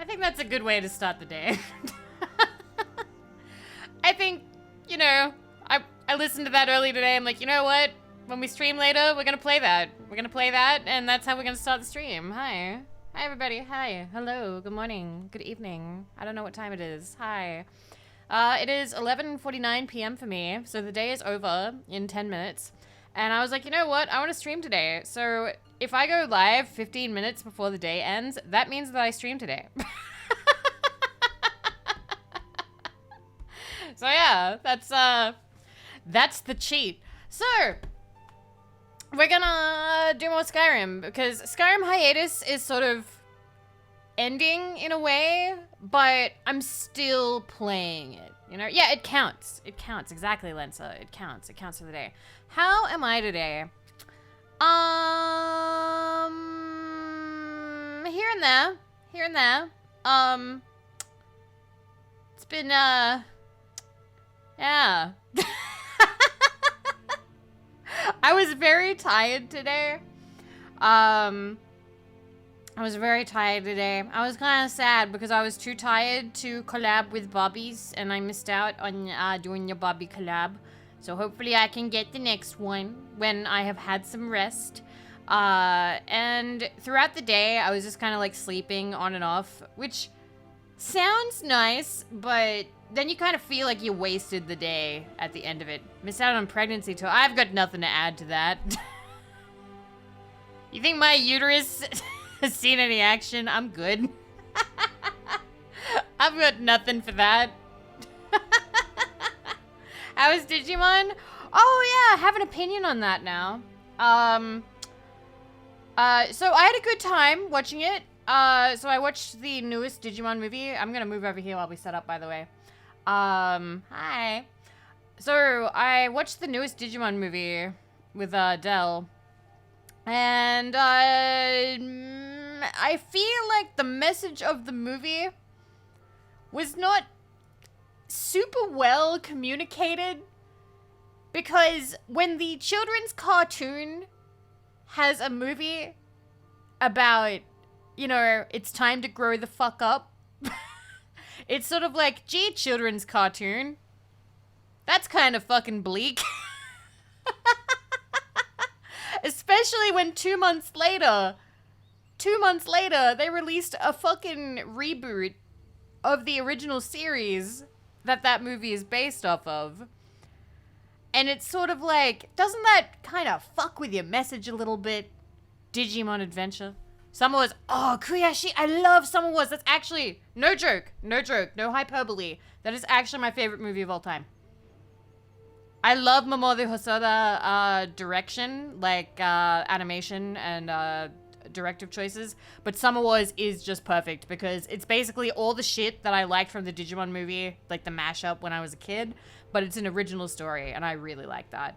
I think that's a good way to start the day. I think, you know, I listened to that earlier today. I'm like, you know what? When we stream later, we're gonna play that. We're gonna play that, and that's how we're gonna start the stream. Hi. Hi, everybody. Hi. Hello. Good morning. Good evening. I don't know what time it is. Hi. It is 11:49 p.m. for me, so the day is over in 10 minutes. And I was like, you know what? I want to stream today. So if I go live 15 minutes before the day ends, that means that I stream today. So yeah, that's the cheat. So we're gonna do more Skyrim because Skyrim hiatus is sort of ending in a way, but I'm still playing it. You know? Yeah, it counts. It counts. Exactly, Lensa. It counts. It counts for the day. How am I today? Here and there. Here and there. It's been, yeah. I was very tired today. I was very tired today. I was kind of sad because I was too tired to collab with Bobbies, and I missed out on doing your Bobby collab. So hopefully I can get the next one when I have had some rest. And throughout the day, I was just kind of like sleeping on and off, which sounds nice, but then you kind of feel like you wasted the day at the end of it. Missed out on pregnancy too. I've got nothing to add to that. You think my uterus has seen any action? I'm good. I've got nothing for that. How is Digimon? Oh yeah, I have an opinion on that now. So I had a good time watching it. So I watched the newest Digimon movie. I'm gonna move over here while we set up, by the way. Hi. So I watched the newest Digimon movie with Dell. And I feel like the message of the movie was not super well communicated, because when the children's cartoon has a movie about, you know, it's time to grow the fuck up, it's sort of like, gee, children's cartoon, that's kind of fucking bleak. Especially when 2 months later, they released a fucking reboot of the original series that movie is based off of. And it's sort of like, doesn't that kind of fuck with your message a little bit? Digimon Adventure. Summer Wars. Oh, Kuyashi. I love Summer Wars. That's actually, no joke, no hyperbole. That is actually my favorite movie of all time. I love Mamoru Hosoda direction, like animation and directive choices, but Summer Wars is just perfect because it's basically all the shit that I liked from the Digimon movie, like the mashup when I was a kid, but it's an original story, and I really like that.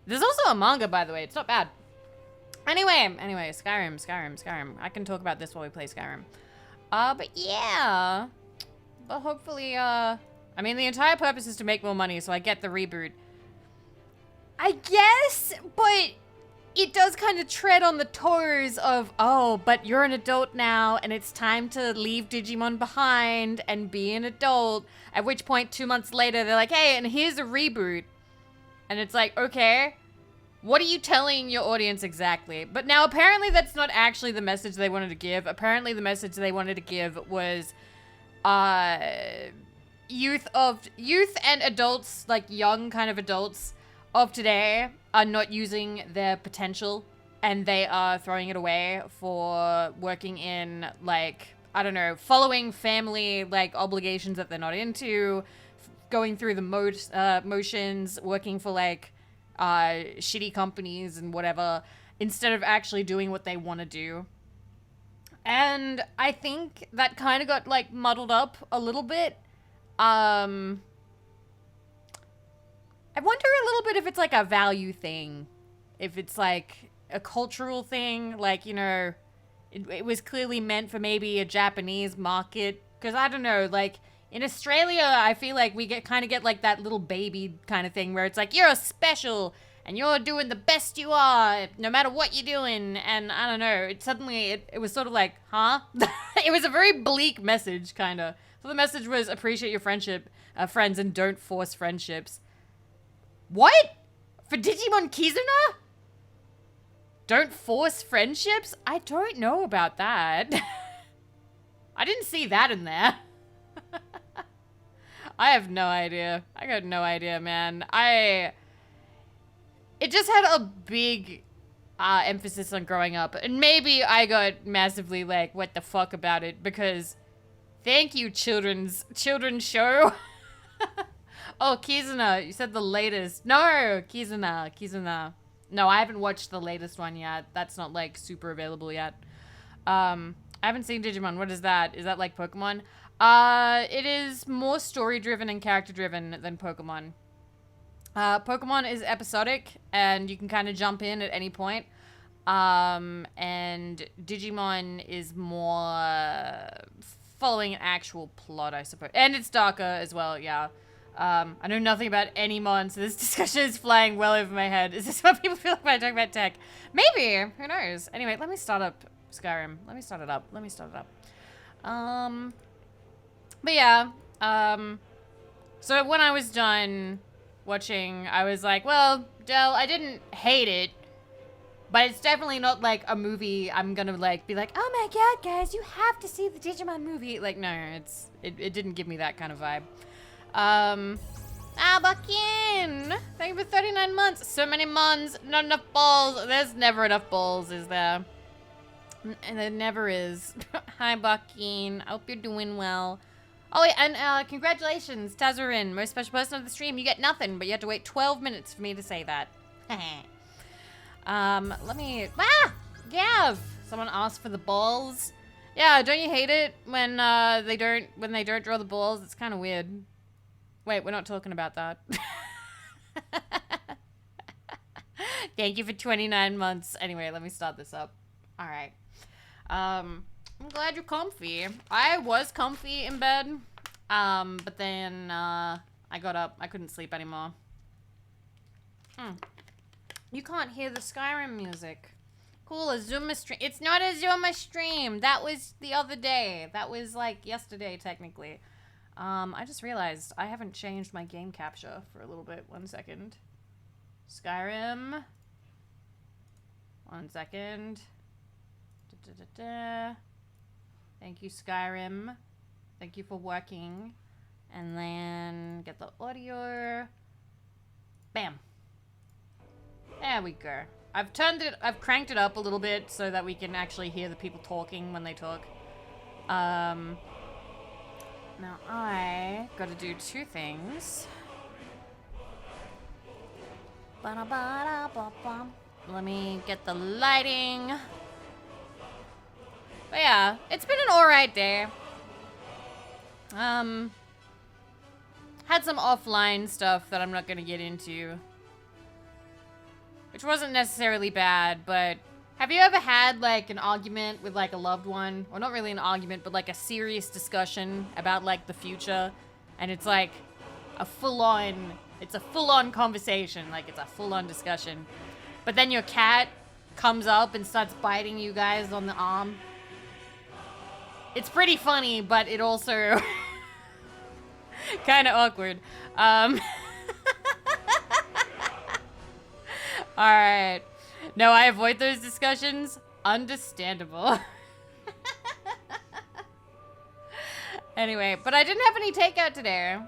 There's also a manga, by the way. It's not bad. Anyway, Skyrim. I can talk about this while we play Skyrim. But yeah. But hopefully, I mean, the entire purpose is to make more money, so I get the reboot. I guess, but it does kind of tread on the toes of, oh, but you're an adult now, and it's time to leave Digimon behind and be an adult. At which point, 2 months later, they're like, hey, and here's a reboot. And it's like, okay, what are you telling your audience exactly? But now, apparently, that's not actually the message they wanted to give. Apparently, the message they wanted to give was, youth and adults, like young kind of adults of today, are not using their potential, and they are throwing it away for working in, like, I don't know, following family, like, obligations that they're not into, going through the motions, working for, like, shitty companies and whatever, instead of actually doing what they want to do. And I think that kind of got, like, muddled up a little bit. I wonder a little bit if it's like a value thing, if it's like a cultural thing, like, you know, it was clearly meant for maybe a Japanese market, because I don't know, like, in Australia, I feel like we get like that little baby kind of thing where it's like, you're special, and you're doing the best you are, no matter what you're doing. And I don't know, it was sort of like, huh? It was a very bleak message, kind of. So the message was, appreciate your friends, and don't force friendships. What? For Digimon Kizuna? Don't force friendships? I don't know about that. I didn't see that in there. I have no idea. I got no idea, man. It just had a big emphasis on growing up. And maybe I got massively like, what the fuck about it, because thank you, children's show. Oh, Kizuna, you said the latest. No, Kizuna. No, I haven't watched the latest one yet. That's not like super available yet. I haven't seen Digimon. What is that? Is that like Pokemon? It is more story-driven and character-driven than Pokemon. Pokemon is episodic, and you can kind of jump in at any point. And Digimon is more following an actual plot, I suppose. And it's darker as well, yeah. I know nothing about any mon, so this discussion is flying well over my head. Is this what people feel like when I talk about tech? Maybe. Who knows? Anyway, let me start up Skyrim. Let me start it up. But yeah, so when I was done watching, I was like, well, Del, I didn't hate it, but it's definitely not like a movie I'm gonna like be like, oh my god, guys, you have to see the Digimon movie. Like, no, it didn't give me that kind of vibe. Buckin! Thank you for 39 months. So many mons, not enough balls. There's never enough balls, is there? And there never is. Hi, Buckin. I hope you're doing well. Oh, wait, and congratulations, Tazarin, most special person of the stream. You get nothing, but you have to wait 12 minutes for me to say that. Let me... Gav! Someone asked for the balls. Yeah, don't you hate it when they don't draw the balls? It's kind of weird. Wait, we're not talking about that. Thank you for 29 months. Anyway, let me start this up. All right. I'm glad you're comfy. I was comfy in bed, but then I got up. I couldn't sleep anymore. You can't hear the Skyrim music. Cool, a Zuma stream. It's not a Zuma stream. That was the other day. That was like yesterday, technically. I just realized I haven't changed my game capture for a little bit. 1 second. Skyrim. 1 second. Thank you, Skyrim. Thank you for working. And then get the audio. Bam. There we go. I've cranked it up a little bit so that we can actually hear the people talking when they talk. Now I gotta do two things. Let me get the lighting. But yeah, it's been an alright day. Had some offline stuff that I'm not gonna get into. Which wasn't necessarily bad, but have you ever had like an argument with like a loved one? Or not really an argument, but like a serious discussion about like the future. And it's like a full-on conversation. Like it's a full-on discussion. But then your cat comes up and starts biting you guys on the arm. It's pretty funny, but it also kind of awkward. Alright. No, I avoid those discussions. Understandable. Anyway, but I didn't have any takeout today.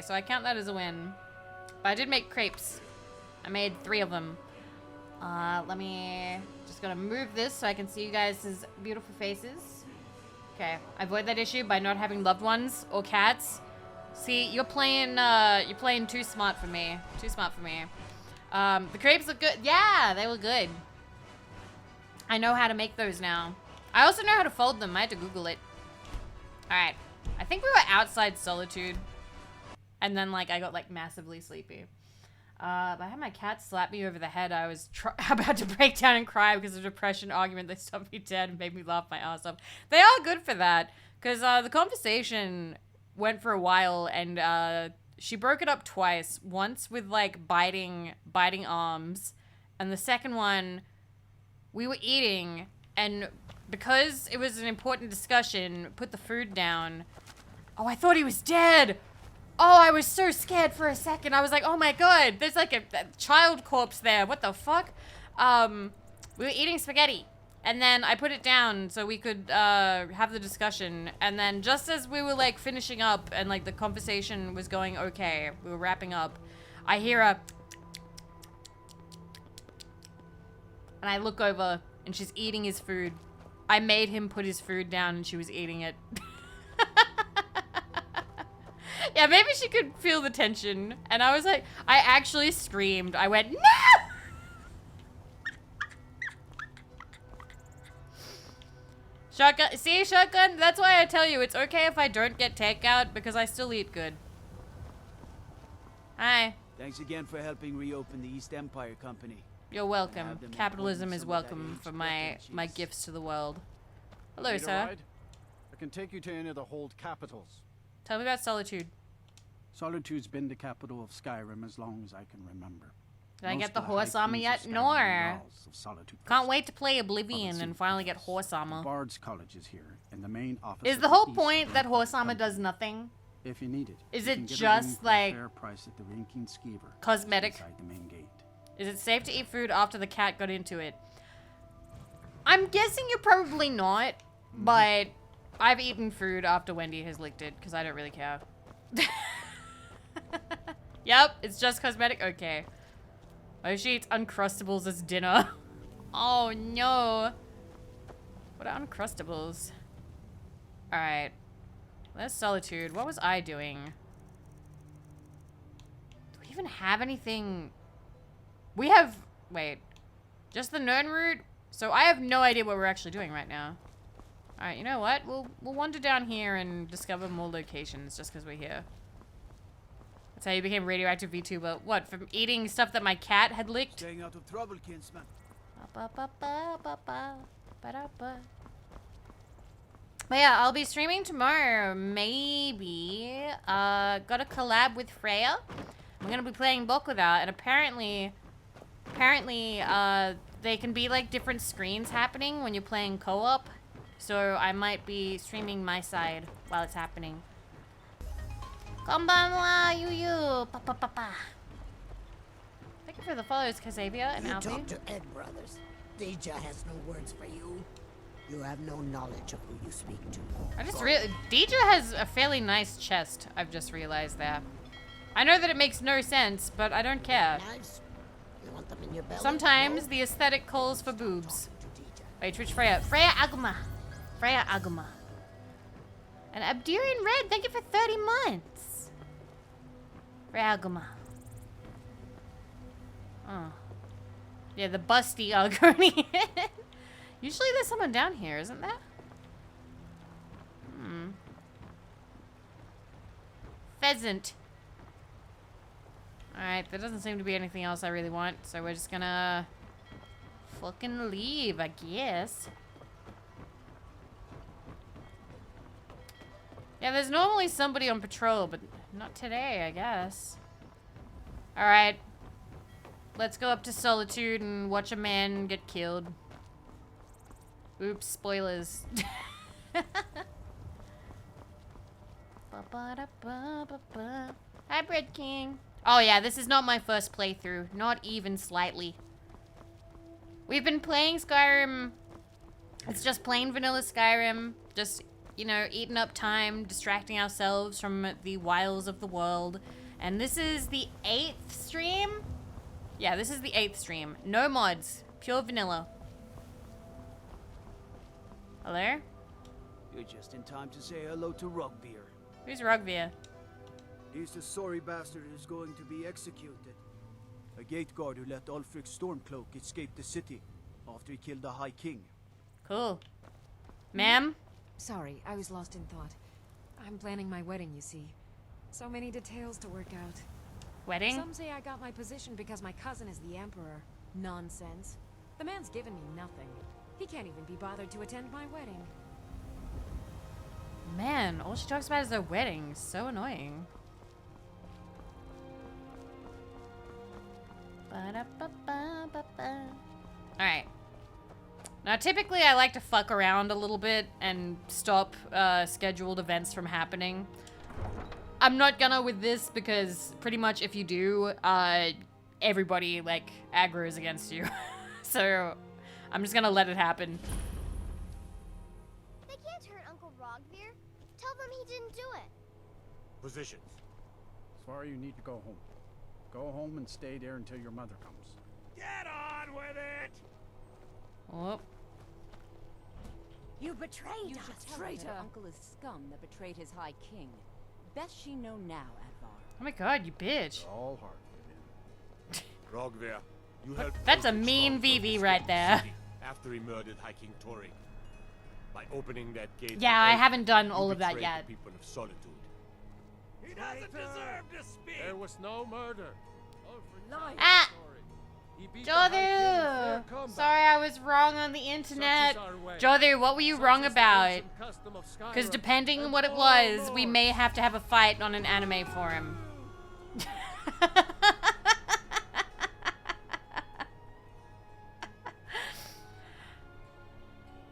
So I count that as a win. But I did make crepes. I made 3 of them. Let me... Just gonna move this so I can see you guys' beautiful faces. Okay, I avoid that issue by not having loved ones or cats. See, you're playing too smart for me. The crepes look good. Yeah, they look good. I know how to make those now. I also know how to fold them. I had to Google it. Alright. I think we were outside Solitude. And then, like, I got, like, massively sleepy. I had my cat slap me over the head. I was about to break down and cry because of a depression argument. They stopped me dead and made me laugh my ass off. They are good for that. Because the conversation went for a while and she broke it up twice. Once with like biting arms, and the second one, we were eating, and because it was an important discussion, put the food down. Oh, I thought he was dead. Oh, I was so scared for a second. I was like, oh my god, there's like a child corpse there. What the fuck? We were eating spaghetti. And then I put it down so we could have the discussion. And then just as we were like finishing up and like the conversation was going okay, we were wrapping up, I hear a... And I look over and she's eating his food. I made him put his food down and she was eating it. Yeah, maybe she could feel the tension. And I was like, I actually screamed. I went, no! Shotgun, see, Shotgun? That's why I tell you, it's okay if I don't get takeout because I still eat good. Hi. Thanks again for helping reopen the East Empire Company. You're welcome. Capitalism is welcome for my gifts to the world. Hello, sir. I can take you to any of the hold capitals. Tell me about Solitude. Solitude's been the capital of Skyrim as long as I can remember. Did I get the horse armor yet? No. Can't wait to play Oblivion and finally get horse armor. Bard's College is here, and the main office. Is the whole point that horse armor does nothing? If you need it. Is it just like fair price at the Rinking Skeever, cosmetic? Inside the main gate. Is it safe to eat food after the cat got into it? I'm guessing you're probably not, but I've eaten food after Wendy has licked it because I don't really care. Yep, it's just cosmetic. Okay. Oh, she eats Uncrustables as dinner. Oh no. What are Uncrustables? Alright. There's Solitude. What was I doing? Do we even have anything? We have... Wait. Just the Nern route? So I have no idea what we're actually doing right now. Alright, you know what? We'll wander down here and discover more locations just because we're here. That's how you became radioactive VTuber. What, from eating stuff that my cat had licked? Staying out of trouble, kinsman. But yeah, I'll be streaming tomorrow, maybe. Got a collab with Freya. I'm gonna be playing book with her, and apparently, they can be like different screens happening when you're playing co-op. So I might be streaming my side while it's happening. Konbanwa, Yu. Pa. Thank you for the follows, Kazavia and Alfie. You talk to Ed Brothers. Deja has no words for you. You have no knowledge of who you speak to. I just Deja has a fairly nice chest. I've just realized that. I know that it makes no sense, but I don't care. Nice. You want them in your belly? Sometimes the aesthetic calls for boobs. Wait, which Freya? Freya Aguma. Freya Aguma. And Abdurian Red, thank you for 30 months. Freya Aguma. Oh. Yeah, the busty Algonian. Usually there's someone down here, isn't there? Pheasant. Alright, there doesn't seem to be anything else I really want, so we're just gonna fucking leave, I guess. Yeah, there's normally somebody on patrol, but not today, I guess. Alright. Let's go up to Solitude and watch a man get killed. Oops, spoilers. Hi, Bread King. Oh yeah, this is not my first playthrough. Not even slightly. We've been playing Skyrim. It's just plain vanilla Skyrim. Just, you know, eating up time, distracting ourselves from the wiles of the world. And this is the 8th stream? Yeah, this is the 8th stream. No mods. Pure vanilla. Hello? You're just in time to say hello to Rugbeer. Who's Rugbeer? He's the sorry bastard who's going to be executed. A gate guard who let Ulfric Stormcloak escape the city after he killed the High King. Cool. Ma'am? Sorry, I was lost in thought. I'm planning my wedding, you see. So many details to work out. Wedding? Some say I got my position because my cousin is the Emperor. Nonsense. The man's given me nothing. He can't even be bothered to attend my wedding. Man, all she talks about is their wedding. So annoying. Alright. Now, typically, I like to fuck around a little bit and stop scheduled events from happening. I'm not gonna with this because pretty much if you do, everybody, like, aggroes against you. So, I'm just gonna let it happen. They can't hurt Uncle Rogvir. Tell them he didn't do it. Positions. Svar, you need to go home. Go home and stay there until your mother comes. Get on with it! Oh. You betrayed You us, should tell her traitor! that uncle is scum that betrayed his high king. Best she know now, Advar. Oh my god, you bitch. All hard, Vivian. Rogvir, you helped That's a Ulfric mean Stormcloak Vivi escape right the there. city After he murdered High King Tori. By opening that gate. Yeah, for I Ulfric, haven't done you all of that betrayed yet. The people of Solitude. He doesn't deserve to speak! There was no murder. Lie. Ah! He beat the High King in fair Jodu! combat. Sorry, I was wrong on the internet. Such is our way. Jodu, what were you Such wrong is the about? ancient custom of Skyrim. Because depending on what it And was, all we lords. may have to have a fight on an anime forum.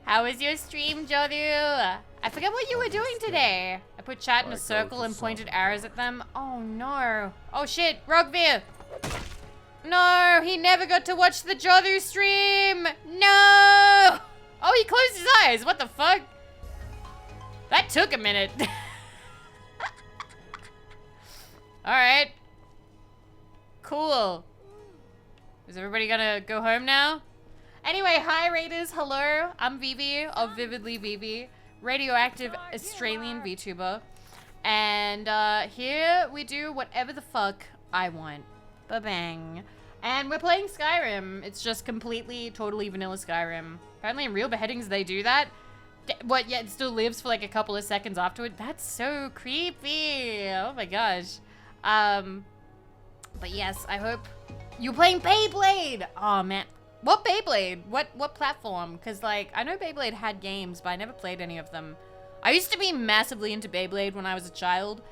How was your stream, Jodu? I forget what you were doing today. I put chat in a circle and pointed arrows at them. Oh no. Oh shit, Rogvir! No, he never got to watch the Jodu stream! No! Oh, he closed his eyes. What the fuck? That took a minute. Alright. Cool. Is everybody gonna go home now? Anyway, hi Raiders, hello. I'm Vivi of Vividly Vivi, radioactive Australian VTuber. And here we do whatever the fuck I want. Ba-bang. And we're playing Skyrim. It's just completely, totally vanilla Skyrim. Apparently in real beheadings they do that. What, yet it still lives for like a couple of seconds afterward? That's so creepy. Oh my gosh. But yes, I hope you're playing Beyblade. Oh man. What Beyblade? What platform? Because like, I know Beyblade had games, but I never played any of them. I used to be massively into Beyblade when I was a child.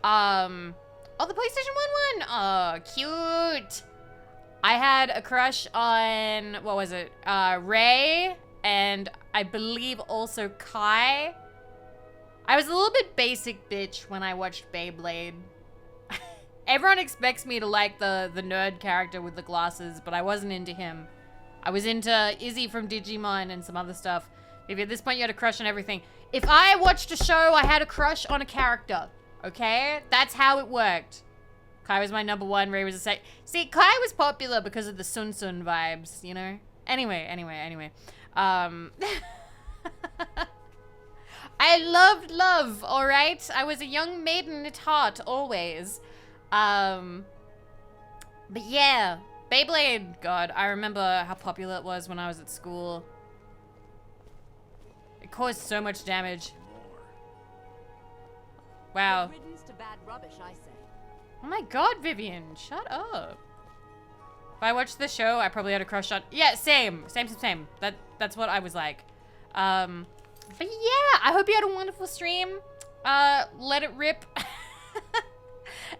Oh, the PlayStation 1 one? Oh, cute. I had a crush on, what was it? Ray, and I believe also Kai. I was a little bit basic bitch when I watched Beyblade. Everyone expects me to like the nerd character with the glasses, but I wasn't into him. I was into Izzy from Digimon and some other stuff. Maybe at this point you had a crush on everything. If I watched a show, I had a crush on a character. Okay? That's how it worked. Kai was my number one, Ray was a sec. See, Kai was popular because of the Sun Sun vibes, you know? Anyway. I loved love, alright? I was a young maiden at heart, always. But yeah, Beyblade, God, I remember how popular it was when I was at school. It caused so much damage. Wow. Good riddance to bad rubbish, I say. Oh my god, Vivian, shut up. If I watched the show, I probably had a crush on... Yeah, same. That's what I was like. But yeah, I hope you had a wonderful stream. Let it rip.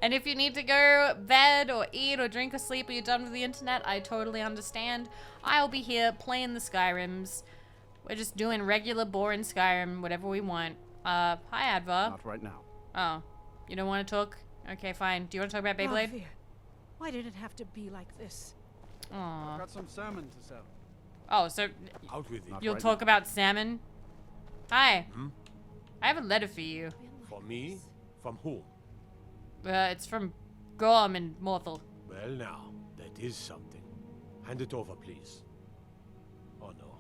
And if you need to go bed or eat or drink or sleep or you're done with the internet, I totally understand. I'll be here playing the Skyrims. We're just doing regular, boring Skyrim, whatever we want. Hi, Advar. Not right now. Oh, you don't want to talk? Okay, fine. Do you want to talk about Beyblade? Rogvir, why did it have to be like this? Aw. I've got some salmon to sell. Oh, so Out with it. Not you'll right talk now. about salmon? Hi. Hmm? I have a letter for you. For me? From whom? It's from Gorm and Morthal. Well now, that is something. Hand it over, please. Oh no.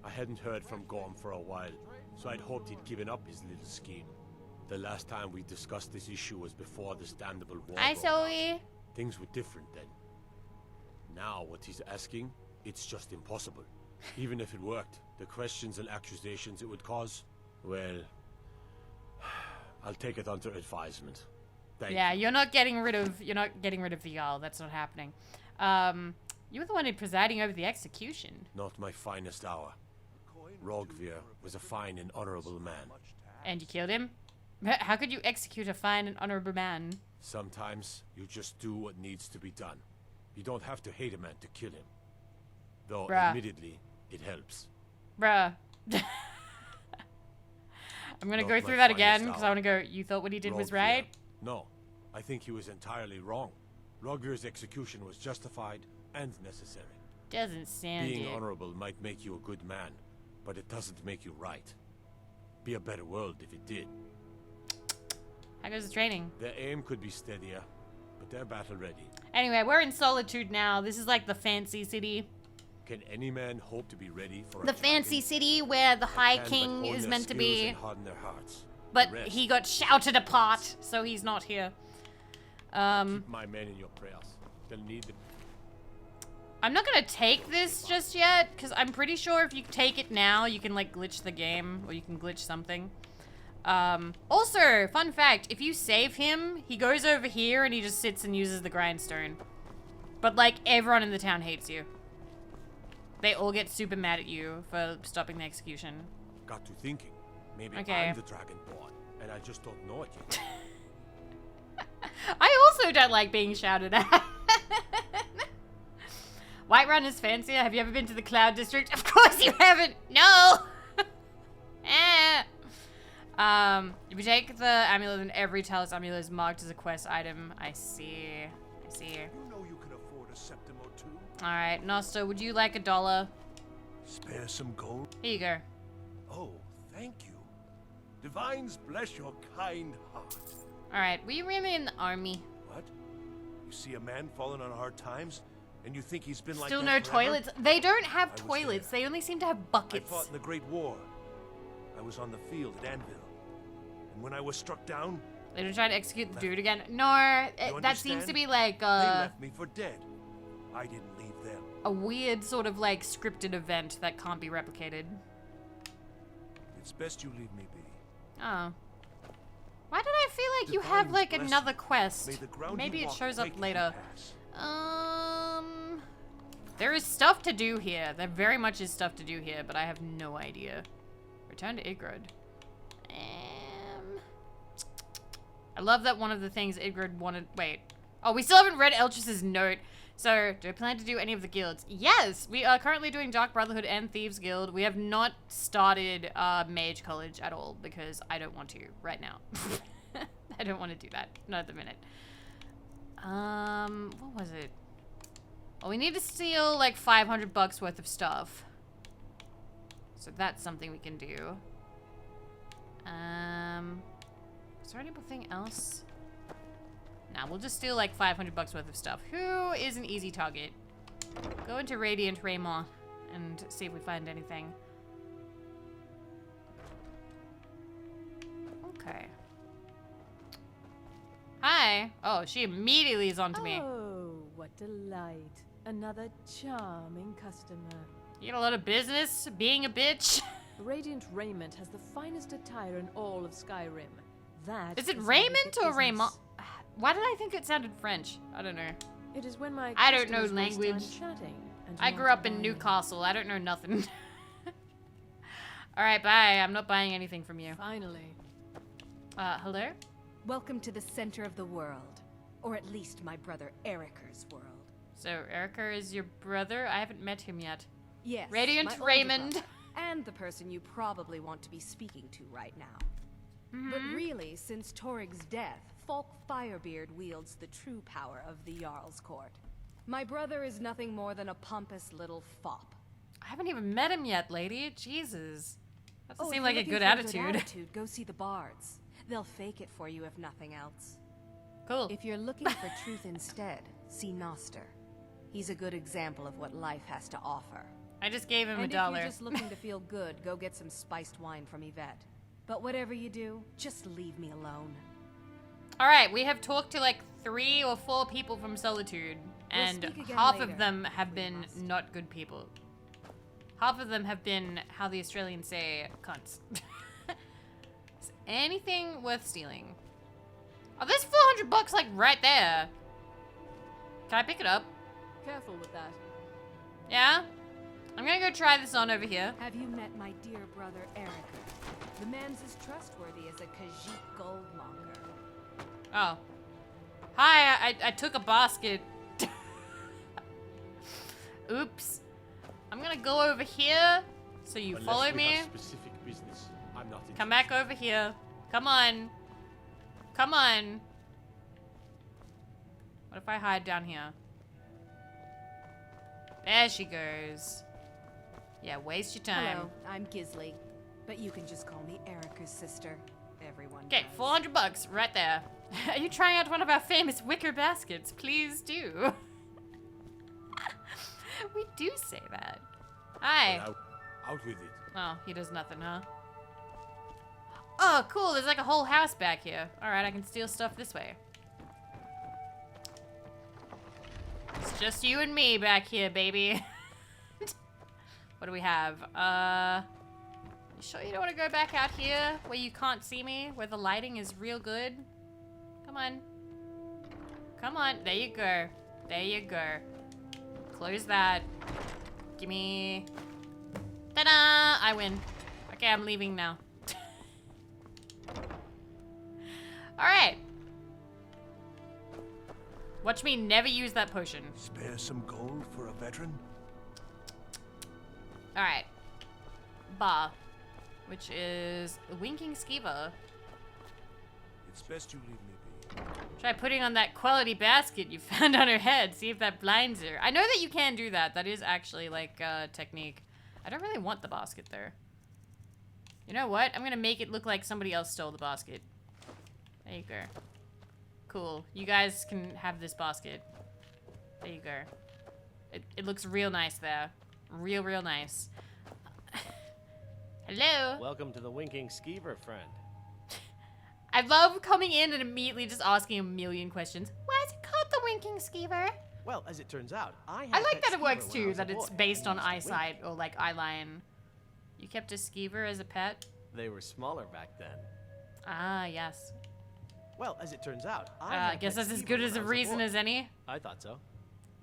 I hadn't heard from Gorm for a while, so I'd hoped he'd given up his little scheme. The last time we discussed this issue was before the Standable War. Hi, broke out. Zoe. Things were different then. Now what he's asking, it's just impossible. Even if it worked, the questions and accusations it would cause, well, I'll take it under advisement. Thank Yeah, you. you're not getting rid of the Jarl. That's not happening. You were the one who presiding over the execution. Not my finest hour. Rogvir was a fine and honorable man. And you killed him? How could you execute a fine and honorable man? Sometimes you just do what needs to be done, You don't have to hate a man to kill him. Though, Bruh. admittedly, it helps. Bruh. I'm gonna Not go my through that finest again, because I hour. want to go, you thought what he did was Rogvier. right? No, I think he was entirely wrong. Rogvier's execution was justified and necessary. Doesn't sound Being it. honorable might make you a good man, but it doesn't make you right. Be a better world if it did. How goes the training? Their aim could be steadier, but they're battle ready. Anyway, we're in Solitude now. This is like the fancy city. Can any man hope to be ready for The a fancy dragon? city where the They High can but King hone is their meant to skills be. and harden their hearts. But The rest, he got shouted apart, so he's not here. keep my men in your prayers. They'll need them. I'm not gonna take this just yet, because I'm pretty sure if you take it now, you can like glitch the game, or you can glitch something. Also, fun fact, if you save him, he goes over here and he just sits and uses the grindstone. But like, everyone in the town hates you. They all get super mad at you for stopping the execution. Got to thinking. Maybe Okay. I'm the Dragonborn, and I just don't know it yet. I also don't like being shouted at. Whiterun is fancier. Have you ever been to the Cloud District? Of course you haven't. No. If you take the amulet, then every Talos amulet is marked as a quest item. I see. I see. You know you can afford a septim or two. All right, Nosto, would you like $1? Spare some gold. Here you go. Oh, thank you. Divines bless your kind heart. All right, were you really in the army? What? You see a man falling on hard times, and you think he's been like Still that no forever? toilets. They don't have I was toilets. there. They only seem to have I buckets. fought in the Great War. I was on the field at Anvil. And when I was struck down, They don't try to execute the dude again. No, that seems to understand? be like they left me for dead. I didn't leave them. a weird sort of like scripted event that can't be replicated. It's best you leave me be. Oh. Why did I feel like you have Divine like blessing. another quest? May the ground Maybe you it walk shows make up you later. pass. There is stuff to do here. There very much is stuff to do here, but I have no idea. Return to Idgrod. I love that one of the things Idgrod wanted. Wait. Oh, we still haven't read Eltras's note. So, do I plan to do any of the guilds? Yes! We are currently doing Dark Brotherhood and Thieves Guild. We have not started Mage College at all because I don't want to right now. I don't want to do that. Not at the minute. What was it? Well, we need to steal like $500 worth of stuff. So that's something we can do. Is there anything else? Nah, we'll just steal like $500 worth of stuff. Who is an easy target? Go into Radiant Raymond and see if we find anything. Okay. Hi. Oh, she immediately is onto me. Oh, what delight. Another charming customer. You get a lot of business being a bitch. Radiant Raiment has the finest attire in all of Skyrim. That Is it how we Raymond get or business. Raymond? Why did I think it sounded French? I don't know. It is when my I don't know customers waste time language. chatting and I not grew up in buying. Newcastle. I don't know nothing. Alright, bye. I'm not buying anything from you. Finally. Hello? Welcome to the center of the world. Or at least my brother Eriker's world. So, Erica is your brother? I haven't met him yet. Yes. Radiant my older Raymond. brother, and the person you probably want to be speaking to right now. But really, since Torig's death, Falk Firebeard wields the true power of the Jarl's court. My brother is nothing more than a pompous little fop. I haven't even met him yet, lady. Jesus. That doesn't Oh, seem if like you're a looking good for attitude. Go see the bards. They'll fake it for you if nothing else. Cool. If you're looking for truth instead, see Noster. He's a good example of what life has to offer. I just gave him And $1. if you're just looking to feel good, go get some spiced wine from Yvette. But whatever you do, just leave me alone. Alright, we have talked to like 3 or 4 people from Solitude, We'll and speak again half later, of them have between been us. not good people. Half of them have been, how the Australians say, cunts. Is anything worth stealing? Oh, there's $400 like right there. Can I pick it up? Careful with that. Yeah? I'm gonna go try this on over here. Have you met my dear brother Eriker? The man's as trustworthy as a Khajiit gold locker. Oh. Hi, I took a basket. Oops. I'm gonna go over here, so you Unless follow we me. have specific business, I'm not Come back over here. Come on. Come on. What if I hide down here? There she goes. Yeah, waste your time. Hello, I'm Gisley, but you can just call me Erica's sister. Everyone Okay, does. 400 bucks right there. Are you trying out one of our famous wicker baskets? Please do. We do say that. Hi. Well, out with it. Oh, he does nothing, huh? Oh, cool. There's like a whole house back here. All right, I can steal stuff this way. It's just you and me back here, baby. What do we have? You sure you don't want to go back out here where you can't see me, where the lighting is real good? Come on. Come on. There you go. There you go. Close that. Gimme. Ta-da! I win. Okay, I'm leaving now. Alright. Watch me never use that potion. Spare some gold for a veteran? Alright. Ba. Which is a winking skeever. It's best you leave me be. Try putting on that quality basket you found on her head. See if that blinds her. I know that you can do that. That is actually like a technique. I don't really want the basket there. You know what? I'm gonna make it look like somebody else stole the basket. There you go. Cool. You guys can have this basket. There you go. It looks real nice there. Real nice. Hello? Welcome to the Winking Skeever, friend. I love coming in and immediately just asking a million questions. Why is it called the winking skeever? Well, as it turns out, I like that it works too, that it's based on eyesight or like eyeline. You kept a skeever as a pet? They were smaller back then. Ah, yes. Well, as it turns out, I guess that's as good as a reason as any. I thought so.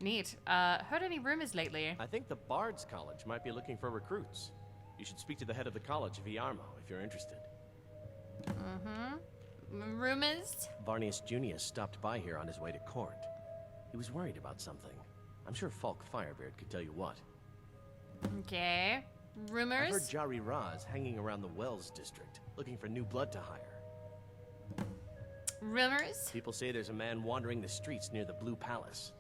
Neat. Heard any rumors lately? I think the Bard's College might be looking for recruits. You should speak to the head of the college, Viarmo, if you're interested. Rumors? Varnius Junius stopped by here on his way to court. He was worried about something. I'm sure Falk Firebeard could tell you what. Okay. Rumors? I heard Jari Raz hanging around the Wells district, looking for new blood to hire. Rumors? People say there's a man wandering the streets near the Blue Palace.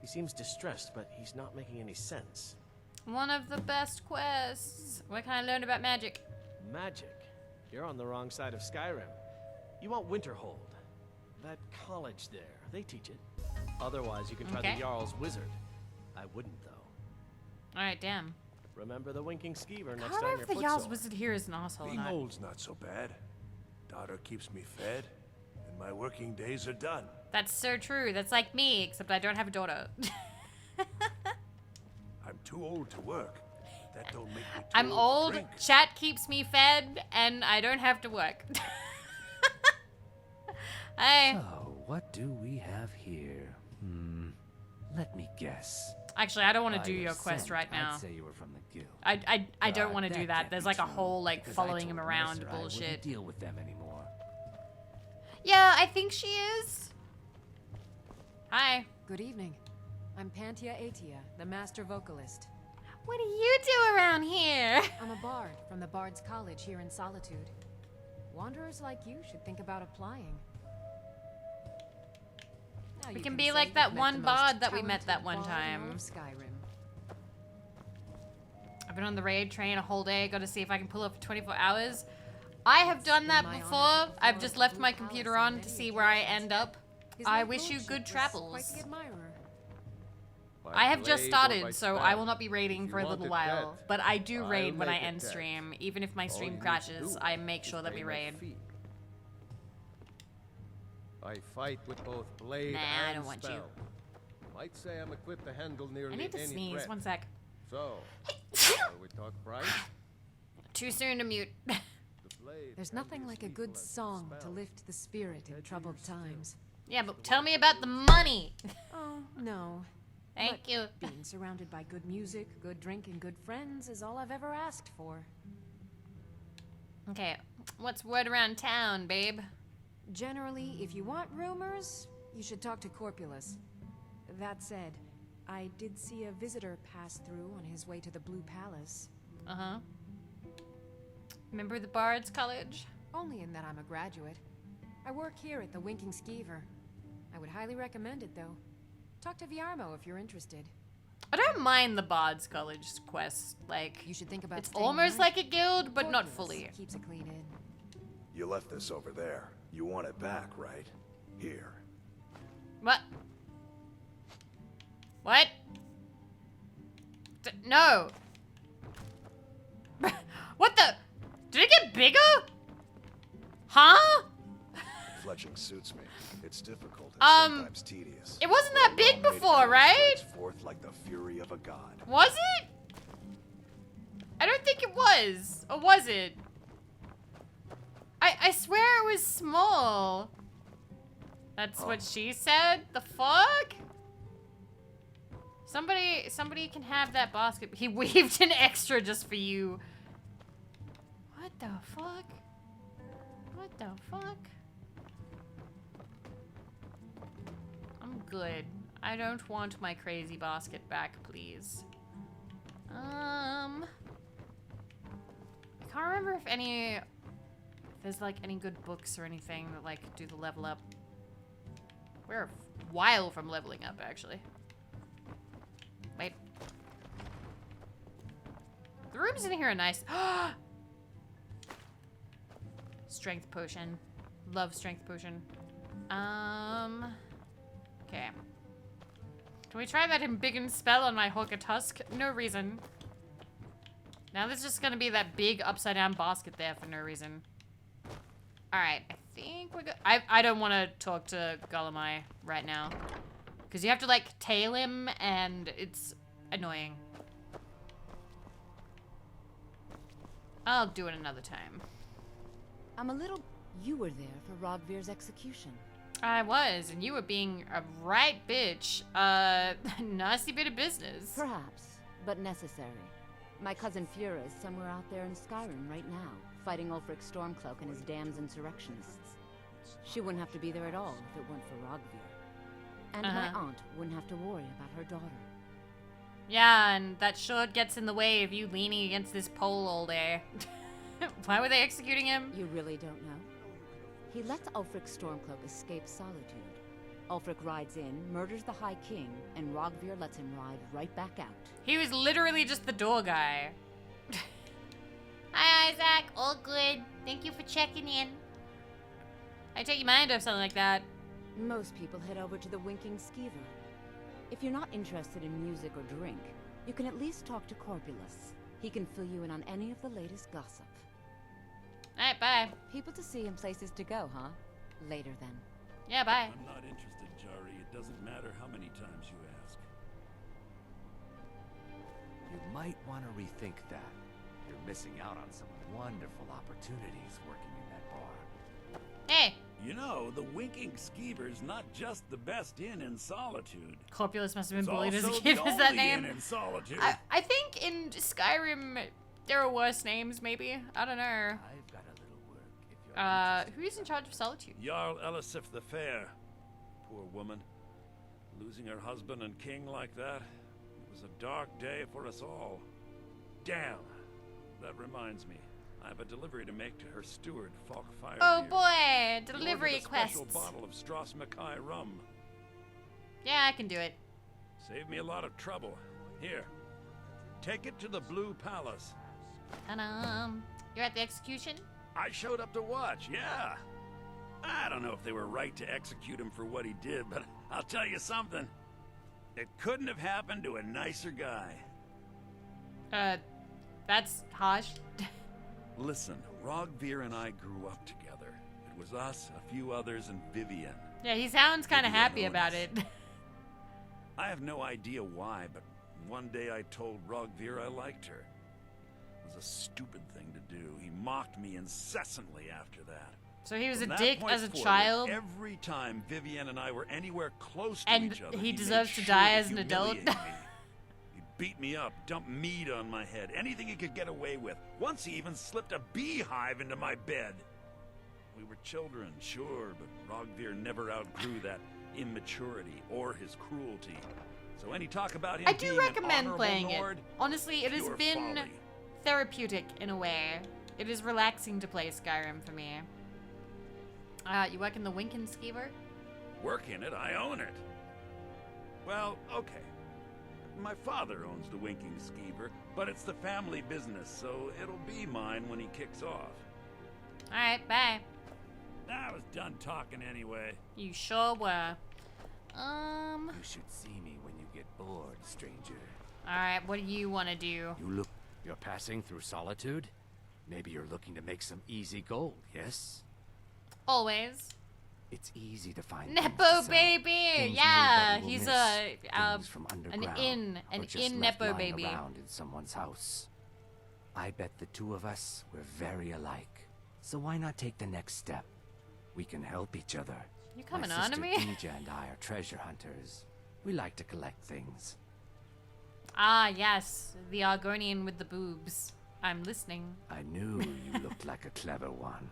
He seems distressed, but he's not making any sense. One of the best quests. What can I learn about magic? Magic? You're on the wrong side of Skyrim. You want Winterhold. That college there, they teach it. Otherwise, you can try the Jarl's Wizard. I wouldn't, though. Alright, damn. Remember the Winking Skeever next I time don't know you're if the footsore. Jarl's Wizard here is an asshole or not. Being not so bad. Daughter keeps me fed, and my working days are done. That's so true. That's like me, except I don't have a daughter. I'm too old to work. That don't make me too I'm old old, to drink. chat keeps me fed, and I don't have to work. Hey. So, what do we have here? Let me guess. Actually, I don't want to By do your your quest scent, right now. I'd say you were from the guild. I don't want to do that that. can't There's be like a true, whole like because I following him told around Mercer I wouldn't bullshit. deal with them anymore. Yeah, I think she is. Hi. Good evening. I'm Pantia Atia, the master vocalist. What do you do around here? I'm a bard from the Bard's College here in Solitude. Wanderers like you should think about applying. Now We you can be say like that you've met one the most bard that we met that talented one bard in all time. of Skyrim. I've been on the raid train a whole day. Got to see if I can pull up for 24 hours. I have done that before. I've just left my computer on to see where I end up. I wish you good travels. Quite the admirer. I have just started, so I will not be raiding for a little while. But I do raid when I make it end dead. stream. Even if my All stream you need to crashes, do I make sure is that we pay my raid. fee. I fight with both blade Nah, and I don't want you. spell. Might say I'm equipped to handle nearly I need to any sneeze. threat. One sec. So, shall we talk price? Too soon to mute. The blade There's can nothing be as like a lethal good as the song to spell. lift the spirit in troubled times. Yeah, but tell me about the money. Oh, no. Thank But you. Being surrounded by good music, good drink, and good friends is all I've ever asked for. Okay, what's word around town, babe? Generally, if you want rumors, you should talk to Corpulus. That said, I did see a visitor pass through on his way to the Blue Palace. Uh-huh. Remember the Bard's College? Only in that I'm a graduate. I work here at the Winking Skeever. I would highly recommend it, though. Talk to Viarmo if you're interested. I don't mind the Bard's College quest. Like, you should think about it's staying almost behind. like a guild, but not Corpulus fully. Keeps it clean in. You left this over there. You want it back, right? Here. What? What? No. What the? Did it get bigger? Huh? Fletching suits me. It's difficult and sometimes tedious. It wasn't that big before, right? Forth like the fury of a god. Was it? I don't think it was. Or was it? I swear it was small. That's what she said? The fuck? Somebody can have that basket. He weaved an extra just for you. What the fuck? What the fuck? I'm good. I don't want my crazy basket back, please. I can't remember if there's like any good books or anything that like do the level up. We're a while from leveling up, actually. Wait. The rooms in here are nice. Strength potion. Love strength potion. Okay. Can we try that embiggen spell on my Hawker Tusk? No reason. Now there's just gonna be that big upside down basket there for no reason. Alright, I think we're good. I don't want to talk to Golemai right now. Because you have to, like, tail him, and it's annoying. I'll do it another time. I'm a little... You were there for Rogvir's execution. I was, and you were being a right bitch. Nasty bit of business. Perhaps, but necessary. My cousin Fura is somewhere out there in Skyrim right now, fighting Ulfric Stormcloak and his damned insurrectionists. She wouldn't have to be there at all if it weren't for Rogvir. And my aunt wouldn't have to worry about her daughter. Yeah, and that sure gets in the way of you leaning against this pole all day. Why were they executing him? You really don't know? He lets Ulfric Stormcloak escape solitude. Ulfric rides in, murders the High King, and Rogvir lets him ride right back out. He was literally just the door guy. Hi, Isaac. All good. Thank you for checking in. I take your mind off something like that. Most people head over to the Winking Skeever. If you're not interested in music or drink, you can at least talk to Corpulus. He can fill you in on any of the latest gossip. Alright, bye. People to see and places to go, huh? Later then. Yeah, bye. I'm not interested, Jari. It doesn't matter how many times you ask. You might want to rethink that. You're missing out on some wonderful opportunities working in that bar. Hey! You know, the Winking Skeever's not just the best inn in Solitude. Corpulus must have been bullied as a also kid. the Is that only name? inn in Solitude. I think in Skyrim there are worse names, maybe. I don't know. I've got a little work if you're who's in charge of Solitude? Jarl Elisif the Fair. Poor woman. Losing her husband and king like that. It was a dark day for us all. Damn. That reminds me. I have a delivery to make to her steward, Falk Firebeard. Oh boy, delivery quests. Special bottle of Strass Mackay rum. Yeah, I can do it. Save me a lot of trouble. Here. Take it to the Blue Palace. You're at the execution? I showed up to watch, yeah. I don't know if they were right to execute him for what he did, but I'll tell you something. It couldn't have happened to a nicer guy. That's harsh. Listen, Rogvir and I grew up together. It was us, a few others, and Vivian. Yeah, he sounds kind of happy about it. I have no idea why, but one day I told Rogvir I liked her. It was a stupid thing to do. He mocked me incessantly after that. So he was From a that dick point as a forward, child? Every time Vivian and I were anywhere close to And each other, he made deserves to sure die to as an adult? humiliate me. He'd beat me up, dump meat on my head, anything he could get away with. Once he even slipped a beehive into my bed. We were children, sure, but Rogvir never outgrew that immaturity or his cruelty. So any talk about him I do being an recommend honorable playing Nord, it. Honestly, it has pure been folly. therapeutic in a way. It is relaxing to play Skyrim for me. You work in the Winkin Skeever? Work in it, I own it. Well, okay. My father owns the Winking Skeever, but it's the family business, so it'll be mine when he kicks off. Alright, bye. I was done talking anyway. You sure were. You should see me when you get bored, stranger. Alright, what do you want to do? You're passing through Solitude? Maybe you're looking to make some easy gold, yes? Always. It's easy to find Nepo baby! Things Yeah, nobody will he's miss. Things from an underground, in or just left Nepo lying baby. around in someone's house. I bet the two of us were very alike. So why not take the next step? We can help each other. You coming My on to sister me? Deja and I are treasure hunters. We like to collect things. Ah, yes, the Argonian with the boobs. I'm listening. I knew you looked like a clever one.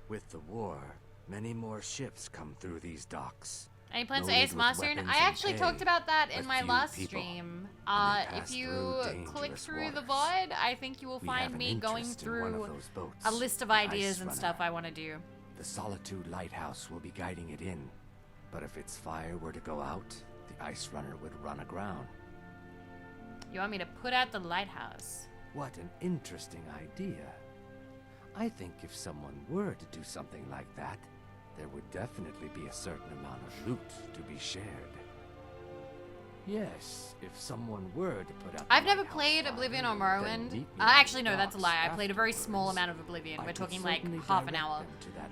With the war, many more ships come through these docks. Any plans to Loaded Ace with Mastering? weapons I and actually pay, talked about that in but my few last people, stream. and they If pass you through click dangerous through the waters. VOD, I think you will We have find an me going interest in one of through those boats, a list of the ideas Ice and Runner. stuff I want to do. The Solitude Lighthouse will be guiding it in. But if its fire were to go out, the Ice Runner would run aground. You want me to put out the lighthouse? What an interesting idea. I think if someone were to do something like that, there would definitely be a certain amount of loot to be shared. Yes, if someone were to put out the I've never lighthouse played fire, Oblivion or then Morrowind. meet me Actually, on no, the that's a lie. I docks played a very small afterwards. amount of Oblivion. I We're could talking like certainly half an direct hour. them to that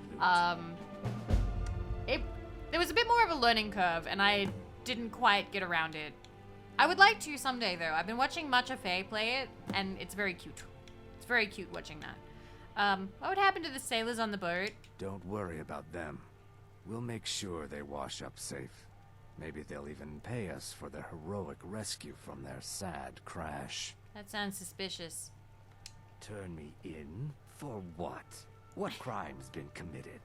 loot. There was a bit more of a learning curve, and I didn't quite get around it. I would like to someday, though. I've been watching Matcha Faye play it, and it's very cute. It's very cute watching that. What would happen to the sailors on the boat? Don't worry about them. We'll make sure they wash up safe. Maybe they'll even pay us for their heroic rescue from their sad crash. That sounds suspicious. Turn me in? For what? What crime's been committed?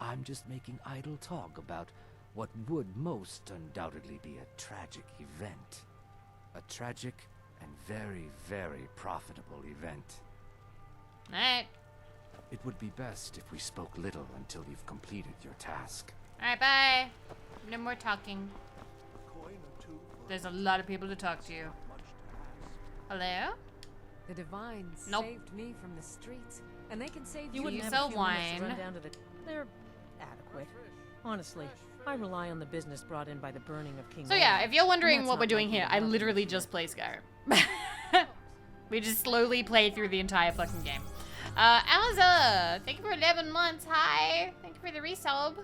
I'm just making idle talk about what would most undoubtedly be a tragic event. A tragic and very, very profitable event. Alright. It would be best if we spoke little until you've completed your task. Alright, bye. No more talking. There's a lot of people to talk to. Hello? The Divines Nope. saved me from the streets, and they can save You wouldn't you have sell a few minutes to wine. run down to the... They're adequate. Honestly, I rely on the business brought in by the burning of King So yeah, Olaf, if you're and wondering that's what not we're doing likely here, to I happen literally this year. just play Skyrim. We just slowly play through the entire fucking game. Alza, thank you for 11 months. Hi. Thank you for the resub.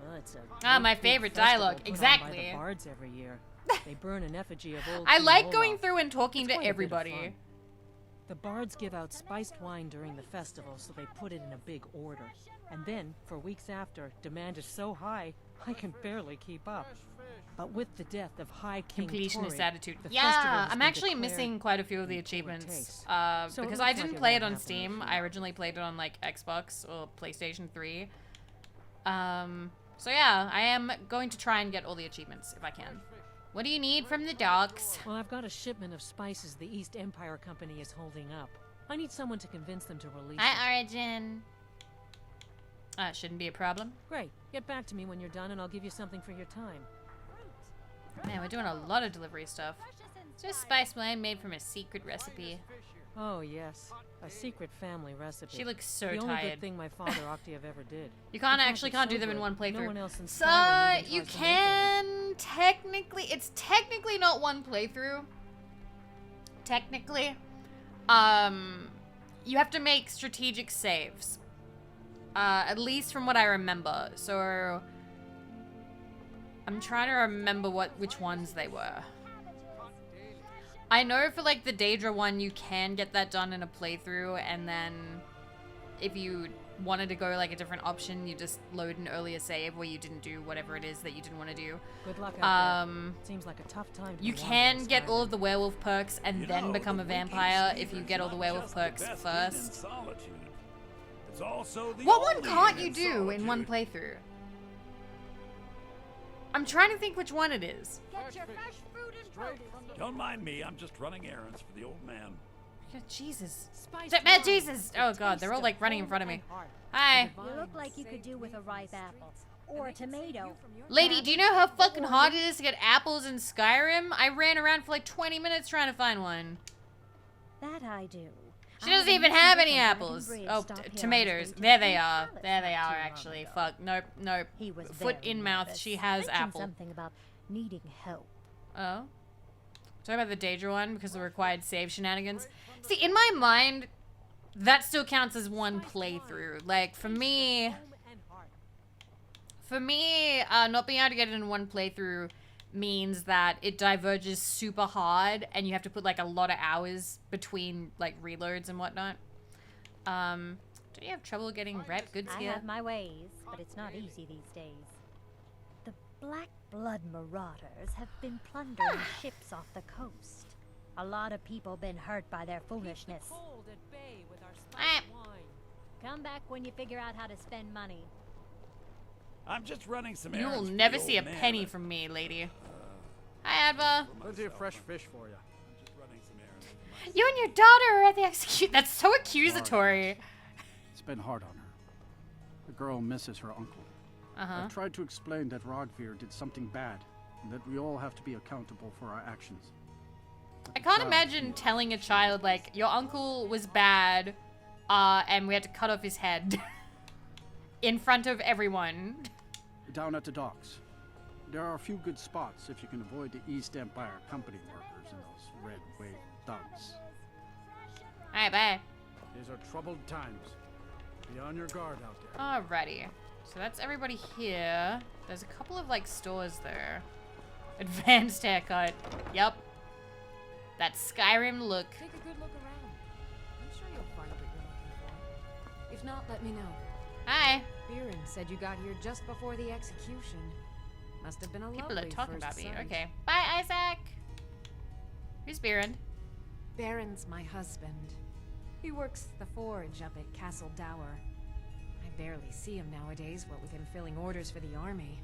Well, it's a Ah, great my big favorite festival dialogue. put on by Exactly. the bards every year. They burn an effigy of old I King like Olaf. going through and talking It's to quite a bit of everybody. fun. The bards give out spiced wine during the festival, so they put it in a big order. And then, for weeks after, demand is so high, I can barely keep up. But with the death of High King Completionist Torig, attitude. the festival Yeah, has I'm been actually declared missing quite a few of the in poor achievements. taste. So it Because looks I like didn't it play won't it on happen Steam. this I originally played it on like Xbox or PlayStation 3. So yeah, I am going to try and get all the achievements if I can. What do you need from the docks? Well, I've got a shipment of spices the East Empire Company is holding up. I need someone to convince them to release it. Hi, Origin. Shouldn't be a problem. Great. Get back to me when you're done and I'll give you something for your time. Man, we're doing a lot of delivery stuff. It's just spice wine made from a secret recipe. Oh, yes. A secret family recipe. She looks so the only tired. good thing my father Octave ever did. You can't In fact, actually it's can't so do them in good, one playthrough. No one else in So Skyrim even you tries to make can technically, it's technically not one playthrough. Technically, you have to make strategic saves. At least from what I remember. So I'm trying to remember which ones they were. I know for like the Daedra one, you can get that done in a playthrough, and then if you wanted to go like a different option, you just load an earlier save where you didn't do whatever it is that you didn't want to do. Good luck out there. Seems like a tough time to You be can wandering get Skyrim. all of the werewolf perks and You then know, become a the Winking vampire if Skeever's you get all the not werewolf just the perks best inn in first. Solitude. It's also the What one only can't inn you in do in one Solitude. playthrough? I'm trying to think which one it is. Get your fresh fruit and produce. Don't mind me, I'm just running errands for the old man. Jesus. Spiced Man, wine, Jesus! the Oh god, taste they're all of like running in home front of me. and heart. Hi. You look like you could do with a ripe apple. Or a tomato. Lady, do you know how fucking hard it is to get apples in Skyrim? I ran around for like 20 minutes trying to find one. That I do. She doesn't even have any apples. Oh, tomatoes. There they are. There they are, actually. Fuck. Nope, nope. He was Foot very in mouth. nervous. She has Mentioned apple. something about needing help. Oh. Talk about the Daedra one because of the required save shenanigans. See, in my mind, that still counts as one playthrough. Like, for me, not being able to get it in one playthrough means that it diverges super hard and you have to put like a lot of hours between like reloads and whatnot. Do you have trouble getting rep goods I here? have my ways, but it's not easy these days. The Black Blood Marauders have been plundering ships off the coast. A lot of people been hurt by their foolishness. Cold at bay with our spiced wine. Come back when you figure out how to spend money. I'm just running some You errands will for never the see a old man. penny from me, lady. Hi, Adva. Plenty of fresh fish for you. I'm just running some errands for You and your daughter are at the execute. That's so accusatory. It's been hard on her. The girl misses her uncle. Uh-huh. I've tried to explain that Rogvir did something bad, and that we all have to be accountable for our actions. I can't imagine telling a child, like, your uncle was bad, and we had to cut off his head. In front of everyone. Down at the docks. There are a few good spots if you can avoid the East Empire Company workers and those red wave thugs. Alright, bye. These are troubled times. Be on your guard out there. Alrighty. So that's everybody here. There's a couple of, like, stores there. Advanced haircut. Yup. That Skyrim look. Take a good look around. I'm sure you'll find what you're looking for. If not, let me know. Hi. Biren said you got here just before the execution. Must have been a People lovely are talking first about me. sight. Okay. Bye, Isaac. Who's Biren? Baron's my husband. He works the forge up at Castle Dower. I barely see him nowadays, what with him filling orders for the army.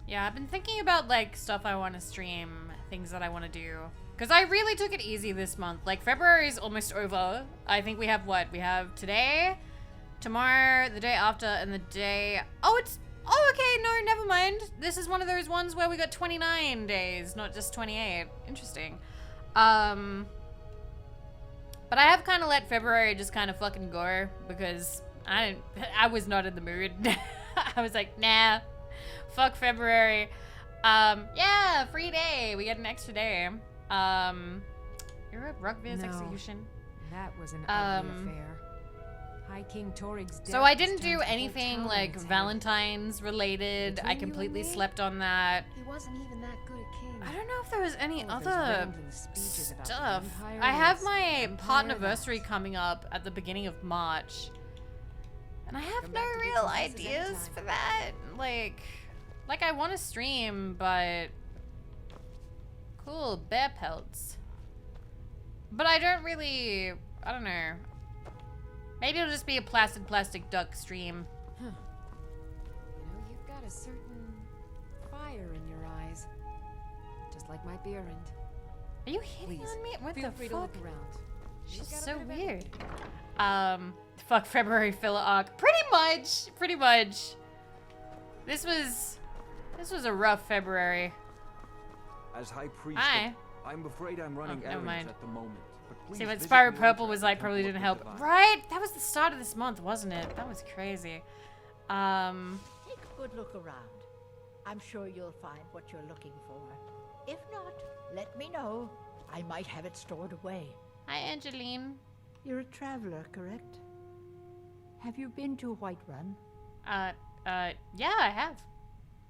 Yeah, I've been thinking about, like, stuff I want to stream, things that I want to do. Because I really took it easy this month. Like, February's almost over. I think we have what? We have today, tomorrow, the day after, and the day... Oh, it's... Oh, okay, no, never mind. This is one of those ones where we got 29 days, not just 28. Interesting. But I have kind of let February just kind of fucking go because I was not in the mood. I was like, nah, fuck February. Yeah, free day. We get an extra day. You're at Rugvir's execution. That was an ugly affair. High King Torig's death So I has didn't turned do the whole anything town on like its head. Valentine's related. Between I you completely and me, slept on that. He wasn't even that good a king. I don't know if there was any All those other rambling speeches about the stuff. Empire I have this, my Empire partnerversary coming up at the beginning of March. And I have Come no back to real bits and pieces ideas anytime. for that. Like I want to stream, but cool, bear pelts. But I don't really, I don't know. Maybe it'll just be a placid plastic duck stream. Huh. You know, you've got a certain fire in your eyes. Just like my Beerend. Are you hitting Please, on me? What feel the free fuck? to look around. She's She's got a so bit of weird. everything. Fuck February filler arc. Pretty much. This was a rough February. As High Priest, Hi. I'm afraid I'm running never errands mind. at the moment. But please See, when visit Spyro me Purple later was at like, the probably Temple didn't of help. the Divine. Right? That was the start of this month, wasn't it? That was crazy. Take a good look around. I'm sure you'll find what you're looking for. If not, let me know. I might have it stored away. Hi, Angeline. You're a traveler, correct? Have you been to Whiterun? Yeah, I have.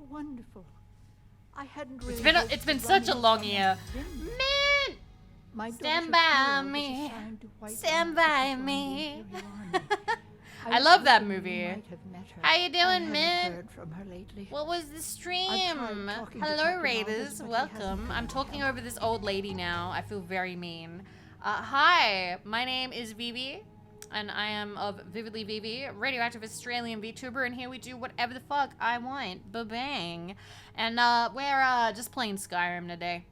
Wonderful. I hadn't really. It's been such a long year. Man! My Stand daughter by Flora was me. assigned to Whiterun Stand to by join the me. Imperial Army. I was love that hoping you movie. might have met her. How you I doing, haven't man? heard from her lately. What was the stream? I've tried talking to Hello, Captain Raiders. Aldous, but he Welcome. hasn't I'm been talking help. over this old lady now. I feel very mean. Hi, my name is Vivi. and I am of Vividly Vivi, radioactive Australian VTuber, and here we do whatever the fuck I want. Ba-bang. And we're just playing Skyrim today.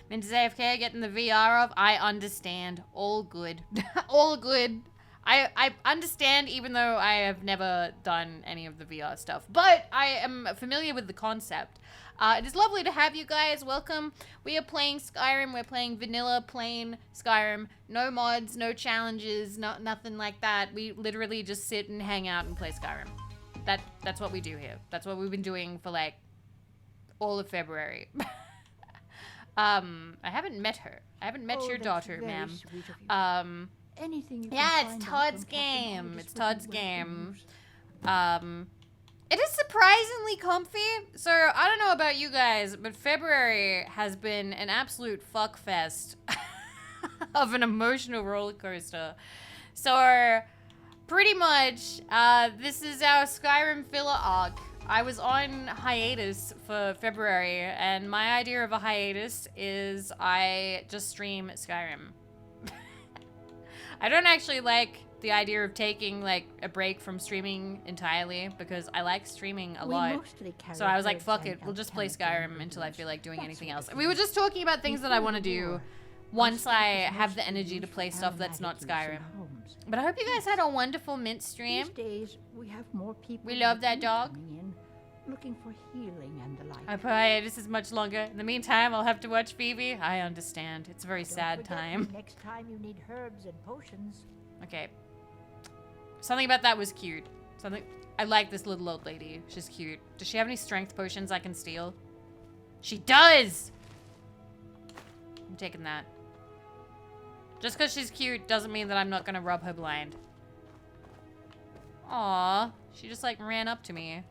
Been to AFK, getting the VR off. I understand. All good. All good. I understand, even though I have never done any of the VR stuff, but I am familiar with the concept. It is lovely to have you guys. Welcome. We are playing Skyrim. We're playing vanilla, plain Skyrim. No mods, no challenges, nothing like that. We literally just sit and hang out and play Skyrim. That's what we do here. That's what we've been doing for like all of February. I haven't met her. I haven't met your daughter, ma'am. Anything you yeah, can it's find out Todd's from Captain game. Hollis It's would be Todd's welcome game. It is surprisingly comfy. So I don't know about you guys, but February has been an absolute fuck fest of an emotional roller coaster. So pretty much, this is our Skyrim filler arc. I was on hiatus for February, and my idea of a hiatus is I just stream Skyrim. I don't actually like the idea of taking like a break from streaming entirely because I like streaming a lot. So I was like, fuck it, we'll just play Skyrim until I feel like doing anything else. And we were just talking about things that I want to do once I have the energy to play stuff that's not Skyrim. But I hope you guys had a wonderful mint stream. These days, we have more people. We love like that you dog. coming in, looking for healing and the like. I pray this is much longer. In the meantime, I'll have to watch Vivi. I understand. It's a very sad Don't forget time. me next time you need herbs and potions. Okay. Something about that was cute. I like this little old lady. She's cute. Does she have any strength potions I can steal? She does! I'm taking that. Just because she's cute doesn't mean that I'm not gonna rub her blind. Aw, she just like ran up to me.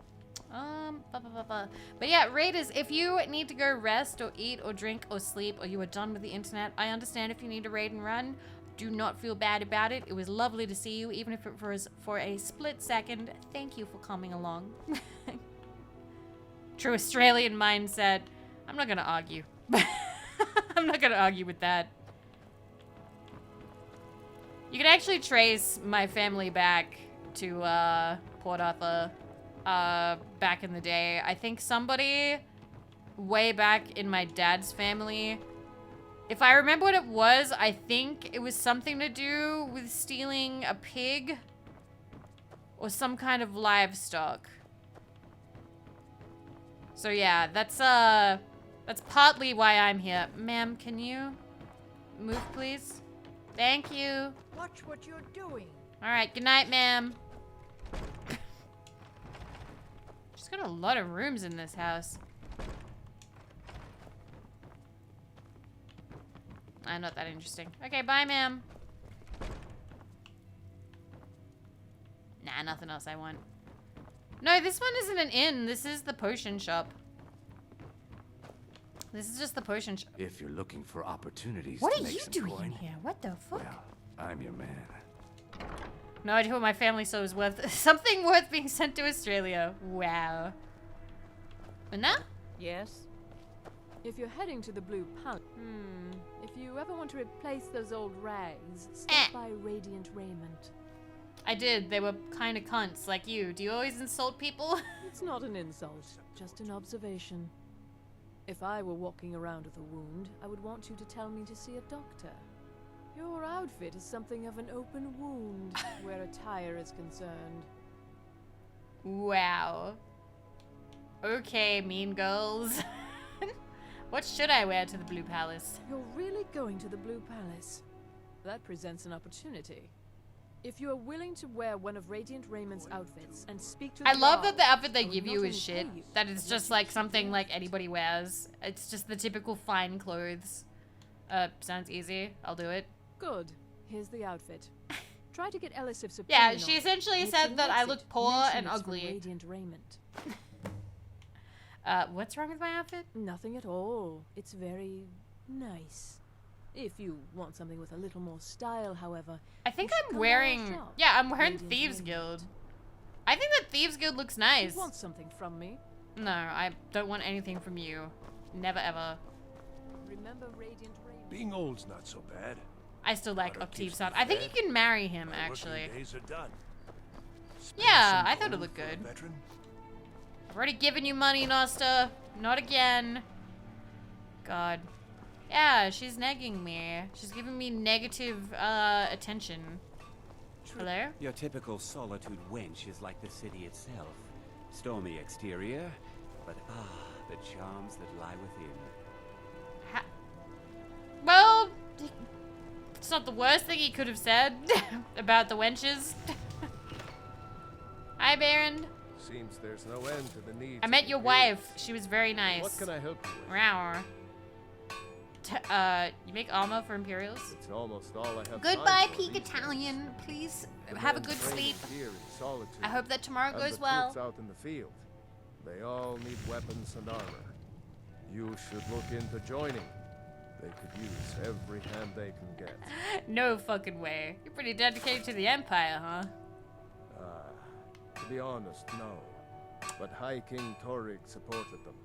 But yeah, Raiders, if you need to go rest or eat or drink or sleep or you are done with the internet, I understand if you need to raid and run. Do not feel bad about it. It was lovely to see you, even if it was for a split second. Thank you for coming along. True Australian mindset. I'm not gonna argue. I'm not gonna argue with that. You can actually trace my family back to Port Arthur back in the day. I think somebody way back in my dad's family, if I remember what it was, I think it was something to do with stealing a pig or some kind of livestock. So yeah, that's partly why I'm here. Ma'am, can you move, please? Thank you. Watch what you're doing. All right, good night, ma'am. She's got a lot of rooms in this house. Not that interesting. Okay, bye, ma'am. Nah, nothing else I want. No, this one isn't an inn. This is the potion shop. This is just the potion shop. If you're looking for opportunities What to are make you some doing coin, in here? What the fuck? well, I'm your man. No idea what my family saw was worth. Something worth being sent to Australia. Wow. Anna? Yes? If you're heading to the Blue Palace, if you ever want to replace those old rags, stop by Radiant Raiment. I did. They were kind of cunts like you. Do you always insult people? It's not an insult, just an observation. If I were walking around with a wound, I would want you to tell me to see a doctor. Your outfit is something of an open wound where attire is concerned. Wow. Okay, mean girls. What should I wear to the Blue Palace? You're really going to the Blue Palace? That presents an opportunity. If you are willing to wear one of Radiant Raymond's outfits and speak to I the love that the guards, outfit they I would give not you only is shit. pay you, That it's just like something like anybody wears. It's just the typical fine clothes. Sounds easy. I'll do it. Good. Here's the outfit. Try to get Ellis if Yeah, she essentially said that I look poor and ugly. Radiant raiment. What's wrong with my outfit? Nothing at all. It's very nice. If you want something with a little more style, however. I think you should I'm come by our wearing... shop. Yeah, I'm wearing Radiant Thieves Raiment. Guild. I think that Thieves Guild looks nice. You want something from me? No, I don't want anything from you. Never ever. Remember Radiant Raiment. Being old's not so bad. I still like Octave's son. I think you can marry him, actually. Days are done. Yeah, I thought it looked good. I've already given you money, Nosta. Not again. God. Yeah, she's nagging me. She's giving me negative attention. Hello? Your typical solitude wench is like the city itself. Stormy exterior, but the charms that lie within. Well, it's not the worst thing he could have said about the wenches. Hi, Baron. Seems there's no end to the need. I met your wife. She was very nice. What can I help you with? Rawr. You make armor for Imperials? It's almost all I have. Goodbye, Peak Italian. Please have a good sleep. I hope that tomorrow and goes the well. troops out in the field. They all need weapons and armor. You should look into joining. They could use every hand they can get. No fucking way. You're pretty dedicated to the Empire, huh? To be honest, no. But High King Torig supported them.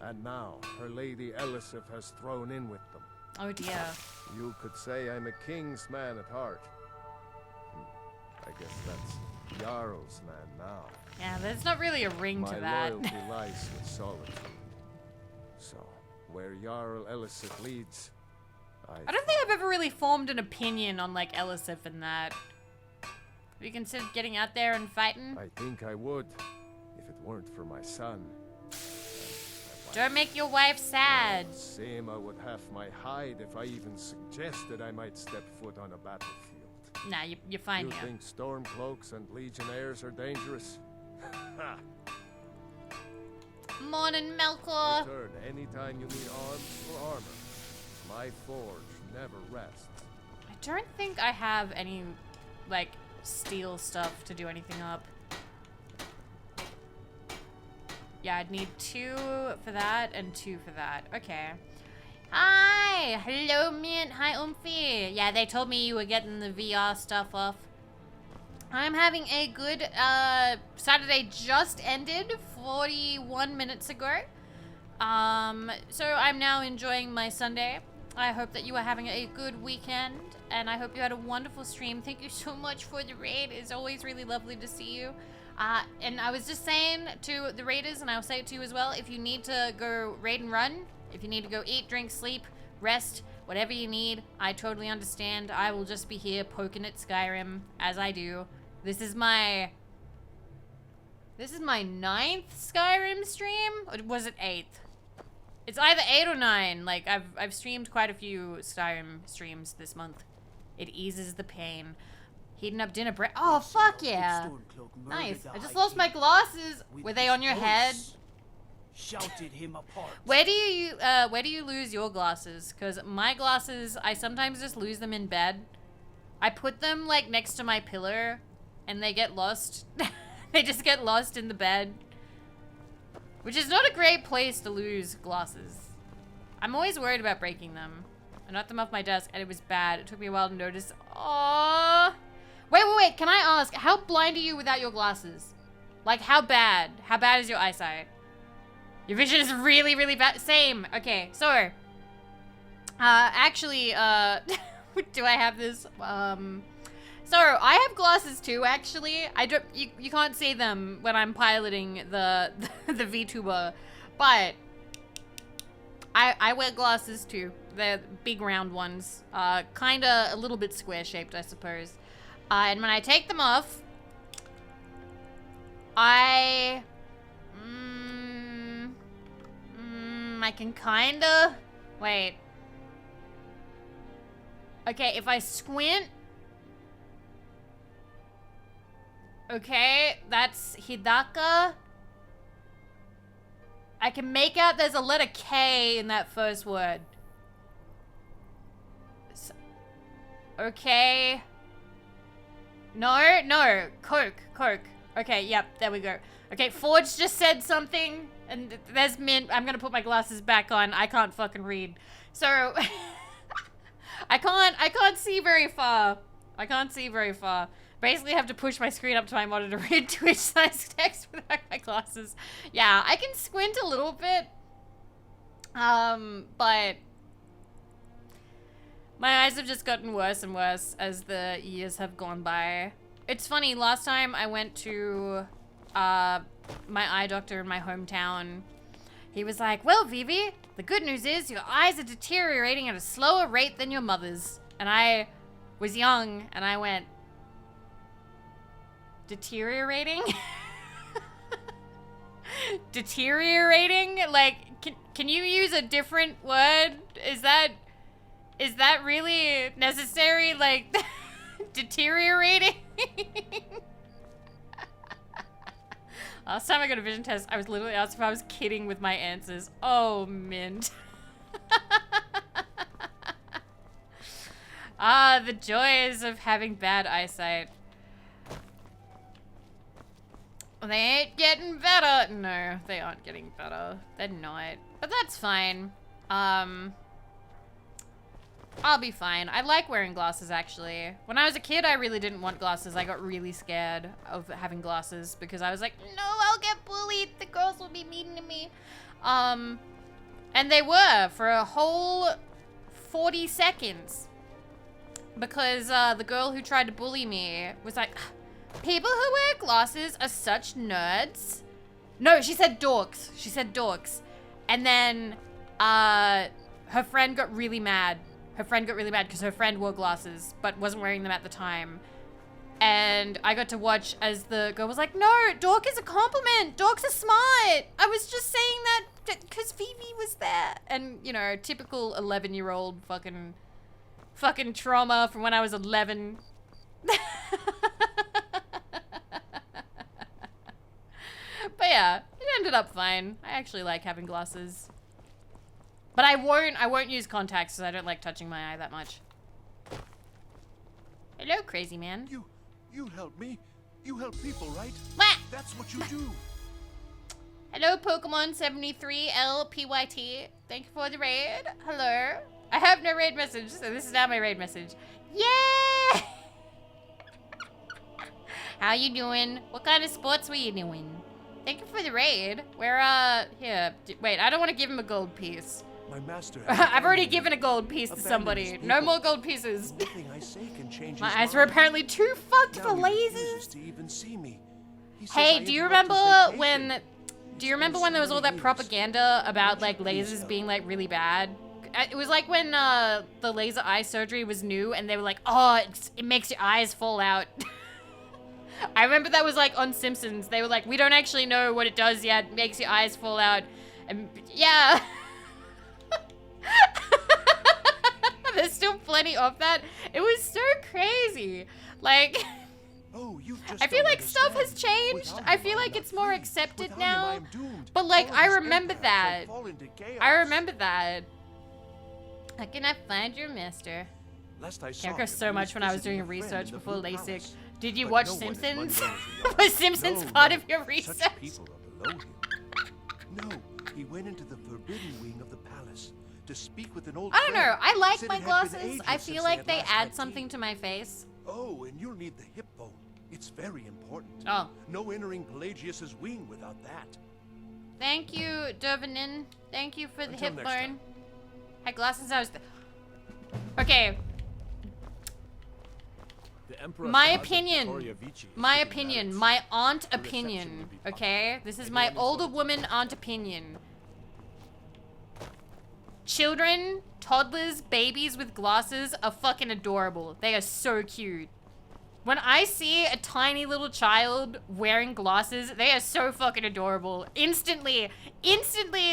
And now, her lady Elisif has thrown in with them. Oh dear. You could say I'm a king's man at heart. I guess that's Jarl's man now. Yeah, there's not really a ring to that. My loyalty lies with solitude. So, where Jarl Elisif leads, I don't think I've ever really formed an opinion on, like, Elisif and that. Have you considered getting out there and fighting? I think I would, if it weren't for my son. Don't make your wife sad. Seema would have my hide if I even suggested I might step foot on a battlefield. Nah, you're fine You here. think Stormcloaks and Legionnaires are dangerous? Ha! Morning, Melkor. Return anytime you need arms or armor. My forge never rests. I don't think I have any, like, steel stuff to do anything up. Yeah, I'd need 2 for that and 2 for that. Okay. Hi! Hello, Mint. Hi, Umphy. Yeah, they told me you were getting the VR stuff off. I'm having a good, Saturday just ended 41 minutes ago. So I'm now enjoying my Sunday. I hope that you are having a good weekend, and I hope you had a wonderful stream. Thank you so much for the raid. It's always really lovely to see you. And I was just saying to the raiders, and I'll say it to you as well, if you need to go raid and run, if you need to go eat, drink, sleep, rest, whatever you need, I totally understand. I will just be here poking at Skyrim, as I do. This is my 9th Skyrim stream? Or was it 8th? It's either 8 or 9. Like, I've streamed quite a few Skyrim streams this month. It eases the pain. Heating up dinner break. Oh, fuck yeah. Nice. I just lost my glasses. Were they on your head? Shouted him apart. Where do you lose your glasses? Because my glasses, I sometimes just lose them in bed. I put them, like, next to my pillow, and they get lost. They just get lost in the bed. Which is not a great place to lose glasses. I'm always worried about breaking them. I knocked them off my desk, and it was bad. It took me a while to notice. Aww. Wait. Can I ask, how blind are you without your glasses? Like, how bad? How bad is your eyesight? Your vision is really, really bad. Same. Okay, so. Actually, do I have this? So, I have glasses too, actually. You can't see them when I'm piloting the VTuber, but I wear glasses too. They're big round ones. Kinda a little bit square shaped, I suppose. And when I take them off, I can kinda, wait. Okay, if I squint, okay, that's Hidaka. I can make out there's a letter K in that first word. Okay. No. Coke. Okay, yep, there we go. Okay, Forge just said something, and there's Mint. I'm gonna put my glasses back on. I can't fucking read. So, I can't see very far. Basically, I have to push my screen up to my monitor to read Twitch-sized text without my glasses. Yeah, I can squint a little bit. But My eyes have just gotten worse and worse as the years have gone by. It's funny, last time I went to my eye doctor in my hometown, he was like, well, Vivi, the good news is your eyes are deteriorating at a slower rate than your mother's. And I was young and I went, deteriorating? Deteriorating? Like, can you use a different word? Is that really necessary? Like, deteriorating? Last time I got a vision test, I was literally asked if I was kidding with my answers. Oh, mint. Ah, the joys of having bad eyesight. They ain't getting better. No, they aren't getting better. They're not. But that's fine. I'll be fine. I like wearing glasses, actually. When I was a kid, I really didn't want glasses. I got really scared of having glasses because I was like, no, I'll get bullied. The girls will be mean to me. And they were for a whole 40 seconds. Because the girl who tried to bully me was like, people who wear glasses are such nerds. No, she said dorks. She said dorks. And then her friend got really mad. Her friend got really mad because her friend wore glasses but wasn't wearing them at the time. And I got to watch as the girl was like, no, dork is a compliment. Dorks are smart. I was just saying that because Vivi was there. And, you know, typical 11-year-old fucking trauma from when I was 11. But yeah, it ended up fine. I actually like having glasses. But I won't use contacts because I don't like touching my eye that much. Hello, crazy man. You help me. You help people, right? What? That's what you do. Hello, Pokemon73LPYT. Thank you for the raid. Hello. I have no raid message, so this is now my raid message. Yeah! How you doing? What kind of sports were you doing? Thank you for the raid. Where, here. Wait, I don't want to give him a gold piece. My master. I've already given a gold piece to somebody. No more gold pieces. My eyes were apparently too fucked for lasers. Hey, do you remember when there was all that propaganda about like lasers being like really bad? It was like when the laser eye surgery was new and they were like, oh, it makes your eyes fall out. I remember that was like on Simpsons. They were like, we don't actually know what it does yet. It makes your eyes fall out. And yeah. There's still plenty of that. It was so crazy. Like, I feel like stuff has changed. I feel like it's more accepted now. But like, I remember that. I remember that. How can I find your master? Can't go so much when I was doing research before LASIK. Did you watch Simpsons? Was Simpsons part of your research? No, he went into the forbidden wing of the palace to speak with an old I don't know. I like Said my it had been glasses. ages I since feel like had they last add had something tea. to my face. Oh, and you'll need the hip bone. It's very important. Oh. No entering Pelagius's wing without that. Thank you, Dervinin. Thank you for the Until hip next bone. time. Had glasses. I was. Okay. The Emperor My Father opinion. Victoria Vici is My getting opinion. married. My aunt The reception opinion. will be public. Okay? This is my older woman aunt opinion. Children, toddlers, babies with glasses are fucking adorable. They are so cute. When I see a tiny little child wearing glasses, they are so fucking adorable. Instantly,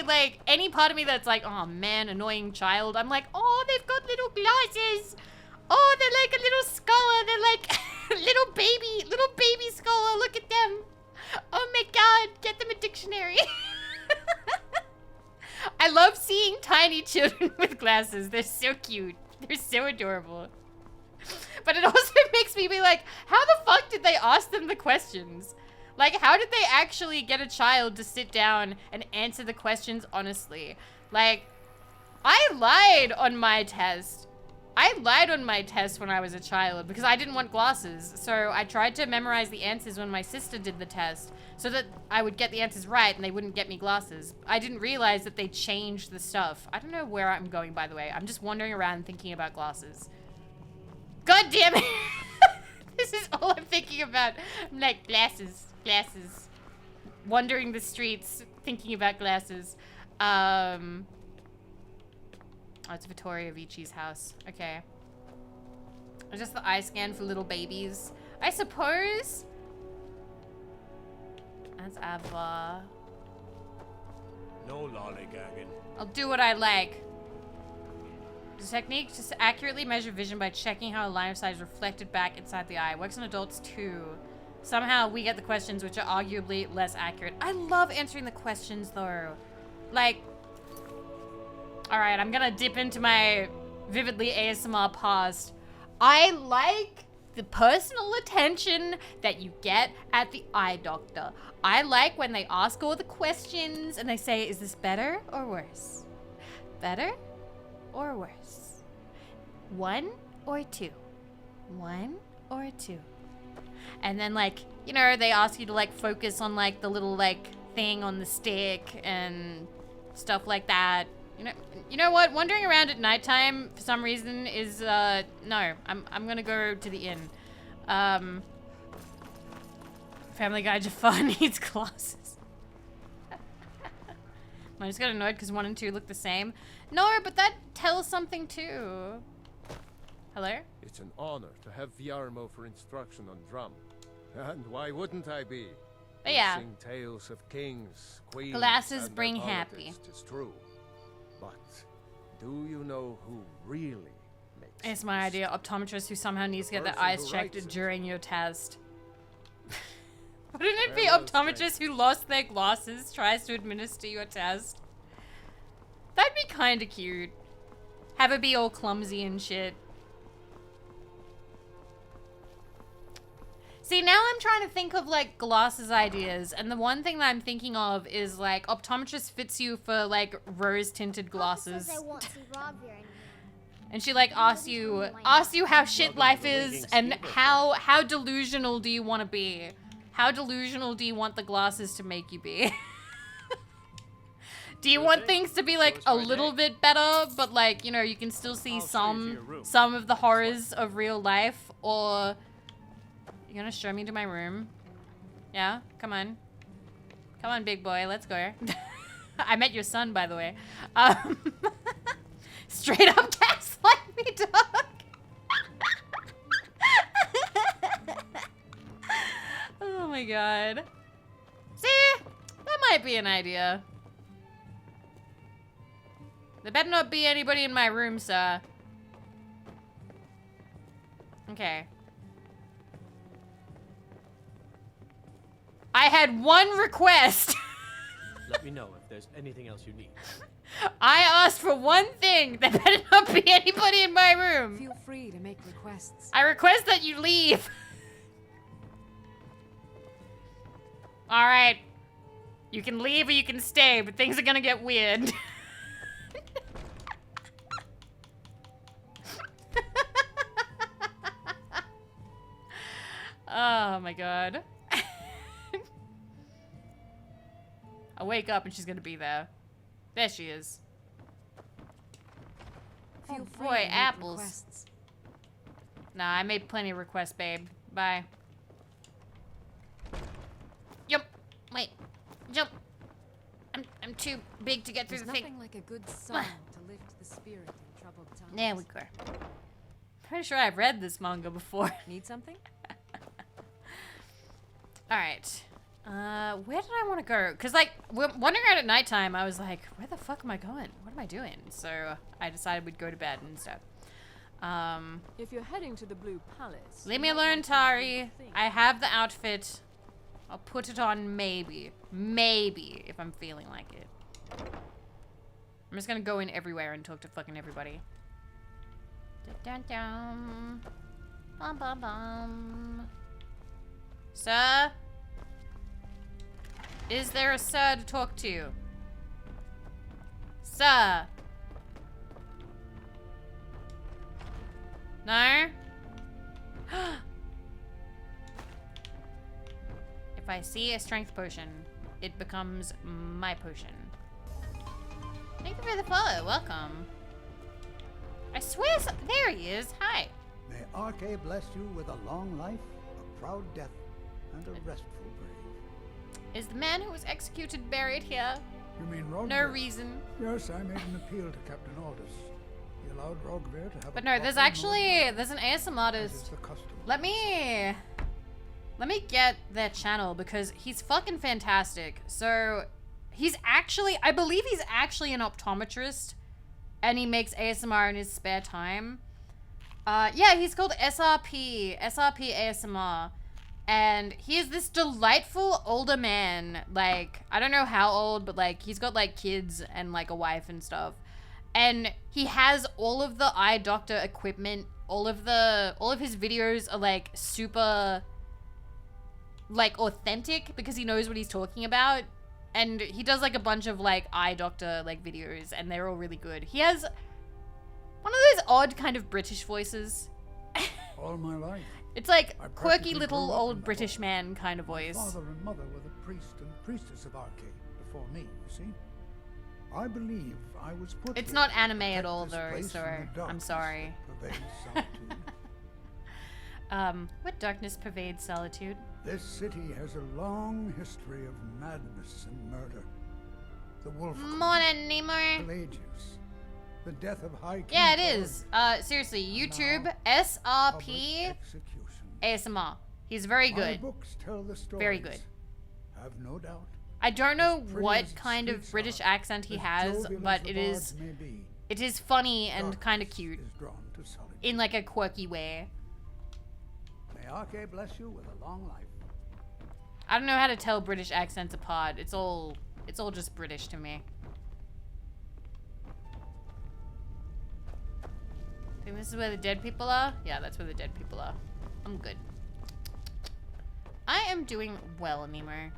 like, any part of me that's like, oh man, annoying child, I'm like, oh, they've got little glasses. Oh, they're like a little scholar. They're like little baby scholar. Look at them. Oh my god, get them a dictionary. I love seeing tiny children with glasses. They're so cute. They're so adorable. But it also makes me be like, how the fuck did they ask them the questions? Like, how did they actually get a child to sit down and answer the questions honestly? Like, I lied on my test. I lied on my test when I was a child because I didn't want glasses. So I tried to memorize the answers when my sister did the test so that I would get the answers right and they wouldn't get me glasses. I didn't realize that they changed the stuff. I don't know where I'm going, by the way. I'm just wandering around thinking about glasses. God damn it! This is all I'm thinking about. I'm like, glasses, glasses. Wandering the streets, thinking about glasses. Oh, it's Vittoria Vici's house. Okay. Just the eye scan for little babies. I suppose. That's Ava. No lollygagging. I'll do what I like. The technique just to accurately measure vision by checking how a line of sight is reflected back inside the eye. Works on adults too. Somehow we get the questions which are arguably less accurate. I love answering the questions though. Like, alright, I'm gonna dip into my vividly ASMR past. I like the personal attention that you get at the eye doctor. I like when they ask all the questions and they say, is this better or worse? Better or worse? 1 or 2? 1 or 2? And then, like, you know, they ask you to, like, focus on, like, the little, like, thing on the stick and stuff like that. You know what? Wandering around at nighttime for some reason is, no. I'm gonna go to the inn. Family Guy Jafar needs glasses. I just got annoyed because 1 and 2 look the same. No, but that tells something too. Hello? It's an honor to have Viarmo for instruction on drum. And why wouldn't I be? But yeah. Sing tales of kings, queens, Glasses and bring their happy. politics, 'tis true. But do you know who really makes It's my idea. Optometrist who somehow needs to get their person eyes who checked writes it. during your test. Wouldn't it be Farewell, optometrist who lost their glasses tries to administer your test? That'd be kind of cute. Have it be all clumsy and shit. See, now I'm trying to think of, like, glasses ideas, and the one thing that I'm thinking of is, like, optometrist fits you for, like, rose-tinted glasses. I won't see Rob here anymore. And she, like, asks you how shit life is, and how delusional do you want to be? How delusional do you want the glasses to make you be? Do you want things to be, like, a little bit better, but, like, you know, you can still see some of the horrors of real life, or... You gonna show me to my room? Yeah? Come on. Come on, big boy. Let's go. I met your son, by the way. Straight up gaslight me, dog. Oh my god. See? That might be an idea. There better not be anybody in my room, sir. Okay. I had one request. Let me know if there's anything else you need. I asked for one thing. There better not be anybody in my room. Feel free to make requests. I request that you leave. All right. You can leave or you can stay, but things are gonna get weird. Oh my god. I'll wake up and she's gonna be there. There she is. Feel Oh free boy, to make apples. requests. Nah, I made plenty of requests, babe. Bye. Jump. Wait. Jump. I'm too big to get through There's the thing. nothing like a good song to lift the spirit in troubled times. There we go. Pretty sure I've read this manga before. Need something? Alright. Where did I want to go? Because, like, wandering around at nighttime, I was like, where the fuck am I going? What am I doing? So I decided we'd go to bed instead. If you're heading to the Blue Palace... Leave me alone, Tari. I have the outfit. I'll put it on maybe. Maybe, if I'm feeling like it. I'm just gonna go in everywhere and talk to fucking everybody. Dun, dun, dun. Bum, bum, bum. Sir? Is there a sir to talk to? Sir? No? If I see a strength potion, it becomes my potion. Thank you for the follow. Welcome. I swear, there he is. Hi. May Arche bless you with a long life, a proud death, and a restful grave. Is the man who was executed buried here? You mean Rogver? No reason. Yes, I made an appeal to Captain Aldous. He allowed Rogver to have But a no, there's proper actually, there's an ASM artist. the custom. Let me get their channel because he's fucking fantastic. So he's actually, I believe he's actually an optometrist and he makes ASMR in his spare time. Yeah, he's called SRP ASMR. And he is this delightful older man. Like, I don't know how old, but like, he's got like kids and like a wife and stuff. And he has all of the eye doctor equipment. All of his videos are like super like authentic because he knows what he's talking about. And he does like a bunch of like eye doctor like videos and they're all really good. He has one of those odd kind of British voices. All my life. It's like I quirky practically little grew up in old that British man kind of My voice. father and mother were the priest and priestess of Arche before me, you see. I believe I was put It's here not to anime protect at all this though, place so from the I'm darkness sorry. that pervades solitude. What darkness pervades solitude? This city has a long history of madness and murder. The wolf Morning, Nemo. Pelagius, the death of High King Yeah, it Thor, is. Seriously, YouTube SRP ASMR. He's very My good. books tell the stories. Very good. Have no doubt. I don't know As pretty what as kind of streets British are, accent he as has, jovial but as it the is bards may be, it is funny and kind of cute is drawn to solitude. in like a quirky way. May Arche bless you with a long life. I don't know how to tell British accents apart. It's all just British to me. Think this is where the dead people are? Yeah, that's where the dead people are. I'm good. I am doing well, Nemo.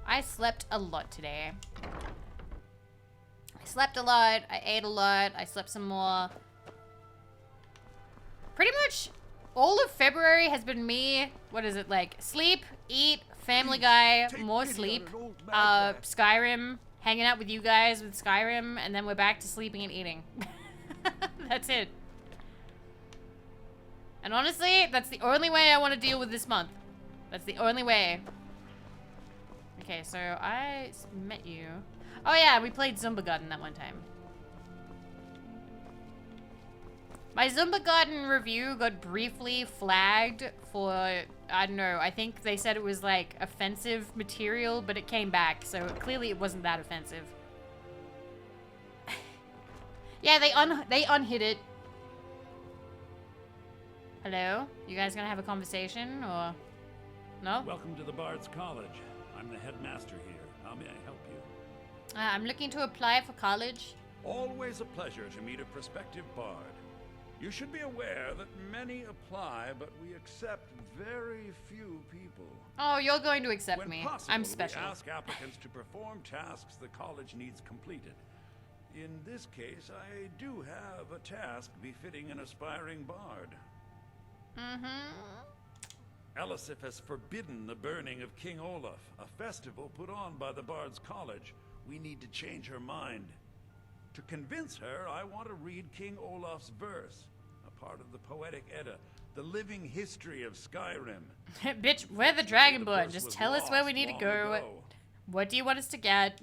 I slept a lot today. I slept a lot, I ate a lot, I slept some more. Pretty much all of February has been me, what is it, like, sleep, eat, Family Guy, more sleep, Skyrim, hanging out with you guys with Skyrim, and then we're back to sleeping and eating. That's it. And honestly, that's the only way I want to deal with this month. That's the only way. Okay, so I met you. Oh yeah, we played Zumba Garden that one time. My Zumba Garden review got briefly flagged for, I don't know, I think they said it was like offensive material, but it came back, so clearly it wasn't that offensive. Yeah, they unhid it. Hello? You guys gonna have a conversation, or no? Welcome to the Bard's College. I'm the headmaster here. How may I help you? I'm looking to apply for college. Always a pleasure to meet a prospective Bard. You should be aware that many apply, but we accept very few people. Oh, you're going to accept When me. possible, I'm special. We ask applicants to perform tasks the college needs completed. In this case, I do have a task befitting an aspiring Bard. Elisif has forbidden the burning of King Olaf, a festival put on by the Bard's College. We need to change her mind. To convince her, I want to read King Olaf's verse, a part of the Poetic Edda, the living history of Skyrim. Bitch, we're the Dragonborn. Just tell us where we need to go. What do you want us to get?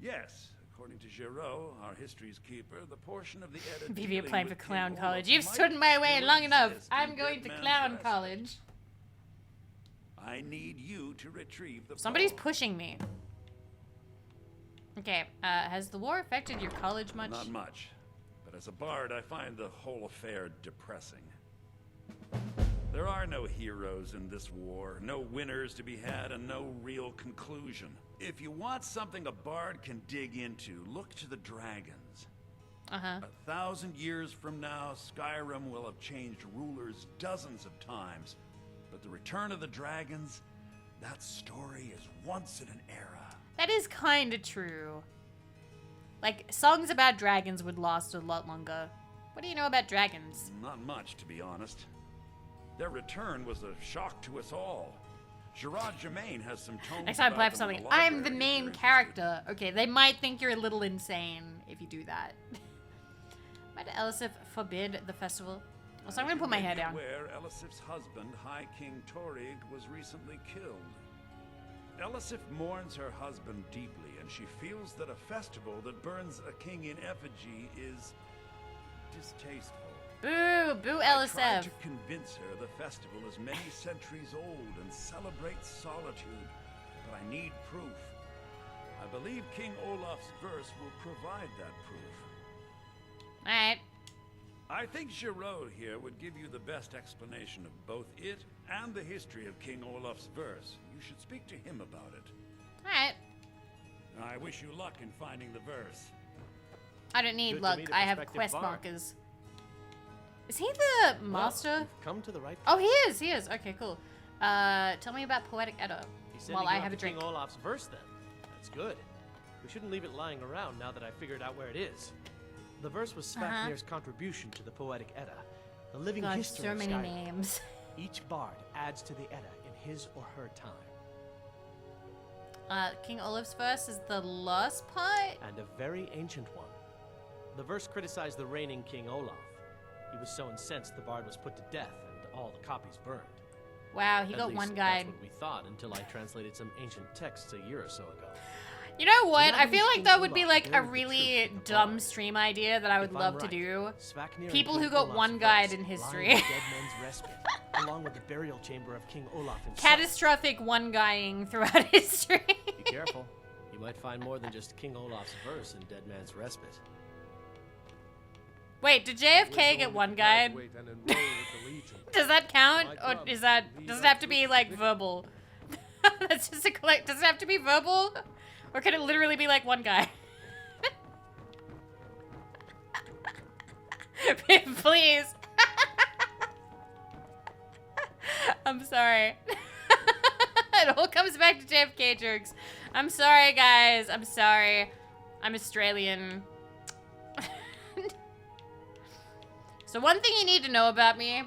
Yes, according to Giraud, our history's keeper, the portion of the Edda Vivi dealing applying for with King Clown Olaf College. You've might stood in my way still long enough. exist I'm in going to Dead Man's Clown Rest. College. I need you to retrieve the Somebody's poem. pushing me. Okay, has the war affected your college much? Not much. But as a bard, I find the whole affair depressing. There are no heroes in this war, no winners to be had, and no real conclusion. If you want something a bard can dig into, look to the dragons. 1,000 years from now, Skyrim will have changed rulers dozens of times. But the return of the dragons, that story is once in an era. That is kind of true. Like, songs about dragons would last a lot longer. What do you know about dragons? Not much, to be honest. Their return was a shock to us all. Gerard Germain has some tones. Next time, about play for them in something. the I'm the library if main you're character. Okay, they might think you're a little insane if you do that. Why did Elisif forbid the festival? Also, I'm gonna put my hair down. Where Elisif's husband, High King Torig, was recently killed. Elisif mourns her husband deeply, and she feels that a festival that burns a king in effigy is distasteful. Boo! Boo I tried Elisif. to convince her the festival is many centuries old and celebrates solitude, but I need proof. I believe King Olaf's verse will provide that proof. Alright. I think Giraud here would give you the best explanation of both it and the history of King Olaf's verse. You should speak to him about it. Alright. I wish you luck in finding the verse. I don't need Good to luck. meet a I have prospective quest bard. markers. Is he the master? Well, you've come to the right Oh, he is. He is. Okay, cool. Tell me about Poetic Edda He's sending while you I out have a to drink. King Olaf's verse then. That's good. We shouldn't leave it lying around now that I figured out where it is. The verse was Svafnir's contribution to the Poetic Edda, the living God, history so of many Skyrim. names. Each bard adds to the Edda in his or her time. King Olaf's verse is the last part? And a very ancient one. The verse criticized the reigning King Olaf. He was so incensed the bard was put to death and all the copies burned. Wow, he At got least one guide. That's what we thought until I translated some ancient texts a year or so ago. You know what? Not I feel like King that would be Olaf like a buried the really truth in the dumb stream idea that I would If I'm love to right, do. Svafnir and People King who got Olaf's one guide verse in lie history. the dead man's respite, along with the burial chamber of King Olaf himself. Catastrophic one guying throughout history. Be careful. You might find more than just King Olaf's verse in Dead Man's Respite. Wait, did JFK get one guide? Does that count? Or is that, does it have to be like verbal? That's just a collect. Does it have to be verbal? Or can it literally be like one guy? Please. I'm sorry. It all comes back to JFK jokes. I'm sorry, guys. I'm sorry. I'm Australian. So one thing you need to know about me.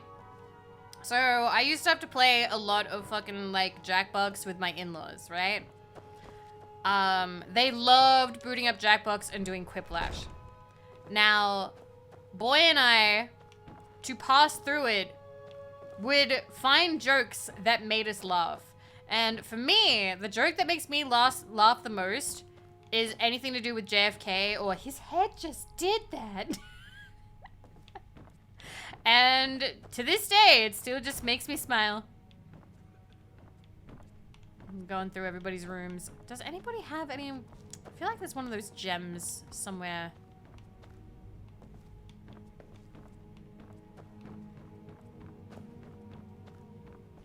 So I used to have to play a lot of fucking like Jackbox with my in-laws, right? They loved booting up Jackbox and doing Quiplash. Now, Boy and I, to pass through it, would find jokes that made us laugh. And for me, the joke that makes me laugh the most is anything to do with JFK or his head just did that. And to this day, it still just makes me smile. I'm going through everybody's rooms. Does anybody have any... I feel like there's one of those gems somewhere.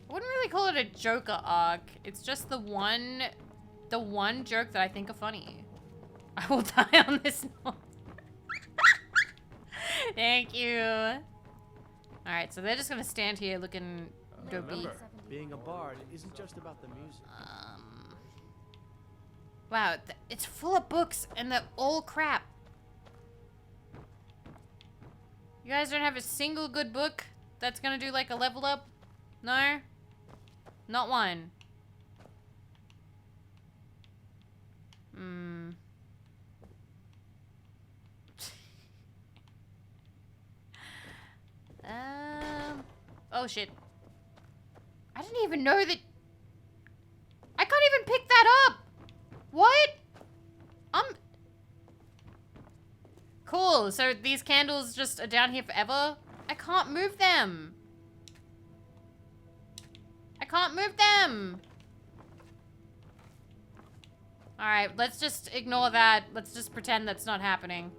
I wouldn't really call it a Joker arc. It's just the one joke that I think are funny. I will die on this note. Thank you. Alright, so they're just gonna stand here looking dopey. Remember, being a bard isn't just about the music. Wow, it's full of books and they're all crap. You guys don't have a single good book that's gonna do like a level up? No? Not one. Oh shit. I didn't even know that. I can't even pick that up. What? Cool. So these candles just are down here forever? I can't move them. I can't move them. Alright, let's just ignore that. Let's just pretend that's not happening.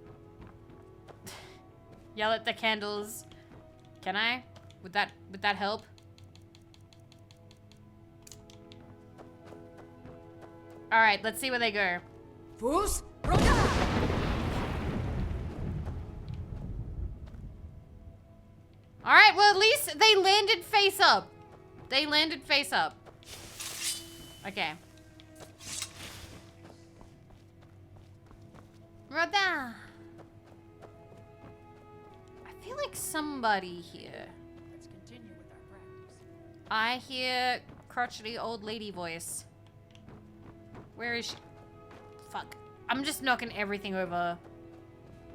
Yell at the candles. Can I? Would that help? Alright, let's see where they go. Fus, Alright, well at least they landed face up. They landed face up. Okay. Roda. I feel like somebody here. Let's continue with our practice. I hear crotchety old lady voice. Where is she? Fuck. I'm just knocking everything over.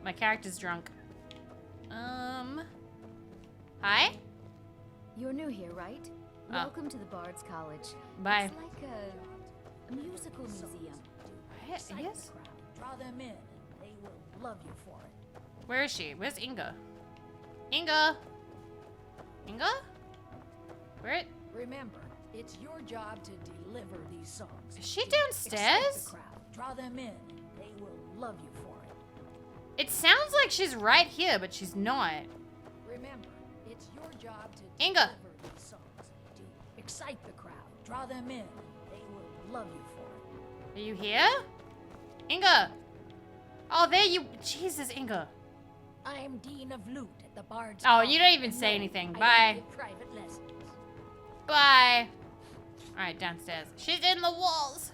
My character's drunk. Hi? You're new here, right? Welcome to the Bard's College. Bye. It's like a musical museum. Yes? Draw them in, and they will love you for it. Where is she? Where's Inga? Inga? Inga? Where? Remember, it's your job to deliver these songs. Is she Excite downstairs? the crowd. Draw them in, and they will love you for it. It sounds like she's right here, but she's not. Remember, it's your job to Inga. deliver these songs. To excite the crowd. Draw them in, and they will love you for it. Are you here? Inga! Oh, there you... Jesus, Inga. I'm Dean of Lute at the Bard's Oh, College. you don't even And say no, anything. I Bye. don't give private lessons. Bye. Alright, downstairs. She's in the walls.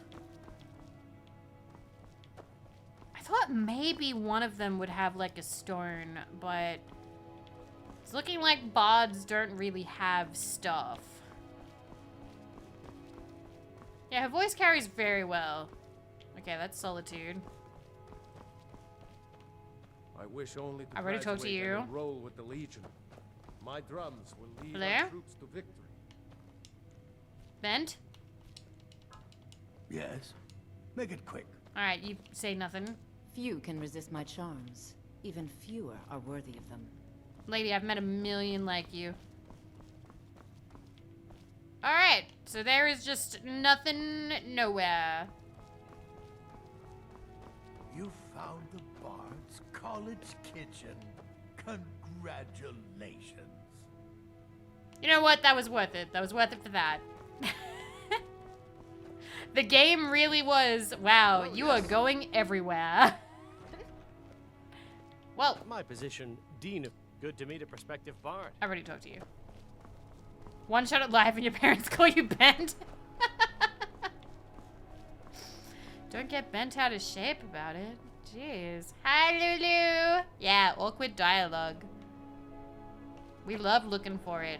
I thought maybe one of them would have like a stone, but it's looking like bards don't really have stuff. Yeah, her voice carries very well. Okay, that's Solitude. I wish only to I already talked to graduate you. and enroll with the Legion. My drums will lead Hello? our troops to victory. Bent? Yes? Make it quick. Alright, you say nothing. Few can resist my charms. Even fewer are worthy of them. Lady, I've met a million like you. Alright, so there is just nothing nowhere. You found the Bard's College kitchen. Congratulations. You know what? That was worth it. That was worth it for that. The game really was, wow, you are going everywhere. Well, My position, Dean of... Good to meet a prospective bard. I already talked to you. One shot at live and your parents call you bent. Don't get bent out of shape about it. Jeez. Hi, Lulu. Yeah, awkward dialogue. We love looking for it.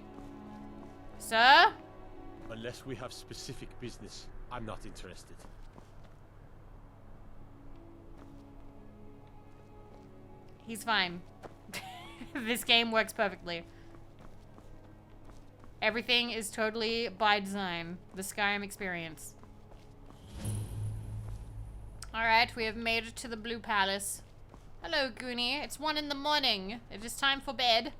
Sir? Unless we have specific business, I'm not interested. He's fine. This game works perfectly. Everything is totally by design. The Skyrim experience. Alright, we have made it to the Blue Palace. Hello, Goonie. It's 1 in the morning. It is time for bed.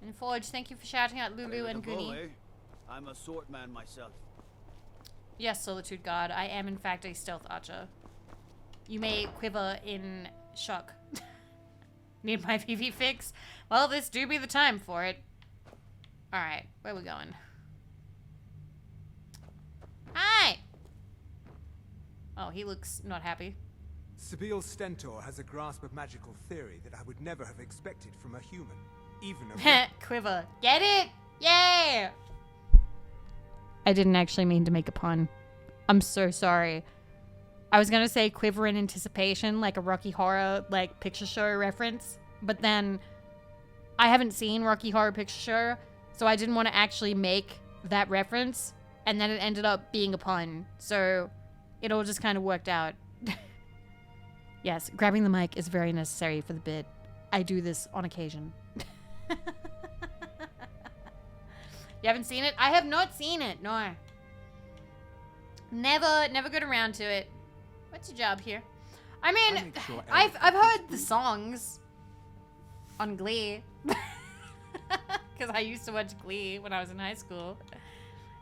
And Forge, thank you for shouting out Lulu and Goonie. I'm a sword man myself. Yes, Solitude God. I am in fact a stealth archer. You may quiver in shock. Need my Vivi fix? Well, this do be the time for it. Alright, where we going? Hi! Oh, he looks not happy. Sabil Stentor has a grasp of magical theory that I would never have expected from a human. Even a... Quiver. Get it? Yay! I didn't actually mean to make a pun. I'm so sorry. I was gonna say quiver in anticipation, like a Rocky Horror, like, picture show reference. But then, I haven't seen Rocky Horror Picture Show, so I didn't want to actually make that reference. And then it ended up being a pun. So, it all just kind of worked out. Yes, grabbing the mic is very necessary for the bit. I do this on occasion. You haven't seen it? I have not seen it, no. Never got around to it. What's your job here? I mean, sure I've heard the songs on Glee. Because I used to watch Glee when I was in high school.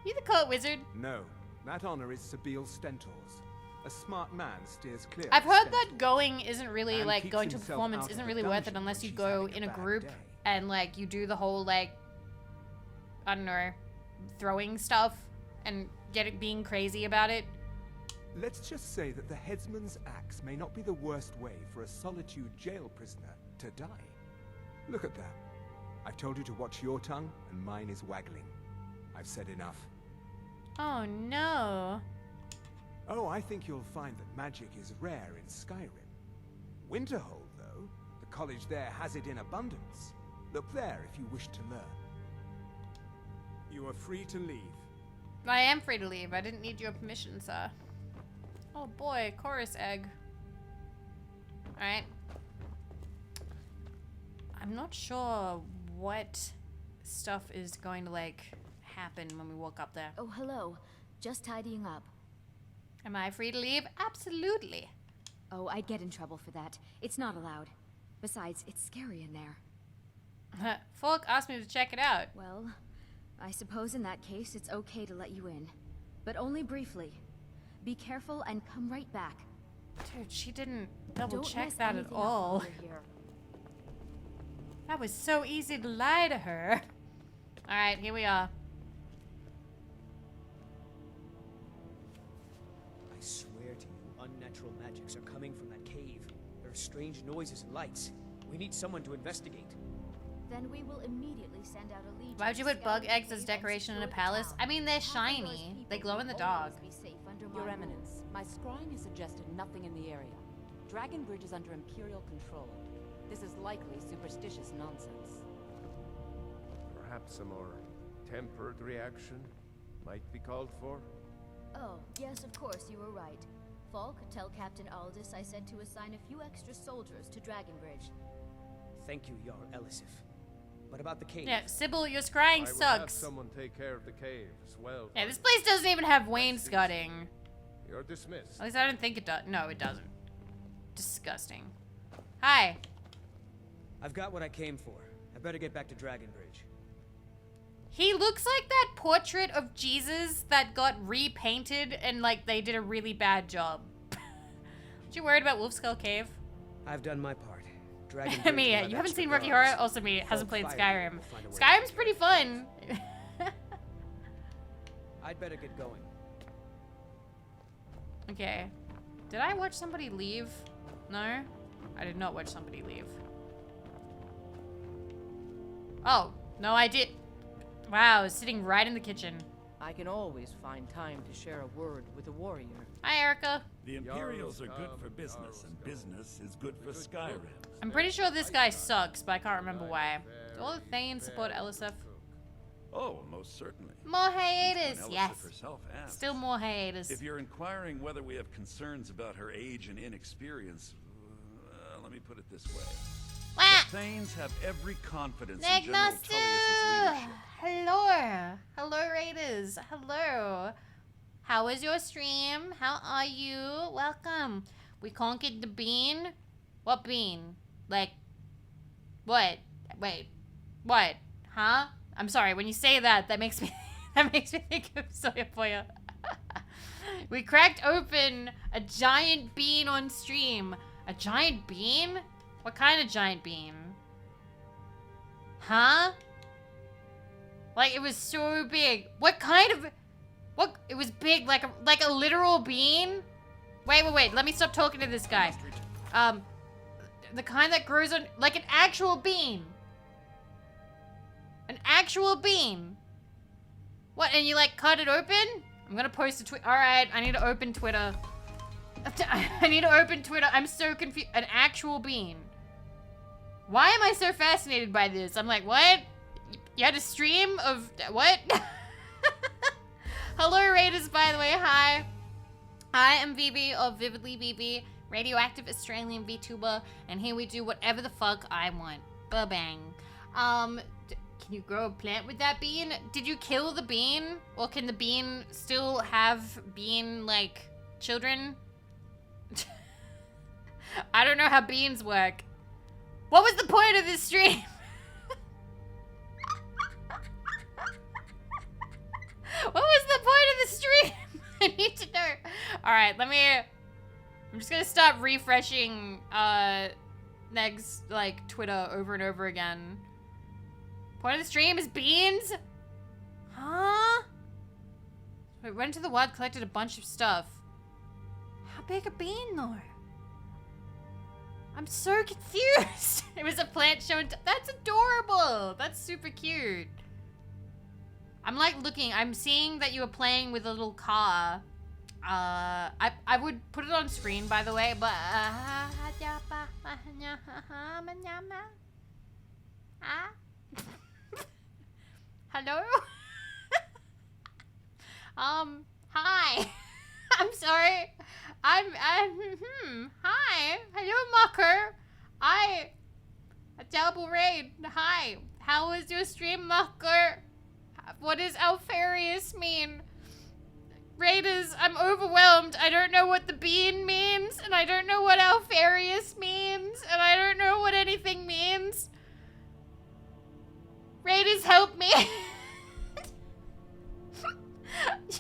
You the court wizard? No, that honor is Sabil Stentor's. A smart man steers clear. I've of heard Stentor. that going isn't really, And like, keeps going to a himself performance out isn't of really the worth it dungeon unless when you she's go having in a a bad group day. and, like, you do the whole, like, I don't know, throwing stuff and being crazy about it. Let's just say that the headsman's axe may not be the worst way for a Solitude jail prisoner to die. Look at that. I've told you to watch your tongue, and mine is waggling. I've said enough. Oh, no. Oh, I think you'll find that magic is rare in Skyrim. Winterhold, though, the college there has it in abundance. Look there if you wish to learn. You are free to leave. I am free to leave. I didn't need your permission, sir. Oh boy, chorus egg. Alright. I'm not sure what stuff is going to, like, happen when we walk up there. Oh, hello. Just tidying up. Am I free to leave? Absolutely. Oh, I'd get in trouble for that. It's not allowed. Besides, it's scary in there. Folk asked me to check it out. Well, I suppose in that case it's okay to let you in. But only briefly. Be careful and come right back. Dude, she didn't double Don't check mess that at anything up while all. we're here. That was so easy to lie to her. Alright, here we are. I swear to you, unnatural magics are coming from that cave. There are strange noises and lights. We need someone to investigate. Then we will immediately send out a legion. Why would you put bug eggs as decoration in a palace? I mean, they're shiny. They glow in the dark. Your Eminence, my scrying has suggested nothing in the area. Dragon Bridge is under Imperial control. This is likely superstitious nonsense. Perhaps a more tempered reaction might be called for? Oh, yes, of course, you were right. Falk, tell Captain Aldous I said to assign a few extra soldiers to Dragonbridge. Thank you, Jarl Elisif. But about the cave. Yeah, Sybil, your scrying I will have sucks. someone take care of the cave as well. Yeah, this place doesn't even have wainscoting. You're dismissed. At least I don't think it does. No, it doesn't. Disgusting. Hi. I've got what I came for. I better get back to Dragonbridge. He looks like that portrait of Jesus that got repainted and, like, they did a really bad job. Aren't you worried about Wolfskull Cave? I've done my part. I mean, you haven't seen Rocky Horror? Also, me hasn't played Skyrim. Skyrim's pretty fun. I'd better get going. Okay. Did I watch somebody leave? No? I did not watch somebody leave. Oh, no, I did. Wow, sitting right in the kitchen. I can always find time to share a word with a warrior. Hi, Erica. The Imperials are good for business, and business is good for Skyrim. I'm pretty sure this guy sucks, but I can't remember why. Do all the Thanes support Elisif? Oh, most certainly. More hiatus, When Elisif yes. herself asks. Still more hiatus. If you're inquiring whether we have concerns about her age and inexperience, let me put it this way. The Thanes have every confidence in General Tullius's leadership. Hello. Hello, Raiders. Hello. How was your stream? How are you? Welcome. We conquered the bean. What bean? Like, what? Wait. What? Huh? I'm sorry. When you say that, that makes me think of Soya Poya. We cracked open a giant bean on stream. A giant bean? What kind of giant bean? Huh? Like, it was so big. What kind of... What? It was big, like a literal bean? Wait. Let me stop talking to this guy. The kind that grows on... Like an actual bean. An actual bean. What, and you, like, cut it open? I'm gonna post a tweet. Alright, I need to open Twitter. I need to open Twitter. I'm so confused. An actual bean. Why am I so fascinated by this? I'm like, what? You had a stream of what? Hello, Raiders, by the way. Hi. I am Vivi of Vividly Vivi, radioactive Australian VTuber, and here we do whatever the fuck I want. Ba-bang. Can you grow a plant with that bean? Did you kill the bean? Or can the bean still have bean, like, children? I don't know how beans work. What was the point of this stream? What was the point of the stream? I need to know. Alright, I'm just gonna stop refreshing, Neg's, like, Twitter over and over again. Point of the stream is beans? Huh? We went to the wild, collected a bunch of stuff. How big a bean, though? I'm so confused. It was a plant shown. That's adorable. That's super cute. I'm like looking. I'm seeing that you were playing with a little car. I would put it on screen, by the way, but Hello? Hi. I'm sorry. Hi. Hello, Mocker. A double raid. Hi. How was your stream, Mocker? What does Alfarius mean? Raiders, I'm overwhelmed. I don't know what the bean means, and I don't know what Alfarius means, and I don't know what anything means. Raiders, help me.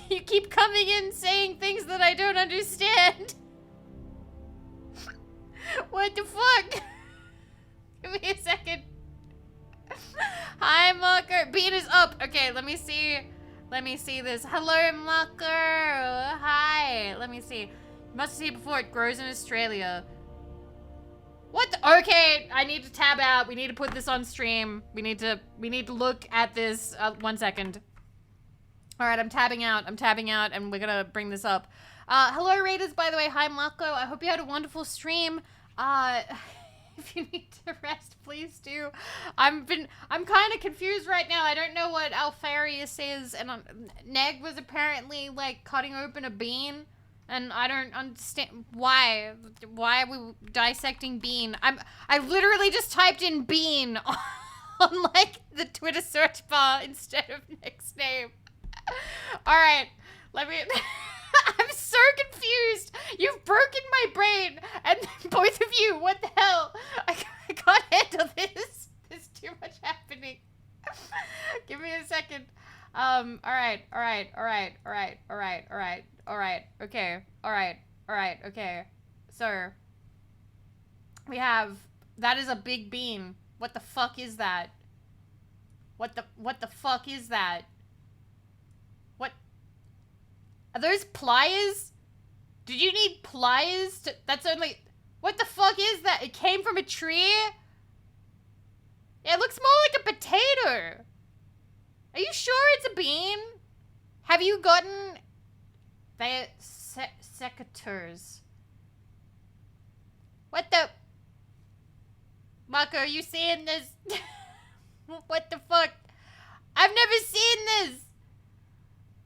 You keep coming in saying things that I don't understand. What the fuck? Give me a second. Hi, Mocker. Bean is up. Okay, let me see. Let me see this. Hello, Mocker. Hi. Let me see. You must see before it grows in Australia. What the? Okay, I need to tab out. We need to put this on stream. We need to look at this. 1 second. All right, I'm tabbing out, and we're gonna bring this up. Hello, Raiders, by the way. Hi, Mako. I hope you had a wonderful stream. If you need to rest, please do. I'm kind of confused right now. I don't know what Alfarius is, and Neg was apparently, like, cutting open a bean, and I don't understand why. Why are we dissecting bean? I literally just typed in bean on, like, the Twitter search bar instead of Neg's name. Alright, let me... I'm so confused! You've broken my brain! And both of you, what the hell? I can't handle this. There's too much happening. Give me a second. Alright, okay. So, we have... That is a big bean. What the fuck is that? What the fuck is that? What? Are those pliers? Did you need pliers to... That's only... What the fuck is that? It came from a tree? It looks more like a potato. Are you sure it's a bean? Have you gotten... They're secateurs. What the... Mako, are you seeing this? What the fuck? I've never seen this!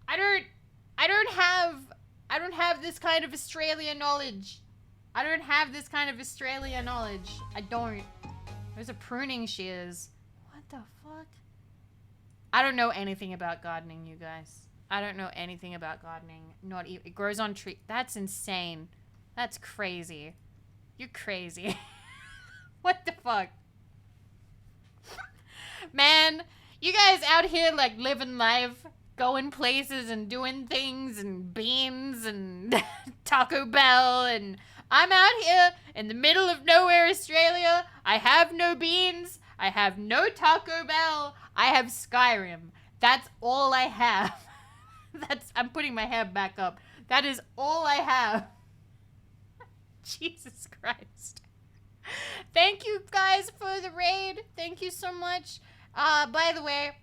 I don't have this kind of Australia knowledge. I don't. There's a pruning shears. What the fuck? I don't know anything about gardening, you guys. I don't know anything about gardening. Not even. It grows on tree. That's insane. That's crazy. You're crazy. What the fuck? Man, you guys out here like living life. Going places and doing things and beans and Taco Bell, and I'm out here in the middle of nowhere, Australia. I have no beans. I have no Taco Bell. I have Skyrim. That's all I have. I'm putting my hair back up. That is all I have. Jesus Christ. Thank you guys for the raid. Thank you so much. By the way,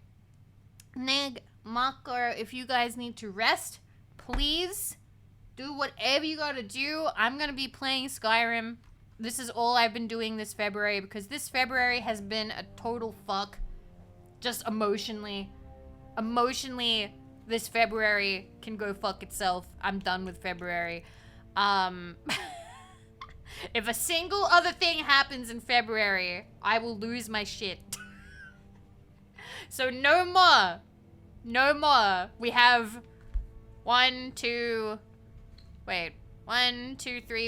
Neg, Makar, if you guys need to rest, please do whatever you gotta do. I'm gonna be playing Skyrim. This is all I've been doing this February, because this February has been a total fuck. Just emotionally. Emotionally, this February can go fuck itself. I'm done with February. If a single other thing happens in February, I will lose my shit. So no more. No more. We have 1, 2, 3,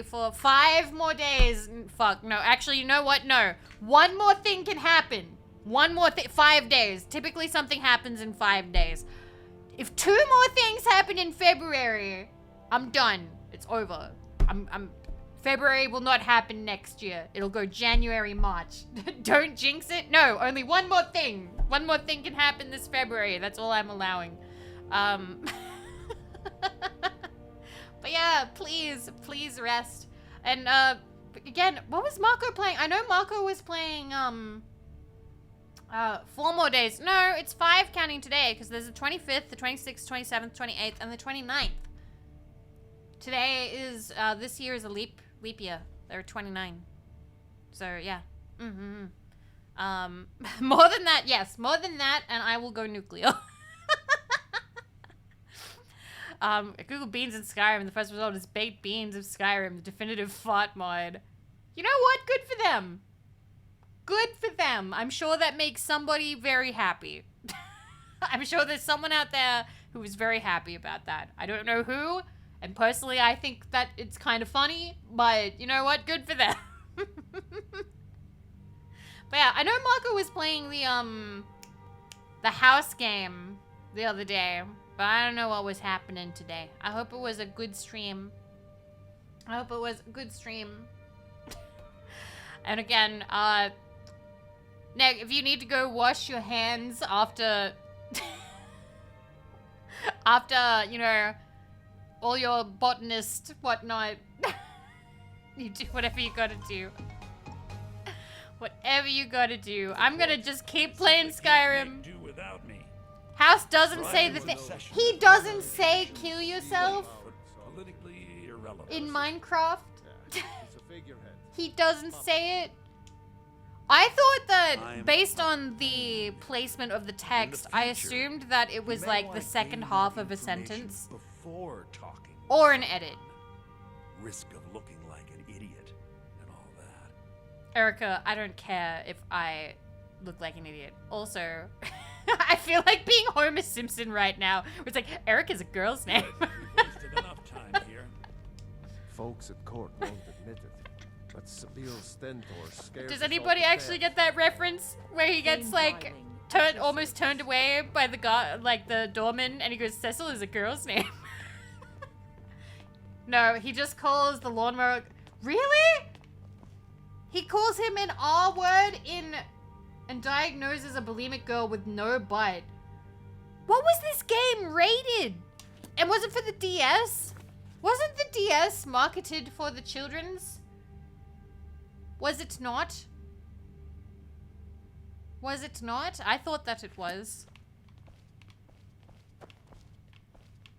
4, 5 more days. Fuck, no. Actually, you know what? No. One more thing can happen. 5 days. Typically something happens in 5 days. If 2 more things happen in February, I'm done. It's over. February will not happen next year. It'll go January, March. Don't jinx it. No, only one more thing. One more thing can happen this February. That's all I'm allowing. But yeah, please rest. And again, what was Marco playing? I know Marco was playing 4 more days. No, it's 5 counting today, because there's the 25th, the 26th, 27th, 28th, and the 29th. Today is this year is a leap year. There are 29. So yeah. More than that, yes. More than that, and I will go nuclear. Google beans in Skyrim. The first result is baked beans of Skyrim, the definitive fart mod. You know what? Good for them. Good for them. I'm sure that makes somebody very happy. I'm sure there's someone out there who is very happy about that. I don't know who, and personally I think that it's kind of funny, but you know what? Good for them. But yeah, I know Marco was playing the house game the other day, but I don't know what was happening today. I hope it was a good stream. I hope it was a good stream. And again, Nick, if you need to go wash your hands after, you know, all your botanist whatnot, you do whatever you gotta do. Whatever you gotta do. I'm gonna just keep playing Skyrim. Do without me. House doesn't say the thing. He doesn't say kill yourself Politically irrelevant. in Minecraft. It's a figurehead. He doesn't say it. I thought that based on the placement of the text, I assumed that it was like the second half of a sentence. Before talking. Or an edit. Risk of looking like an idiot and all that. Erica, I don't care if I look like an idiot. Also, I feel like being Homer Simpson right now. It's like, Erica's a girl's name. Wasted enough time here. Folks at court won't admit it, but Seville Stentor scares Does us anybody all to actually death. get that reference? Where he gets like almost turned away by the guy, like the doorman, and he goes, Cecil is a girl's name. No, he just calls the lawnmower. Really? He calls him an R word and diagnoses a bulimic girl with no butt. What was this game rated? And was it for the DS? Wasn't the DS marketed for the children's? Was it not? Was it not? I thought that it was.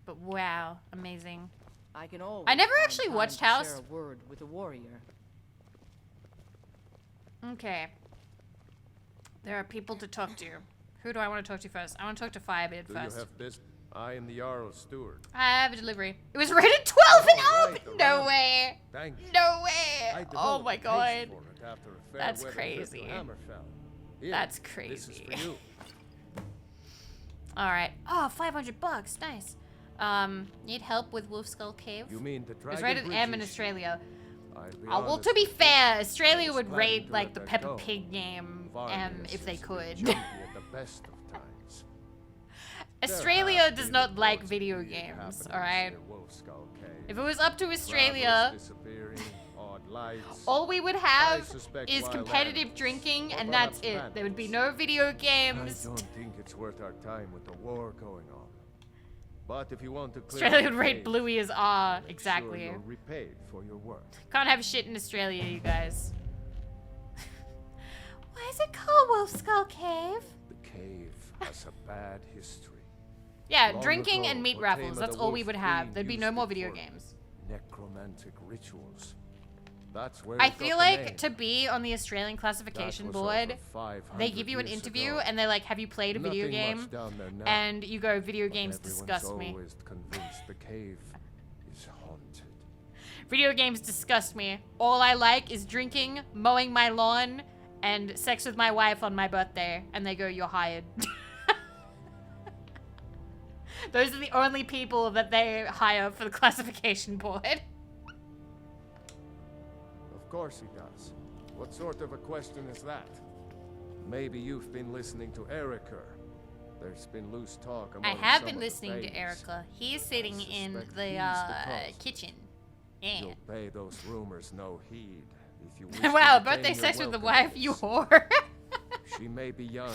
But wow, amazing. I can always I never find actually time watched to House. share a word with a warrior. Okay. There are people to talk to. Who do I want to talk to first? I want to talk to Firebeard Do first. you have business? I am the Jarl's steward. I have a delivery. It was rated 12 and Oh, up! right, No around. way! Thank you. No way! I Oh my developed a god. taste for it after a fair That's weather crazy. trip to Hammerfell. Here, That's This is crazy. for you. Alright. Oh, $500. Nice. Need help with Wolf Skull Cave? You mean the It was Dragon rated Bridge M in issue? Australia. I'll be Well, honest to be with you. fair, I Australia was would planning rate to like let the that Peppa go. Pig game Farming if they assisted could. jumpy at the best of times. Australia There have does been not like reports of video weird games, happenings alright? near Wolf Skull Cave. If it was up to Travelers Australia, disappearing, odd lights. all we would I have suspect is wild competitive animals, drinking, or and that's perhaps it. There would be vandals. no video I games. don't think it's worth our time with the war going on. But if you want to clear Australia up would the rate cave, Bluey as R, make exactly. Sure you're repaid for your work. Can't have shit in Australia, you guys. Why is it called Wolf Skull Cave? The cave has a bad history. Yeah, Long drinking ago, and meat Otema raffles. the That's all we Wolf would have. Queen There'd be used no more it video for games. Necromantic rituals. That's where I it got feel the like name. to be on the Australian classification was board, over 500 they give you an years interview ago. and they're like, have you played a video Nothing much game? down there now, And you go, video but games everyone's disgust me. always convinced the cave is haunted. Video games disgust me. All I like is drinking, mowing my lawn, and sex with my wife on my birthday. And they go, you're hired. Those are the only people that they hire for the classification board. Of course he does. What sort of a question is that? Maybe you've been listening to Erica. There's been loose talk I among have some been of the listening to babes. Erica. He's sitting in suspect the he's cause. kitchen. Yeah. You'll pay those rumors no heed if you wish to Wow, retain birthday your sex with the welcome wife, you days. whore. She may be young.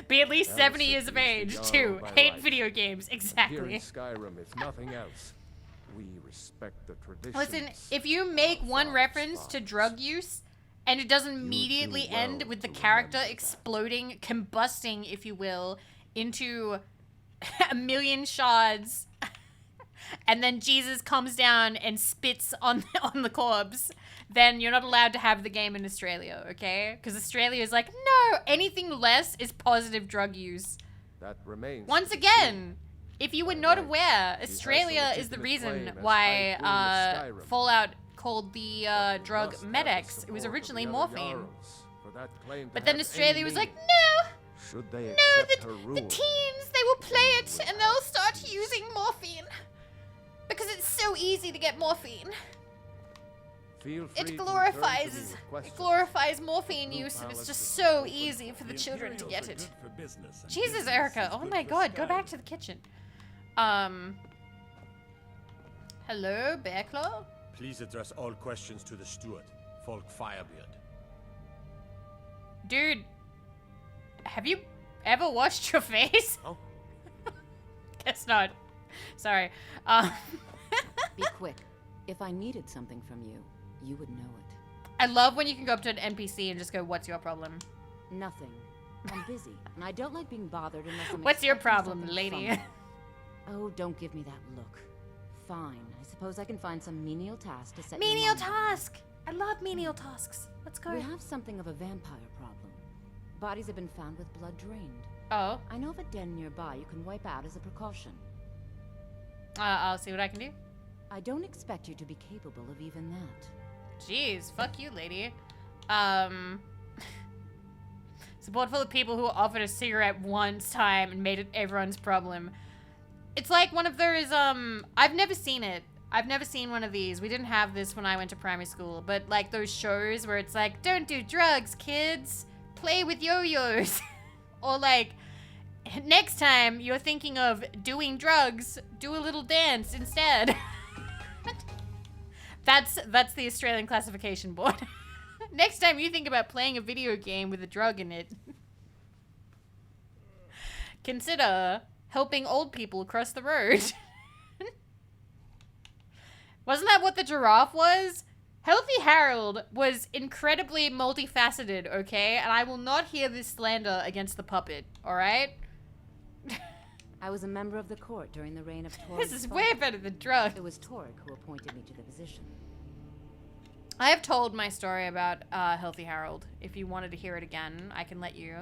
Be at least Alice 70 years of is the age, Jarl too. by Hate right. video games, Here in exactly. Skyrim, if nothing else, we respect the traditions. Listen, if you make one our reference to drug use, and it doesn't do immediately well end with the to character remember that. exploding, combusting, if you will, into a million shards, and then Jesus comes down and spits on the corpse, then you're not allowed to have the game in Australia, okay? Because Australia is like, no, anything less is positive drug use. That remains. Once again, if you were not aware, Australia is the reason why Fallout called the drug Med-X. It was originally morphine. But then Australia was like, no! Should they The teens, they will play it and they'll start using morphine. Because it's so easy to get morphine. It glorifies morphine use, and it's just so easy for the children to get it. Jesus, Erica, oh my god, go back to the kitchen. Hello, Bearclaw? Please address all questions to the steward, Folk Firebeard. Dude, have you ever washed your face? Oh. Guess not. Sorry. Be quick. If I needed something from you, you would know it. I love when you can go up to an NPC and just go, what's your problem? Nothing. I'm busy, and I don't like being bothered unless I'm What's your expecting problem, something lady? from you. Oh, don't give me that look. Fine. I suppose I can find some menial task to set your Menial mind at task! I love menial tasks. Let's go. We have something of a vampire problem. Bodies have been found with blood drained. Oh. I know of a den nearby you can wipe out as a precaution. I'll see what I can do. I don't expect you to be capable of even that. Jeez, fuck you, lady. Support full of people who offered a cigarette once time and made it everyone's problem. It's like one of those, I've never seen it. I've never seen one of these. We didn't have this when I went to primary school, but like those shows where it's like, don't do drugs, kids. Play with yo-yos. Or like, next time you're thinking of doing drugs, do a little dance instead. That's the Australian classification board. Next time you think about playing a video game with a drug in it, consider helping old people cross the road. Wasn't that what the giraffe was? Healthy Harold was incredibly multifaceted, okay? And I will not hear this slander against the puppet, alright? I was a member of the court during the reign of Torg. This is way better than drugs. It was Torg who appointed me to the position. I have told my story about Healthy Harold. If you wanted to hear it again, I can let you.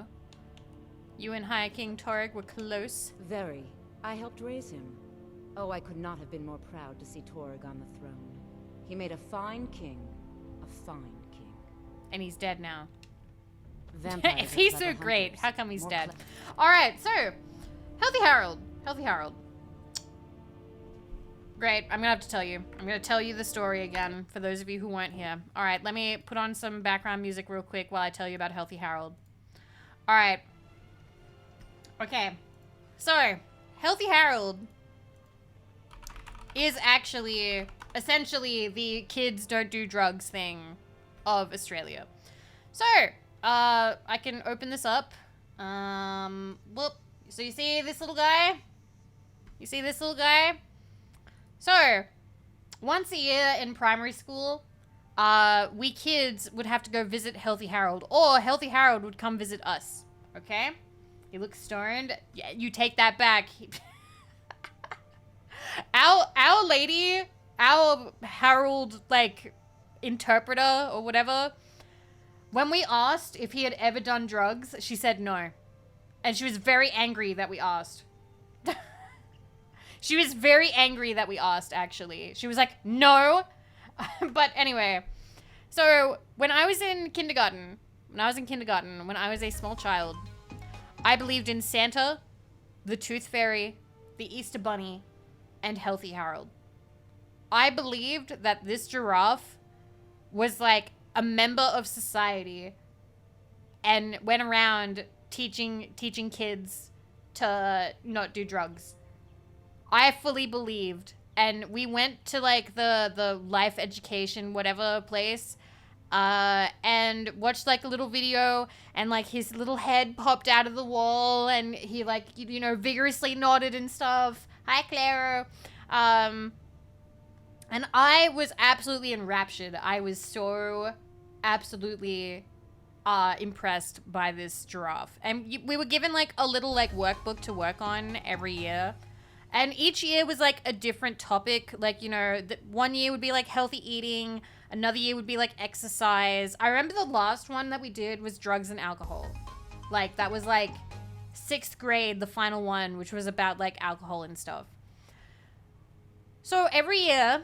You and High King Torg were close. Very. I helped raise him. Oh, I could not have been more proud to see Torg on the throne. He made a fine king. A fine king. And he's dead now. Vampires if he's so great, how come he's dead? Alright, so, Healthy Harold. Healthy Harold. Great, I'm gonna have to tell you. I'm gonna tell you the story again, for those of you who weren't here. Alright, let me put on some background music real quick while I tell you about Healthy Harold. Alright. Okay. So, Healthy Harold is actually essentially the kids don't do drugs thing of Australia. So, I can open this up. Whoop. So you see this little guy? You see this little guy? So, once a year in primary school, we kids would have to go visit Healthy Harold, or Healthy Harold would come visit us, okay? He looks stoned. Yeah, you take that back. Our lady, our Harold, like, interpreter or whatever, when we asked if he had ever done drugs, she said no. And she was very angry that we asked. She was very angry that we asked, actually. She was like, no. But anyway, so when I was in kindergarten, when I was a small child, I believed in Santa, the Tooth Fairy, the Easter Bunny, and Healthy Harold. I believed that this giraffe was like a member of society and went around teaching kids to not do drugs. I fully believed, and we went to like the life education whatever place and watched like a little video, and like his little head popped out of the wall and he like, you know, vigorously nodded and stuff. Hi, Clara. And I was absolutely enraptured. I was so absolutely impressed by this giraffe. And we were given like a little like workbook to work on every year. And each year was like a different topic. Like, you know, one year would be like healthy eating. Another year would be like exercise. I remember the last one that we did was drugs and alcohol. Like, that was like 6th grade, the final one, which was about like alcohol and stuff. So every year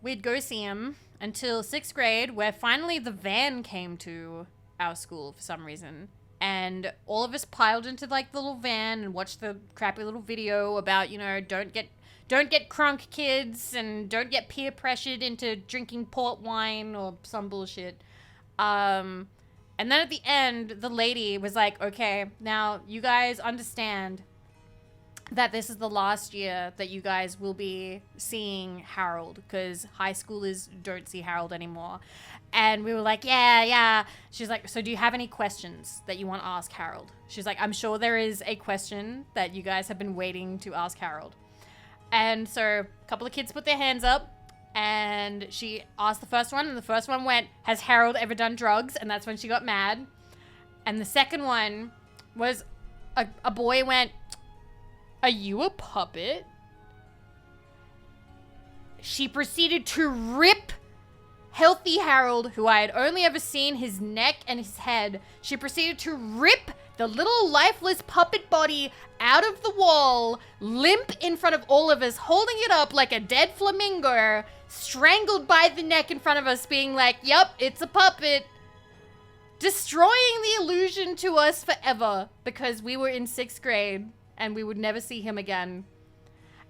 we'd go see him until 6th grade, where finally the van came to our school for some reason. And all of us piled into like the little van and watched the crappy little video about, you know, don't get crunk, kids, and don't get peer pressured into drinking port wine or some bullshit. And then at the end, the lady was like, okay, now you guys understand that this is the last year that you guys will be seeing Harold, because high schoolers don't see Harold anymore. And we were like, yeah. She's like, so do you have any questions that you want to ask Harold? She's like, I'm sure there is a question that you guys have been waiting to ask Harold. And so a couple of kids put their hands up, and she asked the first one, and the first one went, has Harold ever done drugs? And that's when she got mad. And the second one was a boy went, are you a puppet? She proceeded to rip Healthy Harold, who I had only ever seen his neck and his head. She proceeded to rip the little lifeless puppet body out of the wall, limp in front of all of us, holding it up like a dead flamingo, strangled by the neck in front of us, being like, yep, it's a puppet. Destroying the illusion to us forever, because we were in 6th grade and we would never see him again.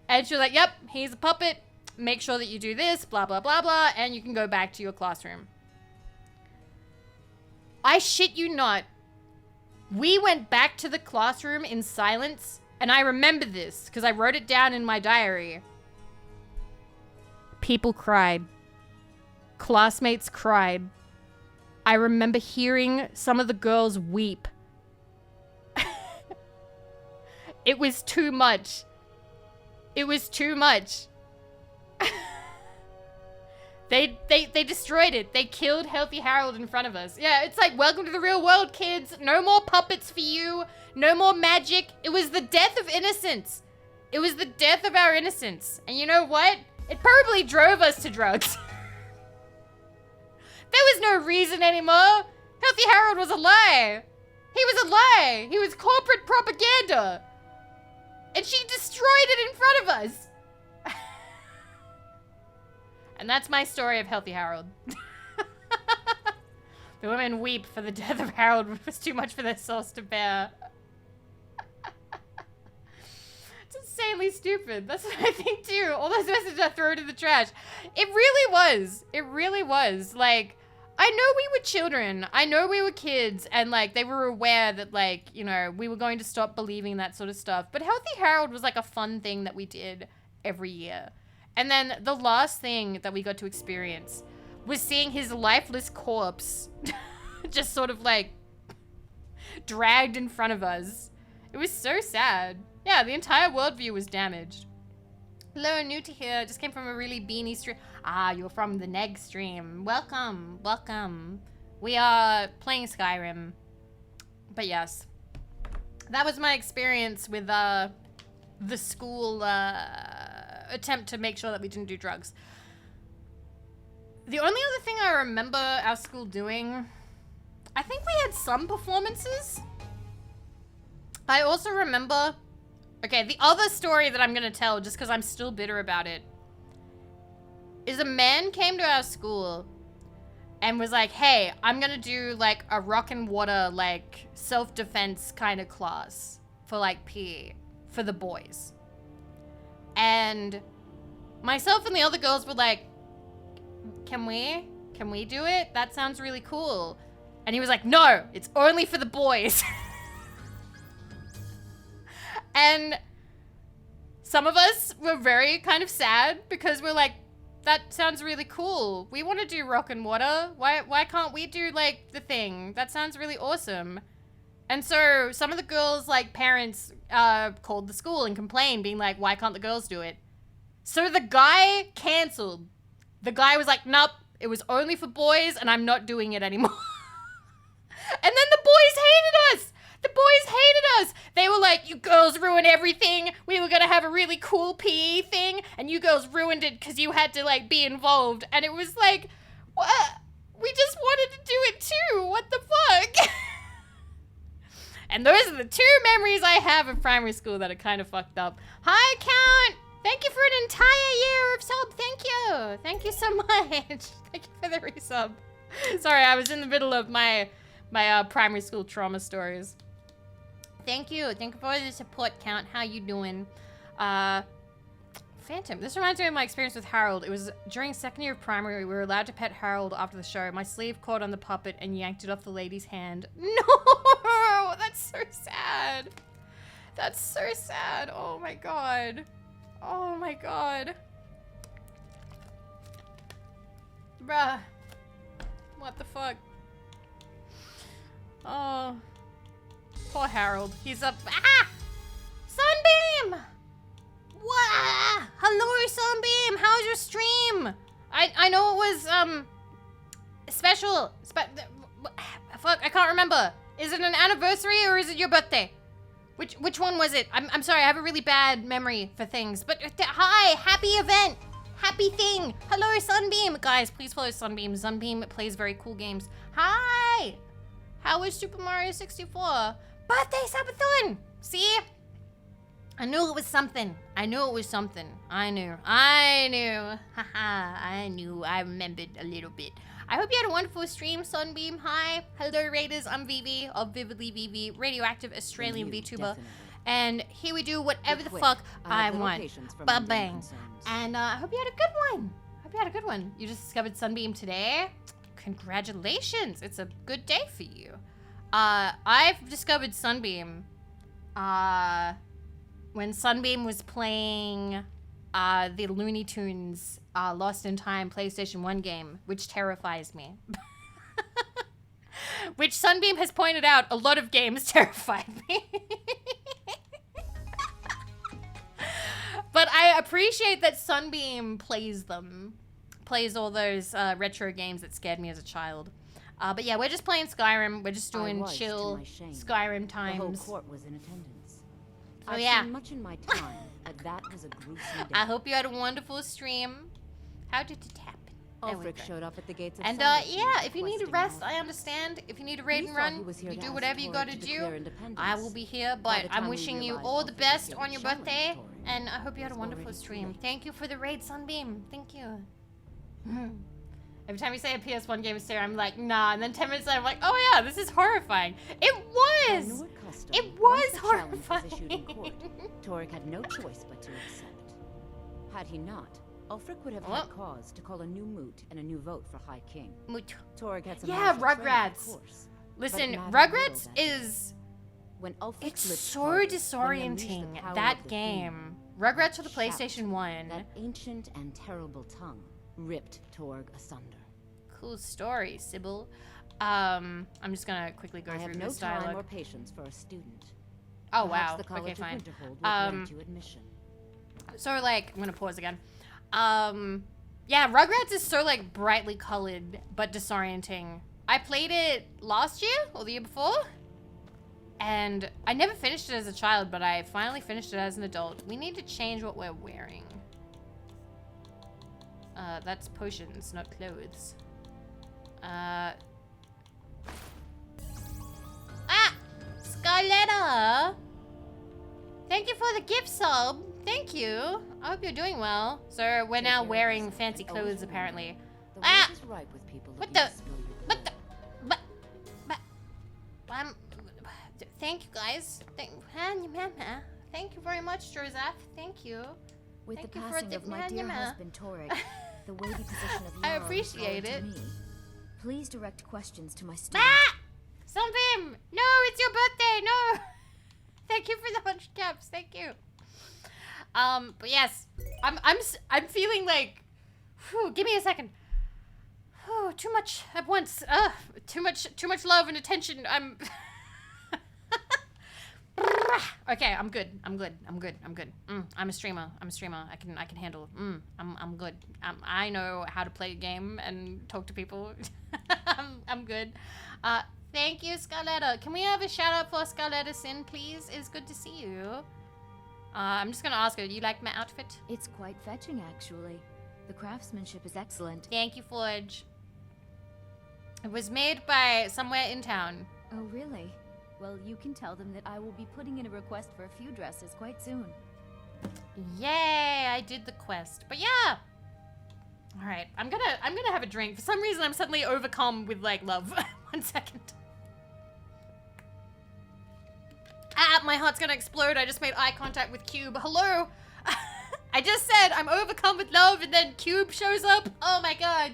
And she was like, yep, he's a puppet. Make sure that you do this, blah, blah, blah, blah, and you can go back to your classroom. I shit you not. We went back to the classroom in silence, and I remember this because I wrote it down in my diary. People cried. Classmates cried. I remember hearing some of the girls weep. It was too much. It was too much. They destroyed it. They killed Healthy Harold in front of us. Yeah, it's like, welcome to the real world, kids. No more puppets for you. No more magic. It was the death of innocence. It was the death of our innocence. And you know what? It probably drove us to drugs. There was no reason anymore. Healthy Harold was a lie. He was a lie. He was corporate propaganda. And she destroyed it in front of us. And that's my story of Healthy Harold. The women weep for the death of Harold. It was too much for their souls to bear. It's insanely stupid. That's what I think too. All those messages I throw to the trash. It really was. It really was. Like, I know we were children. I know we were kids. And like, they were aware that like, you know, we were going to stop believing that sort of stuff. But Healthy Harold was like a fun thing that we did every year. And then the last thing that we got to experience was seeing his lifeless corpse just sort of like dragged in front of us. It was so sad. Yeah, the entire worldview was damaged. Hello, new to here. Just came from a really beanie stream. Ah, you're from the Neg stream. Welcome, welcome. We are playing Skyrim. But yes, that was my experience with the school attempt to make sure that we didn't do drugs. The only other thing I remember our school doing, I think we had some performances. I also remember, okay, the other story that I'm gonna tell, just because I'm still bitter about it, is a man came to our school and was like, hey, I'm gonna do like a rock and water, like self-defense kind of class for like PE for the boys. And myself and the other girls were like, can we do it? That sounds really cool. And he was like, no, it's only for the boys. And some of us were very kind of sad because we're like, that sounds really cool. We want to do rock and water. Why can't we do like the thing? That sounds really awesome. And so some of the girls' like parents called the school and complained, being like, why can't the girls do it? So the guy canceled. The guy was like, nope, it was only for boys and I'm not doing it anymore. And then the boys hated us. The boys hated us. They were like, you girls ruin everything. We were gonna have a really cool PE thing, and you girls ruined it because you had to like be involved. And it was like, what? We just wanted to do it too. What the fuck? And those are the 2 memories I have of primary school that are kind of fucked up. Hi, Count. Thank you for an entire year of sub. Thank you. Thank you so much. Thank you for the resub. Sorry, I was in the middle of my primary school trauma stories. Thank you. Thank you for the support, Count. How you doing? Phantom. This reminds me of my experience with Harold. It was during 2nd year of primary. We were allowed to pet Harold after the show. My sleeve caught on the puppet and yanked it off the lady's hand. No! That's so sad. That's so sad. Oh my god. Oh my god. Bruh. What the fuck? Oh. Poor Harold. He's up. Ah! Sunbeam! What? Hello, Sunbeam. How's your stream? I know it was, special. Fuck, I can't remember. Is it an anniversary or is it your birthday? Which one was it? I'm sorry, I have a really bad memory for things. But hi, happy event. Happy thing. Hello, Sunbeam. Guys, please follow Sunbeam. Sunbeam plays very cool games. Hi. How was Super Mario 64? Birthday subathon. See? I knew it was something. I knew it was something. I knew. Haha, I knew. I remembered a little bit. I hope you had a wonderful stream, Sunbeam. Hi. Hello, Raiders. I'm Vivi of Vividly Vivi, radioactive Australian VTuber. Definitely. And here we do whatever the quick. fuck I I have little want. patience for Ba-bang. mundane concerns. And I hope you had a good one. Hope you had a good one. You just discovered Sunbeam today. Congratulations. It's a good day for you. I've discovered Sunbeam when Sunbeam was playing the Looney Tunes Lost in Time PlayStation 1 game, which terrifies me. Which Sunbeam has pointed out a lot of games terrified me. But I appreciate that Sunbeam plays them. Plays all those retro games that scared me as a child. But yeah, we're just playing Skyrim. We're just doing chill Skyrim times. The whole court was in attendance. Oh I've yeah. seen much in my time, but that was a gruesome day. I hope you had a wonderful stream. How did it happen? There we Ulfric go. showed up at the gates of And Sundersea yeah, if you need a requesting rest, help. I understand. If you need a raid We and thought run, he was here you to do ask whatever you Torg gotta to do. declare independence. I will be here, By but the I'm time we wishing you realized all the Ulfric was best here on to your challenge birthday, Torg, and I hope you had a it was wonderful already too stream. late. Thank you for the raid, Sunbeam. Thank you. Every time you say a PS1 game is serious, I'm like, nah, and then 10 minutes later, I'm like, oh yeah, this is horrifying. It was! By Nord custom, It was once the challenge was horrifying. issued in court, Torg had no choice but to accept. Had he not, Ulfric would have had cause to call a new moot and a new vote for High King. Moot. Torg had some Yeah, martial training, of Rugrats. course, Listen, but it mattered Rugrats little that day. is... When Ulfric It's slipped so target, when he unleashed the disorienting, power that of the game. Fiend, Rugrats for the shout, PlayStation 1. That ancient and terrible tongue ripped Torg asunder. Cool story, Sybil. I'm just gonna quickly go I through have no this time dialogue. or patience for a student. Oh Perhaps wow. the College Okay, of fine. Winterhold will grant you admission. So like, I'm gonna pause again. Yeah, Rugrats is so like brightly colored but disorienting. I played it last year or the year before, and I never finished it as a child, but I finally finished it as an adult. We need to change what we're wearing. That's potions, not clothes. Scarletta! Thank you for the gift sub. Thank you. I hope you're doing well. So we're now wearing fancy clothes apparently. The world is ripe with people What looking the? to spill your What the? Thank you guys. Thank you very much, Joseph. Thank you. With Thank the you for passing the of my dear husband Torg, the weighty position of I Jarl appreciate fallen it. to me. Please direct questions to my student. Sunbeam! No, it's your birthday! No! Thank you for the 100 caps. Thank you. But yes, I'm feeling like, whew, give me a second. Whew, too much at once. Too much love and attention. Okay, I'm good. I'm good. I'm a streamer. I can handle. I'm good. I know how to play a game and talk to people. I'm good. Thank you, Scarletta. Can we have a shout out for Scarletta Sin, please? It's good to see you. I'm just gonna ask her, do you like my outfit? It's quite fetching, actually. The craftsmanship is excellent. Thank you, Forge. It was made by somewhere in town. Oh, really? Well, you can tell them that I will be putting in a request for a few dresses quite soon. Yay, I did the quest. But yeah. All right, I'm gonna have a drink. For some reason, I'm suddenly overcome with like love. 1 second. Ah, my heart's gonna explode. I just made eye contact with Cube. Hello. I just said I'm overcome with love, and then Cube shows up. Oh my god.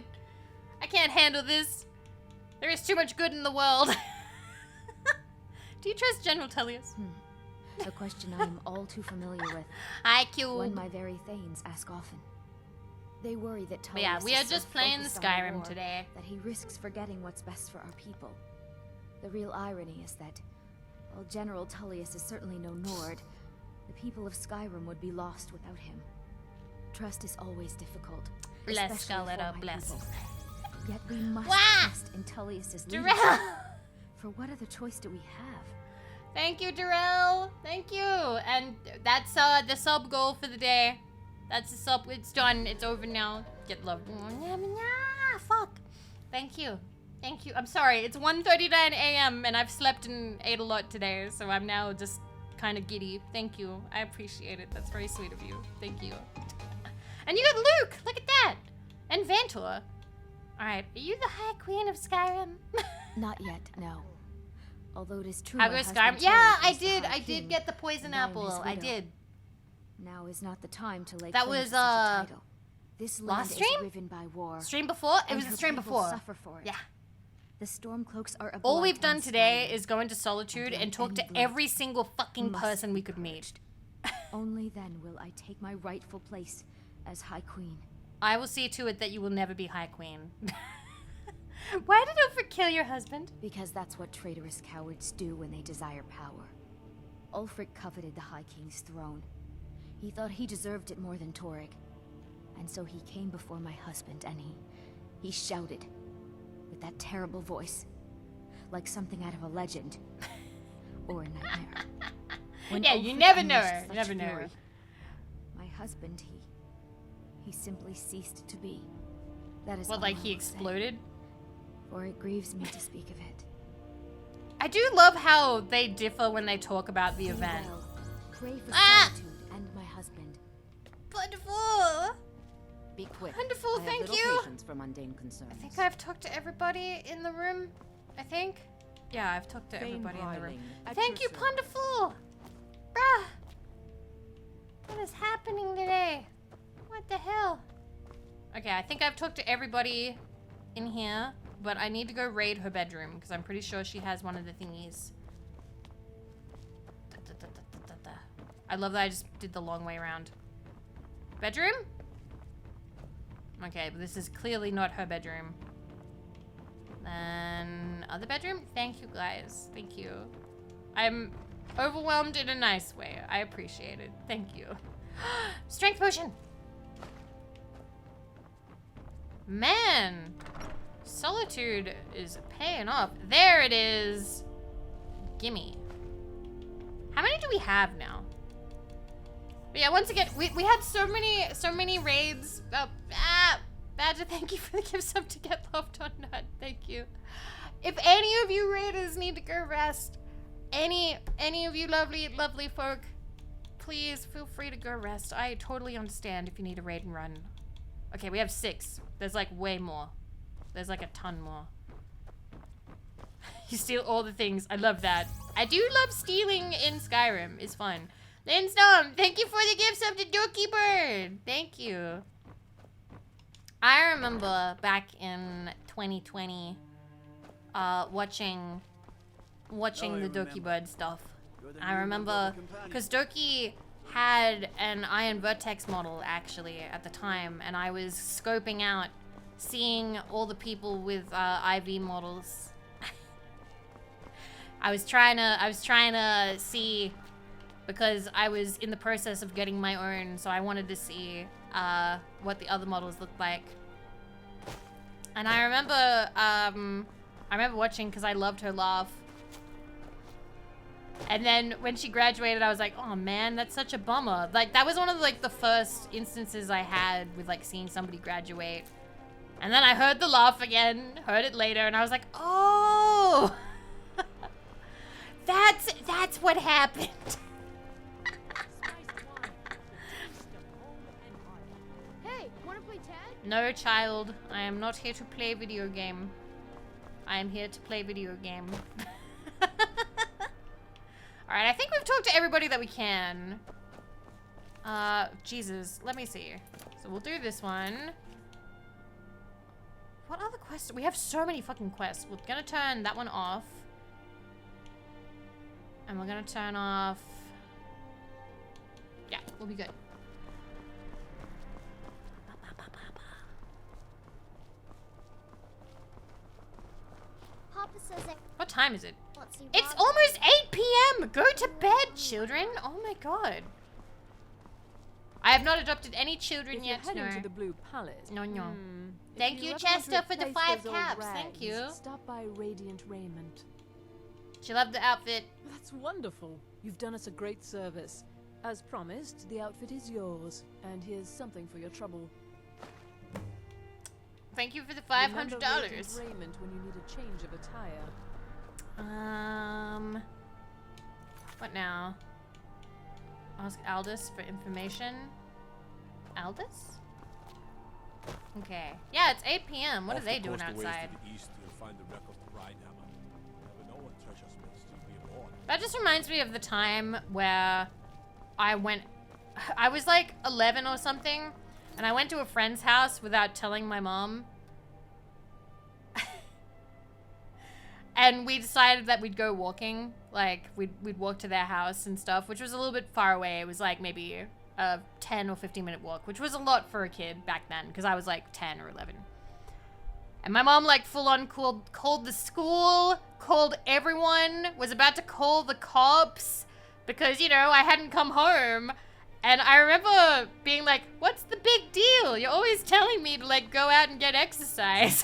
I can't handle this. There is too much good in the world. Do you trust General Tullius? A question I am all too familiar with. Hi, Cube. One my very Thanes ask often. They worry that Tullius yeah, we are is just so playing focused on Skyrim war today. That he risks forgetting what's best for our people. The real irony is that, while General Tullius is certainly no Nord, the people of Skyrim would be lost without him. Trust is always difficult. Bless especially Scarletta, for my bless. people. Yet we must trust in Tullius's Darrell! leadership. For what other choice do we have? Thank you, Darrell. Thank you. And that's the sub goal for the day. That's the sub. It's done. It's over now. Get love. Fuck. Thank you. Thank you. I'm sorry. It's 1:39 a.m. and I've slept and ate a lot today, so I'm now just kind of giddy. Thank you. I appreciate it. That's very sweet of you. Thank you. And you got Luke. Look at that. And Vantor. All right. Are you the High Queen of Skyrim? Not yet, no. Although it is true. I my go husband Skyrim. Yeah, Tullius I is the did. High I did King, get the poison and I am his apple. I widow. did. Now is not the time to lay That claim was, to such a title. This land last is stream? riven by war. Stream before? It and was her the stream people before. Suffer for it. Yeah. The Stormcloaks are a All blight we've done on today Skyrim. is go into Solitude and talk to any blight every single fucking must person we be could meet. Only then will I take my rightful place as High Queen. I will see to it that you will never be High Queen. Why did Ulfric kill your husband? Because that's what traitorous cowards do when they desire power. Ulfric coveted the High King's throne. He thought he deserved it more than Torrig. And so he came before my husband and he shouted with that terrible voice, like something out of a legend or a nightmare. When Yeah, you Ulfric never know. unleashed You such never know. fury, my husband, he simply ceased to be. That is What, all like I he will exploded? say, for it grieves me to speak of it. I do love how they differ when they talk about the event. Pray for Ah! solitude and my husband. Wonderful. Be quick. Wonderful, I have thank little you. Patience for mundane concerns. I think I've talked to everybody in the room. I think. Yeah, I've talked to Thane everybody in the room. Bryling, at Thank you, your service. Ponderful. Bruh. What is happening today? What the hell? Okay, I think I've talked to everybody in here, but I need to go raid her bedroom because I'm pretty sure she has one of the thingies. I love that I just did the long way around. Bedroom? Okay, but this is clearly not her bedroom. Then other bedroom? Thank you guys. Thank you. I'm overwhelmed in a nice way. I appreciate it. Thank you. Strength potion. Man, Solitude is paying off. There it is. Gimme. How many do we have now? But yeah, once again, we had so many raids. Oh, Badger, thank you for the gift sub to get loved or not. Thank you. If any of you raiders need to go rest, any of you lovely folk, please feel free to go rest. I totally understand if you need a raid and run. Okay, we have 6. There's like way more. There's like a ton more. You steal all the things. I love that. I do love stealing in Skyrim. It's fun. Linstorm, thank you for the gift sub to Dorky Bird. Thank you. I remember back in 2020, watching the Doki Bird stuff. I remember because Doki had an Iron Vertex model actually at the time, and I was scoping out, seeing all the people with IV models. I was trying to see, because I was in the process of getting my own, so I wanted to see what the other models looked like. And I remember I remember watching because I loved her laugh. And then when she graduated, I was like, oh man, that's such a bummer. Like, that was one of like the first instances I had with like seeing somebody graduate. And then I heard the laugh again, heard it later, and I was like, oh, that's what happened. Hey, wanna play tag? No, child, I am not here to play video game. I am here to play video game. Alright, I think we've talked to everybody that we can. Jesus, let me see. So we'll do this one. What other quests? We have so many fucking quests. We're gonna turn that one off. And we're gonna turn off... Yeah, we'll be good. Papa says it. What time is it? Let's see, It's Rob. almost 8 p.m. Go to bed, children. Oh my god. I have not adopted any children If yet. you're heading No. to the Blue Palace. No, no. If Thank you, ever want to Chester, for the replace 5 those old caps. Thank rags, you. Stop by Radiant Raiment. She loved the outfit. That's wonderful. You've done us a great service. As promised, the outfit is yours. And here's something for your trouble. Thank you for the Remember $500. Radiant Raiment when you need a change of attire. What now? Ask Aldous for information. Aldous? Okay. Yeah, it's 8 p.m. What are they doing outside? To the east, you'll find the wreck of the Rhine Hammer. Never know what treasures may still be aboard. That just reminds me of the time where I was like 11 or something, and I went to a friend's house without telling my mom. And we decided that we'd go walking, like we'd walk to their house and stuff, which was a little bit far away. It was like maybe a 10 or 15 minute walk, which was a lot for a kid back then, because I was like 10 or 11. And my mom like full on called the school, called everyone, was about to call the cops because, you know, I hadn't come home. And I remember being like, what's the big deal? You're always telling me to like go out and get exercise.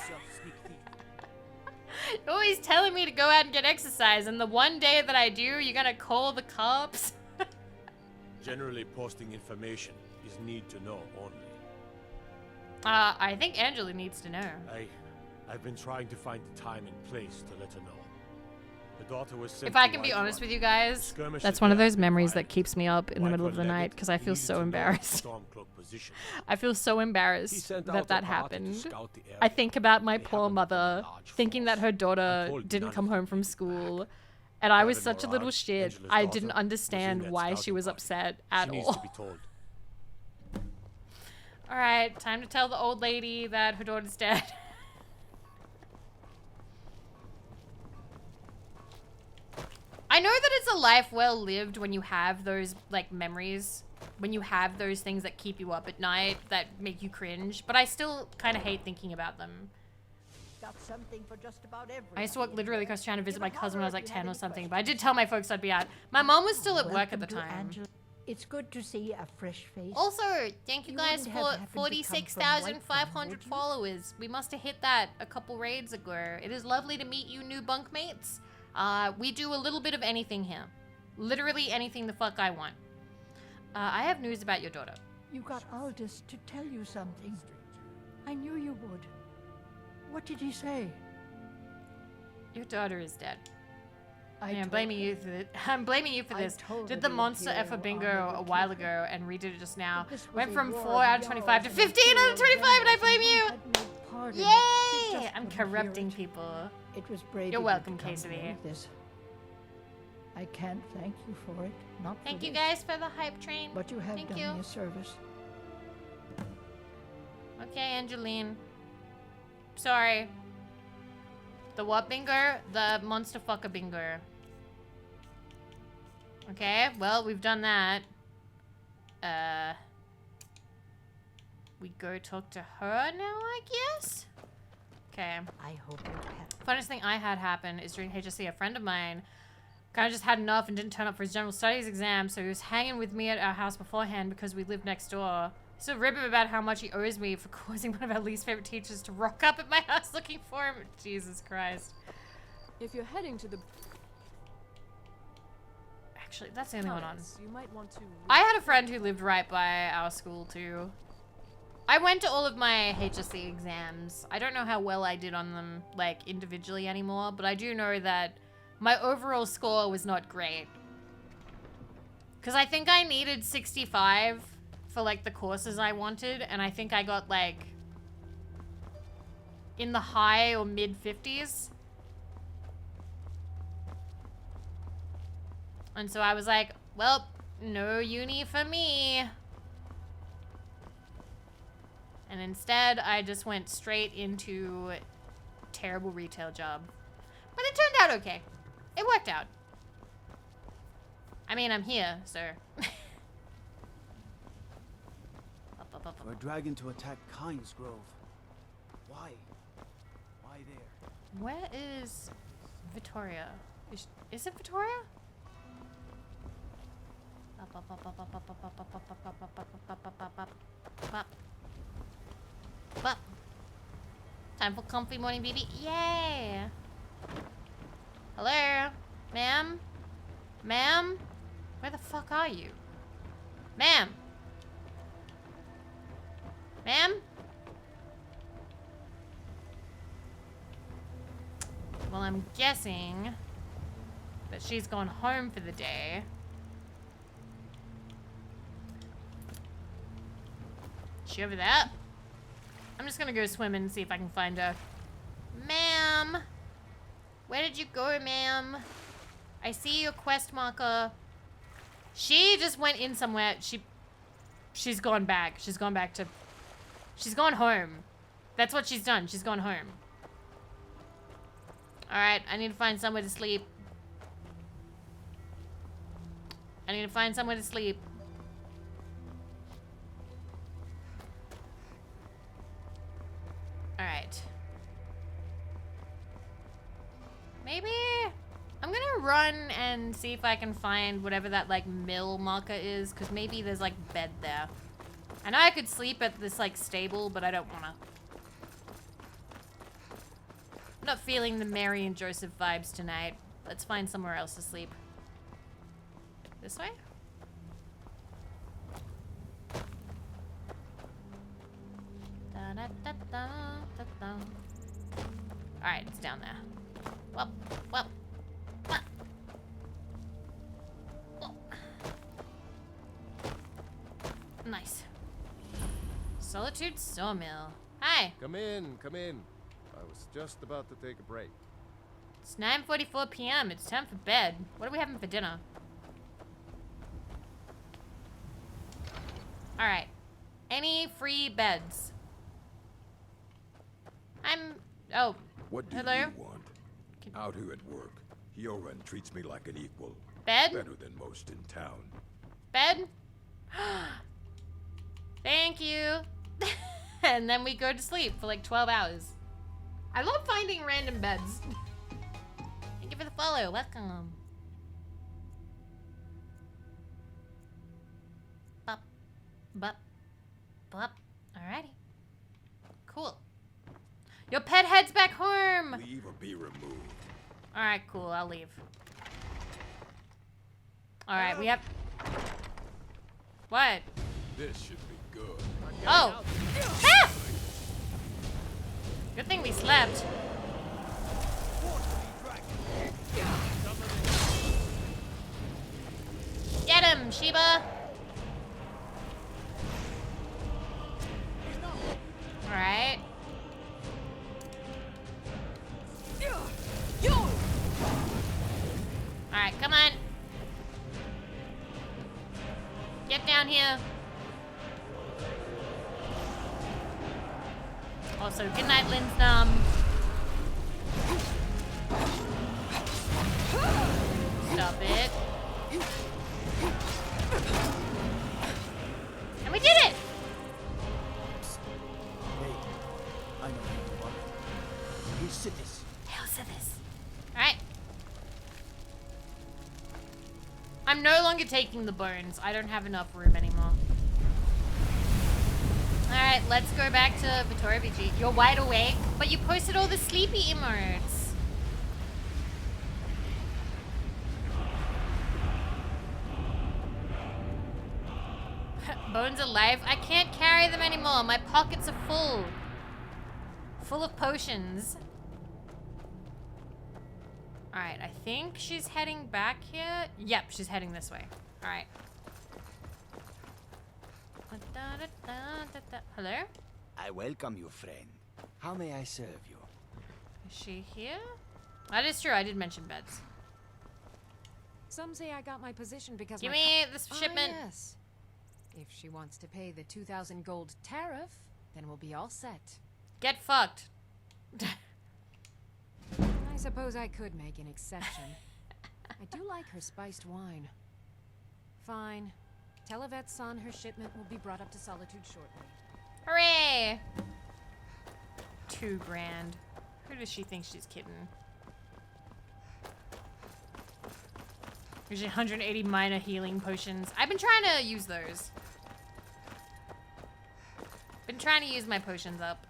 You're always telling me to go out and get exercise, and the one day that I do, you're gonna call the cops? Generally, posting information is need to know only. I think Angela needs to know. I've been trying to find the time and place to let her know. The daughter was sent If I to can be White honest Run. with you guys, Skirmishes that's one of there those memories Rhine. that keeps me up in the White middle of Run the night legate because I feel needed so to know embarrassed. Stormcloak position. I feel so He embarrassed sent out that a that party to happened. scout the area. I think about my They poor happened mother, upon a large thinking that her daughter told didn't none come of home them from would be school. And I was Gavin such a little Morag, shit. Angela's I daughter, didn't was in understand that why she scouting was party. upset She at needs all. to be told. Alright, time to tell the old lady that her daughter's dead. I know that it's a life well lived when you have those, like, memories. When you have those things that keep you up at night, that make you cringe. But I still kind of hate thinking about them. Got something for just about everyone. I used to walk literally across town to visit my cousin when I was like 10 or something. But I did tell my folks I'd be out. My mom was still at work at the Welcome to time. Angela. It's good to see a fresh face. Also, thank you You guys wouldn't have for happened to come from 46,500 White Run, followers. We must have hit that a couple raids ago. It is lovely to meet you new bunkmates. We do a little bit of anything here. Literally anything the fuck I want. I have news about your daughter. You got Aldous to tell you something. I knew you would. What did he say? Your daughter is dead. I'm told blaming you for this. I'm blaming you for I this. told Did her the the monster F a Imperial bingo Army a would while kill ago and redid it just now. This was Went a from war 4 out of of 25 to yards and 15 out of 25, and I blame you. had no part in it. She Yay! just I'm wouldn't hear corrupting it. people. It was brave. You're of you welcome, to come to me Quesadilla. with this. I can't thank you for it. Not Thank for you this. guys for the hype train. But you have Thank done you. me a service. Okay, Angeline. Sorry. The what bingo? The monster fucker bingo. Okay, well, we've done that. We go talk to her now, I guess? Okay. I hope it happens. Funnest thing I had happen is during HSC, a friend of mine kind of just had enough and didn't turn up for his general studies exam, so he was hanging with me at our house beforehand because we lived next door. So rib him about how much he owes me for causing one of our least favorite teachers to rock up at my house looking for him. Jesus Christ. If you're heading to the... Actually, that's the only one on. You might want to... I had a friend who lived right by our school too. I went to all of my HSC exams. I don't know how well I did on them, like, individually anymore, but I do know that my overall score was not great. Because I think I needed 65 for, like, the courses I wanted, and I think I got, like, in the high or mid-50s. And so I was like, well, no uni for me. And instead, I just went straight into a terrible retail job. But it turned out okay. It worked out. I mean, I'm here, so. For a dragon to attack Kynes Grove. Why? Why there? Where is Victoria? Is it Victoria? Time for comfy morning, baby. Yay! Hello? Ma'am? Ma'am? Where the fuck are you? Ma'am? Ma'am? Well, I'm guessing that she's gone home for the day. Is she over there? I'm just gonna go swim and see if I can find her. Ma'am? Where did you go, ma'am? I see your quest marker. She just went in somewhere. She's gone back. She's gone back to... She's gone home. That's what she's done. She's gone home. Alright, I need to find somewhere to sleep. I need to find somewhere to sleep. Alright. Maybe I'm gonna run and see if I can find whatever that like mill marker is, because maybe there's like bed there. I know I could sleep at this like stable, but I don't wanna. I'm not feeling the Mary and Joseph vibes tonight. Let's find somewhere else to sleep. This way? Alright, it's down there. Well. Nice. Solitude Sawmill. Hi. Come in, come in. I was just about to take a break. It's 9:44 p.m. It's time for bed. What are we having for dinner? Alright. Any free beds? Oh. What do hello? you want? Out here at work, Hyoran treats me like an equal. Bed? Better than most in town. Bed? Thank you. And then we go to sleep for like 12 hours. I love finding random beds. Thank you for the follow. Welcome. Bop. Bop. Bop. Alrighty. Cool. Your pet heads back home. Leave or be removed. Alright, cool. I'll leave. Alright, we have... What? This should be good. Oh! Ah! Good thing we slept. Get him, Sheba! Alright. Alright, come on. Get down here. Also, good night, Linsdom. Stop it. And we did it! Hey, I know who you are. Hey, Siddis. Hail Siddis. Alright. I'm no longer taking the bones. I don't have enough room anymore. Alright, let's go back to Vittoria Vici. You're wide awake, but you posted all the sleepy emotes. Bones alive? I can't carry them anymore. My pockets are full. Full of potions. Alright, I think she's heading back here. Yep, she's heading this way. Alright. Hello? I welcome you, friend. How may I serve you? Is she here? That is true, I did mention beds. Some say I got my position because Give my me this shipment. yes. If she wants to pay the 2,000 gold tariff, then we'll be all set. Get fucked. I suppose I could make an exception. I do like her spiced wine. Fine. Tell Yvette's son her shipment will be brought up to Solitude shortly. Hooray! 2 grand. Who does she think she's kidding? There's 180 minor healing potions. I've been trying to use those. Been trying to use my potions up.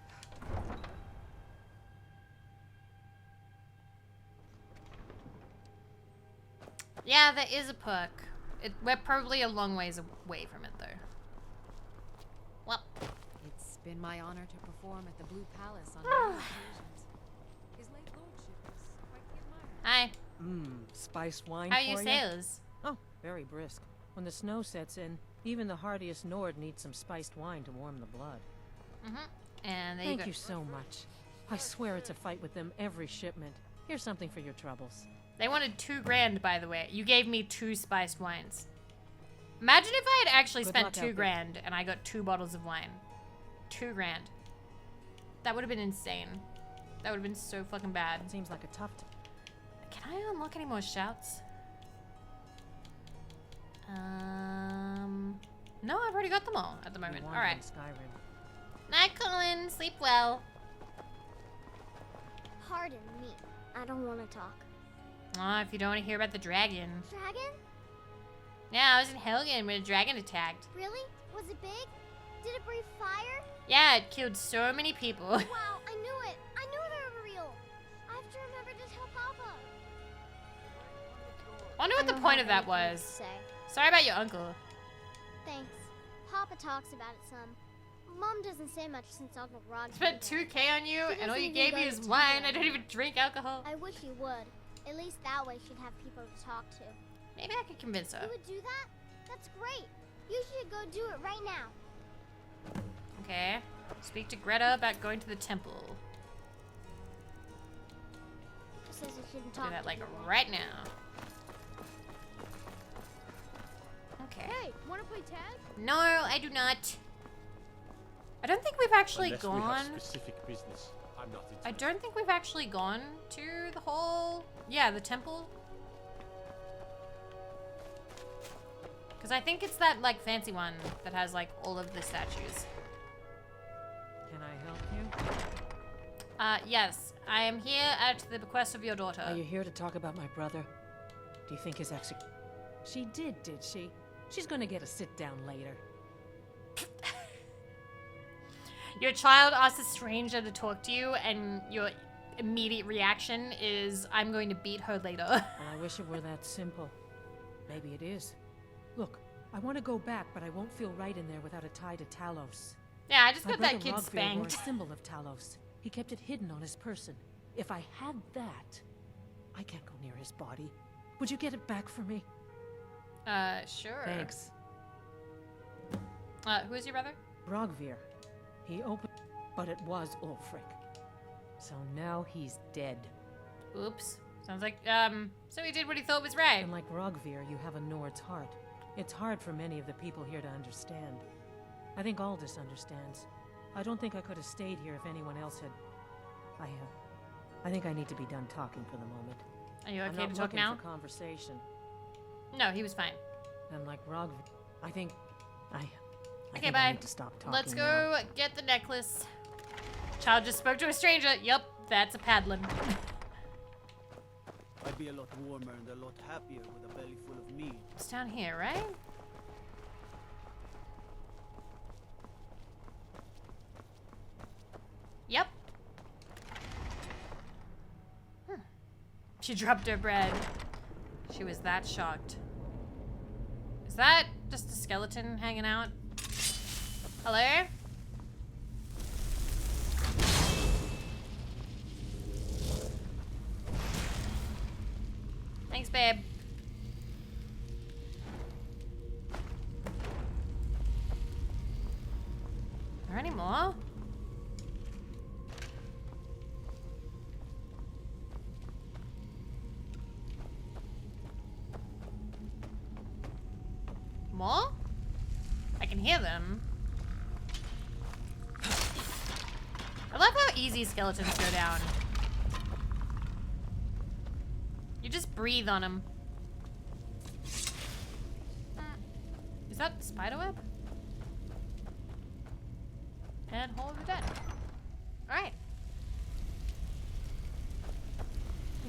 Yeah, there is a perk. We're probably a long ways away from it, though. Well. It's been my honor to perform at the Blue Palace on many occasions. His late lordship is quite the admirer. Hi. Spiced wine How for are your ya? sailors? Oh, very brisk. When the snow sets in, even the hardiest Nord needs some spiced wine to warm the blood. And there Thank you go. you so much. I swear it's a fight with them every shipment. Here's something for your troubles. They wanted 2 grand, by the way. You gave me 2 spiced wines. Imagine if I had actually Good spent luck 2 out there. grand and I got 2 bottles of wine. 2 grand. That would have been insane. That would have been so fucking bad. Seems like a tough. Can I unlock any more shouts? No, I've already got them all at the moment. All right. Skyrim. Night, Colin. Sleep well. Pardon me. I don't want to talk. Oh, if you don't want to hear about the dragon. Dragon? Yeah, I was in Helgen when a dragon attacked. Really? Was it big? Did it breathe fire? Yeah, it killed so many people. Wow, I knew it. I knew they were real. I have to remember to tell Papa. I wonder what the point of that was. Sorry about your uncle. Thanks. Papa talks about it some. Mom doesn't say much since Uncle Rod Spent 2K on you, She and all doesn't you even gave go me to is town. wine. I don't even drink alcohol. I wish you would. At least that way she'd have people to talk to. Maybe I could convince her. You would do that? That's great. You should go do it right now. Okay. Speak to Greta about going to the temple. Says I shouldn't Do talk that to like people. right now. Okay. Hey, wanna play tag? No, I do not. I don't think we've actually Unless gone. we have specific business, I'm not I don't think we've actually gone to the whole. Yeah, the temple. Because I think it's that like fancy one that has like all of the statues. Can I help you? Yes. I am here at the bequest of your daughter. Are you here to talk about my brother? Do you think his She did she? She's gonna get a sit down later. Your child asks a stranger to talk to you, and your immediate reaction is, I'm going to beat her later. Well, I wish it were that simple. Maybe it is. Look, I want to go back, but I won't feel right in there without a tie to Talos. Yeah, I just My got that brother kid Rogvir wore a spanked. symbol of Talos. He kept it hidden on his person. If I had that, I can't go near his body. Would you get it back for me? Sure. Thanks. Who is your brother? Rogvir. He opened, but it was Ulfric. So now he's dead. Oops. Sounds like, so he did what he thought was right. And like Rogvir, you have a Nord's heart. It's hard for many of the people here to understand. I think Aldous understands. I don't think I could have stayed here if anyone else had. I think I need to be done talking for the moment. Are you I'm okay not to talk looking now? for conversation. No, he was fine. And like Rogvir, I think Okay, think I bye. need to stop talking Let's now. go get the necklace. Child just spoke to a stranger. Yup, that's a paddling. I'd be a lot warmer and a lot happier with a belly full of meat. It's down here, right? She dropped her bread. She was that shocked. Is that just a skeleton hanging out? Hello? Thanks, babe. Are there any more? More? I can hear them. I love how easy skeletons go down. You just breathe on them. Is that spiderweb? And Hall of the Dead. Alright.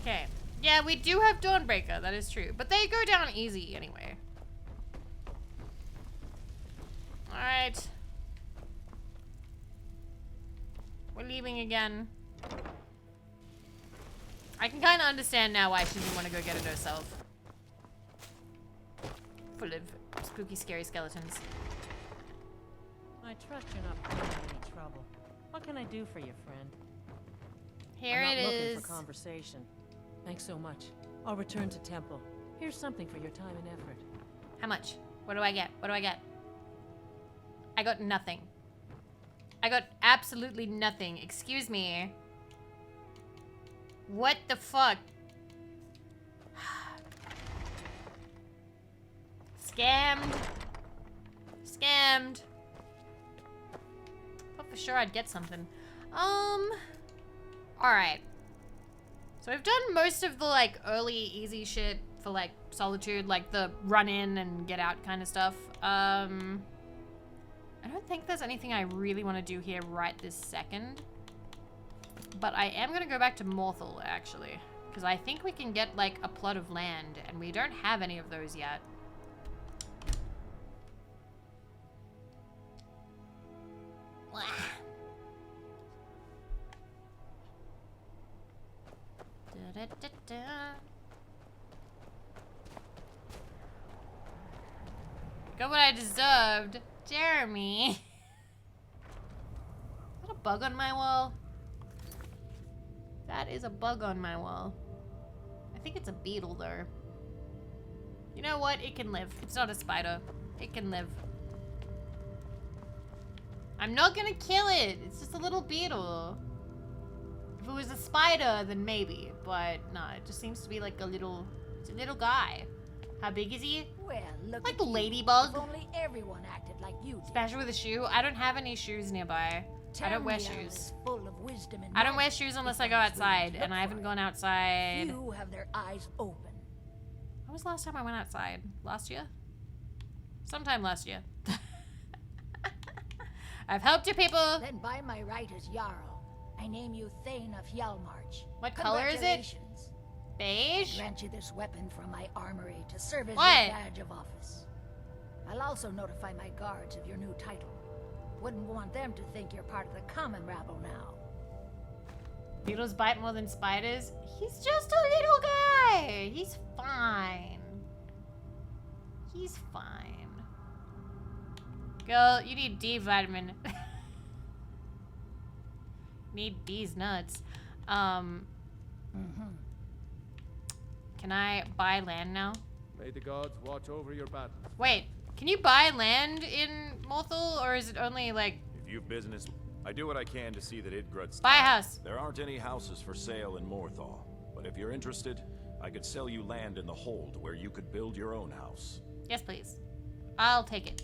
Okay. Yeah, we do have Dawnbreaker, that is true. But they go down easy anyway. Alright. We're leaving again. I can kind of understand now why she didn't want to go get it herself. Full of spooky, scary skeletons. I trust you're not in any trouble. What can I do for you, friend? Here I'm it not looking is. for conversation. Thanks so much. I'll return to temple. Here's something for your time and effort. How much? What do I get? What do I get? I got nothing. I got absolutely nothing. Excuse me. What the fuck? Scammed. Scammed. Thought for sure I'd get something. Alright. So we've done most of the, like, early easy shit for, like, Solitude, like the run in and get out kind of stuff. I don't think there's anything I really want to do here right this second. But I am going to go back to Morthal, actually. Because I think we can get, like, a plot of land, and we don't have any of those yet. Got what I deserved. Jeremy. Is that a bug on my wall? That is a bug on my wall. I think it's a beetle, though. You know what? It can live. It's not a spider. It can live. I'm not gonna kill it. It's just a little beetle. If it was a spider, then maybe. But no, it just seems to be like a little... It's a little guy. How big is he? Well, look like at a you. ladybug. If only everyone acted like you did. Especially with a shoe. I don't have any shoes nearby. I don't wear Tamriel shoes. is full of wisdom and I don't wear knowledge. shoes unless If I go one's willing outside, to look and I haven't for gone it. outside. Few have their eyes open. When was the last time I went outside? Last year? Sometime last year. I've helped you people. Then by my right as Jarl, I name you Thane of Hjalmarch. What color is it? Congratulations. Beige? I grant you this weapon from my armory to serve as What? your badge of office. I'll also notify my guards of your new title. Wouldn't want them to think you're part of the common rabble now. Beetles bite more than spiders? He's just a little guy. He's fine. He's fine. Girl, you need D vitamin. Need D's nuts. Can I buy land now? May the gods watch over your battles. Wait, can you buy land in Morthal, or is it only like... If you've business, I do what I can to see that Idgrud's Buy a house. There aren't any houses for sale in Morthal, but if you're interested, I could sell you land in the Hold where you could build your own house. Yes, please. I'll take it.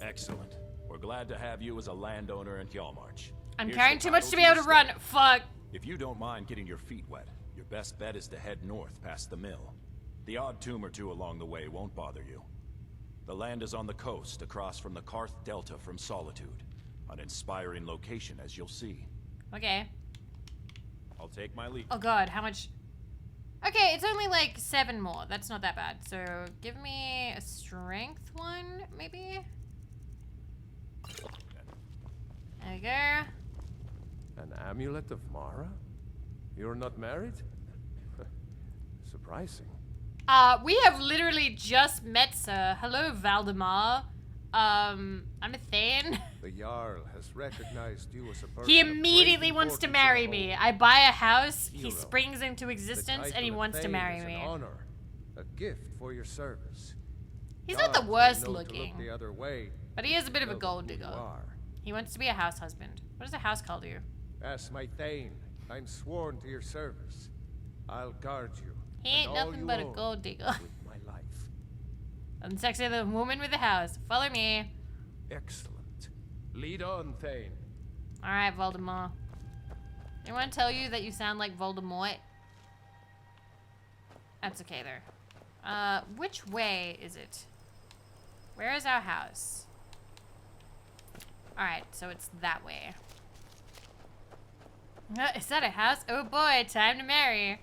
Excellent. We're glad to have you as a landowner in Hjalmarch. I'm Here's carrying the too much title to be able to your run. estate. Fuck. If you don't mind getting your feet wet, your best bet is to head north past the mill. The odd tomb or two along the way won't bother you. The land is on the coast, across from the Karth Delta from Solitude. An inspiring location, as you'll see. Okay. I'll take my leave. Oh god, how much? Okay, it's only like 7 more. That's not that bad. So give me a strength one, maybe? There we go. An amulet of Mara? You're not married? Surprising. We have literally just met, sir. Hello, Valdemar. I'm a Thane. The Jarl has recognized you as a person He of great immediately wants to importance marry in the me. whole. I buy a house, he Hero. springs into existence, The and he title of wants to Thane marry is me. An honor, a gift for your service. He's not the Gods will worst know to looking, look the other way. but he is a bit of a Know gold who you digger. are. He wants to be a house husband. What does a house call you? As my Thane, I'm sworn to your service. I'll guard you. He ain't and all nothing you but a own gold digger. With my life. I'm sexy the woman with the house. Follow me. Excellent. Lead on, Thane. Alright, Voldemort. Anyone tell you that you sound like Voldemort? That's okay there. Which way is it? Where is our house? Alright, so it's that way. Is that a house? Oh boy, time to marry.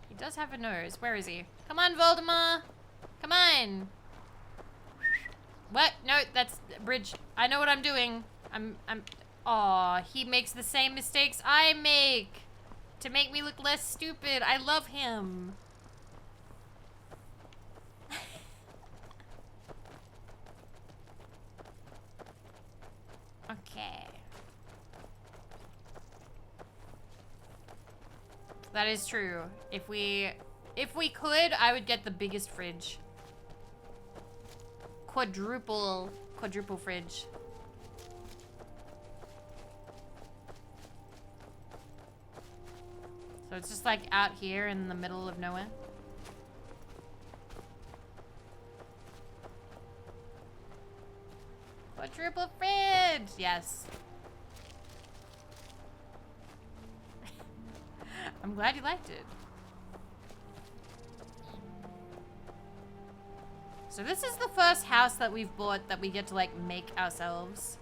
He does have a nose. Where is he? Come on, Voldemort! Come on! What? No, that's bridge. I know what I'm doing. Aw, he makes the same mistakes I make to make me look less stupid. I love him. Okay. That is true. If we could, I would get the biggest fridge. Quadruple fridge. So it's just like out here in the middle of nowhere. Quadruple fridge! Yes. I'm glad you liked it. So this is the first house that we've bought that we get to like make ourselves.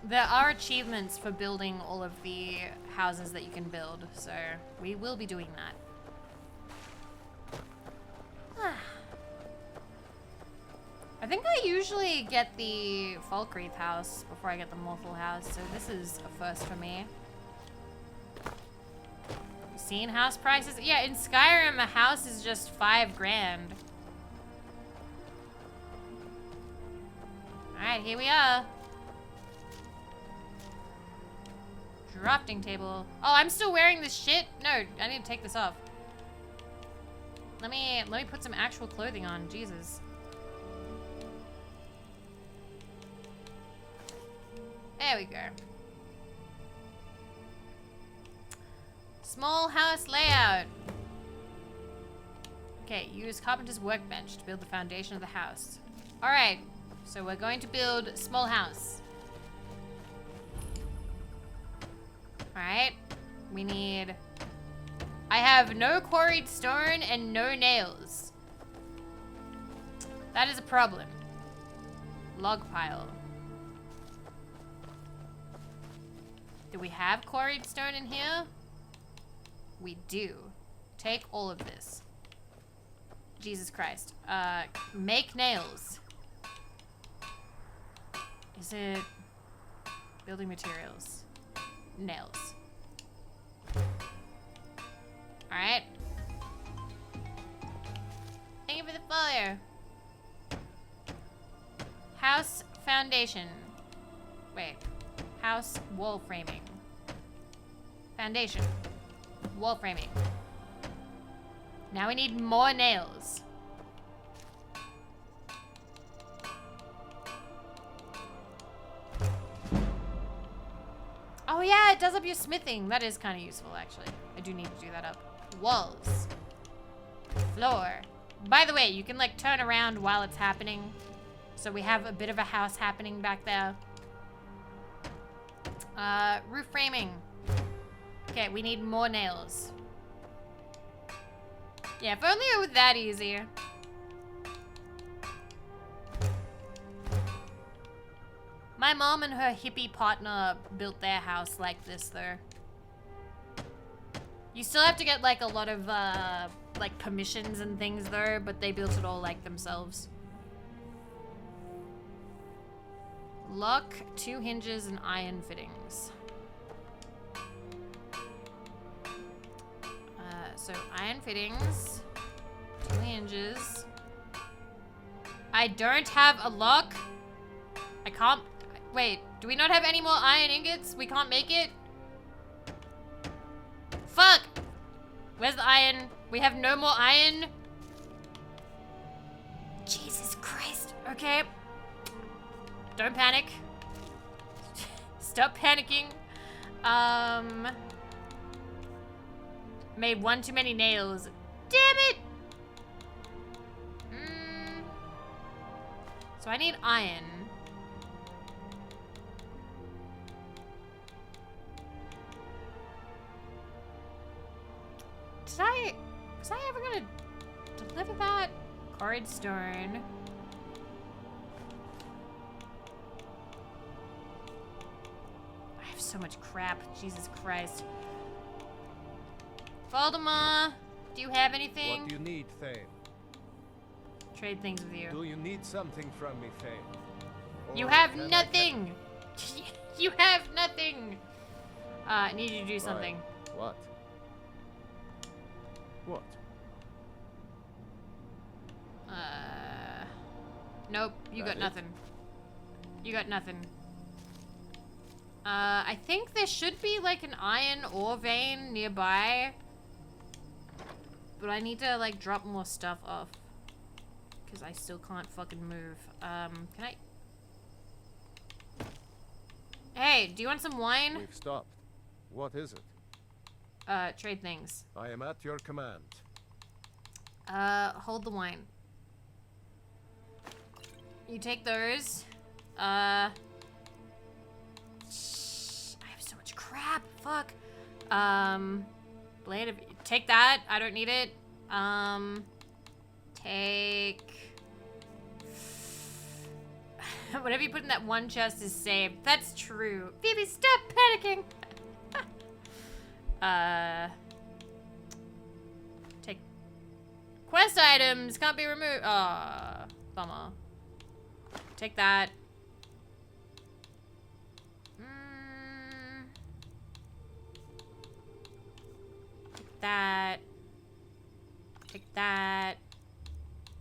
There are achievements for building all of the houses that you can build, so we will be doing that. I think I usually get the Falkreath house before I get the Morthal house, so this is a first for me. Seen house prices? Yeah, in Skyrim, a house is just 5 grand. Alright, here we are. Drafting table. Oh, I'm still wearing this shit? No, I need to take this off. Let me put some actual clothing on. Jesus. There we go. Small house layout. Okay, use carpenter's workbench to build the foundation of the house. Alright, so we're going to build small house. Alright, we need... I have no quarried stone and no nails. That is a problem. Log pile. Do we have quarried stone in here? We do. Take all of this. Jesus Christ. Make nails. Is it building materials? Nails. Alright. Thank you for the follow. House foundation. Wait. House wall framing. Foundation. Wall framing. Now we need more nails. Oh yeah, it does up your smithing. That is kind of useful, actually. I do need to do that up. Walls. Floor. By the way, you can like turn around while it's happening. So we have a bit of a house happening back there. Roof framing. Okay, we need more nails. Yeah, if only it was that easy. My mom and her hippie partner built their house like this, though. You still have to get, like, a lot of, like, permissions and things, though, but they built it all, like, themselves. Lock, 2 hinges, and iron fittings. So iron fittings, 2 hinges. I don't have a lock. I can't. Wait, do we not have any more iron ingots? We can't make it? Fuck! Where's the iron? We have no more iron. Jesus Christ. Okay. Don't panic. Stop panicking. Made 1 too many nails. Damn it! So I need iron. Was I ever gonna deliver that? Quarried stone. I have so much crap. Jesus Christ. Voldemort, do you have anything? What do you need, Thane? Trade things with you. Do you need something from me, Thane? You Or have can I nothing! You have nothing! I need you to do something. Right. What? What? Nope, you That got it? nothing. You got nothing. I think there should be like an iron ore vein nearby. But I need to like drop more stuff off. Because I still can't fucking move. Can I? Hey, do you want some wine? We've stopped. What is it? Trade things. I am at your command. Hold the wine. You take those. I have so much crap. Fuck. Blade of... Take that. I don't need it. Take... Whatever you put in that one chest is saved. That's true. Vivi, stop panicking! Take... Quest items can't be removed. Aw, bummer. Take that. Take that. Take that.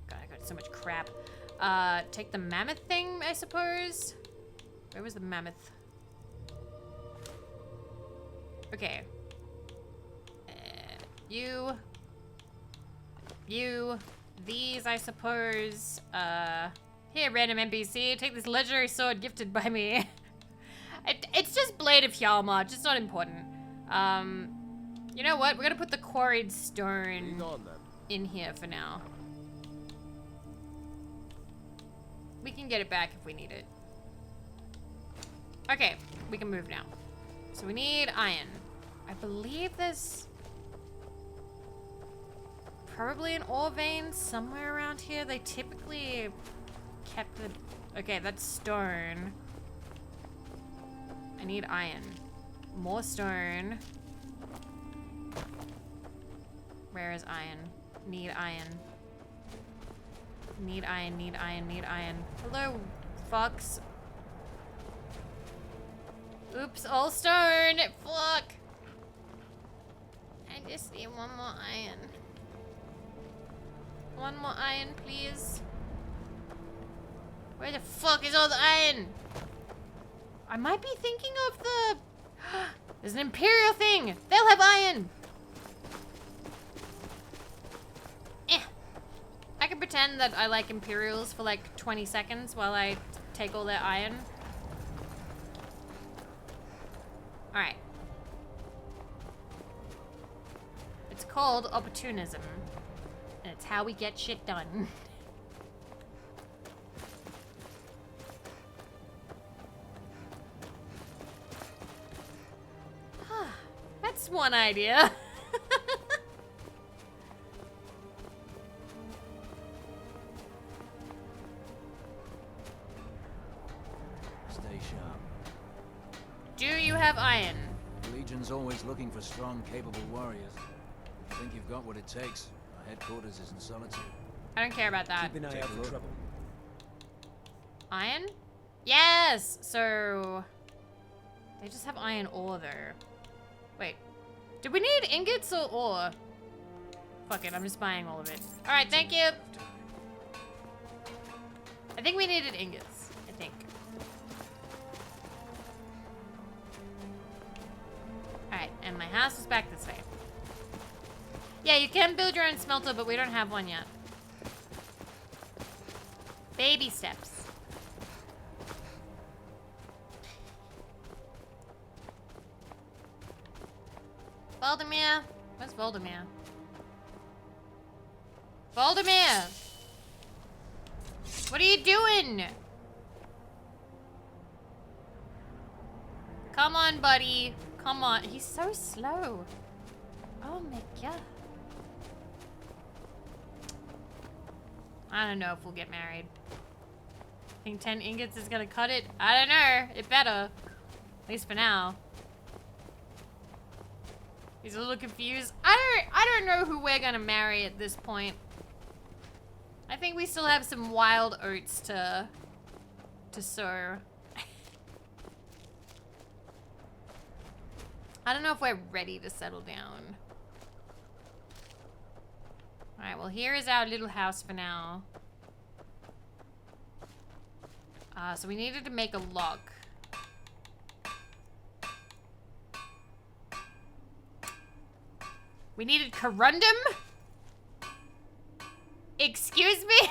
God, I got so much crap. Take the mammoth thing, I suppose. Where was the mammoth? Okay. You. These, I suppose. Here, random NPC. Take this legendary sword gifted by me. It's just Blade of Hjalmar. It's not important. You know what? We're gonna put the quarried stone in here for now. We can get it back if we need it. Okay, we can move now. So we need iron. I believe there's probably an ore vein somewhere around here. They typically kept the... Okay, that's stone. I need iron. More stone. Where is iron? Need iron. Need iron, need iron, need iron. Hello, fucks. Oops, all stone. Fuck. I just need one more iron. One more iron, please. Where the fuck is all the iron? I might be thinking of the... There's an Imperial thing. They'll have iron. I can pretend that I like Imperials for like 20 seconds while I take all their iron. Alright. It's called opportunism. And it's how we get shit done. That's one idea. Stay sharp. Do you have iron? The Legion's always looking for strong, capable warriors. I think you've got what it takes. Our headquarters is in Solitude. I don't care about that. Keep an eye out for trouble. Iron? Yes! So... They just have iron ore, though. Wait. Do we need ingots or ore? Fuck it, I'm just buying all of it. Alright, thank you! I think we needed ingots. I think. Alright, and my house is back this way. Yeah, you can build your own smelter, but we don't have one yet. Baby steps. Voldemir? Where's Voldemir? Voldemir! What are you doing? Come on, buddy. Come on. He's so slow. Oh my god. I don't know if we'll get married. I think 10 ingots is gonna cut it. I don't know. It better. At least for now. He's a little confused. I don't know who we're gonna marry at this point. I think we still have some wild oats to sow. I don't know if we're ready to settle down. Alright, well here is our little house for now. So we needed to make a lock. We needed corundum? Excuse me?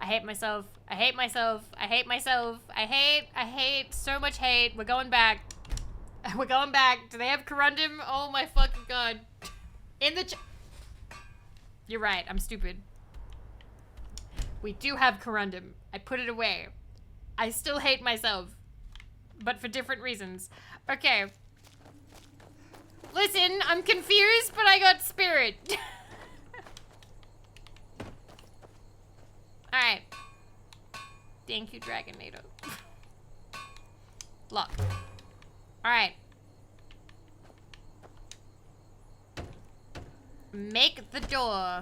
I hate myself. I hate myself. I hate myself. I hate so much hate. We're going back. We're going back. Do they have corundum? Oh my fucking god. In the You're right. I'm stupid. We do have corundum. I put it away. I still hate myself. But for different reasons. Okay. Listen, I'm confused, but I got spirit. Alright. Thank you, Dragonator. Lock. Alright. Make the door.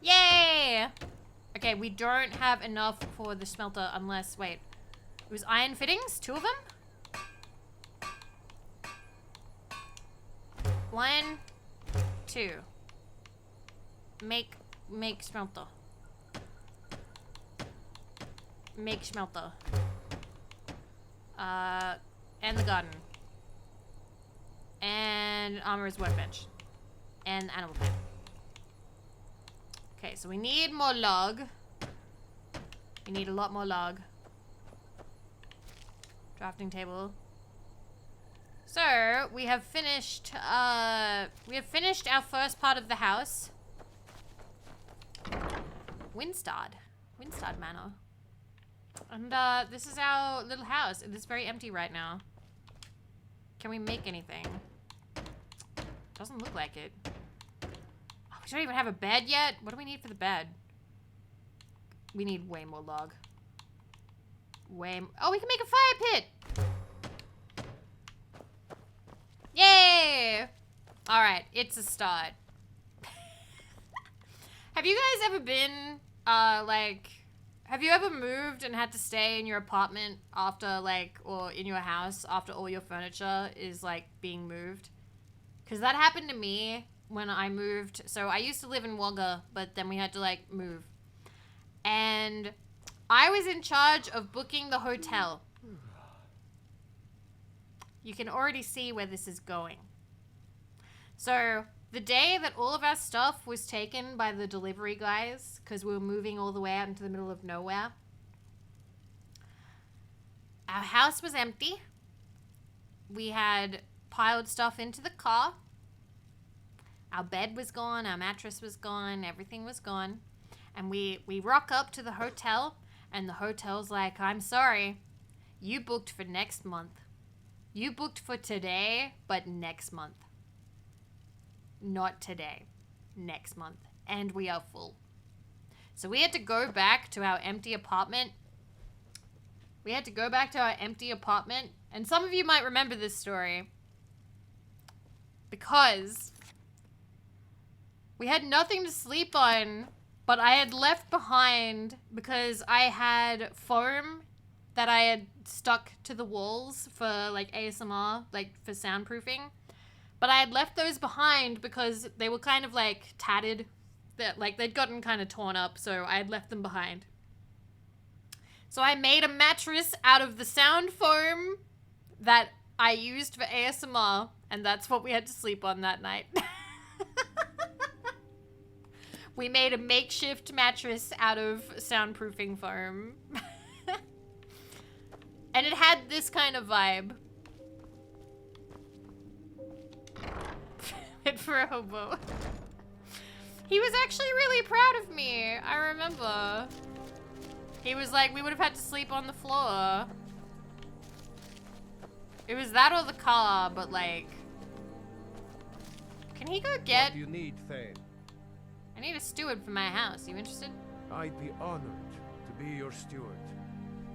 Yay! Okay, we don't have enough for the smelter unless, wait. It was iron fittings? 2 of them? 1, 2. Make smelter. Make smelter. And the garden. And armorer's workbench. And animal pen. Okay, so we need more log. We need a lot more log. Drafting table. So, we have finished our first part of the house. Windstad Manor. And this is our little house. It is very empty right now. Can we make anything? Doesn't look like it. Oh, we don't even have a bed yet? What do we need for the bed? We need way more log. Oh, we can make a fire pit! Yay! Alright, it's a start. Have you guys ever been, have you ever moved and had to stay in your apartment after, or in your house after all your furniture is, being moved? Because that happened to me when I moved. So I used to live in Wagga, but then we had to, move. And I was in charge of booking the hotel. You can already see where this is going. So, the day that all of our stuff was taken by the delivery guys, because we were moving all the way out into the middle of nowhere, our house was empty. We had piled stuff into the car. Our bed was gone, our mattress was gone, everything was gone. And we rock up to the hotel, and the hotel's like, I'm sorry, you booked for next month. You booked for today, but next month. Not today. Next month. And we are full. So we had to go back to our empty apartment. And some of you might remember this story. Because we had nothing to sleep on but I had left behind because I had foam that I had stuck to the walls for like ASMR, like for soundproofing. But I had left those behind because they were kind of like tattered. That like they'd gotten kind of torn up, so I had left them behind. So I made a mattress out of the sound foam that I used for ASMR, and that's what we had to sleep on that night. We made a makeshift mattress out of soundproofing foam. And it had this kind of vibe. Fit for a hobo. He was actually really proud of me. I remember. He was like, we would have had to sleep on the floor. It was that or the car, but like... Can he go get... What do you need, Thane? I need a steward for my house. You interested? I'd be honored to be your steward.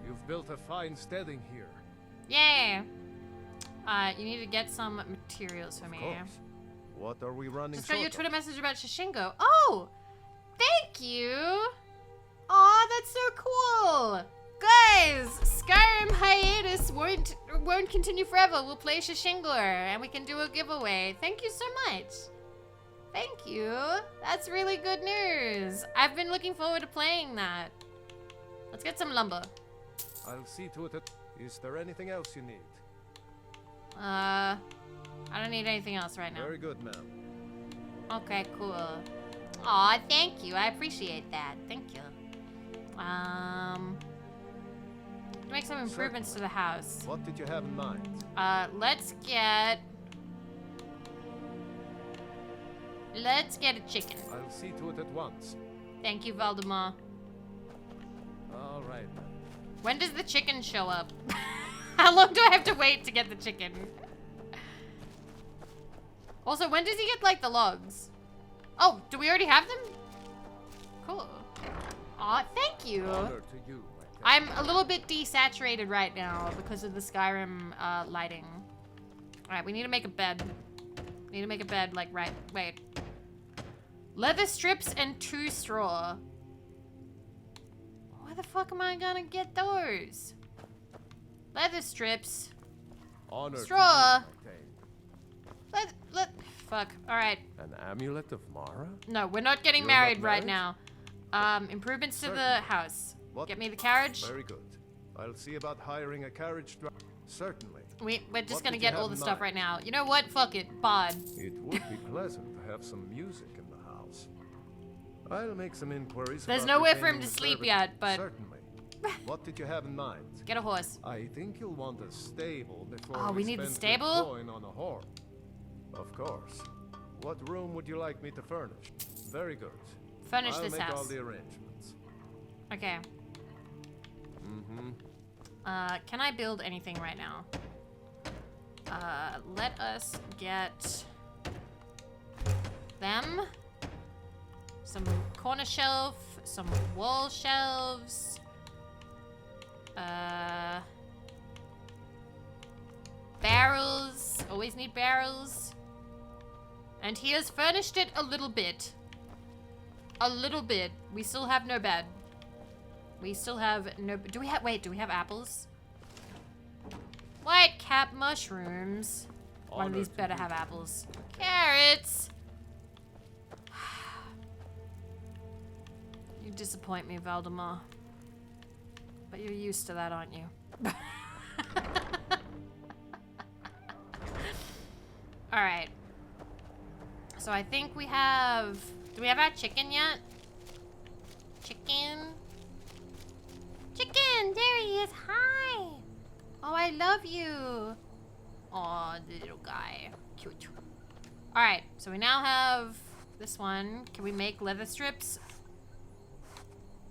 You've built a fine steading here. Yay! You need to get some materials for me. Of course. What are we running Just got your short Twitter message about Shishingo. Oh! Thank you! Aw, that's so cool! Guys! Skyrim hiatus won't continue forever. We'll play Shishingo and we can do a giveaway. Thank you so much. Thank you. That's really good news. I've been looking forward to playing that. Let's get some lumber. I'll see to it that... Is there anything else you need? I don't need anything else right now. Very good, ma'am. Okay, cool. Aw, thank you. I appreciate that. Thank you. Make some improvements to the house. What did you have in mind? Let's get a chicken. I'll see to it at once. Thank you, Valdemar. All right. When does the chicken show up? How long do I have to wait to get the chicken? Also, when does he get, like, the logs? Oh, do we already have them? Cool. Aw, thank you. Honor to you. I'm a little bit desaturated right now because of the Skyrim lighting. Alright, we need to make a bed. Need to make a bed, like, right. Wait. Leather strips and 2 straw. Where the fuck am I gonna get those? Leather strips. Honor straw. To you, Fuck. Alright. An amulet of Mara? No, we're not getting You're married not right now. Improvements to the house. What? Get me the carriage. Very good. I'll see about hiring a carriage driver. Certainly. We're just What gonna did get you all have the in stuff mind? right now. You know what? Fuck it. Bod. It would be pleasant to have some music in the house. I'll make some inquiries. There's about nowhere for him retaining to the sleep service. yet, but... Certainly. What did you have in mind? Get a horse. I think you'll want a stable before Oh, we need the spend stable? good coin on a horse. Of course. What room would you like me to furnish? Very good. Furnish I'll this make all house. the arrangements. Okay. Mm-hmm. Can I build anything right now? Let us get them. Some corner shelf, some wall shelves. Barrels. Always need barrels. And he has furnished it a little bit. A little bit. We still have no bed. We still have no... Do we have... Wait, do we have apples? White cap mushrooms. One of these better have apples. Carrots! You disappoint me, Valdemar. But you're used to that, aren't you? Alright. So I think we have... Do we have our chicken yet? Chicken? Chicken! There he is! Hi! Oh, I love you! Aw, the little guy. Cute. Alright, so we now have this one. Can we make leather strips?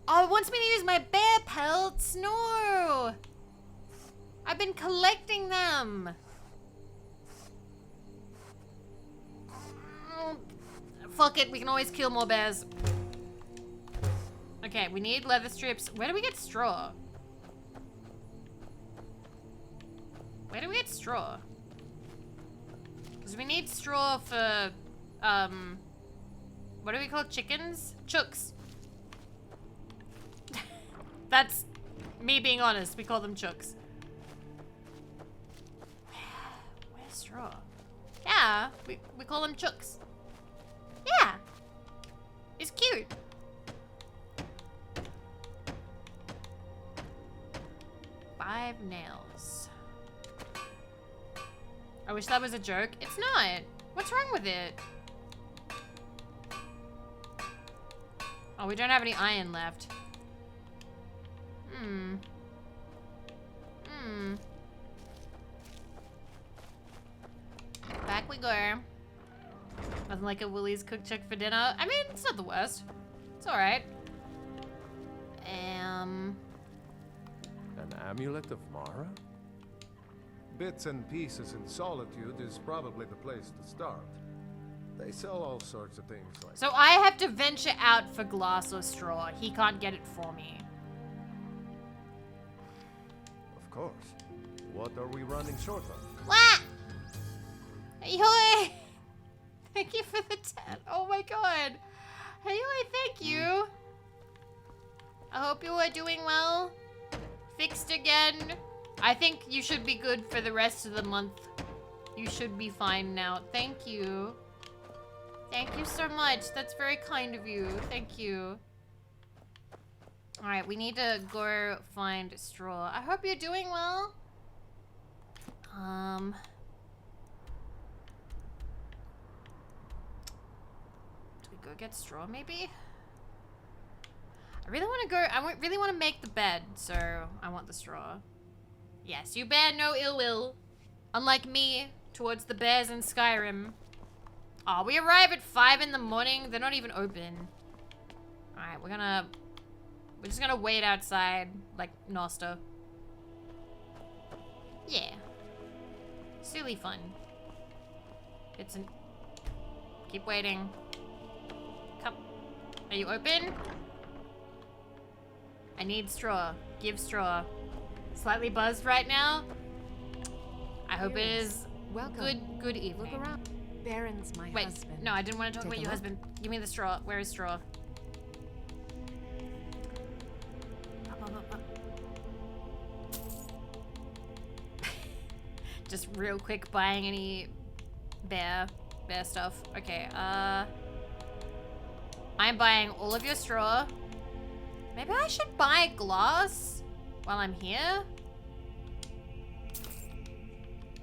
Oh, it wants me to use my bear pelts! No! I've been collecting them! Fuck it, we can always kill more bears. Okay, we need leather strips. Where do we get straw? Where do we get straw? Because we need straw for, what do we call chickens? Chooks. That's me being honest. We call them chooks. Where's straw? Yeah, we call them chooks. Yeah. It's cute. Five nails. I wish that was a joke. It's not. What's wrong with it? Oh, we don't have any iron left. Back we go. Nothing like a Willie's cook check for dinner. I mean, it's not the worst. It's alright. An amulet of Mara? Bits and pieces in Solitude is probably the place to start. They sell all sorts of things like So I have to venture out for glass or straw. He can't get it for me. Of course. What are we running short of? What? Hey, thank you for the 10. Oh my god. Hey, thank you. I hope you are doing well. Fixed again. I think you should be good for the rest of the month. You should be fine now. Thank you. Thank you so much. That's very kind of you. Thank you. Alright, we need to go find straw. I hope you're doing well. Do we go get straw maybe? I really want to go, really want to make the bed, so I want the straw. Yes, you bear no ill will. Unlike me, towards the bears in Skyrim. Oh, we arrive at 5 in the morning. They're not even open. Alright, we're just gonna wait outside, like Nosta. Yeah. Silly fun. Keep waiting. Come. Are you open? I need straw. Give straw. Slightly buzzed right now. I hope it is good evening. Look around. Baron's my husband. No, I didn't want to talk Take about a your look. husband. Give me the straw. Where is straw? Just real quick buying any bear stuff. Okay, I'm buying all of your straw. Maybe I should buy glass while I'm here.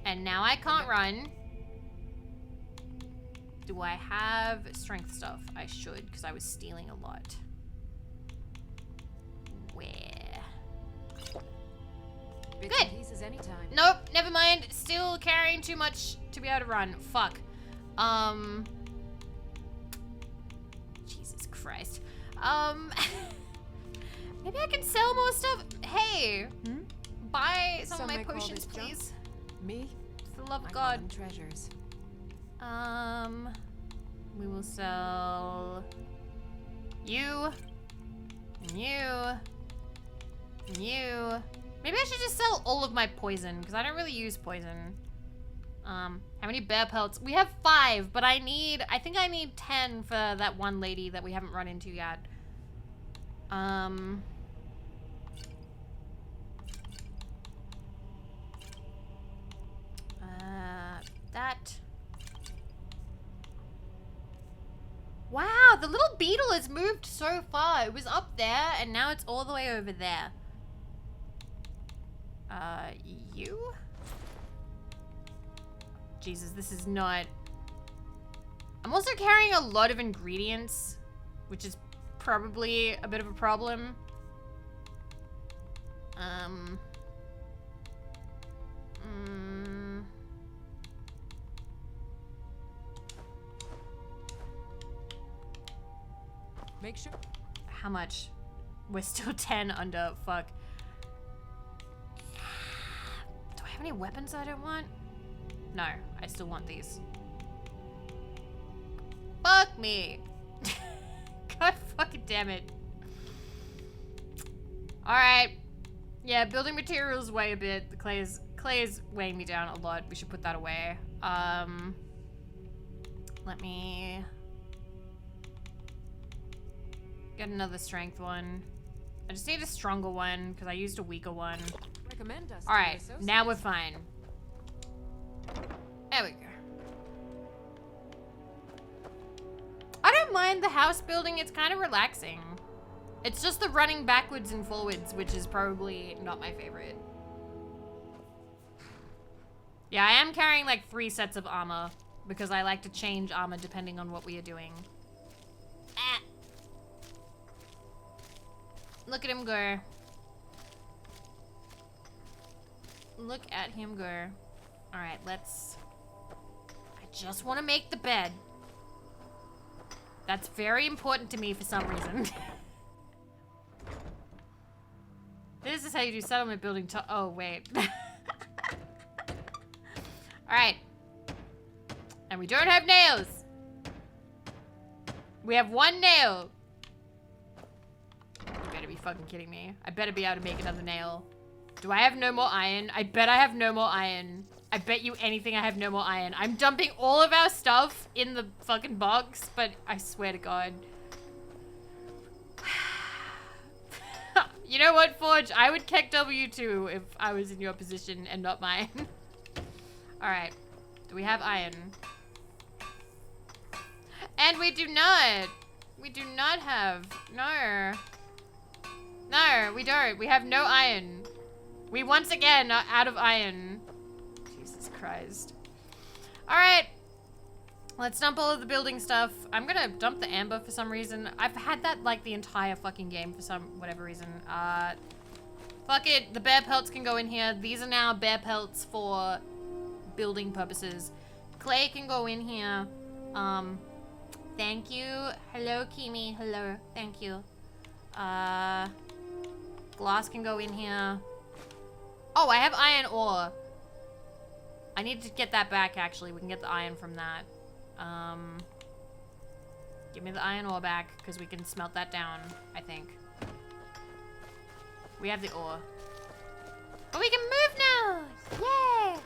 And now I can't run. Do I have strength stuff? I should, because I was stealing a lot. Where? Bits and pieces anytime. Nope, never mind. Still carrying too much to be able to run. Fuck. Jesus Christ. Maybe I can sell more stuff. Hey, buy some of my may call potions, this junk. please. Me? For the love of I call God. them treasures. We will sell you, and you, and you. Maybe I should just sell all of my poison, because I don't really use poison. How many bear pelts? We have 5, but I think I need 10 for that one lady that we haven't run into yet. That. Wow, the little beetle has moved so far. It was up there, and now it's all the way over there. You? Jesus, this is not... I'm also carrying a lot of ingredients, which is probably a bit of a problem. Make sure. How much? We're still 10 under. Fuck. Do I have any weapons I don't want? No, I still want these. Fuck me. God fucking damn it. Alright. Yeah, building materials weigh a bit. The clay is weighing me down a lot. We should put that away. Let me get another strength one. I just need a stronger one because I used a weaker one. Recommend us. All right, now we're fine. There we go. I don't mind the house building. It's kind of relaxing. It's just the running backwards and forwards, which is probably not my favorite. Yeah, I am carrying like 3 sets of armor because I like to change armor depending on what we are doing. Ah. Look at him go. Look at him go. All right, let's... I just want to make the bed. That's very important to me for some reason. This is how you do settlement building to... Oh, wait. Alright. And we don't have nails. We have 1 nail. You better be fucking kidding me. I better be able to make another nail. Do I have no more iron? I bet I have no more iron. I bet you anything I have no more iron. I'm dumping all of our stuff in the fucking box, but I swear to God. You know what, Forge? I would kick W too if I was in your position and not mine. Alright. Do we have iron? And we do not. We do not have. No. No, we don't. We have no iron. We once again are out of iron. Jesus Christ. Alright. Let's dump all of the building stuff. I'm gonna dump the amber for some reason. I've had that like the entire fucking game for some whatever reason. Fuck it. The bear pelts can go in here. These are now bear pelts for building purposes. Clay can go in here. Thank you. Hello, Kimi. Hello. Thank you. Glass can go in here. Oh, I have iron ore. I need to get that back, actually. We can get the iron from that. Give me the iron ore back, because we can smelt that down, I think. We have the ore. But we can move now! Yay!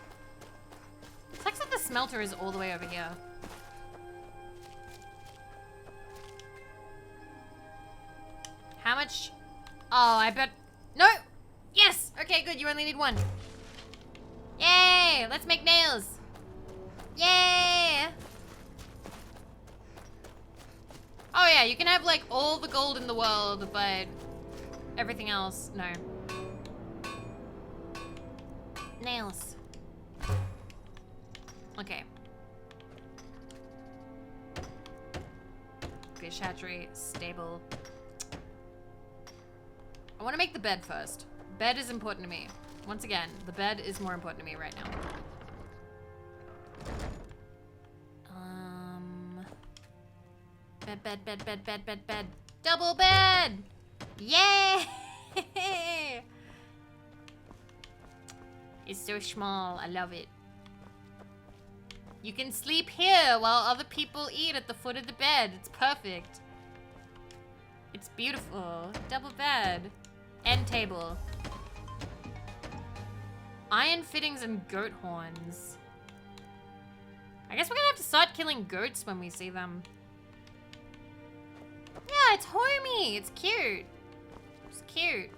It's like that the smelter is all the way over here. How much? Oh, I bet... No! Yes! Okay, good. You only need 1. Yay! Let's make nails. Yay! Oh yeah, you can have like all the gold in the world, but everything else, no. Nails. Okay. Fish hatchery, stable. I want to make the bed first. Bed is important to me. Once again, the bed is more important to me right now. Bed. Double bed! Yay! It's so small. I love it. You can sleep here while other people eat at the foot of the bed. It's perfect. It's beautiful. Double bed. End table. Iron fittings and goat horns. I guess we're gonna have to start killing goats when we see them. Yeah, it's homey. It's cute. It's cute.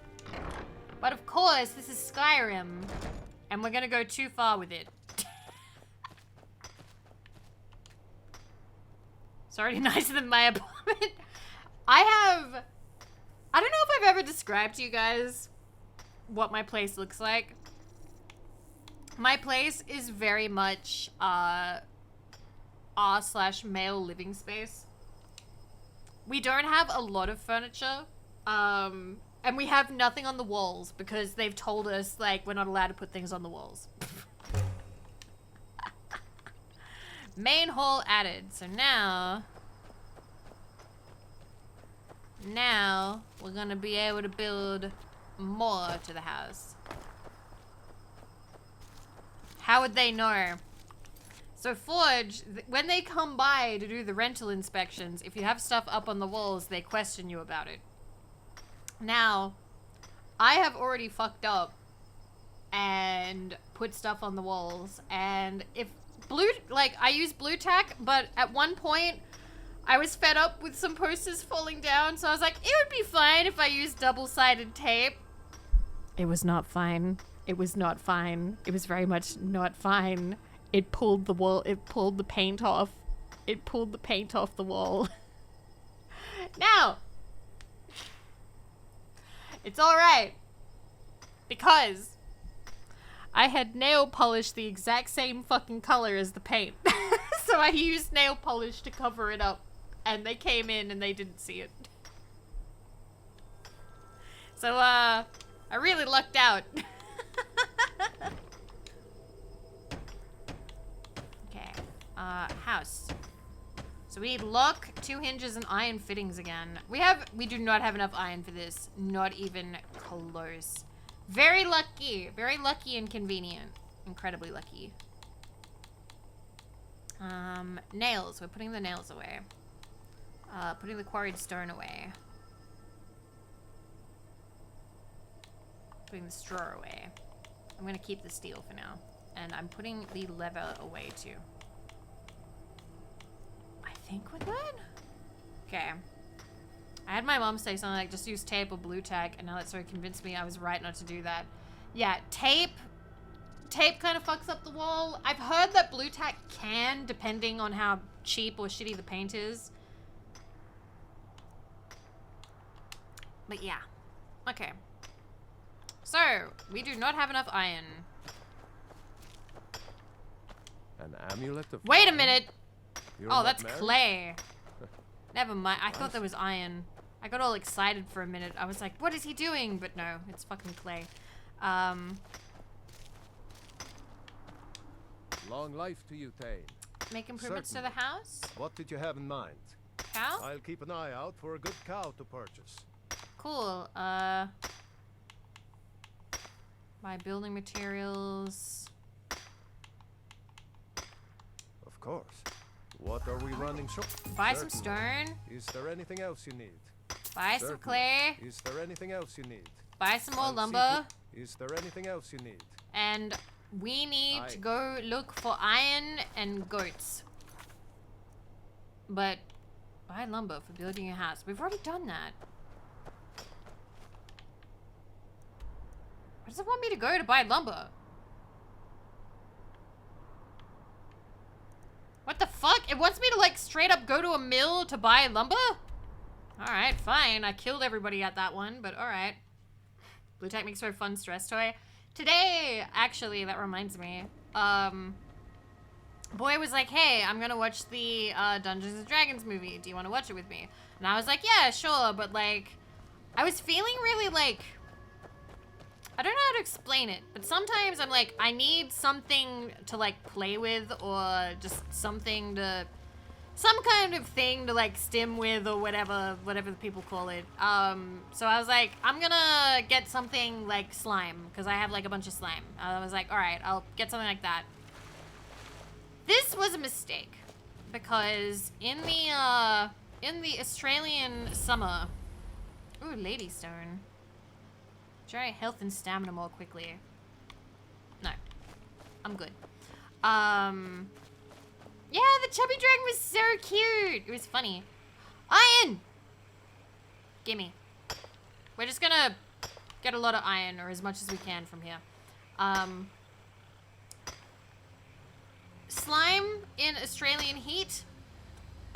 But of course, this is Skyrim. And we're gonna go too far with it. It's already nicer than my apartment. I don't know if I've ever described to you guys what my place looks like. My place is very much r/male living space. We don't have a lot of furniture, and we have nothing on the walls because they've told us like we're not allowed to put things on the walls. Main hall added. So now we're gonna be able to build more to the house. How would they know? So Forge, when they come by to do the rental inspections, if you have stuff up on the walls, they question you about it. Now, I have already fucked up and put stuff on the walls, and if I use blue tack, but at one point I was fed up with some posters falling down, so I was like, it would be fine if I used double-sided tape. It was not fine. It was not fine. It was very much not fine. It pulled the wall. It pulled the paint off. It pulled the paint off the wall. Now, it's alright. Because I had nail polish the exact same fucking color as the paint. So I used nail polish to cover it up. And they came in and they didn't see it. So, I really lucked out. Okay. House. So we need lock, 2 hinges, and iron fittings again. We do not have enough iron for this. Not even close. Very lucky. Very lucky and convenient. Incredibly lucky. Nails. We're putting the nails away. Putting the quarried stone away. Putting the straw away. I'm gonna keep the steel for now. And I'm putting the leather away too. I think we're good. Okay. I had my mom say something like, just use tape or blue tack, and now that sort of convinced me I was right not to do that. Yeah, tape kind of fucks up the wall. I've heard that blue tack can, depending on how cheap or shitty the paint is. But yeah. Okay. So, we do not have enough iron. An amulet of... Wait a minute! You're Oh, not that's married? clay. Never mind. I thought there was iron. I got all excited for a minute. I was like, what is he doing? But no, it's fucking clay. Long life to you, Thane. Make improvements to Certainly. the house? What did you have in mind? Cow? I'll keep an eye out for a good cow to purchase. Cool. Buy building materials. Of course. What are we running short? Buy some stone. Is there anything else you need? Buy some Certainly. clay. Is there anything else you need? Buy some more I'll see lumber. Is there anything else you need? And we need to go look for iron and goats. But buy lumber for building a house. We've already done that. Where does it want me to go to buy lumber? What the fuck? It wants me to like straight up go to a mill to buy lumber? Alright, fine. I killed everybody at that one, but alright. Blue Tack makes for a fun stress toy. Today, actually, that reminds me. Boy was like, hey, I'm gonna watch the Dungeons and Dragons movie. Do you want to watch it with me? And I was like, yeah, sure, but like, I was feeling really like, I don't know how to explain it, but sometimes I'm like, I need something to like play with, or just something to, some kind of thing to like stim with, or whatever the people call it. So I was like, I'm gonna get something like slime, because I have like a bunch of slime. I was like, all right, I'll get something like that. This was a mistake, because in the Australian summer, ooh, Lady Stone. Try health and stamina more quickly. No, I'm good. Yeah, the chubby dragon was so cute. It was funny. Iron! Gimme. We're just gonna get a lot of iron, or as much as we can from here. Slime in Australian heat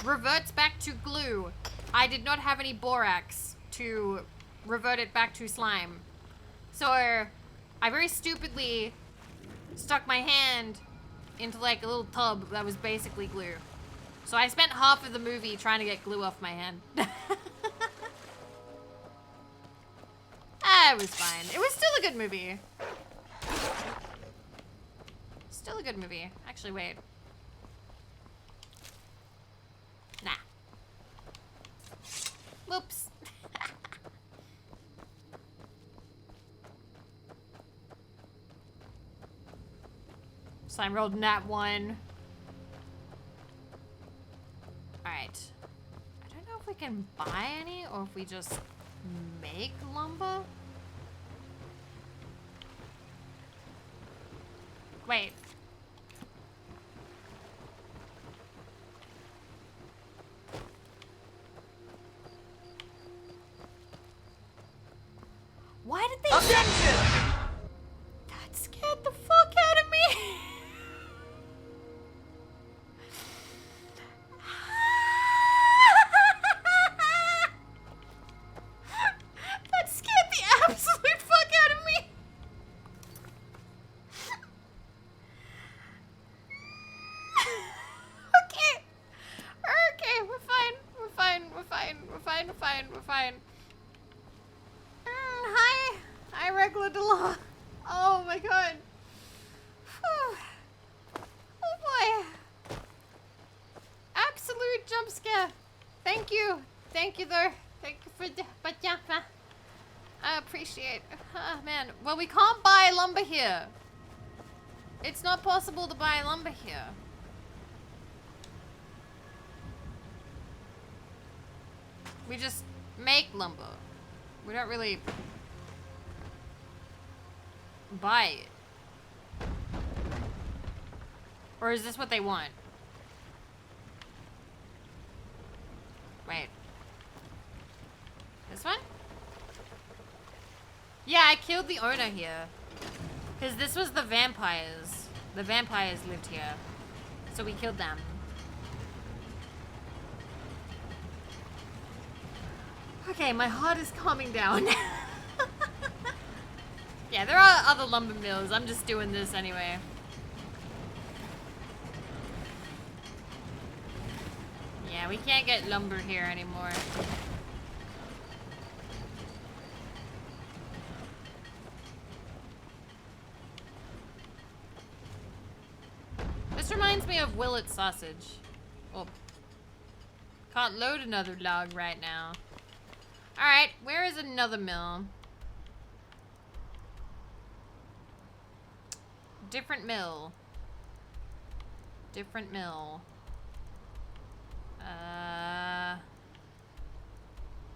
reverts back to glue. I did not have any borax to revert it back to slime. So I very stupidly stuck my hand into like a little tub that was basically glue. So I spent half of the movie trying to get glue off my hand. It was fine. It was still a good movie. Still a good movie. Actually, wait. Nah. Whoops. Slime rolled nat 1. Alright. I don't know if we can buy any or if we just make lumber. Wait. fine, we're fine, we're fine. Hi! Hi, regular Delaw. Oh my god. Whew. Oh boy. Absolute jump scare. Thank you. Thank you, though. Thank you for the bajapa. I appreciate. Oh, man. Well, we can't buy lumber here. It's not possible to buy lumber here. We just make lumber. We don't really buy it. Or is this what they want? Wait. This one? Yeah, I killed the owner here. Because this was the vampires. The vampires lived here. So we killed them. Okay, my heart is calming down. Yeah, there are other lumber mills. I'm just doing this anyway. Yeah, we can't get lumber here anymore. This reminds me of Willet sausage. Oh. Can't load another log right now. Alright, where is another mill? Different mill. Different mill.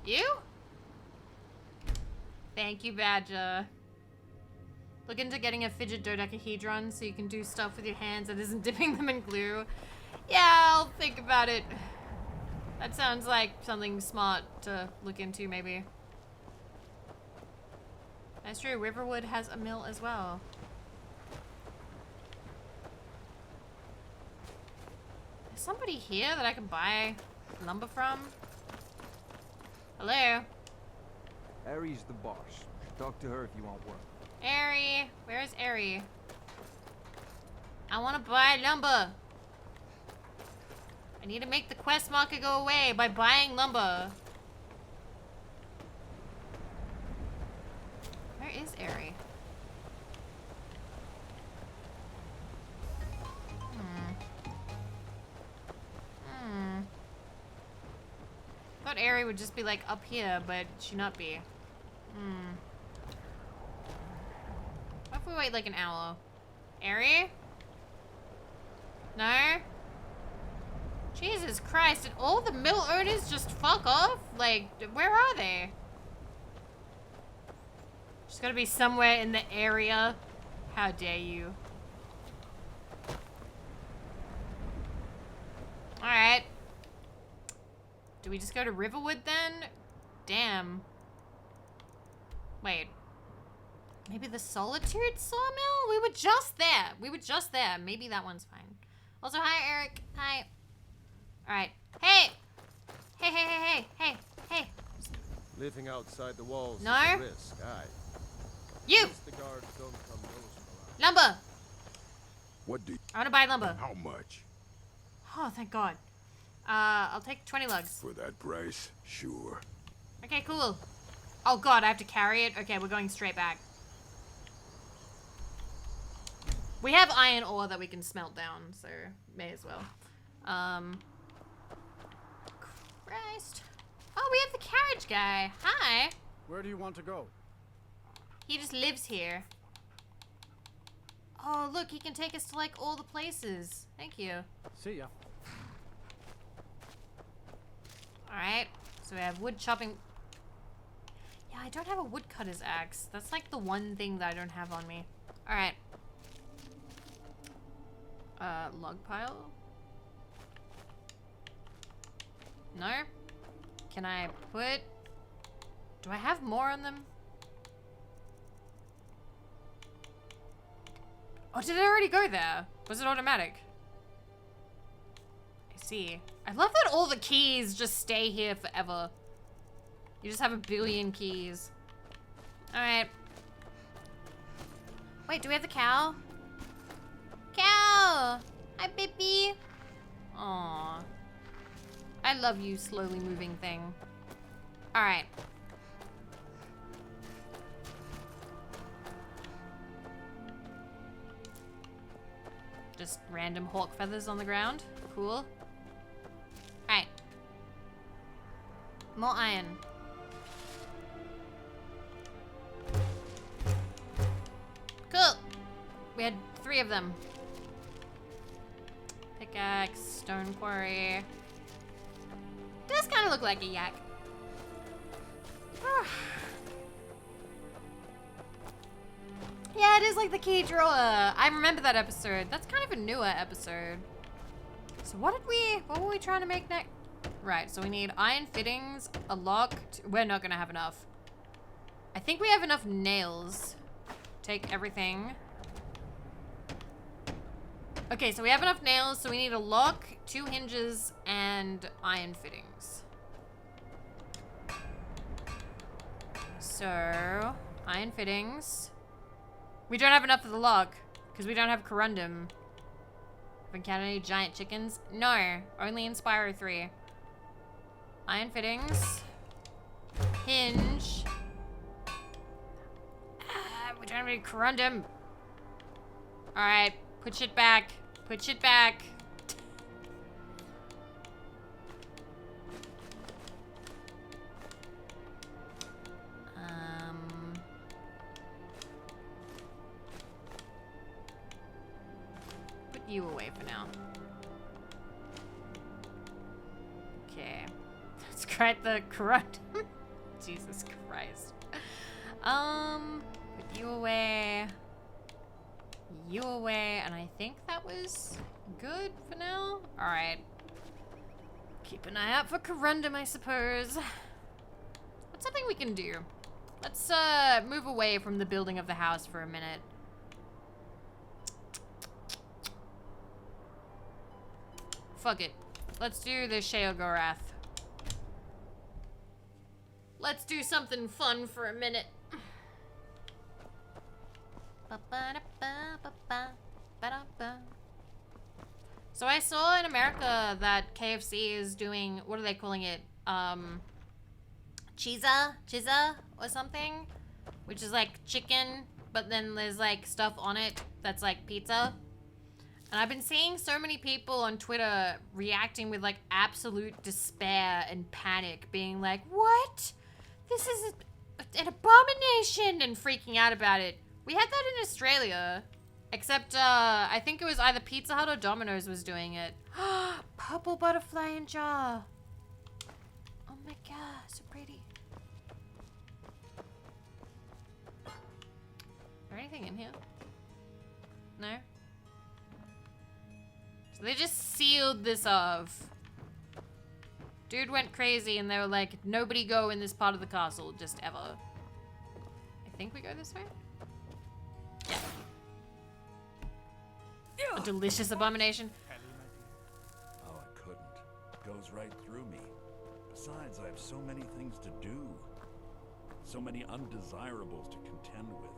You? Thank you, Badger. Look into getting a fidget dodecahedron so you can do stuff with your hands that isn't dipping them in glue. Yeah, I'll think about it. That sounds like something smart to look into, maybe. That's true, Riverwood has a mill as well. Is somebody here that I can buy lumber from? Hello? Ari's the boss. Talk to her if you want work. Ari, where's Ari? I want to buy lumber. I need to make the quest marker go away by buying lumber. Where is Ari? Thought Ari would just be like up here, but she not be. What if we wait like an hour? Ari? No? Jesus Christ, did all the mill owners just fuck off? Like, where are they? She's gotta be somewhere in the area. How dare you? Alright. Do we just go to Riverwood then? Damn. Wait. Maybe the Solitude Sawmill? We were just there. We were just there. Maybe that one's fine. Also, hi, Eric. Hi. Alright. Hey! Hey, hey, hey, hey, hey, hey. Living outside the walls No? is a risk. Aye. You! At least the guards don't come nosing around. Lumber! What do you... I want to buy lumber. How much? Oh, thank God. I'll take 20 lugs. For that price? Sure. Okay, cool. Oh God, I have to carry it? Okay, we're going straight back. We have iron ore that we can smelt down, so may as well. Christ. Oh, we have the carriage guy. Hi. Where do you want to go? He just lives here. Oh, look, he can take us to like all the places. Thank you. See ya. Alright, so we have wood chopping. Yeah, I don't have a woodcutter's axe. That's like the one thing that I don't have on me. Alright. Log pile? No? Can I put... Do I have more on them? Oh, did it already go there? Was it automatic? I see. I love that all the keys just stay here forever. You just have a billion keys. Alright. Wait, do we have the cow? Cow! Hi, baby. Aww. I love you, slowly moving thing. Alright. Just random hawk feathers on the ground. Cool. Alright. More iron. Cool. We had 3 of them. Pickaxe, stone quarry. Does kind of look like a yak. Yeah, it is like the key drawer. I remember that episode. That's kind of a newer episode. So what were we trying to make next? Right, so we need iron fittings, a lock. We're not gonna have enough. I think we have enough nails. Take everything. Okay, so we have enough nails, so we need a lock, 2 hinges, and iron fittings. So, iron fittings. We don't have enough for the lock, because we don't have corundum. Have encountered any giant chickens? No, only in Spyro 3. Iron fittings. Hinge. We don't have any corundum. Alright, put shit back. Put shit back. Put you away for now. Okay. Let's crack the corundum. Jesus Christ. Put you away. You away, and I think that was good for now. Alright. Keep an eye out for corundum, I suppose. What's something we can do? Let's move away from the building of the house for a minute. Fuck it. Let's do the Sheogorath. Let's do something fun for a minute. So I saw in America that KFC is doing, what are they calling it? Chizza or something? Which is like chicken, but then there's like stuff on it that's like pizza. And I've been seeing so many people on Twitter reacting with like absolute despair and panic, being like, what? This is an abomination, and freaking out about it. We had that in Australia, except I think it was either Pizza Hut or Domino's was doing it. Purple butterfly in jar. Oh my god, so pretty. Is there anything in here? No? So they just sealed this off. Dude went crazy and they were like, nobody go in this part of the castle, just ever. I think we go this way? Yeah. A delicious abomination. Oh, I couldn't. It goes right through me. Besides, I have so many things to do. So many undesirables to contend with.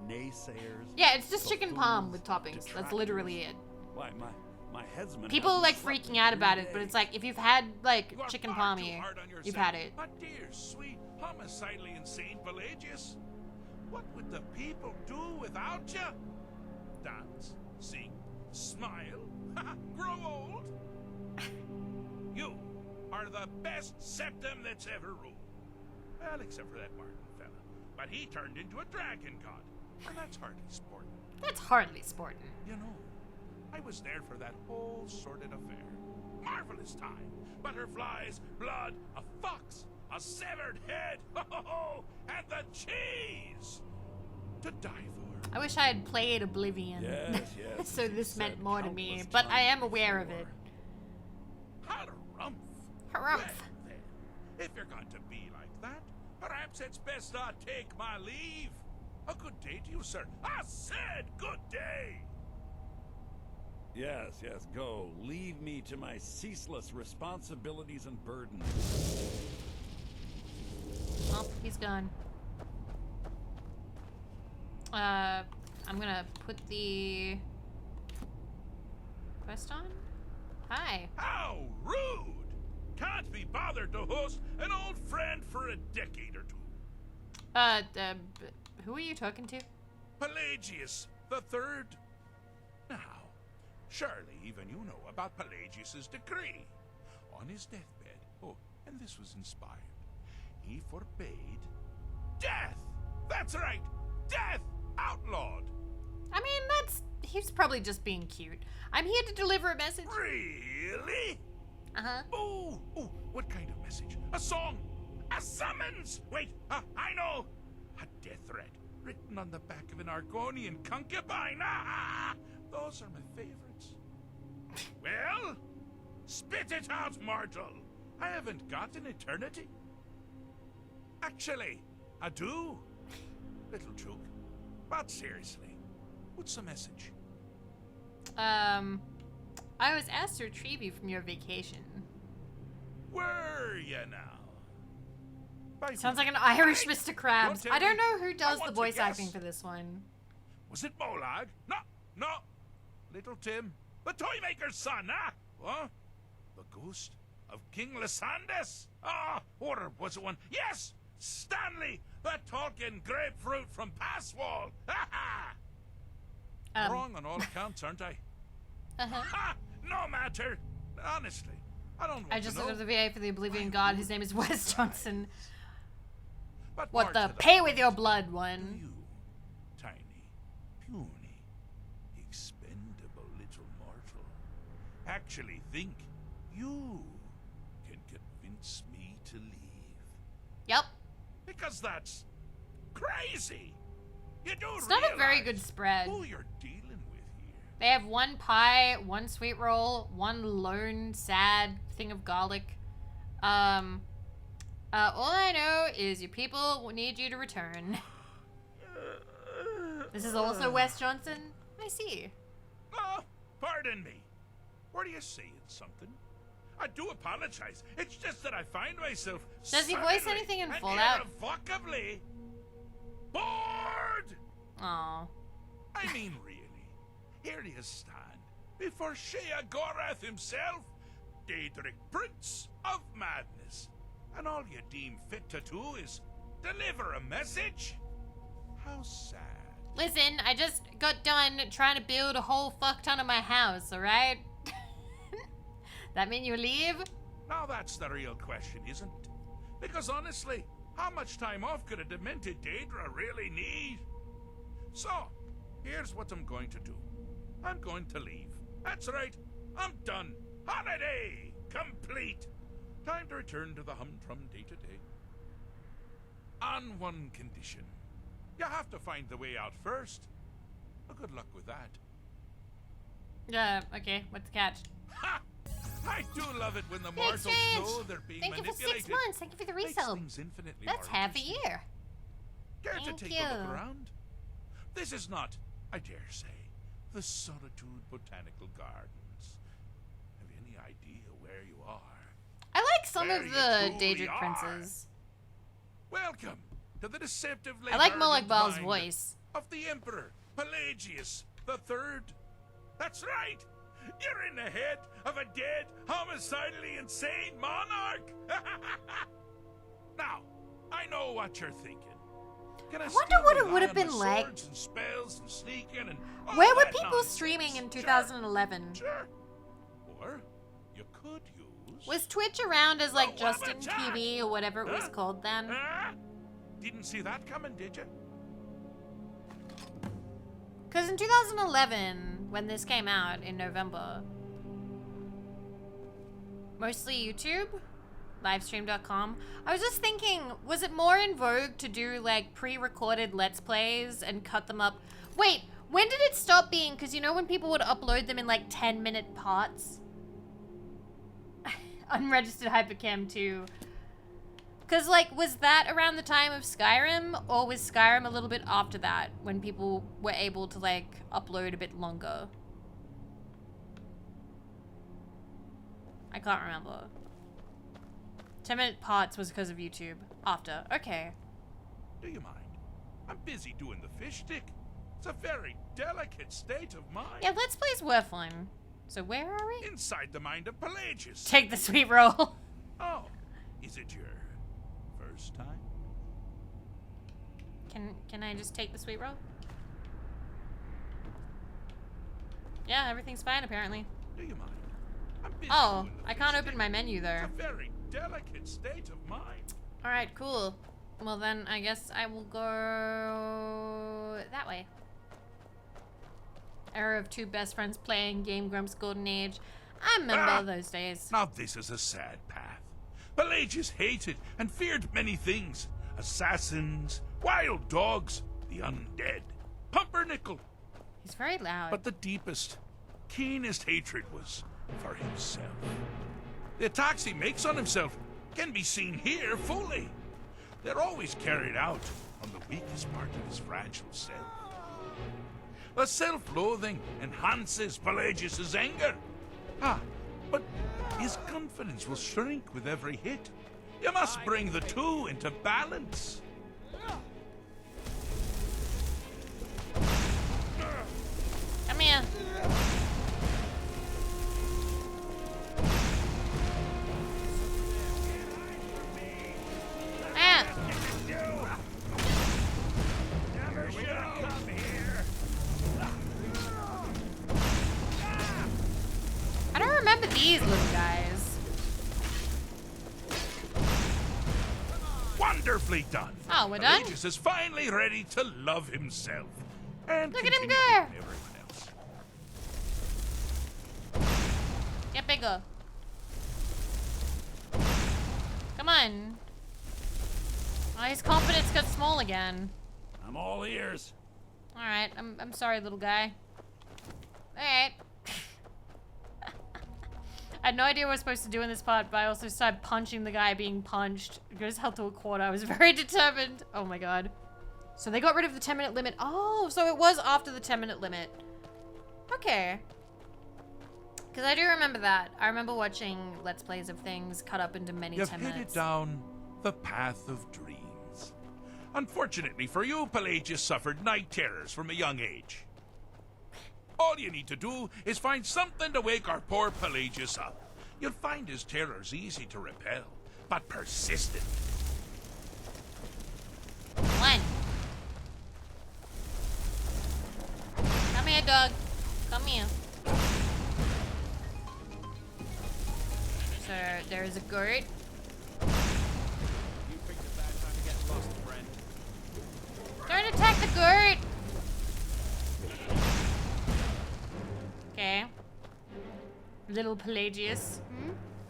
Naysayers. Yeah, it's just chicken palm with toppings. That's literally it. Why, my headsman People are like hasn't slept freaking out in about 2 it, but days. it's like, if you've had like chicken palmy, you've had it. My dear, sweet, homicidally insane Pelagius. What would the people do without you? Dance, sing, smile, grow old? You are the best septum that's ever ruled. Well, except for that Martin fella. But he turned into a dragon god. And that's hardly sporting. That's hardly sporting. You know, I was there for that whole sordid affair. Marvelous time. Butterflies, blood, a fox, a severed head, and the cheese to die for. I wish I had played Oblivion. Yes, So this meant more to me, but I am aware of it. Harumph. Harumph. Well, then, if you're going to be like that, perhaps it's best I take my leave. A good day to you, sir. I said good day. Yes, go. Leave me to my ceaseless responsibilities and burdens. Oh, he's gone. I'm gonna put the quest on. Hi. How rude! Can't be bothered to host an old friend for for a decade or two. Who are you talking to? Pelagius the Third. Now, surely even you know about Pelagius's decree. On his deathbed, oh, and this was inspired, he forbade death. That's right, death outlawed. I mean, he's probably just being cute. I'm here to deliver a message. Really? Uh-huh. Oh, what kind of message? A song? A summons? Wait, I know. A death threat written on the back of an Argonian concubine. Those are my favorites. Well, spit it out, mortal. I haven't got an eternity. Actually, I do. Little joke. But seriously, what's the message? I was asked to retrieve you from your vacation. Were you now? Sounds like an Irish Mr. Krabs. I don't know who does the voice acting for this one. Was it Molag? No. Little Tim, the Toymaker's son, huh? What? The ghost of King Lysandes? Or was it one? Yes! Stanley, the talking grapefruit from Passwall. Wrong on all accounts, aren't I? No matter. Honestly, I don't want I just to know. looked at the VA for the Oblivion God. His name is Wes Johnson. But What the pay with your blood one? You, tiny, puny, expendable little mortal, actually think you can convince me to leave? Yep. Because that's crazy. You do It's not a very good spread. who you're dealing with here. They have one pie, one sweet roll, one lone sad thing of garlic. All I know is your people will need you to return. This is also Wes Johnson. I see. Oh, pardon me. Were you saying something? I do apologize. It's just that I find myself Does he voice suddenly anything in and Fallout? irrevocably bored. Aw. I mean, really. Here you stand before Shea Gorath himself, Daedric Prince of Madness, and all you deem fit to do is deliver a message? How sad. Listen, I just got done trying to build a whole fuck ton of my house, alright? That mean you leave? Now that's the real question, isn't it? Because honestly, how much time off could a demented Daedra really need? So, here's what I'm going to do. I'm going to leave. That's right, I'm done. Holiday complete. Time to return to the humdrum day-to-day. On one condition. You have to find the way out first. Well, good luck with that. Okay, what's the catch? Ha! I do love it when the The mortals exchange! know they're being Thank you for manipulated. 6 months. Thank you for the Makes resale. things infinitely That's more half a interesting. year. Care to Thank take you. a look around? This is not, I dare say, the Solitude Botanical Gardens. Have you any idea where you are? I like some Where of you the truly Daedric are. princes. Welcome to the deceptively I like arrogant Molag Bal's mind voice. of the Emperor Pelagius the Third. That's right. You're in the head of a dead, homicidally insane monarch. Now, I know what you're thinking. Can I I wonder still what it rely would have on been my like. swords and spells and sneaking and all Where were that people nonsense? streaming in 2011? Sure. Or you could use. Was Twitch around as like The Justin Wabba TV or whatever it was Huh? called then? Didn't see that coming, did you? Because in 2011, when this came out in November, mostly YouTube, livestream.com, I was just thinking, was it more in vogue to do like pre-recorded Let's Plays and cut them up? Wait, when did it stop being? Because you know when people would upload them in like 10-minute parts? Unregistered Hypercam 2. Because, like, was that around the time of Skyrim, or was Skyrim a little bit after that, when people were able to, like, upload a bit longer? I can't remember. 10-minute parts was because of YouTube. After. Okay. Do you mind? I'm busy doing the fish stick. It's a very delicate state of mind. Yeah, Let's Plays were fun. So where are we? Inside the mind of Pelagius. Take the sweet roll. Oh, is it your first time? Can I just take the sweet roll? Yeah, everything's fine apparently. Do you mind? I'm busy Oh, doing the I can't feasting. open my menu there. It's a very delicate state of mind. Alright, cool. Well then, I guess I will go that way. Era of two best friends playing Game Grumps Golden Age. I remember those days. Now this is a sad path. Pelagius hated and feared many things. Assassins, wild dogs, the undead, pumpernickel. He's very loud. But the deepest, keenest hatred was for himself. The attacks he makes on himself can be seen here fully. They're always carried out on the weakest part of his fragile self. The self-loathing enhances Pelagius's anger. But his confidence will shrink with every hit. You must bring the two into balance. Come here. I don't remember these little guys. Wonderfully done. Oh, we're done? Pelagius is finally ready to love himself. And Look at him continue go. hating everyone else. Get bigger. Come on. Oh, his confidence got small again. I'm all ears. Alright, I'm sorry, little guy. Alright. I had no idea what I was supposed to do in this part, but I also started punching the guy being punched. It goes held to a quarter. I was very determined. Oh my god. So they got rid of the 10-minute limit. Oh, so it was after the 10-minute limit. Okay. Because I do remember that. I remember watching Let's Plays of things cut up into many You've 10 headed minutes. down the path of dreams. Unfortunately for you, Pelagius suffered night terrors from a young age. All you need to do is find something to wake our poor Pelagius up. You'll find his terrors easy to repel, but persistent. One. Come here, dog. Come here. So there's a goat. You picked a bad time to get lost, friend. Don't attack the goat. Okay. Little Pelagius.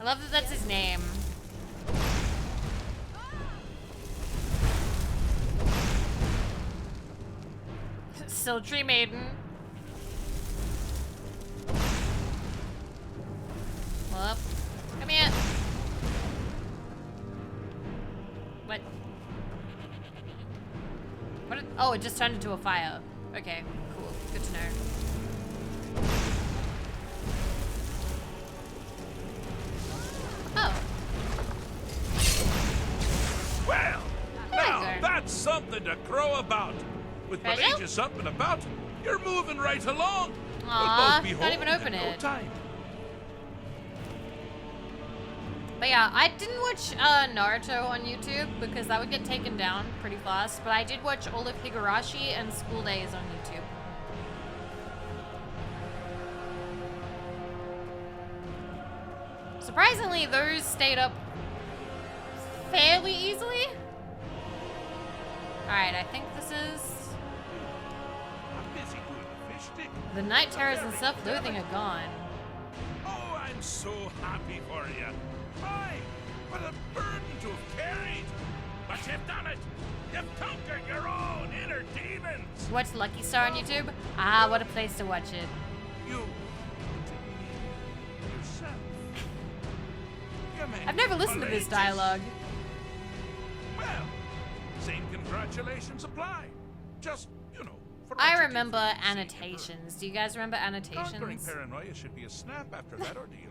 I love that that's his name. Still Tree Maiden. Whoop. Come here. What? What? Oh, it just turned into a fire. Okay, cool. Good to know. Oh. Well, now that's something to crow about. With Treasure? Pelagius up and about, you're moving right along. Aw, we'll both be can't even home open in no it. time. But yeah, I didn't watch Naruto on YouTube because that would get taken down pretty fast. But I did watch all of Higurashi and School Days on YouTube. Surprisingly, those stayed up fairly easily. Alright, I think this is... I'm busy doing the fish stick. The night terrors and self-loathing are gone. Oh, I'm so happy for you. My, what a burden to have carried. But you've done it. You've conquered your own inner demons. Watch Lucky Star on YouTube? Ah, what a place to watch it. You yourself. You made I've never listened to this Pelagius. dialogue. Well, same congratulations apply. Just, you know, for I what you remember did for the annotations. Do you guys remember Conquering annotations? paranoia should be a snap after that ordeal.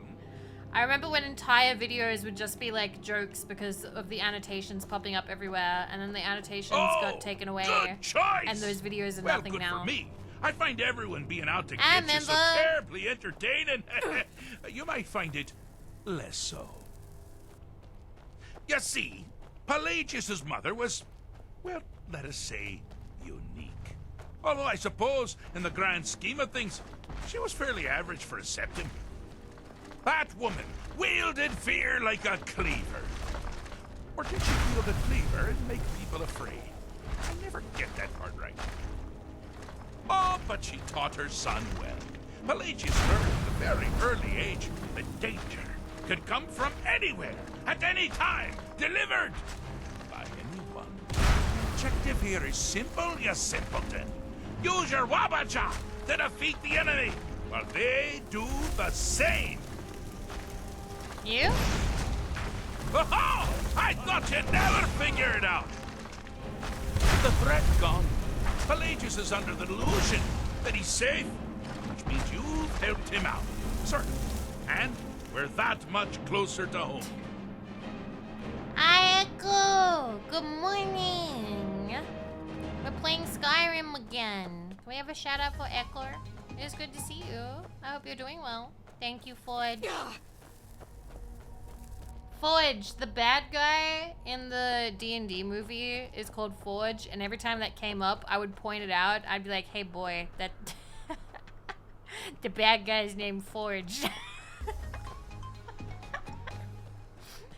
I remember when entire videos would just be like jokes because of the annotations popping up everywhere, and then the annotations got taken away. Good choice. And those videos are Well, nothing good now. for me. I find everyone being out to I get you so remember. terribly entertaining. You might find it less so. You see, Pelagius's mother was, well, let us say, unique. Although I suppose, in the grand scheme of things, she was fairly average for a septim. That woman wielded fear like a cleaver. Or did she wield a cleaver and make people afraid? I never get that part right. Oh, but she taught her son well. Pelagius learned at a very early age that danger could come from anywhere, at any time, delivered by anyone. Objective here is simple, you simpleton. Use your Wabaja to defeat the enemy, while they do the same. You? Oh, I thought you'd never figure it out. The threat gone. Pelagius is under the delusion that he's safe, which means you've helped him out. Certainly. And we're that much closer to home. Hi, Echo. Good morning. We're playing Skyrim again. Can we have a shout out for Echo? It's good to see you. I hope you're doing well. Thank you, Forge. Forge, the bad guy in the D&D movie is called Forge, and every time that came up, I would point it out. I'd be like, hey boy, that the bad guy's named Forge.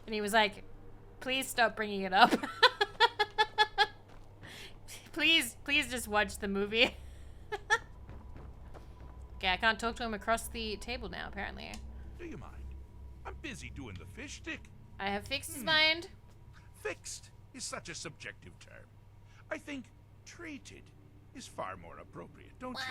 And he was like, please stop bringing it up. please just watch the movie. Okay, I can't talk to him across the table now, apparently. Do you mind? I'm busy doing the fish stick. I have fixed his mind. Fixed is such a subjective term. I think treated is far more appropriate, don't you?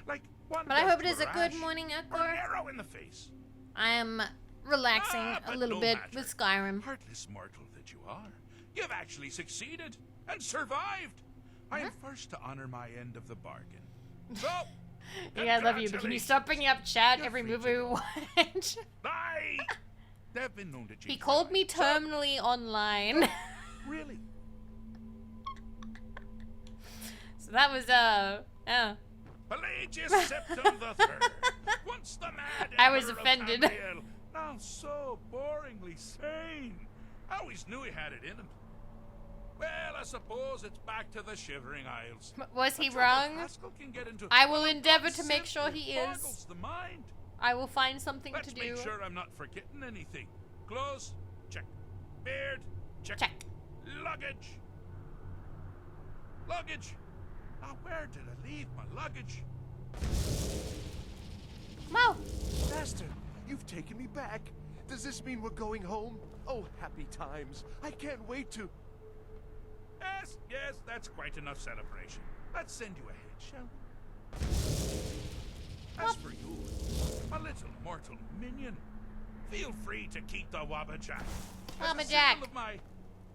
Like one. But I hope it to is a rash good morning, or Ekor. an arrow in the face. I am relaxing a but little no bit matter. with Skyrim. Heartless mortal that you are, you've actually succeeded and survived. I am first to honor my end of the bargain. So, Yeah, I love you, but can you stop bringing up chat every movie we watch? They've been known to He change called me terminally online. Really? So that was, yeah. Pelagius Septim the Third. Once the mad I was emperor of offended. Tamriel, now so boringly sane. I always knew he had it in him. Well, I suppose it's back to the Shivering Isles. Was he The trouble wrong? Pascal can get into I will endeavor to make sure simply he boggles is. the mind. I will find something Let's to do. make sure I'm not forgetting anything. Clothes, check. Beard, check. Luggage. Luggage. Now, where did I leave my luggage? Wow. Master, you've taken me back. Does this mean we're going home? Oh, happy times. I can't wait to... Yes, that's quite enough celebration. Let's send you ahead, shall we? As for you, a little mortal minion, feel free to keep the Wabajack. Wabajack. Of my...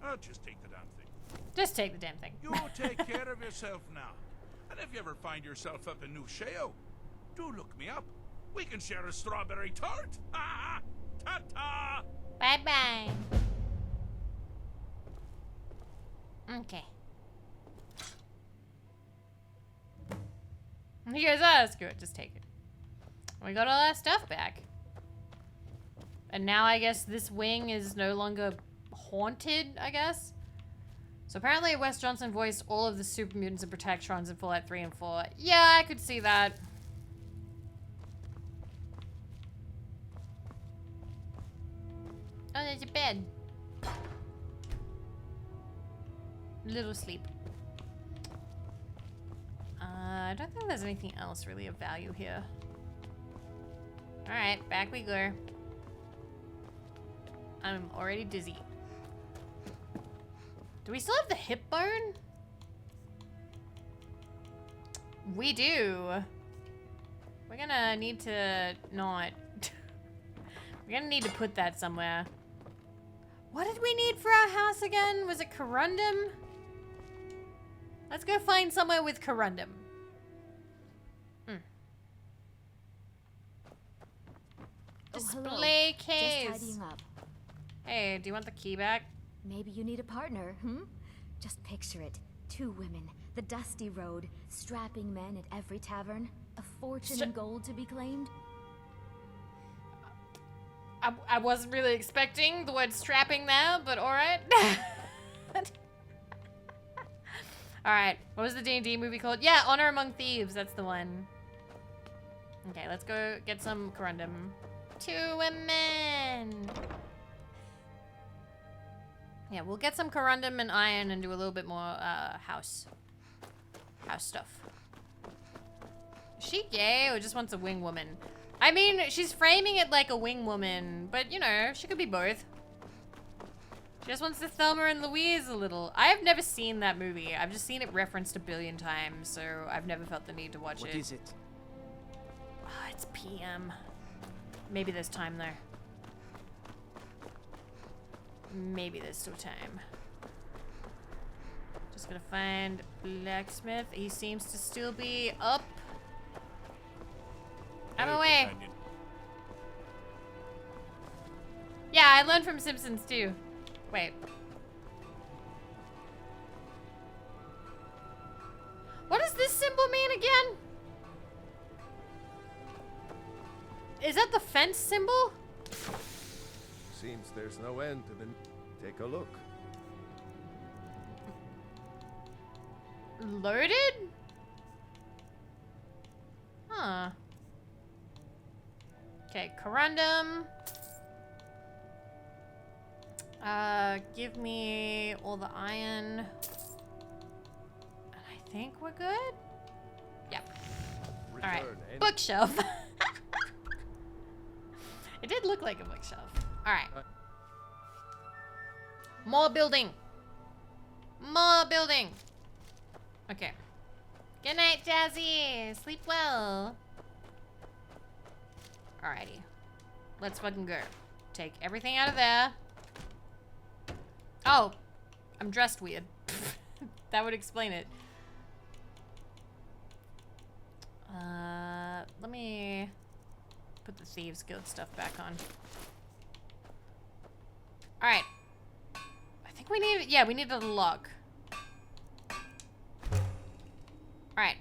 I'll just take the damn thing. Just take the damn thing. You take care of yourself now. And if you ever find yourself up in New Sheo, do look me up. We can share a strawberry tart. Ta-ta! Bye-bye. Okay. He goes, oh, screw it, just take it. We got all our stuff back. And now I guess this wing is no longer haunted, I guess? So apparently Wes Johnson voiced all of the super mutants and protectrons in Fallout 3 and 4. Yeah, I could see that. Oh, there's a bed. Little sleep. I don't think there's anything else really of value here. Alright, back we go. I'm already dizzy. Do we still have the hip bone? We do. We're gonna need to not... We're gonna need to put that somewhere. What did we need for our house again? Was it corundum? Let's go find somewhere with corundum. Display case. Just tidying up. Hey, do you want the key back? Maybe you need a partner, Just picture it. 2 women, the dusty road, strapping men at every tavern, a fortune in gold to be claimed. I wasn't really expecting the word strapping there, but alright. Alright, what was the D&D movie called? Yeah, Honor Among Thieves, that's the one. Okay, let's go get some corundum. To women! Yeah, we'll get some corundum and iron and do a little bit more house stuff. Is she gay or just wants a wing woman? I mean, she's framing it like a wing woman, but you know, she could be both. She just wants to Thelma and Louise a little. I have never seen that movie. I've just seen it referenced a billion times, so I've never felt the need to watch it. What is it? Oh, it's PM. Maybe there's time there. Maybe there's still time. Just gonna find blacksmith. He seems to still be up. Out of the way. Yeah, I learned from Simpsons too. Wait. What does this symbol mean again? Is that the fence symbol? Seems there's no end to the... Take a look. Loaded? Huh. Okay, corundum. Give me all the iron. And I think we're good? Yep. Alright, bookshelf. It did look like a bookshelf. Alright. More building. More building. Okay. Good night, Jazzy. Sleep well. Alrighty. Let's fucking go. Take everything out of there. Oh. I'm dressed weird. That would explain it. Let me put the Thieves Guild stuff back on. Alright. I think we need, yeah, we need a lock. Alright.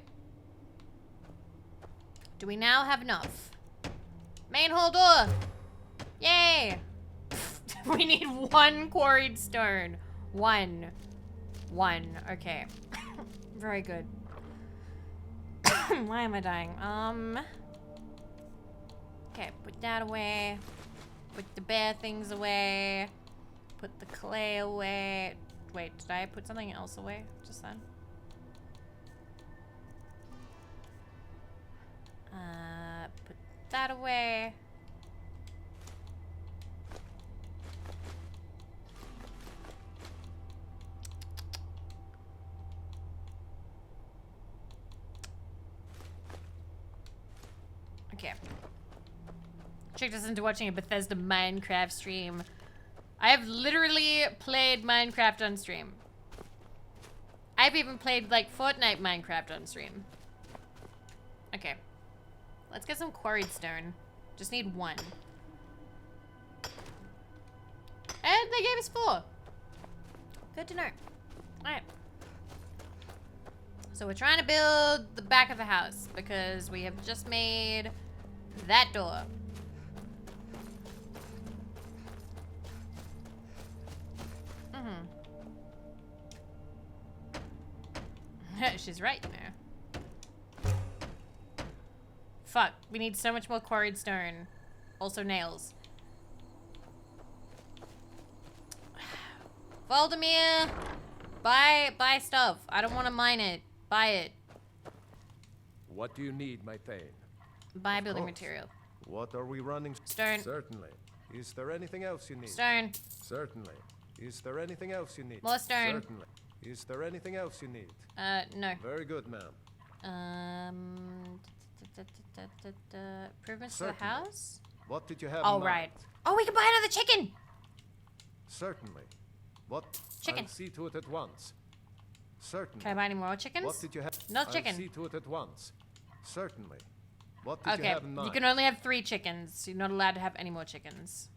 Do we now have enough? Main hall door! Yay! We need one quarried stone. One. Okay. Very good. Why am I dying? Okay, put that away. Put the bear things away. Put the clay away. Wait, did I put something else away just then? Put that away. Okay. Tricked us into watching a Bethesda Minecraft stream. I have literally played Minecraft on stream. I've even played like Fortnite Minecraft on stream. Okay. Let's get some quarried stone. Just need one. And they gave us 4. Good to know. Alright. So we're trying to build the back of the house because we have just made that door. She's right, you know. Fuck, we need so much more quarried stone. Also nails. Valdemir! Buy stuff. I don't want to mine it. Buy it. What do you need, my Thane? Buy building material. What are we running? Stone. Certainly. Is there anything else you need? Stone. Certainly. Is there anything else you need? More stone. Certainly. Is there anything else you need? No. Very good, ma'am. Improvements to the house? What did you have Oh, in mind? right. Oh, we can buy another chicken! Certainly. What? Chicken. I'll see to it at once. Certainly. Can I buy any more chickens? What did you have? No chicken. I'll see to it at once. Certainly. What did you Okay, have in mind? you can only have 3 chickens. You're not allowed to have any more chickens.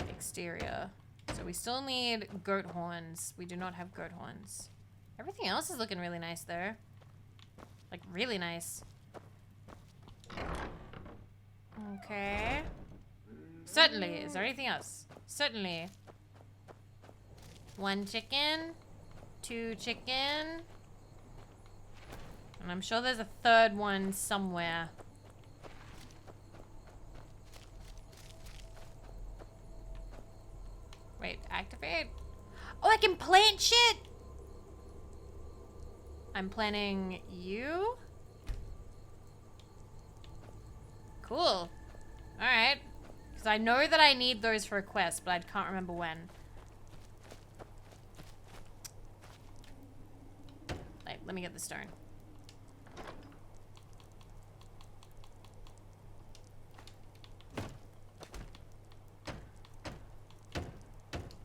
Exterior. So we still need goat horns. We do not have goat horns. Everything else is looking really nice there. Like, really nice. Okay. Certainly. Is there anything else? Certainly. 1 chicken. 2 chicken. And I'm sure there's a third one somewhere. Wait, activate? Oh, I can plant shit! I'm planting you? Cool. Alright. Because I know that I need those for a quest, but I can't remember when. Wait, let me get the stone.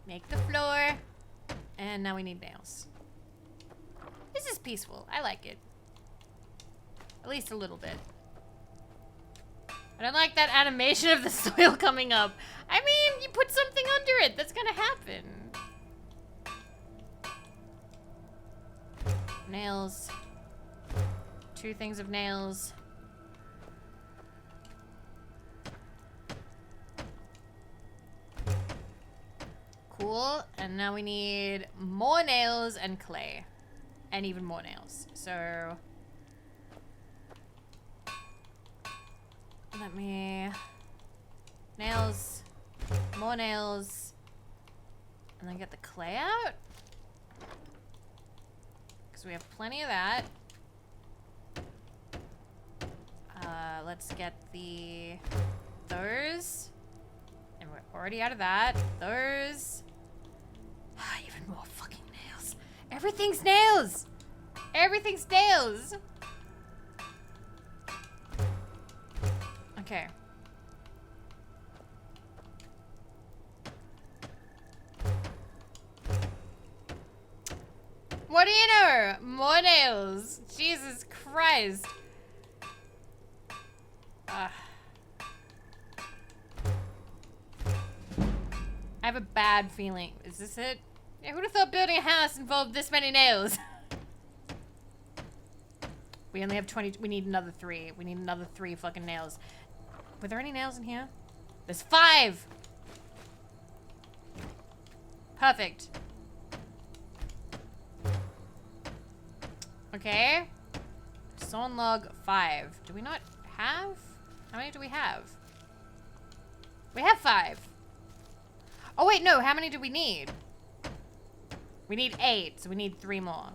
Make the floor. And now we need nails. This is peaceful. I like it. At least a little bit. I don't like that animation of the soil coming up. I mean, you put something under it. That's gonna happen. Nails. 2 things of nails. Cool. And now we need more nails and clay. And even more nails. So let me... Nails. More nails. And then get the clay out. Because we have plenty of that. Let's get the... Those. And we're already out of that. Those. Even more fucking nails. Everything's nails! Everything's nails! Okay. What do you know? More nails. Jesus Christ. I have a bad feeling. Is this it? Yeah, who'd have thought building a house involved this many nails? We only have 20. We need another 3. We need another 3 fucking nails. Were there any nails in here? There's 5! Perfect. Okay. Sawn log 5. Do we not have? How many do we have? We have 5. Oh wait, no. How many do we need? We need 8, so we need 3 more.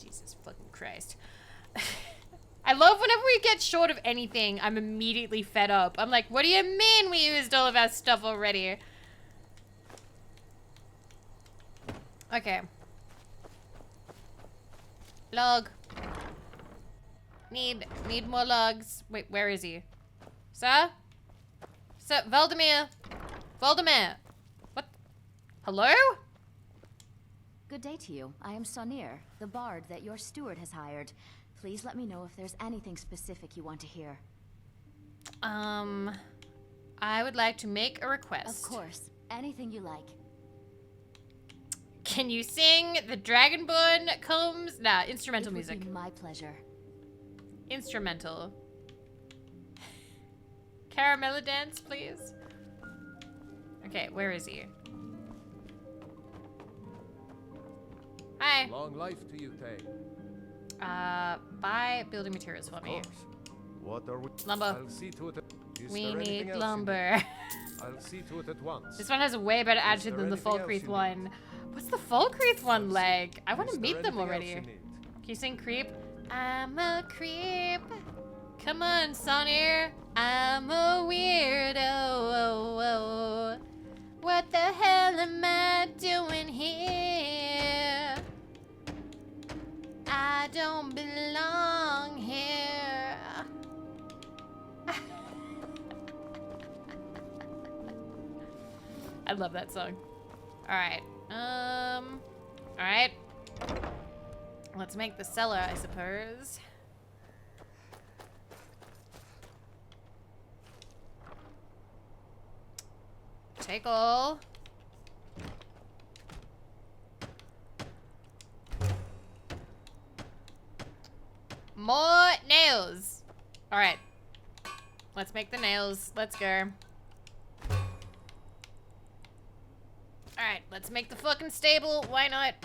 Jesus fucking Christ. I love whenever we get short of anything, I'm immediately fed up. I'm like, what do you mean we used all of our stuff already? Okay. Log. Need more logs. Wait, where is he? Sir? Sir, Valdemir. Valdemir. What? Hello? Good day to you. I am Sonir, the bard that your steward has hired. Please let me know if there's anything specific you want to hear. I would like to make a request. Of course. Anything you like. Can you sing the Dragonborn comes? Nah, instrumental music. It would be my pleasure. Instrumental. Caramella dance, please. Okay, where is he? Hi. Long life to you, Tay. Buy building materials for me. What are we? Lumber. I'll see to it. We need lumber. I'll see to it at once. This one has a way better attitude than the Falkreath one. What's the Falkreath one like? I want to meet them already. Can you sing creep? I'm a creep. Come on, Sonir. I'm a weirdo. What the hell am I doing here? I don't belong here. I love that song. Alright. Alright. Let's make the cellar, I suppose. Take all. More nails. Alright. Let's make the nails. Let's go. Alright, let's make the fucking stable. Why not?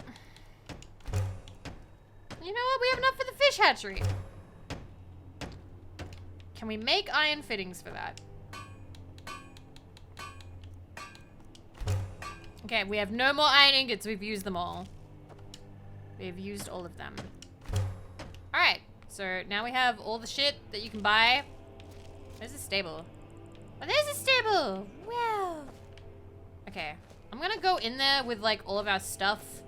You know what? We have enough for the fish hatchery. Can we make iron fittings for that? Okay, we have no more iron ingots. We've used them all. We've used all of them. Alright, so now we have all the shit that you can buy. Where's the stable? Oh, there's a stable! Wow! Okay, I'm gonna go in there with, like, all of our stuff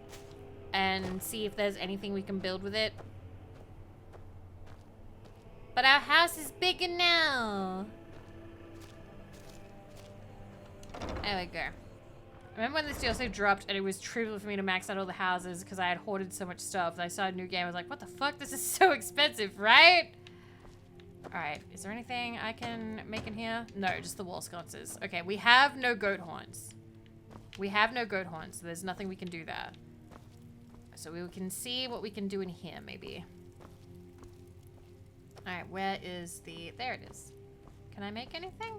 and see if there's anything we can build with it. But our house is bigger now. There we go. I remember when this DLC dropped and it was trivial for me to max out all the houses because I had hoarded so much stuff. And I saw a new game, I was like, what the fuck? This is so expensive, right? Alright, is there anything I can make in here? No, just the wall sconces. Okay, we have no goat horns. We have no goat horns, so there's nothing we can do there. So we can see what we can do in here, maybe. Alright, where is the... There it is. Can I make anything?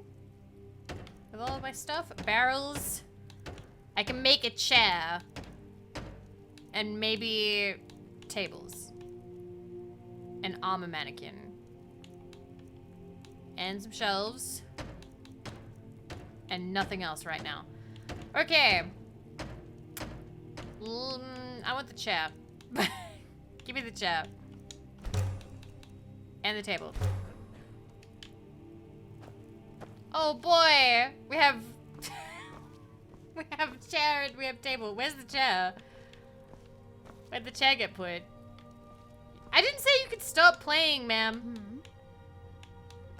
With all of my stuff? Barrels. I can make a chair. And maybe tables. An armor mannequin. And some shelves. And nothing else right now. Okay. I want the chair. Give me the chair. And the table. Oh boy! We have... we have chair and we have table. Where's the chair? Where'd the chair get put? I didn't say you could stop playing, ma'am.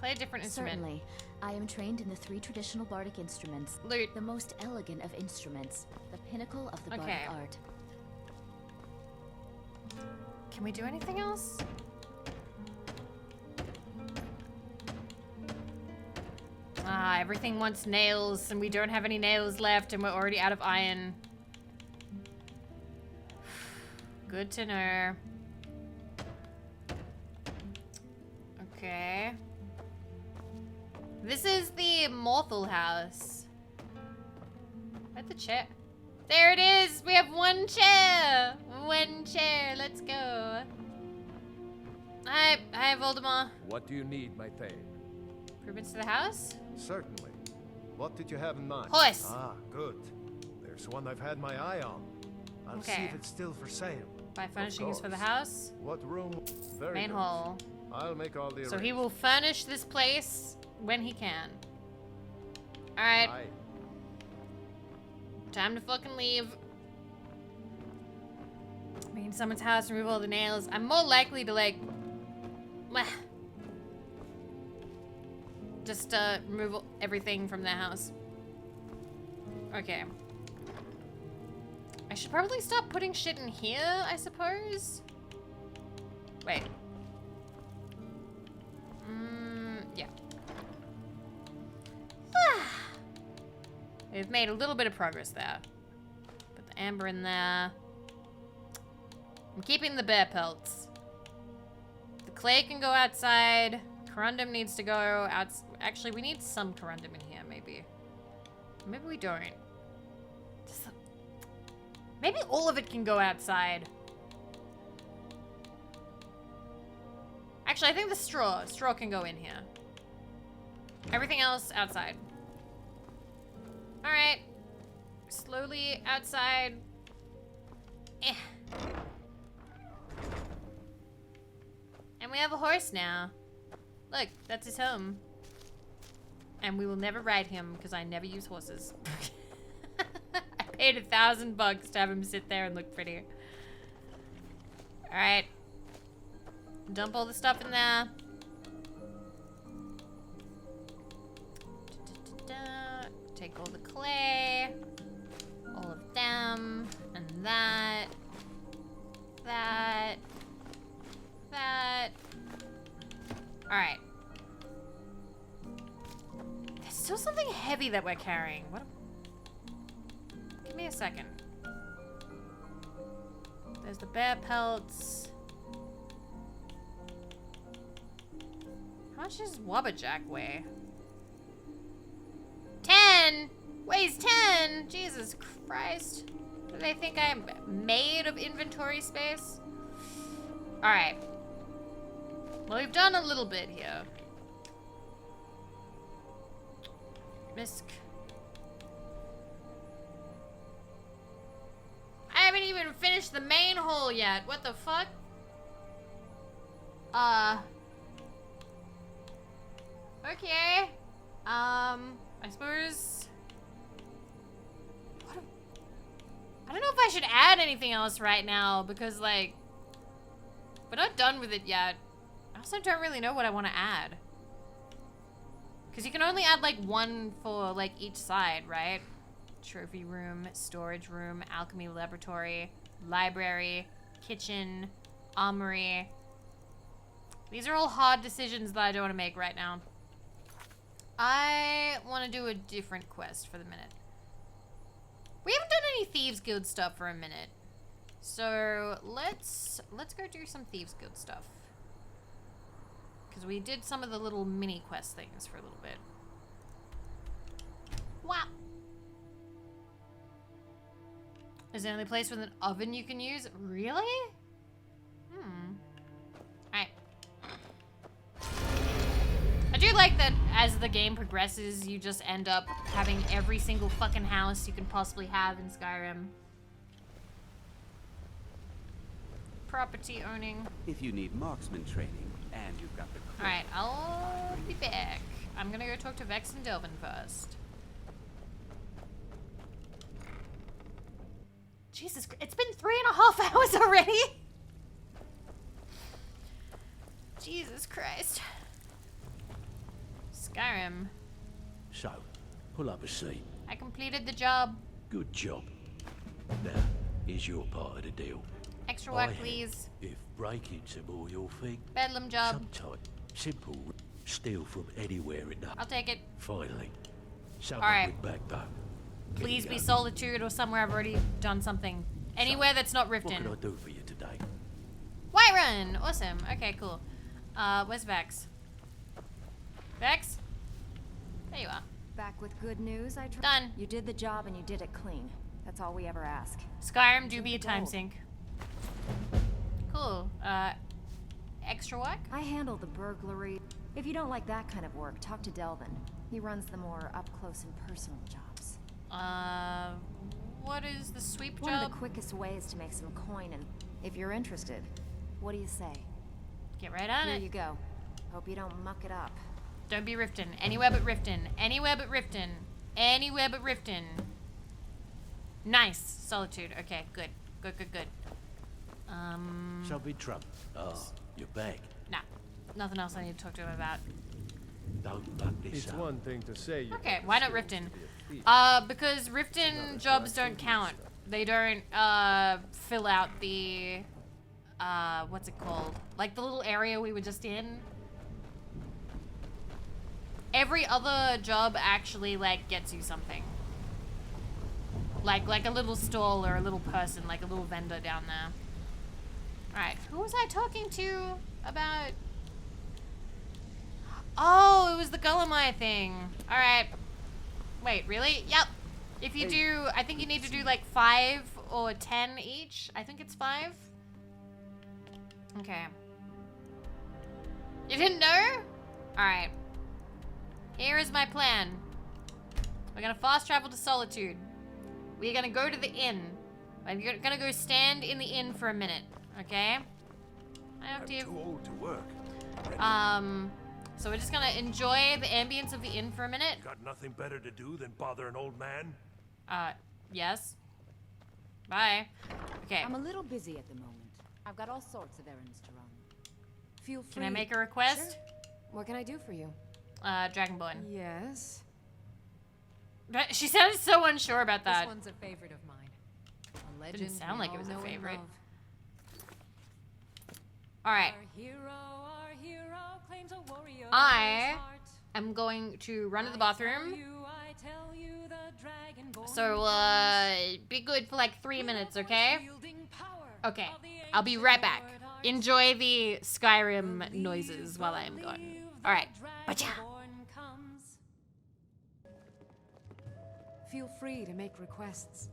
Play a different instrument. Certainly. I am trained in the 3 traditional bardic instruments. Lute. The most elegant of instruments. The pinnacle of the bardic art. Can we do anything else? Ah, everything wants nails, and we don't have any nails left, and we're already out of iron. Good to know. Okay. This is the Morthal house. Where's the chair? There it is! We have one chair! One chair, let's go. Hi, Voldemort. What do you need, my thane? Improvements to the house? Certainly. What did you have in mind? Horse! Ah, good. There's one I've had my eye on. I'll see Okay. if it's still for sale. Buy furnishings for the course. house. What room? Very Main good. hall. I'll make all the So he will furnish this place when he can. Alright. Aye. Time to fucking leave. Be in someone's house, remove all the nails. I'm more likely to, like... just, remove everything from their house. Okay. I should probably stop putting shit in here, I suppose. Wait. Yeah. We've made a little bit of progress there. Put the amber in there. I'm keeping the bear pelts. The clay can go outside. Corundum needs to go out. Actually, we need some corundum in here, maybe. Maybe we don't. Maybe all of it can go outside. Actually, I think the straw can go in here. Everything else outside. All right. Slowly outside. And we have a horse now. Look, that's his home. And we will never ride him because I never use horses. I paid $1,000 to have him sit there and look pretty. All right. Dump all the stuff in there. Take all the clay. All of them. And that. That. That. Alright. There's still something heavy that we're carrying. What? Give me a second. There's the bear pelts. How much does Wabbajack weigh? 10! Weighs 10? Jesus Christ. Do they think I'm made of inventory space? Alright. Well, we've done a little bit here. Misk. I haven't even finished the main hole yet. What the fuck? Okay. I suppose... I don't know if I should add anything else right now, because, like, we're not done with it yet. I also don't really know what I want to add. Because you can only add, like, one for, like, each side, right? Trophy room, storage room, alchemy laboratory, library, kitchen, armory. These are all hard decisions that I don't want to make right now. I want to do a different quest for the minute. We haven't done any Thieves Guild stuff for a minute. So let's go do some Thieves Guild stuff. Because we did some of the little mini quest things for a little bit. Wow. Is the only place with an oven you can use? Really? Alright. I do like that as the game progresses, you just end up having every single fucking house you can possibly have in Skyrim. Property owning. If you need marksman training, and you've got the... Alright, I'll be back. I'm gonna go talk to Vex and Delvin first. Jesus, it's been 3.5 hours already? Jesus Christ. Skyrim. So, pull up a seat. I completed the job. Good job. Now, here's your part of the deal. Extra work, I please. If breaking's a more your thing, Bedlam job. sometimes simple steal from anywhere in the... I'll take it. Finally. Someone Alright. with backbone. Please be Solitude or somewhere I've already done something. Anywhere that's not What Riften. can I do for you today? Whiterun! Awesome. Okay, cool. Where's Vex? Vex? There you are. Back with good news, I tried. Done. You did the job and you did it clean. That's all we ever ask. Skyrim do be a time sink. Cool. Extra work? I handle the burglary. If you don't like that kind of work, talk to Delvin. He runs the more up-close and personal jobs. What is the sweep One job? of the quickest ways to make some coin, and if you're interested, what do you say? Get right on Here it. you go. Hope you don't muck it up. Don't be Riften. Anywhere but Riften. Anywhere but Riften. Anywhere but Riften. Nice. Solitude. Okay, good. Good, good, good. So big trouble. Oh, you're back. Nah. Nothing else I need to talk to him about. Don't muck this It's up. one thing to say you Okay, have why not skills Riften? to be a thief. Because Riften jobs don't count. They don't, fill out the, what's it called? Like the little area we were just in. Every other job actually, like, gets you something. Like a little stall or a little person, like a little vendor down there. Alright, who was I talking to about? Oh, it was the Gulamai thing. Alright. Wait, really? Yep. If you do, I think you need to do like 5 or 10 each. I think it's 5. Okay. You didn't know? Alright. Here is my plan. We're gonna fast travel to Solitude. We're gonna go to the inn. I'm gonna go stand in the inn for a minute, okay? I'm too old to work. So we're just gonna enjoy the ambience of the inn for a minute. Got nothing better to do than bother an old man? Yes. Bye. Okay. I'm a little busy at the moment. I've got all sorts of errands to run. Feel free. Can I make a request? Sure. What can I do for you? Dragonborn. Yes. She sounded so unsure about that. This one's a favorite of mine. A legend. Didn't sound like it was a we all know and favorite. love. Alright. Our hero claims a warrior's I heart. am going to run to the bathroom. I tell you the dragonborn So, be good for like 3 minutes, okay? Okay, I'll be right back. Enjoy the Skyrim noises while I am gone. Alright, bacha! Feel free to make requests.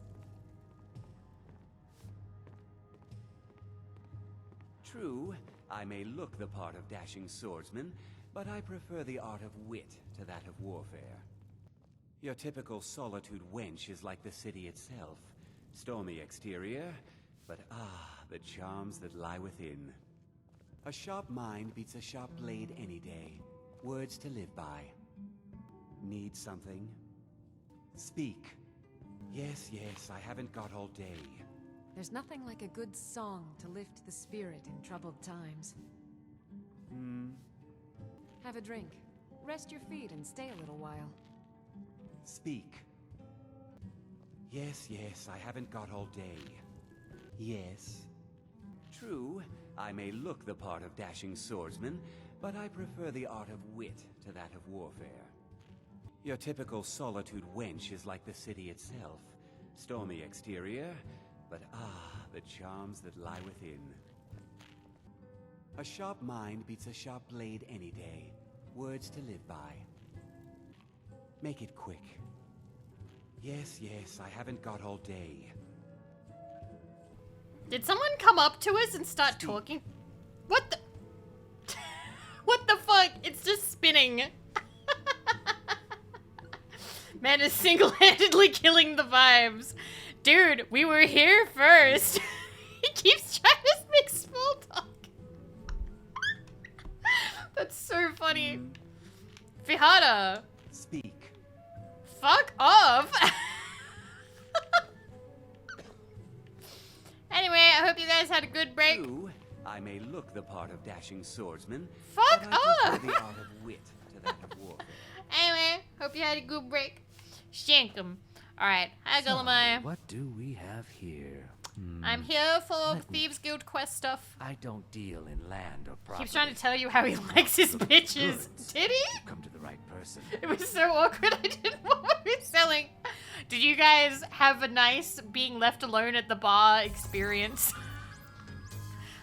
True, I may look the part of dashing swordsman, but I prefer the art of wit to that of warfare. Your typical solitude wench is like the city itself. Stormy exterior, but the charms that lie within. A sharp mind beats a sharp blade any day. Words to live by. Need something? Speak. Yes, yes, I haven't got all day. There's nothing like a good song to lift the spirit in troubled times. Have a drink. Rest your feet and stay a little while. Speak. Yes, yes, I haven't got all day. Yes. True, I may look the part of dashing swordsman, but I prefer the art of wit to that of warfare. Your typical solitude wench is like the city itself. Stormy exterior, but the charms that lie within. A sharp mind beats a sharp blade any day. Words to live by. Make it quick. Yes, yes, I haven't got all day. Did someone come up to us and start talking? What the? What the fuck? It's just spinning. Man is single-handedly killing the vibes. Dude, we were here first. He keeps trying to make small talk. That's so funny. Fihada. Speak. Fuck off. Anyway, I hope you guys had a good break. True, I may look the part of dashing swordsman. Fuck but I off. prefer the art of wit to that of warfare. Anyway, hope you had a good break. Shank 'em. Alright, hi Gulamai. What do we have here? I'm here for Thieves Guild quest stuff. I don't deal in land or property. Keeps trying to tell you how he likes his bitches. Did he? Come to the right person. It was so awkward. I didn't know what he was selling. Did you guys have a nice being left alone at the bar experience?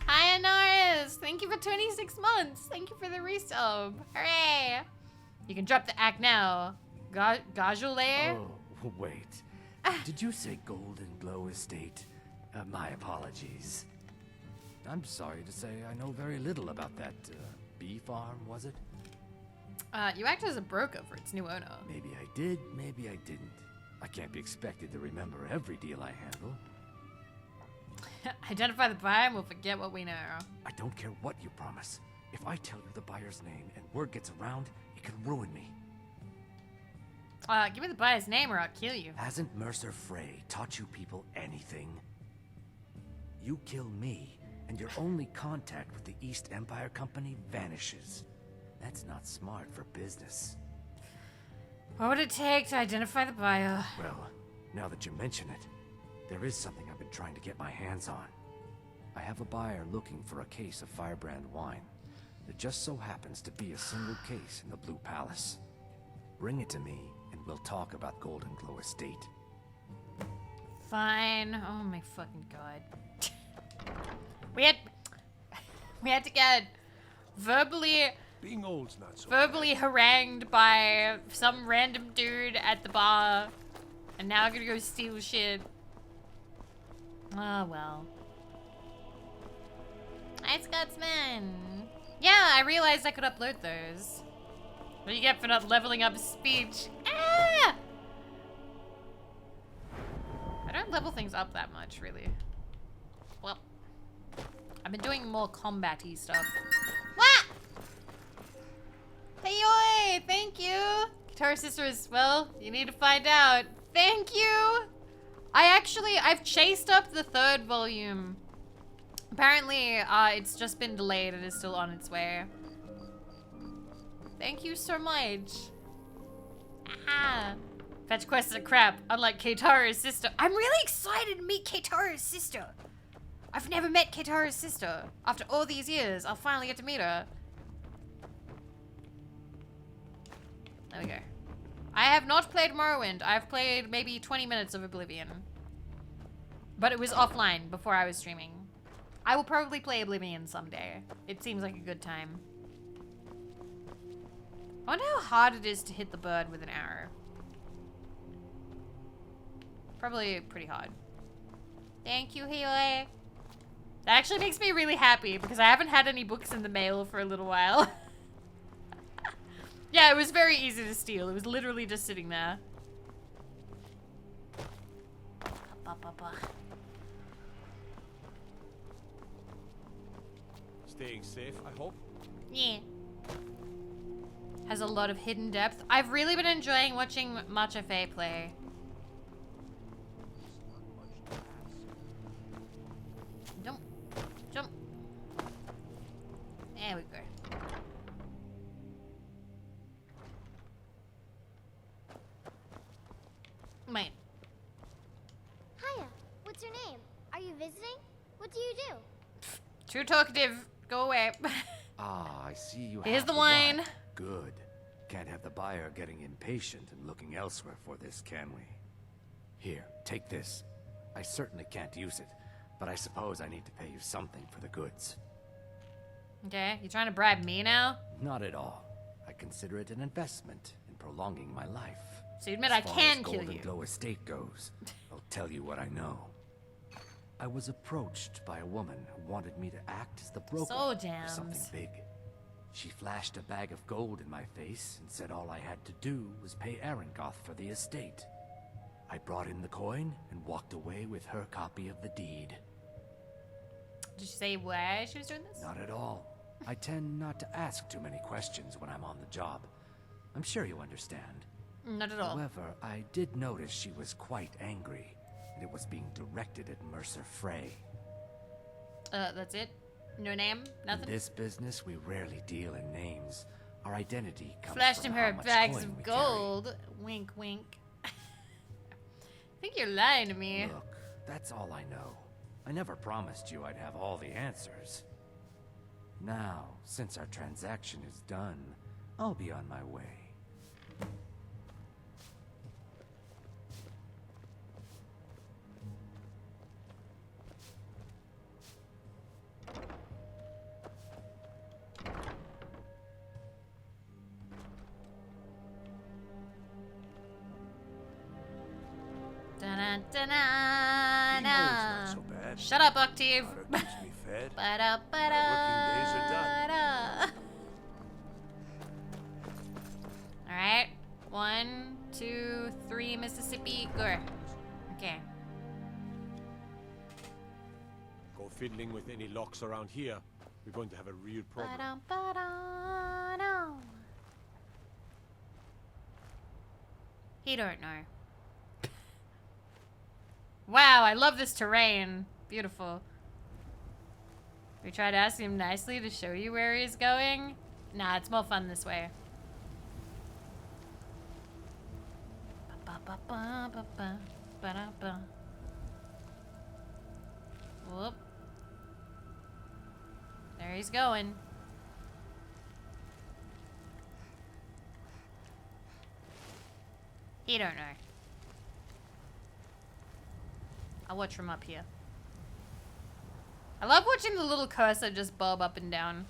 Hi, Anaris. Thank you for 26 months. Thank you for the resub. Hooray. You can drop the act now. Gajule? Oh, wait. Did you say Golden Glow Estate? My apologies. I'm sorry to say I know very little about that bee farm, was it? You act as a broker for its new owner. Maybe I did, maybe I didn't. I can't be expected to remember every deal I handle. Identify the buyer and we'll forget what we know. I don't care what you promise. If I tell you the buyer's name and word gets around, it could ruin me. Give me the buyer's name or I'll kill you. Hasn't Mercer Frey taught you people anything? You kill me, and your only contact with the East Empire Company vanishes. That's not smart for business. What would it take to identify the buyer? Well, now that you mention it, there is something I've been trying to get my hands on. I have a buyer looking for a case of Firebrand wine. There just so happens to be a single case in the Blue Palace. Bring it to me, and we'll talk about Golden Glow Estate. Fine. Oh my fucking god. We had to get verbally Being old's not so verbally harangued by some random dude at the bar, and now I'm gonna go steal shit. Oh well. Hi Scotsman. Yeah, I realized I could upload those. What do you get for not leveling up speech? Ah! I don't level things up that much, really. Well, I've been doing more combat-y stuff. What? Hey, oi! Thank you! Guitar Sister as well. You need to find out. Thank you! I've chased up the 3rd volume. Apparently, it's just been delayed and is still on its way. Thank you so much. Ah. Fetch quests are crap, unlike Keitara's sister. I'm really excited to meet Keitara's sister. I've never met Keitara's sister. After all these years, I'll finally get to meet her. There we go. I have not played Morrowind. I've played maybe 20 minutes of Oblivion. But it was offline before I was streaming. I will probably play Oblivion someday. It seems like a good time. I wonder how hard it is to hit the bird with an arrow. probably pretty hard. Thank you, Haley. That actually makes me really happy because I haven't had any books in the mail for a little while. Yeah, it was very easy to steal. It was literally just sitting there. Staying safe, I hope? Yeah. Has a lot of hidden depth. I've really been enjoying watching Matcha Faye play. Jump. Jump. There we go. Mine. Hiya, what's your name? Are you visiting? What do you do? Too talkative. Go away. Ah, I see you Here's have the wine. Good. Can't have the buyer getting impatient and looking elsewhere for this, can we? Here, take this. I certainly can't use it, but I suppose I need to pay you something for the goods. Okay, you trying to bribe me now? Not at all. I consider it an investment in prolonging my life. So you admit I can kill you. As far as Golden Glow Estate goes, I'll tell you what I know. I was approached by a woman who wanted me to act as the broker Soul for something jams. big. She flashed a bag of gold in my face and said all I had to do was pay Arangoth for the estate. I brought in the coin and walked away with her copy of the deed. Did she say why she was doing this? Not at all. I tend not to ask too many questions when I'm on the job. I'm sure you understand. Not at all. However, I did notice she was quite angry, and it was being directed at Mercer Frey. That's it? No name? Nothing? In this business, we rarely deal in names. Our identity comes Flashed from him how her much bags coin of we gold. Wink, wink. I think you're lying to me. carry. Look, that's all I know. I never promised you I'd have all the answers. Now, since our transaction is done, I'll be on my way. Da-da-da-da-da. so bad. Shut up, Octave. Keeps me fed. Ba-da-ba-da-da. Alright. 1, 2, 3, Mississippi. Go. Okay. Go fiddling with any locks around here. We're going to have a real problem. Ba-da-ba-da-da. He don't know. Wow, I love this terrain. Beautiful. We try to ask him nicely to show you where he's going. Nah, it's more fun this way. Ba-ba-ba-ba-ba-ba. Ba-da-ba. Whoop. There he's going. He don't know. I'll watch from up here. I love watching the little cursor just bob up and down.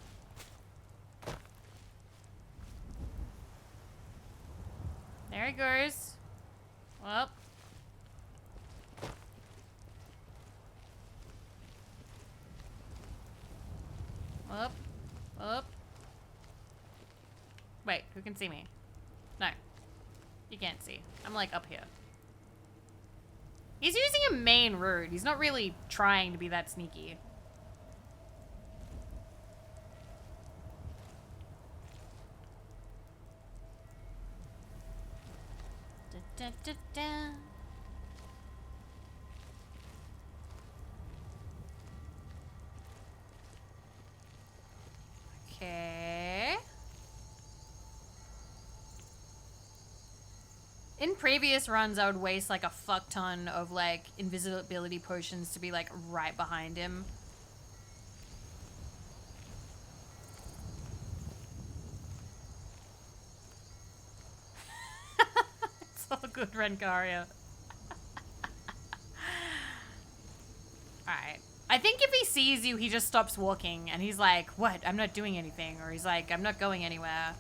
There he goes. Well. Up. Up. Wait, who can see me? No. You can't see. I'm like up here. He's using a main road. He's not really trying to be that sneaky. Da, da, da, da. Okay. In previous runs, I would waste like a fuck ton of like invisibility potions to be like right behind him. It's all good, Rengaria. Alright. I think if he sees you, he just stops walking and he's like, what? I'm not doing anything. Or he's like, I'm not going anywhere.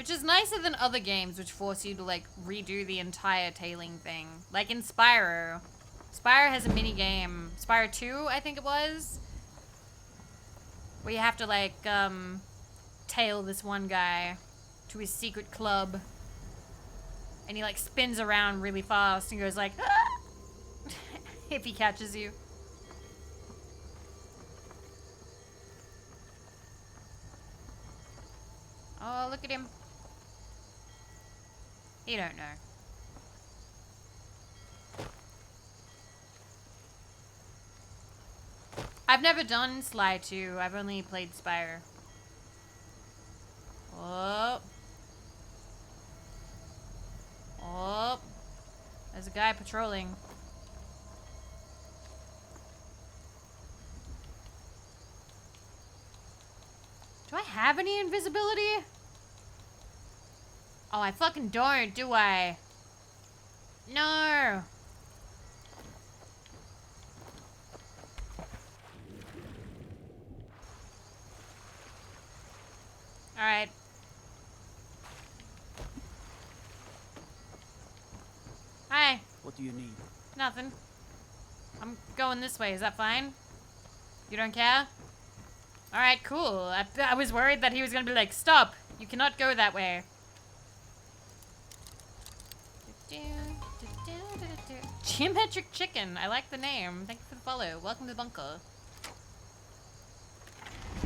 Which is nicer than other games which force you to like redo the entire tailing thing. Like in Spyro. Spyro has a mini game. Spyro 2, I think it was. Where you have to like tail this one guy to his secret club. And he like spins around really fast and goes like ah! If he catches you. Oh, look at him. He don't know. I've never done Sly 2. I've only played Spyro. Oh. Oh. There's a guy patrolling. Do I have any invisibility? Oh, I fucking don't, do I? No. Alright. Hi. What do you need? Nothing. I'm going this way. Is that fine? You don't care? Alright, cool. I was worried that he was gonna be like, stop. You cannot go that way. Geometric Chicken. I like the name. Thank you for the follow. Welcome to the bunker.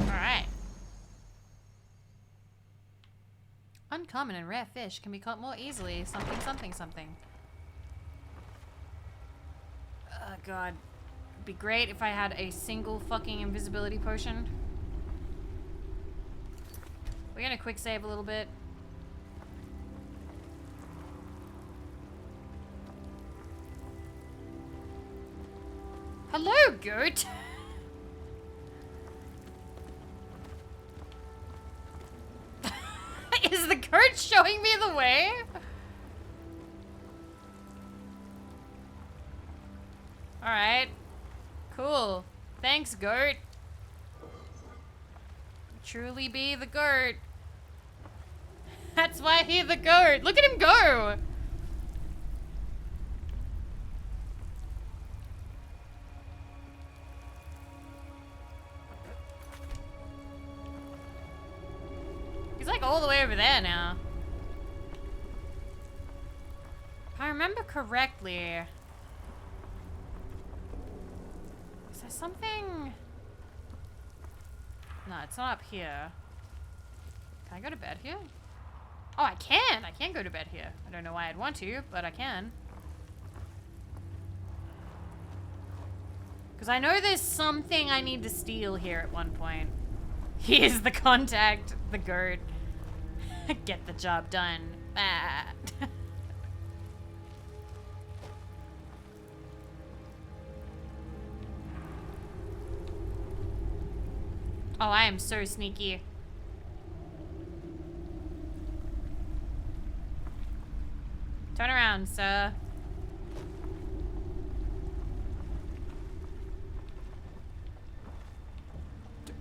Alright. Uncommon and rare fish can be caught more easily. Something, something, something. Oh god. It'd be great if I had a single fucking invisibility potion. We're gonna quick save a little bit. Hello, goat! Is the goat showing me the way? Alright. Cool. Thanks, goat. Truly be the goat. That's why he's the goat. Look at him go! He's like all the way over there now. If I remember correctly... Is there something... No, it's not up here. Can I go to bed here? Oh, I can! I can go to bed here. I don't know why I'd want to, but I can. Because I know there's something I need to steal here at one point. Here's the contact, the goat. Get the job done. Ah. Oh, I am so sneaky. Turn around, sir.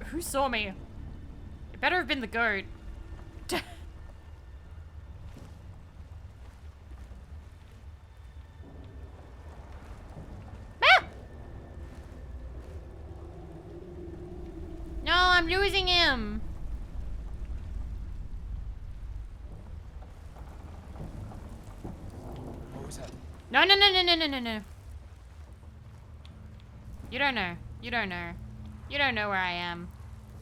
Who saw me? It better have been the goat. No, I'm losing him. What was that? No, no, no, no, no, no, no, no. You don't know. You don't know. You don't know where I am.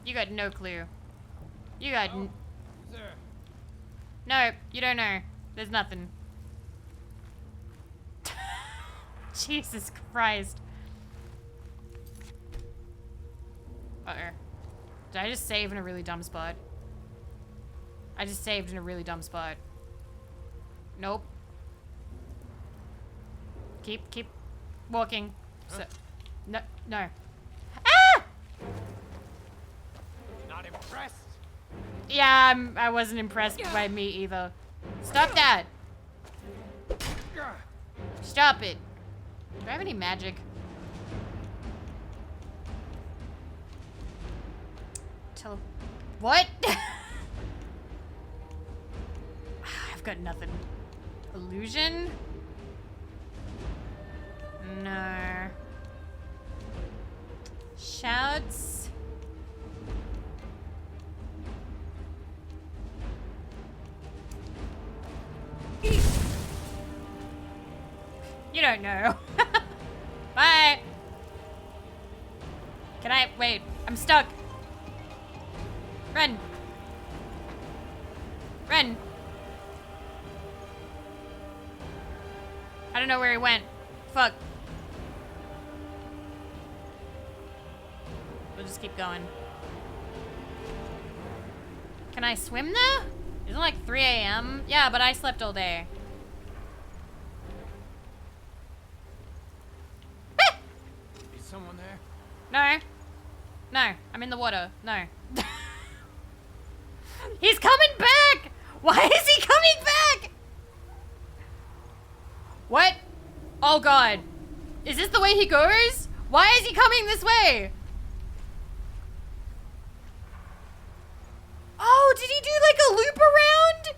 You got no clue. You got no, you don't know. There's nothing. Jesus Christ. Uh-oh. Did I just save in a really dumb spot? I just saved in a really dumb spot. Nope. Keep walking. So, no, no. Ah! Not impressed? Yeah, I wasn't impressed by me either. Stop that. Stop it. Do I have any magic? What? I've got nothing. Illusion? No. Shouts? You don't know. Bye. Can I wait? I'm stuck. Run. Run. I don't know where he went. Fuck. We'll just keep going. Can I swim there? Isn't it like 3 a.m.? Yeah, but I slept all day. Is someone there? No. No, I'm in the water. No. He's coming back! Why is he coming back? What? Oh god. Is this the way he goes? Why is he coming this way? Oh, did he do like a loop around?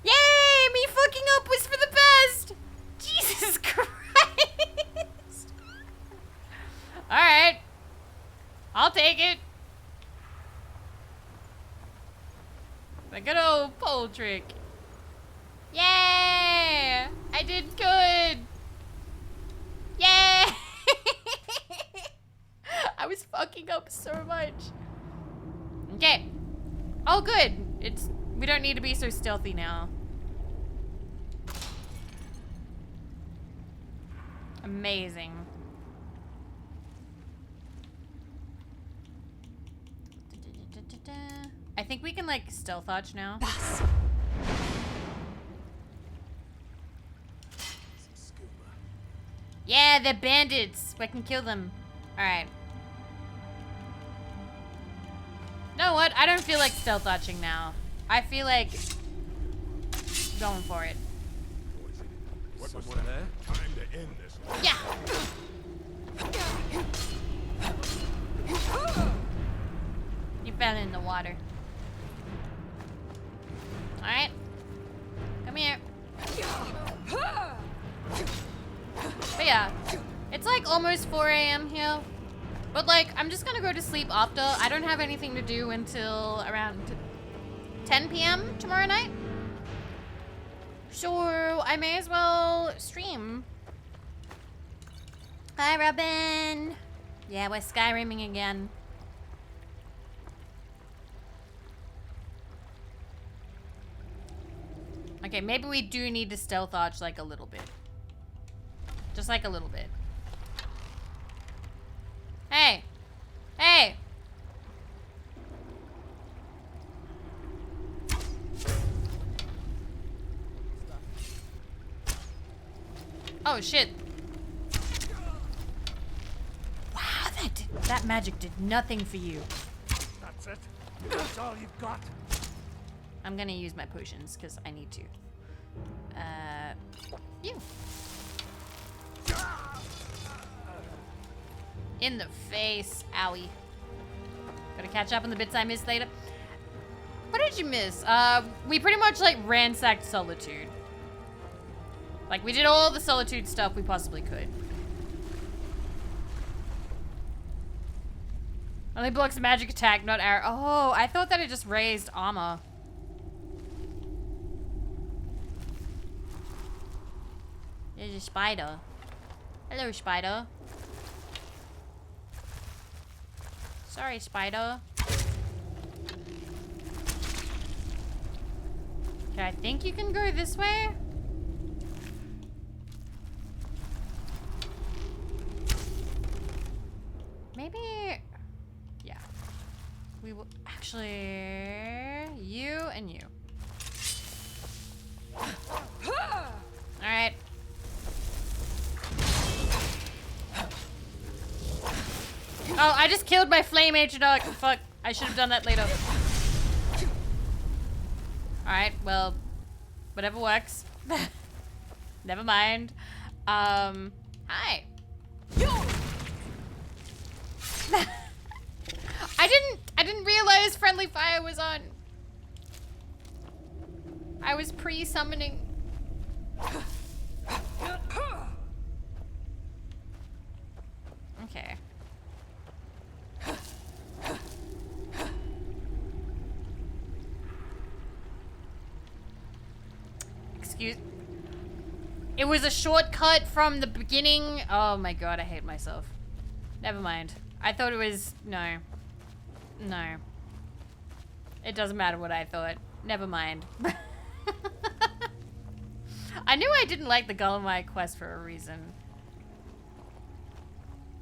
Yay, me fucking up was for the best. Jesus Christ. Alright. I'll take it. The good old pole trick. Yay! I did good. Yay! I was fucking up so much. Okay. Oh, good. We don't need to be so stealthy now. Amazing. I think we can like stealth arch now. Yeah, they're bandits. We can kill them. Alright. You know what? I don't feel like stealth arching now. I feel like going for it. What was there? Time to end this. Yeah. You fell in the water. Alright. Come here. But yeah, it's like almost 4 a.m. here. But like, I'm just gonna go to sleep after. I don't have anything to do until around 10 p.m. tomorrow night. So I may as well stream. Hi, Robin. Yeah, we're Skyrimming again. Okay, maybe we do need to stealth arch like a little bit. Just like a little bit. Hey! Hey! Oh shit. Wow, that magic did nothing for you. That's it. That's all you've got. I'm gonna use my potions because I need to. You. In the face. Owie. Gotta catch up on the bits I missed later. What did you miss? We pretty much like ransacked Solitude. Like we did all the Solitude stuff we possibly could. Only blocks magic attack, not arrow. Oh, I thought that it just raised armor. There's a spider. Hello, spider. Sorry, spider. Okay, I think you can go this way. Maybe... Yeah. We will... Actually... You and you. Alright. Oh, I just killed my flame agent dog. Fuck. I should have done that later. Alright, well, whatever works. Never mind. Hi. I didn't realize friendly fire was on. I was pre-summoning. Okay. Excuse. It was a shortcut from the beginning. Oh my god, I hate myself. Never mind. I thought it was... No. No. It doesn't matter what I thought. Never mind. I knew I didn't like the Gullumite quest for a reason.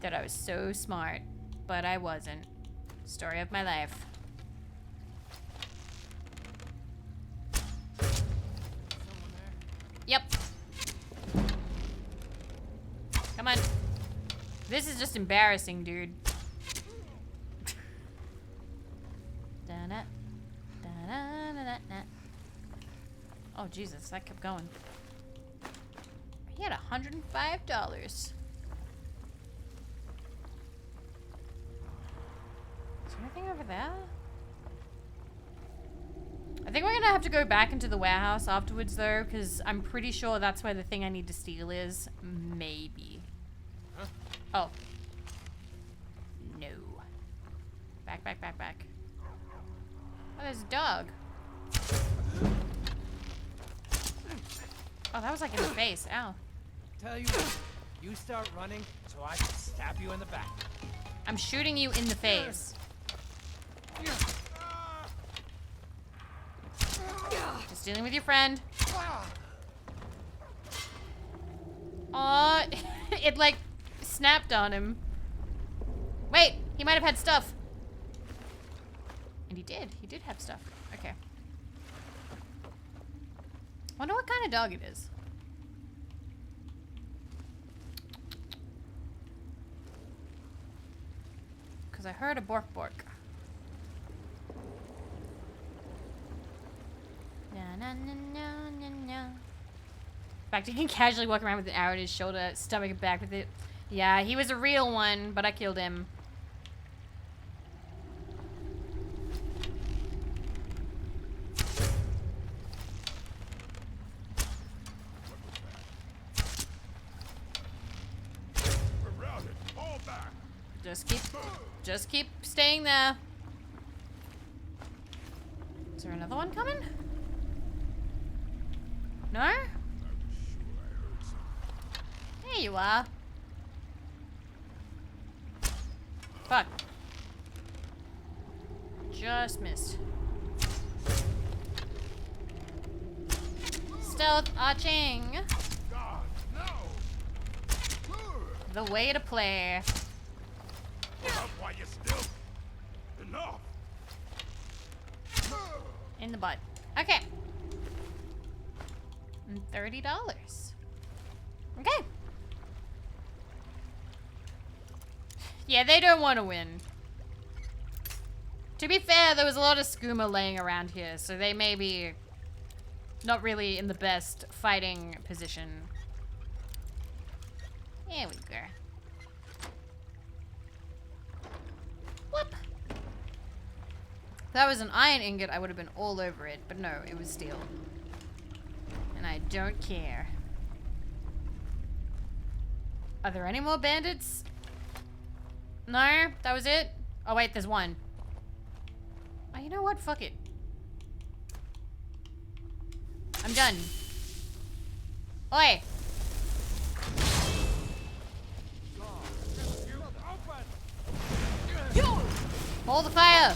That I was so smart, but I wasn't. Story of my life. Yep. Come on. This is just embarrassing, dude. Da-na, da-na-na-na-na. Oh, Jesus, that kept going. He had $105. Is there anything over there? I think we're gonna have to go back into the warehouse afterwards, though, because I'm pretty sure that's where the thing I need to steal is. Maybe. Huh? Oh. No. Back, back, back, back. Oh, there's a dog. Oh, that was like in the face. Ow. Tell you what, you start running so I can stab you in the back. I'm shooting you in the face. Just dealing with your friend. Aw, it like snapped on him. Wait, he might have had stuff. And he did. He did have stuff. Okay. Wonder what kind of dog it is. Because I heard a bork bork. In fact, he can casually walk around with an arrow in his shoulder, stomach and back with it. Yeah, he was a real one, but I killed him. Just keep staying there. Is there another one coming? No? There you are. Fuck. Just missed. Stealth arching. The way to play. Why you still? Enough. In the butt. Okay. And $30. Okay. Yeah, they don't want to win. To be fair, there was a lot of skooma laying around here, so they may be not really in the best fighting position. Here we go. Whoop. If that was an iron ingot, I would have been all over it, but no, it was steel. And I don't care. Are there any more bandits? No? That was it? Oh wait, there's one. Oh, you know what? Fuck it. I'm done. Oi! Hold the fire!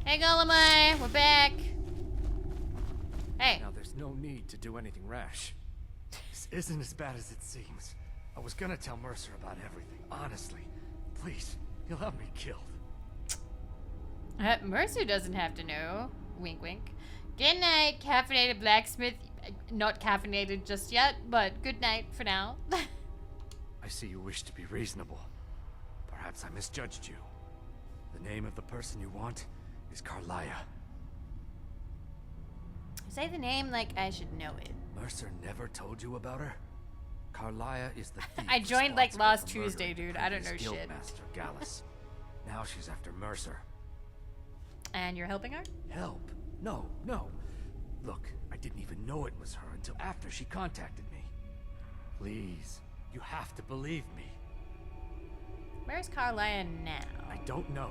Hey, Golemai, we're back. Hey. Now there's no need to do anything rash. This isn't as bad as it seems. I was gonna tell Mercer about everything. Honestly, please, he'll have me killed. Mercer doesn't have to know. Wink, wink. Good night, caffeinated blacksmith. Not caffeinated just yet, but good night for now. I see you wish to be reasonable. Perhaps I misjudged you. The name of the person you want is Carlia. Say the name like I should know it. Mercer never told you about her? Carlia is the thief I joined like last responsible for Tuesday, murdering dude. I don't know previous shit. Guildmaster Gallus. Now she's after Mercer. And you're helping her? Help? No, no. Look, I didn't even know it was her until after she contacted me. Please, you have to believe me. Where's Carlia now? I don't know.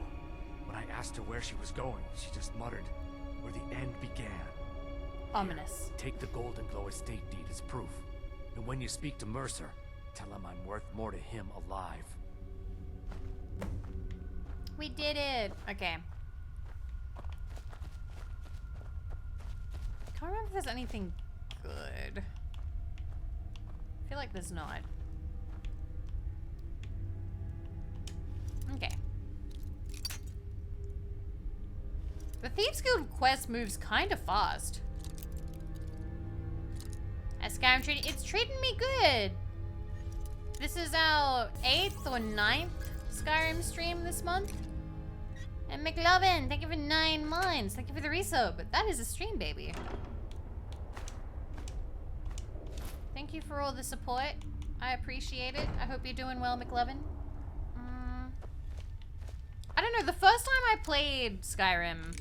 When I asked her where she was going, she just muttered, where the end began. Ominous. Here, take the Golden Glow estate deed as proof. And when you speak to Mercer, tell him I'm worth more to him alive. We did it. Okay. Can't remember if there's anything good. I feel like there's not. Okay. The Thieves Guild quest moves kind of fast. As Skyrim treating, it's treating me good. This is our 8th or 9th Skyrim stream this month. And McLovin, thank you for 9 months. Thank you for the resub. That is a stream, baby. Thank you for all the support. I appreciate it. I hope you're doing well, McLovin. I don't know, the first time I played Skyrim,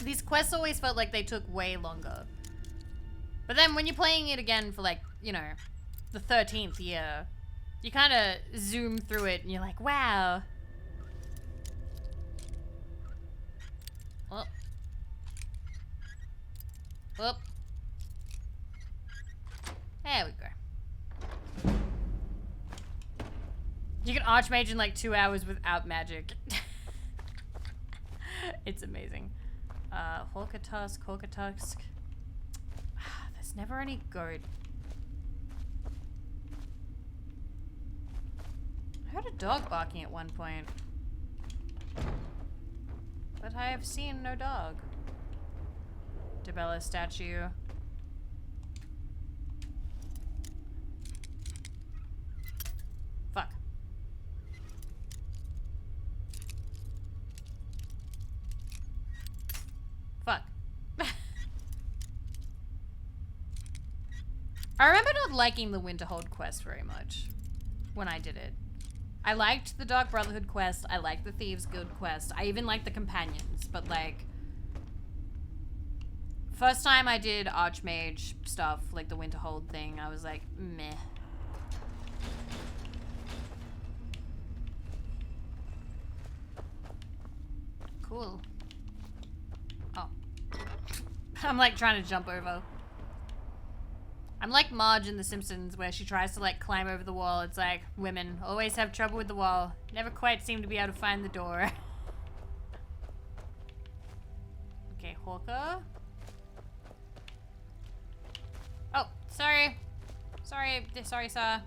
these quests always felt like they took way longer. But then when you're playing it again for like, you know, the 13th year, you kind of zoom through it and you're like, wow. Whoop. Whoop. There we go. You can Archmage in like 2 hours without magic. It's amazing. Holkatusk. There's never any goat. I heard a dog barking at one point. But I have seen no dog. Debella statue. Fuck. Fuck. I remember not liking the Winterhold quest very much when I did it. I liked the Dark Brotherhood quest, I liked the Thieves Guild quest, I even liked the companions, but like, first time I did Archmage stuff, like the Winterhold thing, I was like, meh. Cool. Oh. I'm like trying to jump over. I'm like Marge in The Simpsons where she tries to like climb over the wall. It's like, women always have trouble with the wall. Never quite seem to be able to find the door. Okay, Hawker. Oh, sorry. Sorry, sir.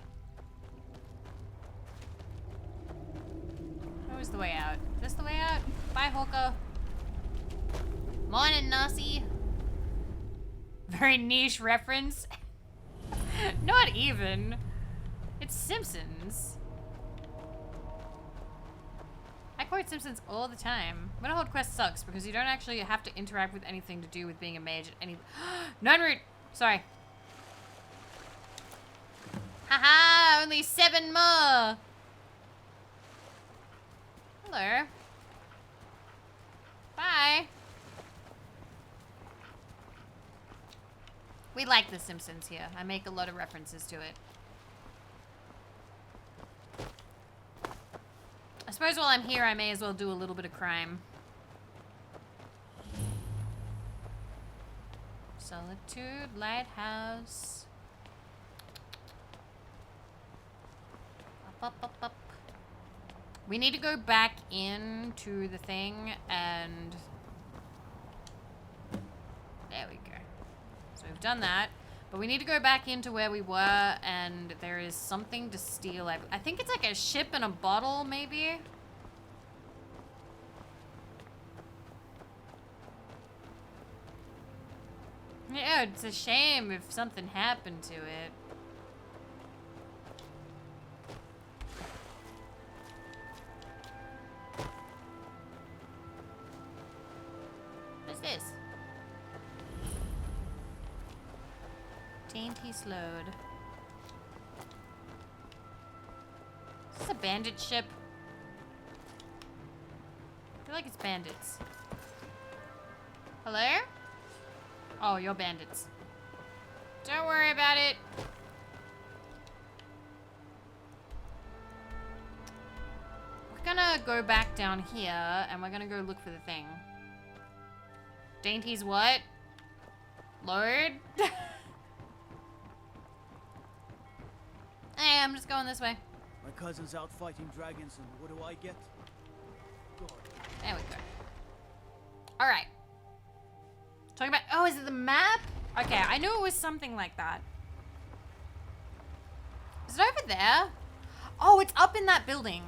Where's the way out? Is this the way out? Bye, Hawker. Morning, Nasi. Very niche reference. Not even. It's Simpsons. I quote Simpsons all the time. Winterhold quest sucks because you don't actually have to interact with anything to do with being a mage at any. Nine root. Sorry. Haha, only 7 more. Hello. Bye. We like The Simpsons here. I make a lot of references to it. I suppose while I'm here, I may as well do a little bit of crime. Solitude, Lighthouse. Up. We need to go back into the thing and... There we go. So we've done that. But we need to go back into where we were and there is something to steal. I think it's like a ship and a bottle, maybe? Yeah, it's a shame if something happened to it. What's this? Dainty slowed. Is this a bandit ship? I feel like it's bandits. Hello? Oh, you're bandits. Don't worry about it. We're gonna go back down here and we're gonna go look for the thing. Dainty's what? Load? Hey, I'm just going this way. My cousin's out fighting dragons, and what do I get? God. There we go. Alright. Talking about... Oh, is it the map? Okay, I knew it was something like that. Is it over there? Oh, it's up in that building.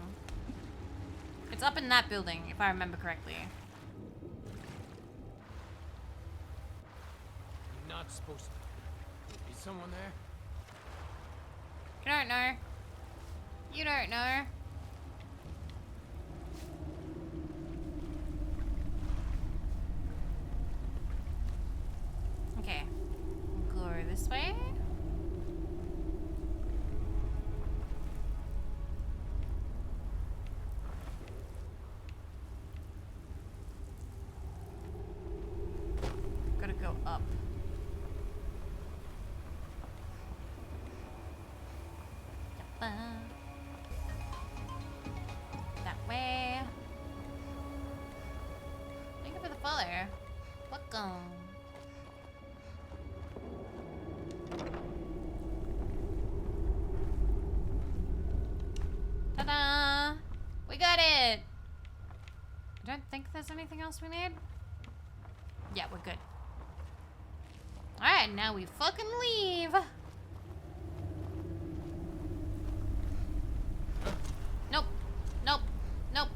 It's up in that building, if I remember correctly. You're not supposed to. Is someone there? You don't know. You don't know. Okay. We'll go this way. Gotta go up. That way. Thank you for the follow. Welcome. Ta-da! We got it! I don't think there's anything else we need. Yeah, we're good. Alright, now we fucking leave. Nope. Nope. Nope.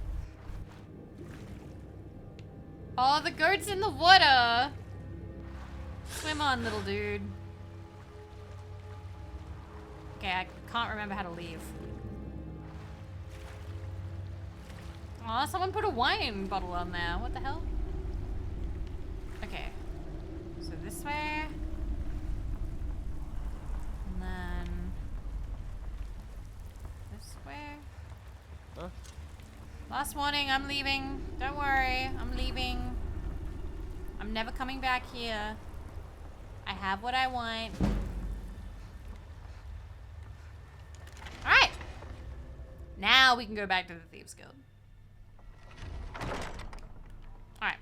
Oh, the goat's in the water. Swim on, little dude. Okay, I can't remember how to leave. Aw, someone put a wine bottle on there. What the hell? Okay. So this way. And then... this way. Huh? Last warning, I'm leaving. Don't worry, I'm leaving. I'm never coming back here. I have what I want. Alright! Now we can go back to the Thieves Guild. Alright.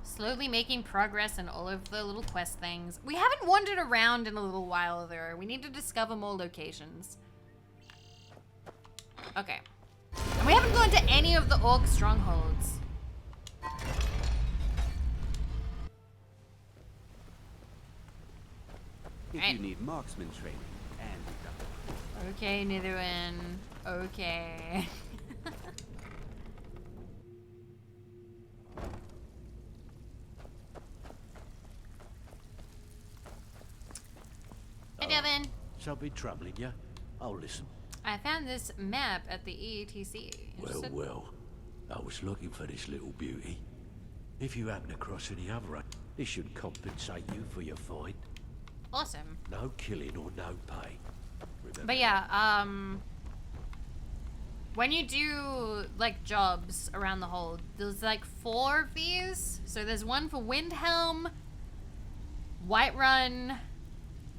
Slowly making progress in all of the little quest things. We haven't wandered around in a little while though. We need to discover more locations. Okay. And we haven't gone to any of the orc strongholds. If Right. you need marksman training, and Okay, Nitherwin. Okay. Hey, Devin. Something troubling you? I'll listen. I found this map at the EATC. Well, Interested? well. I was looking for this little beauty. If you happen across any other, this should compensate you for your find. Awesome. No killing or no pay. Remember But yeah, when you do like jobs around the hold, there's like 4 of these. So there's one for Windhelm, Whiterun,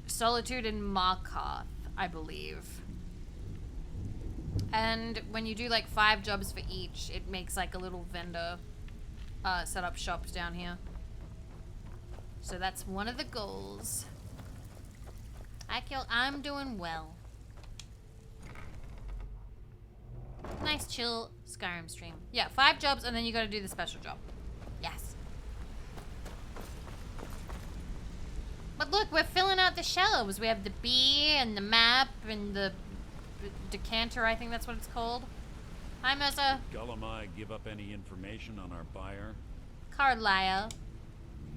Solitude, and Markarth, I believe. And when you do like 5 jobs for each, it makes like a little vendor set up shops down here. So that's one of the goals. I'm doing well. Nice chill Skyrim stream. Yeah, 5 jobs and then you gotta do the special job. Yes. But look, we're filling out the shelves. We have the bee and the map and the decanter, I think that's what it's called. Hi, Mercer. Gullumai give up any information on our buyer? Carlisle.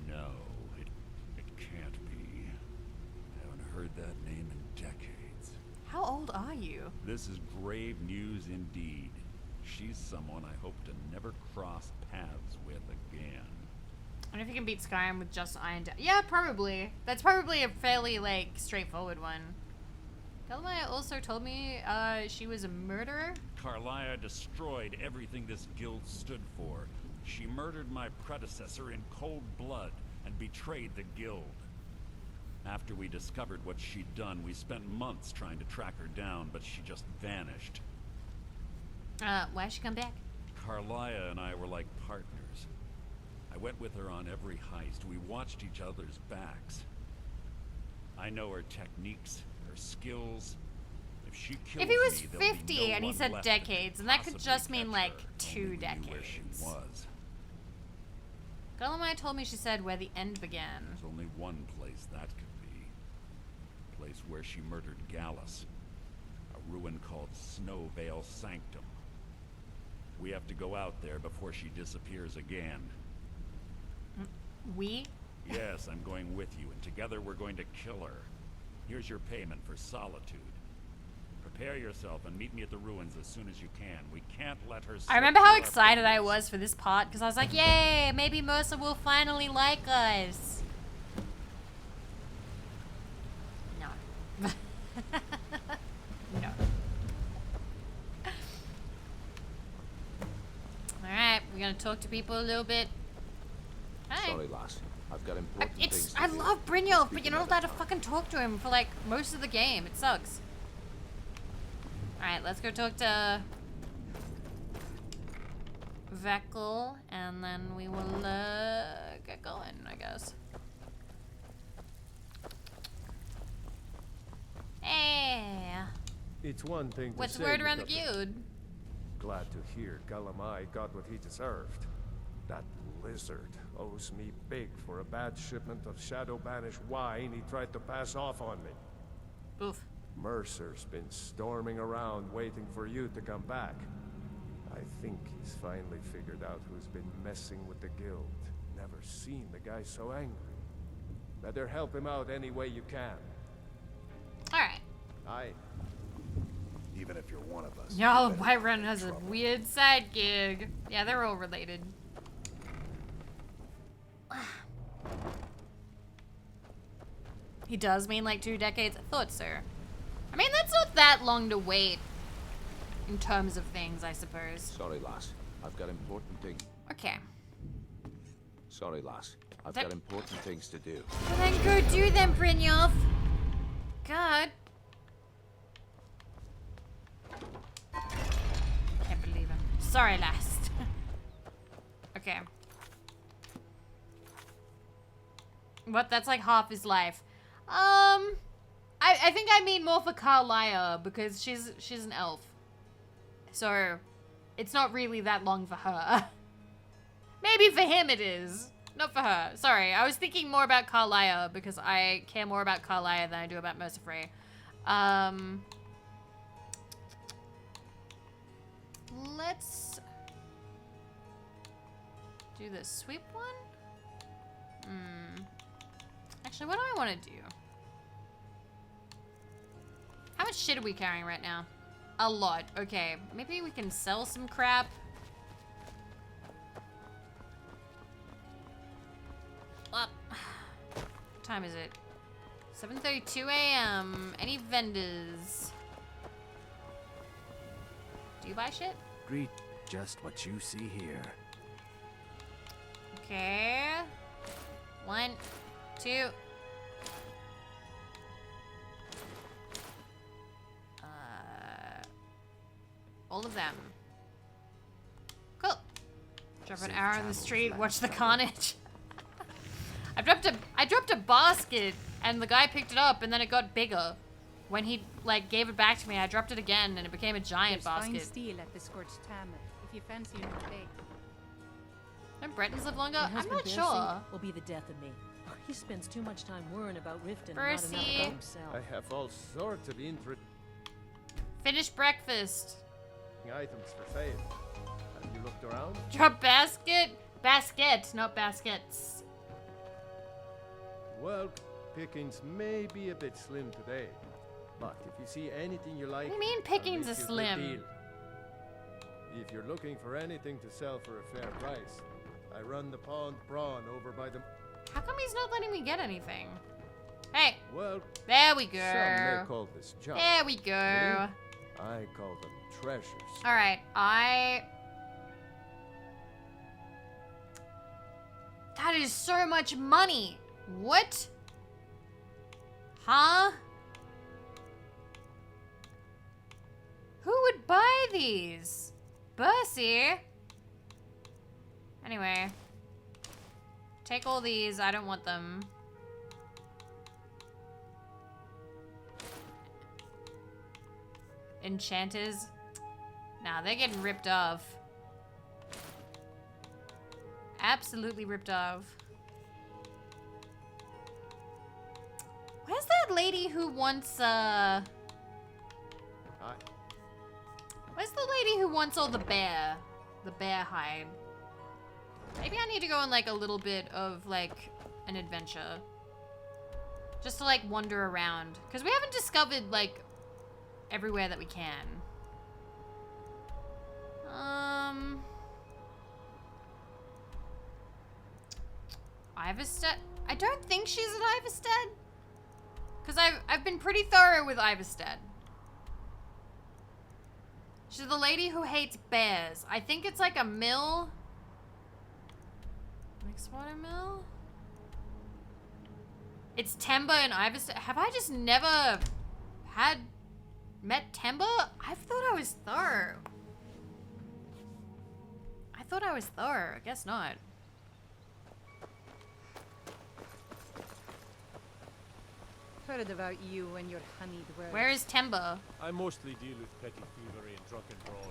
No, it can't be. Haven't heard that name in decades. How old are you? This is grave news indeed. She's someone I hope to never cross paths with again. I wonder if you can beat Skyrim with just Iron Yeah, probably. That's probably a fairly, like, straightforward one. Galmaya also told me she was a murderer. Carlia destroyed everything this guild stood for. She murdered my predecessor in cold blood and betrayed the guild. After we discovered what she'd done, we spent months trying to track her down, but she just vanished. Why'd she come back? Carlia and I were like partners. I went with her on every heist. We watched each other's backs. I know her techniques, her skills. If she kills If he was me, there'll be 50 no and he one said left decades, and that could possibly just mean catch like her. 2 Only we knew decades. where she was. Galmaya told me she said where the end began. There's only one place that could be. A place where she murdered Gallus. A ruin called Snowvale Sanctum. We have to go out there before she disappears again. We? Yes, I'm going with you, and together we're going to kill her. Here's your payment for solitude. Prepare yourself and meet me at the ruins as soon as you can. We can't let her slip I remember how through our excited I fingers. was for this part, because I was like, yay, maybe Mercer will finally like us. No. No. Alright, we're gonna talk to people a little bit. Hi. Sorry, lass. I've got important things to I do. love Brynjolf, but you're not allowed to fucking talk to him for like most of the game. It sucks. Alright, let's go talk to Vekkel, and then we will get going, I guess. Hey, It's one thing to what's say the word you around the got the- guild? Glad to hear Galamai got what he deserved. That lizard owes me big for a bad shipment of shadow-banished wine he tried to pass off on me. Oof. Mercer's been storming around waiting for you to come back. I think he's finally figured out who's been messing with the guild. Never seen the guy so angry. Better help him out any way you can. Alright. Aye. Even if you're one of us. Y'all, Whiterun has a weird side gig. Yeah, they're all related. He does mean like 2 decades? I thought so. I mean, that's not that long to wait in terms of things, I suppose. Sorry, lass. I've got important things. Okay. Sorry, lass. I've That- got important things to do. Well, then go do them, Brynjolf. God. Can't believe him. Sorry, last. Okay. What? That's like half his life. I think I mean more for Carlia because she's an elf. So, it's not really that long for her. Maybe for him it is. Not for her. Sorry, I was thinking more about Carlia because I care more about Carlia than I do about Mercer Frey. Let's do the sweep one. Actually, what do I want to do? How much shit are we carrying right now? A lot. Okay, maybe we can sell some crap. What time is it? 7:32 a.m. Any vendors? Do you buy shit? Greet just what you see here. Okay. 1, 2. All of them. Cool. Drop an arrow in the street, watch the carnage. I dropped a basket and the guy picked it up and then it got bigger. When he like gave it back to me, I dropped it again and it became a giant There's fine basket. steel at the Scorched Hammer, if you fancy a new blade. Don't Bretons live longer? My I'm husband not Bercy sure. will be the death of me. He spends too much time worrying about Riften and not Bercy. enough about himself. I have all sorts of interesting Finish breakfast. items for sale. Have you looked around? Drop basket? Basket, not baskets. Well, pickings may be a bit slim today, but if you see anything you like, What do you mean I'll pickings make are you a good slim? deal. If you're looking for anything to sell for a fair price, I run the Pond Brawn over by the... How come he's not letting me get anything? Hey. Well, There we go. some may call this junk. There we go. Me, I call them treasures. Alright, That is so much money. What? Huh? Who would buy these? Bercy? Anyway. Take all these. I don't want them. Enchanters? Nah, they're getting ripped off. Absolutely ripped off. Where's that lady who wants, Where's the lady who wants all the bear hide? Maybe I need to go on, like, a little bit of, like, an adventure. Just to, like, wander around. Because we haven't discovered, like, everywhere that we can. Iverstead? I don't think she's at Iverstead. Because I've been pretty thorough with Iverstead. She's the lady who hates bears. I think it's like a mill. Mixed water mill? It's Temba and Iverstead. Have I just never met Temba? I thought I was thorough. I thought I was thorough. I guess not. Heard about you and your honeyed words. Where is Temba? I mostly deal with petty thievery and drunken brawls.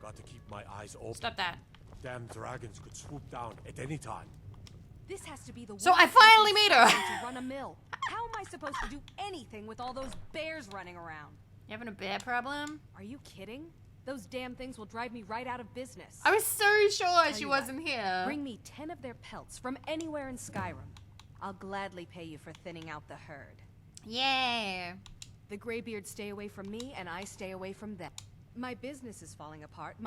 Got to keep my eyes open. Stop that. Damn dragons could swoop down at any time. This has to be the So I worst finally fucking made her. time to run a mill. How am I supposed to do anything with all those bears running around? You having a bear problem? Are you kidding? Those damn things will drive me right out of business. I was so sure Tell she you wasn't what, here. Bring me 10 of their pelts from anywhere in Skyrim. I'll gladly pay you for thinning out the herd. Yeah. The Greybeards stay away from me, and I stay away from them. My business is falling apart.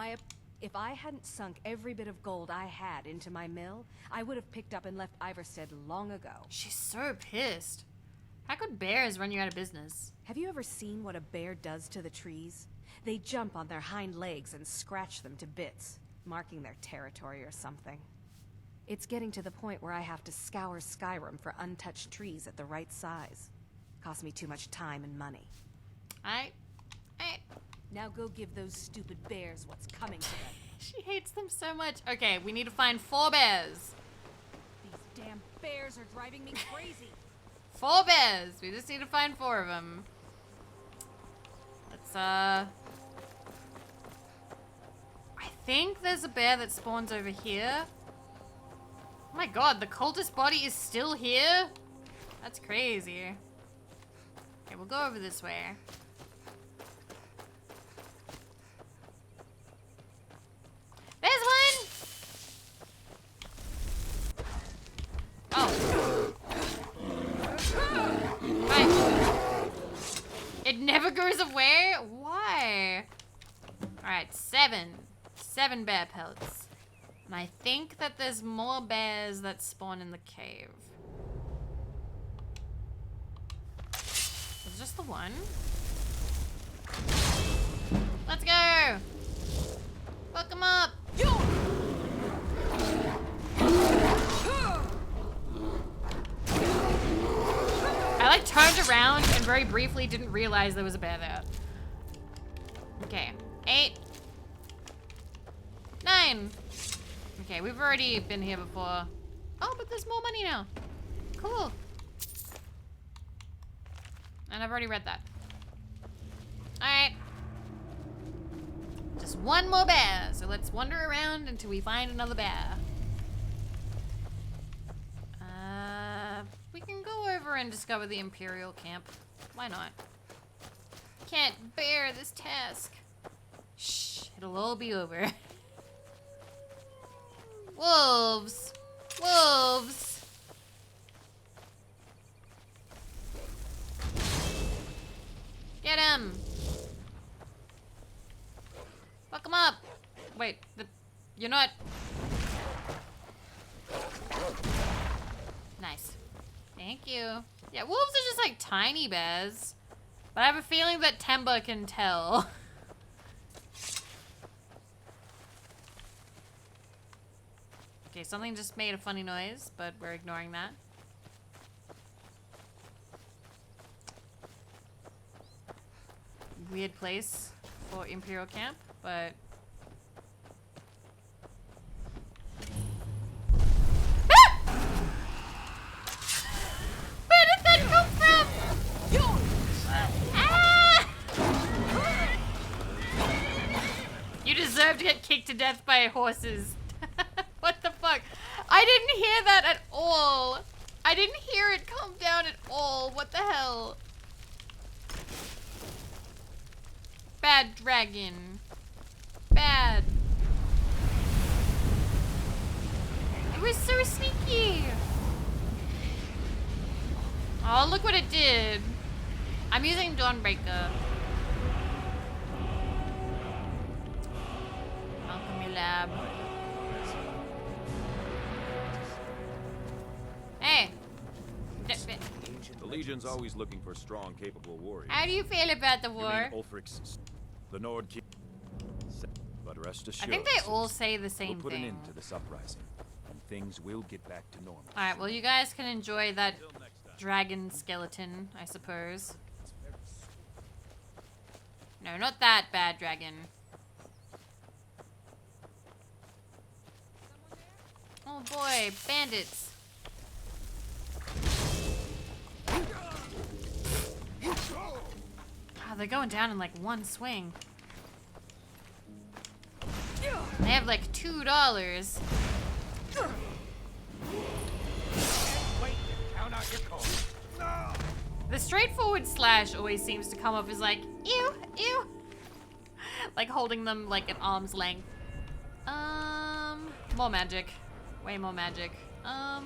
If I hadn't sunk every bit of gold I had into my mill, I would have picked up and left Iverstead long ago. She's so pissed. How could bears run you out of business? Have you ever seen what a bear does to the trees? They jump on their hind legs and scratch them to bits, marking their territory or something. It's getting to the point where I have to scour Skyrim for untouched trees at the right size. Costs me too much time and money. Now go give those stupid bears what's coming to them. She hates them so much. Okay, we need to find 4 bears. These damn bears are driving me crazy. 4 bears. We just need to find 4 of them. Let's, I think there's a bear that spawns over here. Oh my god, the cultist body is still here? That's crazy. Okay, we'll go over this way. There's one! Oh. Right. It never goes away? Why? Alright, 7. 7 bear pelts. And I think that there's more bears that spawn in the cave. It's just the one. Let's go! Fuck him up! I like turned around and very briefly didn't realize there was a bear there. Okay, 8. 9. Okay, we've already been here before. Oh, but there's more money now. Cool. And I've already read that. Alright. Just one more bear. So let's wander around until we find another bear. We can go over and discover the Imperial camp. Why not? Can't bear this task. Shh, it'll all be over. Wolves! Wolves! Get him! Fuck him up! Wait, you're not... Nice. Thank you. Yeah, wolves are just like tiny bears. But I have a feeling that Temba can tell. Okay, something just made a funny noise, but we're ignoring that. Weird place for Imperial camp, but... Where did that come from? Ah! You deserve to get kicked to death by horses. What the fuck? I didn't hear that at all. I didn't hear it come down at all. What the hell? Bad dragon. Bad. It was so sneaky. Oh, look what it did. I'm using Dawnbreaker. Alchemy lab. Hey. The Legion's always looking for strong, capable warriors. How do you feel about the You war? mean Ulfric's, the Nord King. But rest assured, I think they all say the same we'll put thing. an end to this uprising, and things will get back to normal. Alright, well you guys can enjoy that dragon skeleton, I suppose. No, not that bad dragon. Oh boy, bandits. Wow, they're going down in like one swing. They have like $2. The straightforward slash always seems to come up as like, ew, ew. Like holding them like at arm's length. More magic. Way more magic. I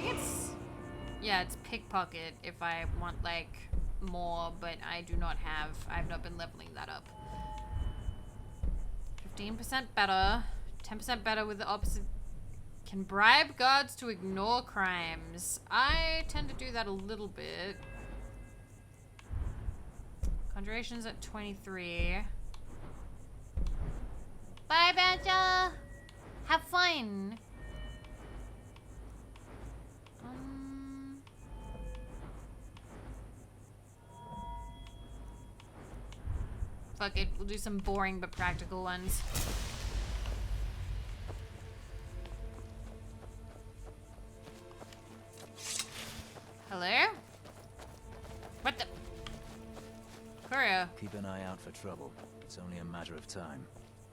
think it's, yeah, it's pickpocket if I want like more, but I do not have, I've not been leveling that up. 15% better, 10% better with the opposite. Can bribe guards to ignore crimes. I tend to do that a little bit. Conjuration's at 23. Bye, Badger! Have fun! Fuck it, we'll do some boring but practical ones. Hello? What the? Courier. Keep an eye out for trouble. It's only a matter of time.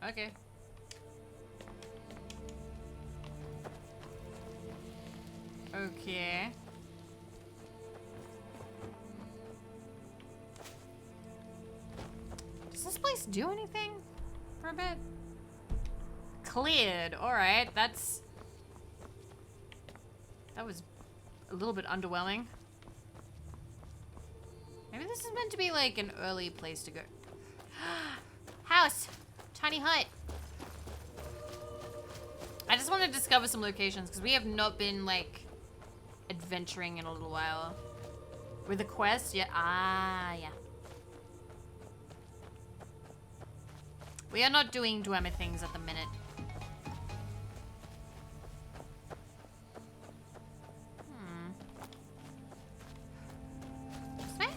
Okay. Okay. Does this place do anything for a bit? Cleared. Alright, that was a little bit underwhelming. Maybe this is meant to be like an early place to go. House! Tiny hut! I just want to discover some locations because we have not been like adventuring in a little while. With a quest? Yeah. Ah, yeah. We are not doing Dwemer things at the minute. This way?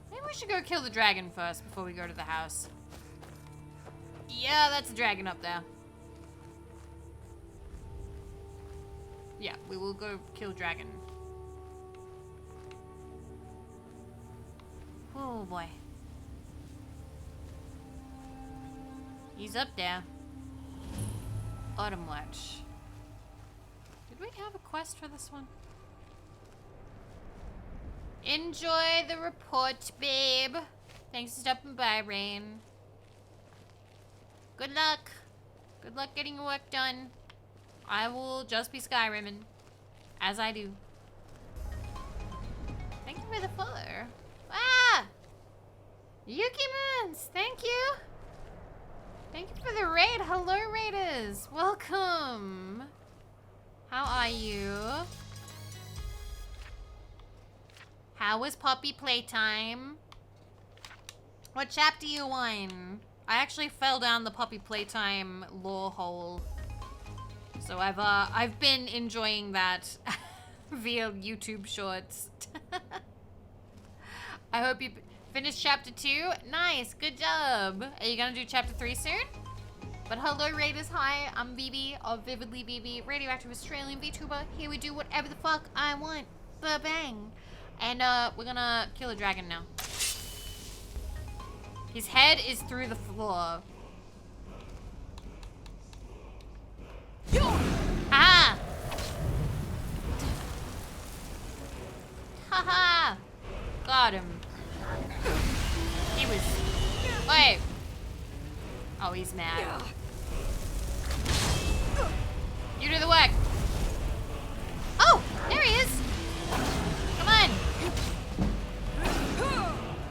Maybe we should go kill the dragon first before we go to the house. Yeah, that's a dragon up there. Yeah, we will go kill dragon. Oh boy. He's up there. Autumn Watch. Did we have a quest for this one? Enjoy the report, babe. Thanks for stopping by, Rain. Good luck. Good luck getting your work done. I will just be Skyrimming. As I do. Thank you for the follow. Ah! Yuki Moons, thank you. Thank you for the raid. Hello, raiders. Welcome. How are you? How was puppy playtime? What chapter you on? I actually fell down the puppy playtime lore hole. So I've been enjoying that via YouTube shorts. I hope you finished chapter 2. Nice, good job. Are you gonna do chapter 3 soon? But hello raiders, hi, I'm Vivi of Vividly Vivi, radioactive Australian VTuber. Here we do whatever the fuck I want. Ba-bang. And we're gonna kill a dragon now. His head is through the floor. Ah! Haha! Got him. He was... Wait. Oh, he's mad. You do the work. Oh! There he is! Come on!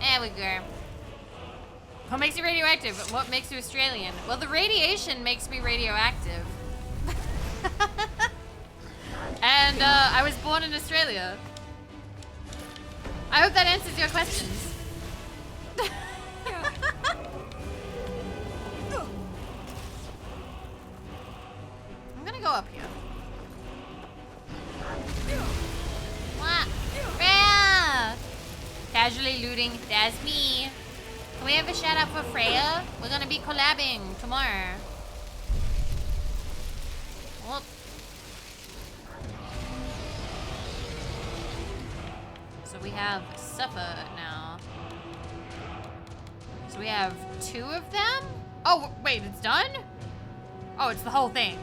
There we go. What makes you radioactive? What makes you Australian? Well, the radiation makes me radioactive. And I was born in Australia. I hope that answers your questions. I'm gonna go up here. What? Yeah. Casually looting, that's me. Can we have a shout out for Freya? We're gonna be collabing tomorrow. Whoop. So we have Suffer now. So we have 2 of them? Oh, wait, it's done? Oh, it's the whole thing.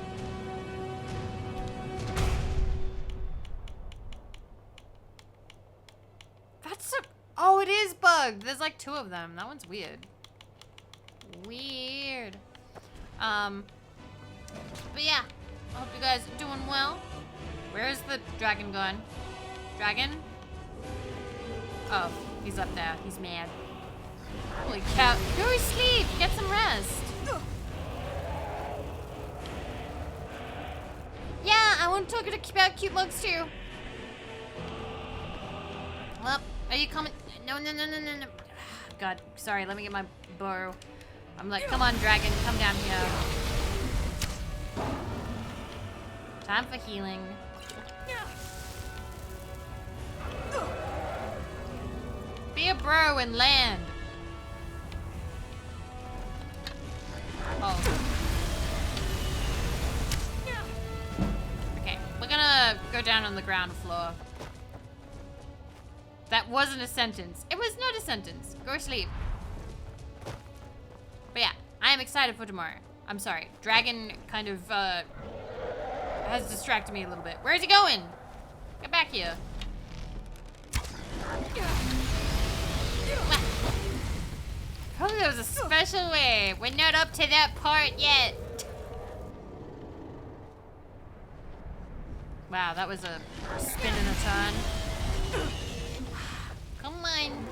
That's so... Oh, it is bugged. There's like 2 of them. That one's weird. Weird. But yeah, I hope you guys are doing well. Where's the dragon gone? Dragon? Oh, he's up there. He's mad. Holy cow. Go to sleep. Get some rest. Yeah, I want to talk about cute mugs too. Well, are you coming? No. God, sorry. Let me get my bow. I'm like, come on, dragon. Come down here. Time for healing. Be a bro and land. Oh. Okay, we're gonna go down on the ground floor. That wasn't a sentence. It was not a sentence. Go to sleep. But yeah, I am excited for tomorrow. I'm sorry. Dragon kind of has distracted me a little bit. Where's he going? Get back here. Probably there was a special way. We're not up to that part yet. Wow, that was a spin and a turn. Come on.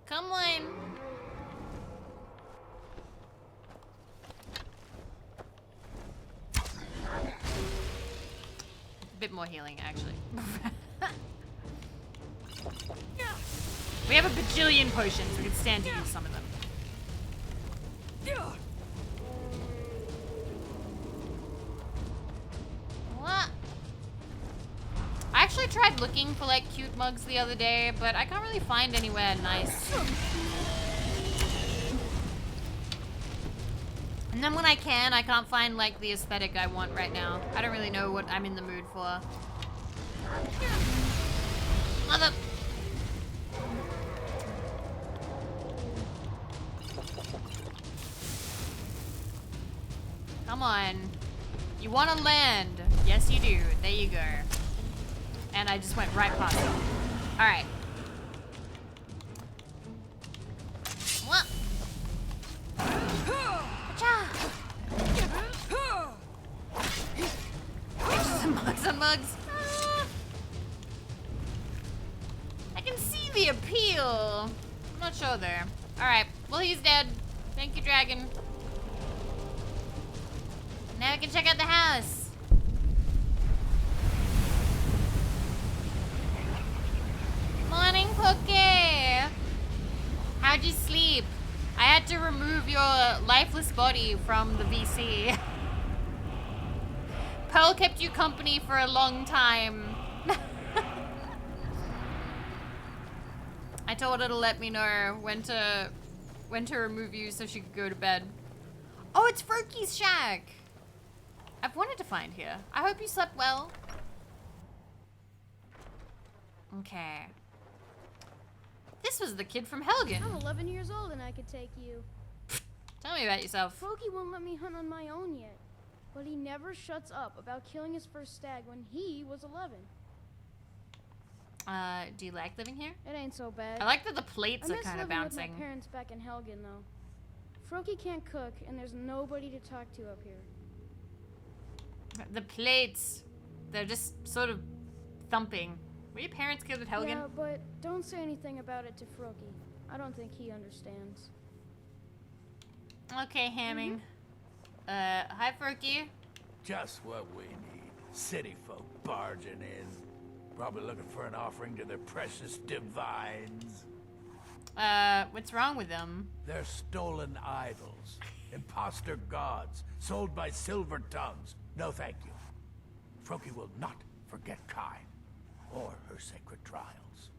Come on. A bit more healing, actually. We have a bajillion potions. We can stand to use some of them. What? I actually tried looking for like cute mugs the other day, but I can't really find anywhere nice. And then when I can, I can't find like the aesthetic I want right now. I don't really know what I'm in the mood for. Mother... Come on. You want to land. Yes, you do. There you go. And I just went right past it. Alright. What? I'm not sure there. Alright, well he's dead. Thank you, dragon. Now we can check out the house. Morning, Pookie. How'd you sleep? I had to remove your lifeless body from the VC. Pearl kept you company for a long time. I told her to let me know when to remove you so she could go to bed. Oh, it's Froaky's shack. I've wanted to find here. I hope you slept well. Okay. This was the kid from Helgen. I'm 11 years old and I could take you. Tell me about yourself. Froaky won't let me hunt on my own yet. But he never shuts up about killing his first stag when he was 11. Do you like living here? It ain't so bad. I like that the plates are kind of I miss living bouncing. with my parents back in Helgen, though. Froaky can't cook, and there's nobody to talk to up here. The plates, they're just sort of thumping. Were your parents killed at Helgen? Yeah, but don't say anything about it to Froaky. I don't think he understands. Okay, Hamming. Hi, Froaky. Just what we need. City folk barging in. Probably looking for an offering to their precious divines. What's wrong with them? They're stolen idols. Imposter gods. Sold by silver tongues. No thank you. Froaky will not forget Kai. Or her sacred trials.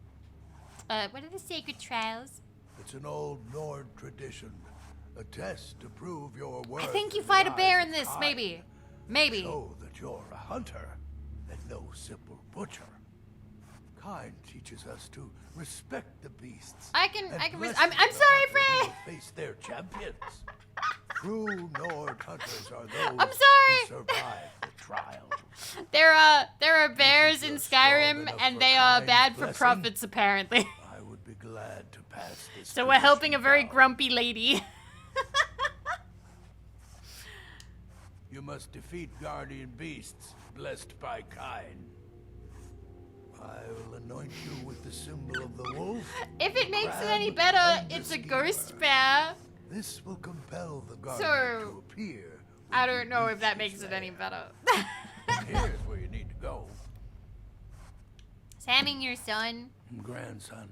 What are the sacred trials? It's an old Nord tradition. A test to prove your worth. I think you fight a bear in this, maybe. Maybe. Show that you're a hunter and no simple butcher. Kind teaches us to respect the beasts. I'm sorry, Frey. Face their champions. True Nord hunters are those I'm sorry. who survive the trial. There are bears in Skyrim, and they are bad for profits, apparently. I would be glad to pass this. So we're helping a very grumpy lady. You must defeat guardian beasts, blessed by Kine. I will anoint you with the symbol of the wolf. If it makes it any better, it's a ghost bear. This will compel the guardian So, to appear. I don't know if that makes it any better. Here's where you need to go. Samming your son. Grandson.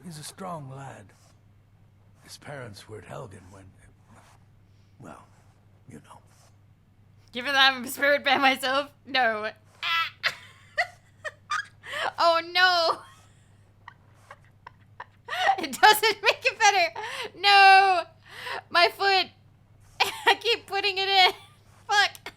He's a strong lad. His parents were at Helgen when... Well, you know. Given that I'm a spirit bear myself, no. Oh no! It doesn't make it better. No! My foot. I keep putting it in. Fuck.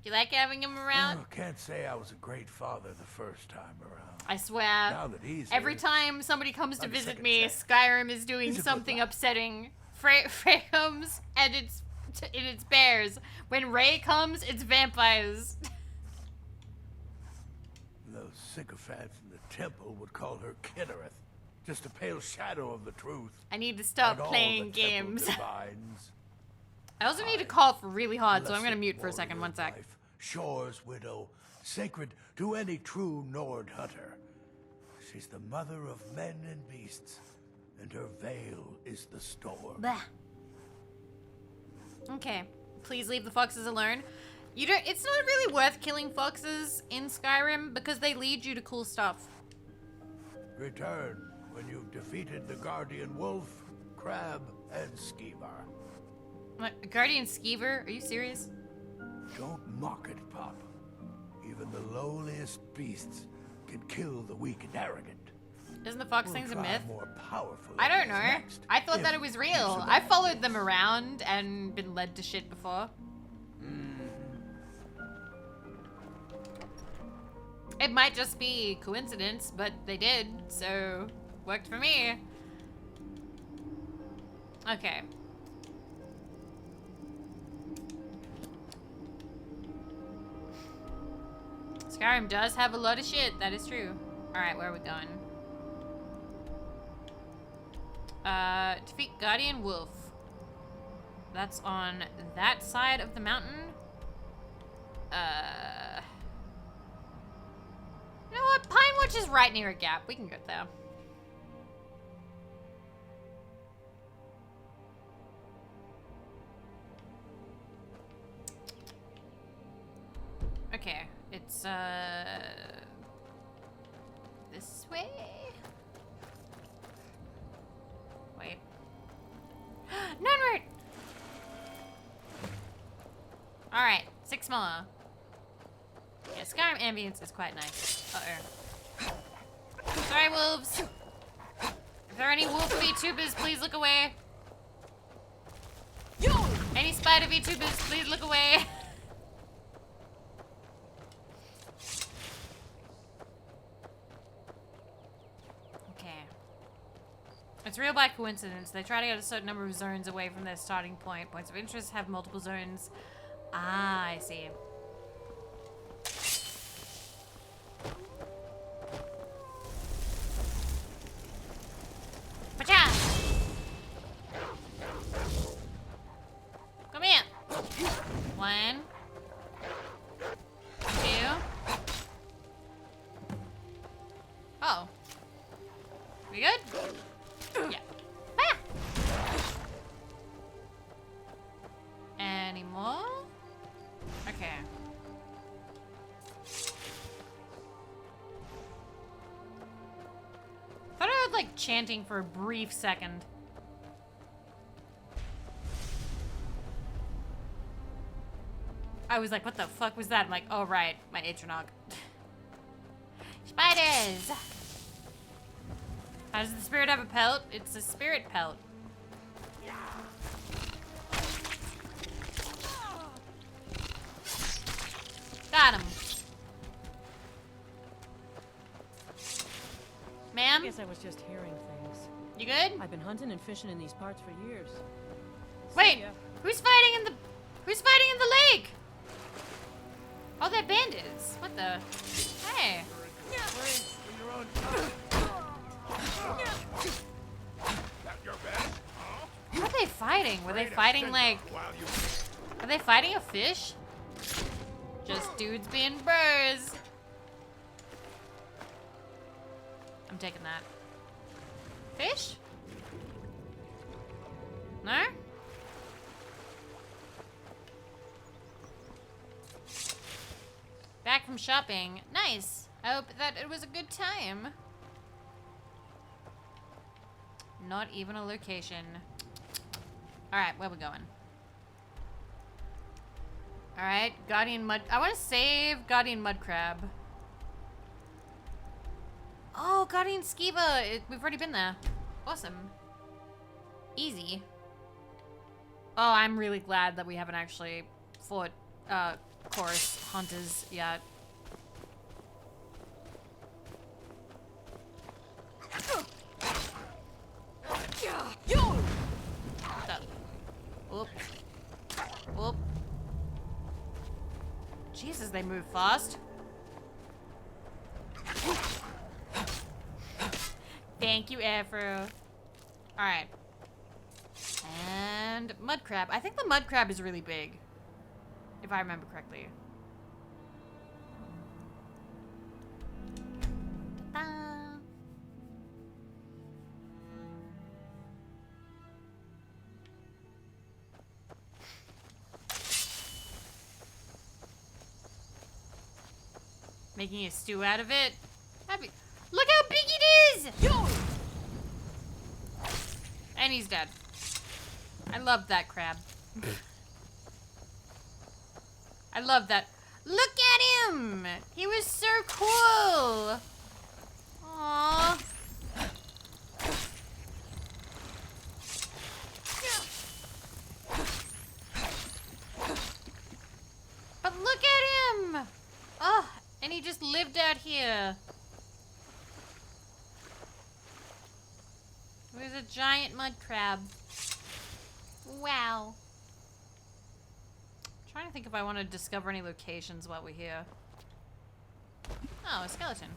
Do you like having him around? Well, can't say I was a great father the first time around. I swear. Now that he's Every here, time somebody comes to I'm visit second me, set. Skyrim is doing He's a good something lad. upsetting. Frey comes and it's bears. When Ray comes, it's vampires. Those sycophants in the temple would call her Kinnereth. Just a pale shadow of the truth. I need to stop Like all playing the temple games. divines. I also need to cough really hard, so I'm Blessed gonna mute for a second. warrior One sec. wife, Shore's widow, sacred to any true Nord hunter. She's the mother of men and beasts, and her veil is the storm. Bah. Okay, please leave the foxes alone. You don't. It's not really worth killing foxes in Skyrim because they lead you to cool stuff. Return when you've defeated the guardian wolf, crab, and skeever. What, Guardian Skeever? Are you serious? Don't mock it, Pop. Even the lowliest beasts can kill the weak and arrogant. Isn't the fox We'll thing a try myth? more powerful I don't know. enemies next, I thought if that it was we real. survive. I followed them around and been led to shit before. It might just be coincidence, but they did, so worked for me. Okay. Skyrim does have a lot of shit, that is true. Alright, where are we going? Defeat Guardian Wolf. That's on that side of the mountain. You know what? Pine Watch is right near a gap. We can go there. It's, this way? Wait. Nonward! Alright, 6 more. Yeah, Skyrim ambience is quite nice. Uh-oh. Sorry, wolves. If there are any wolf VTubers, please look away. Any spider VTubers, please look away. Okay. It's real by coincidence. They try to get a certain number of zones away from their starting point. Points of interest have multiple zones. Ah, I see. Pacha! Come here. 1, 2. Oh. We good? Yeah. Ah! Any more? Okay. Thought I heard like chanting for a brief second. I was like, what the fuck was that? I'm like, oh right, my Atronog. Spiders! How does the spirit have a pelt? It's a spirit pelt. Got him. Ma'am? I guess I was just hearing things. You good? I've been hunting and fishing in these parts for years. Wait, See ya. who's fighting in the lake? Oh, they're bandits. What the? Hey. What are they fighting? Were they fighting like... Are they fighting a fish? Just dudes being birds. I'm taking that. Fish? No? Back from shopping. Nice. I hope that it was a good time. Not even a location. Alright, where we going? Alright, Guardian Mud... I want to save Guardian Mud Crab. Oh, Guardian Skiva! We've already been there. Awesome. Easy. Oh, I'm really glad that we haven't actually fought, chorus hunters yet. Whoop. Whoop. Jesus, they move fast. Thank you, Afro. Alright. And mud crab. I think the mud crab is really big. If I remember correctly. Ta-da. Making a stew out of it. Look how big it is! Yo! And he's dead. I love that crab. I love that. Look at him! He was so cool! Aww. But look at him! Oh, and he just lived out here. There's a giant mud crab. Wow. I'm trying to think if I want to discover any locations while we're here. Oh, a skeleton.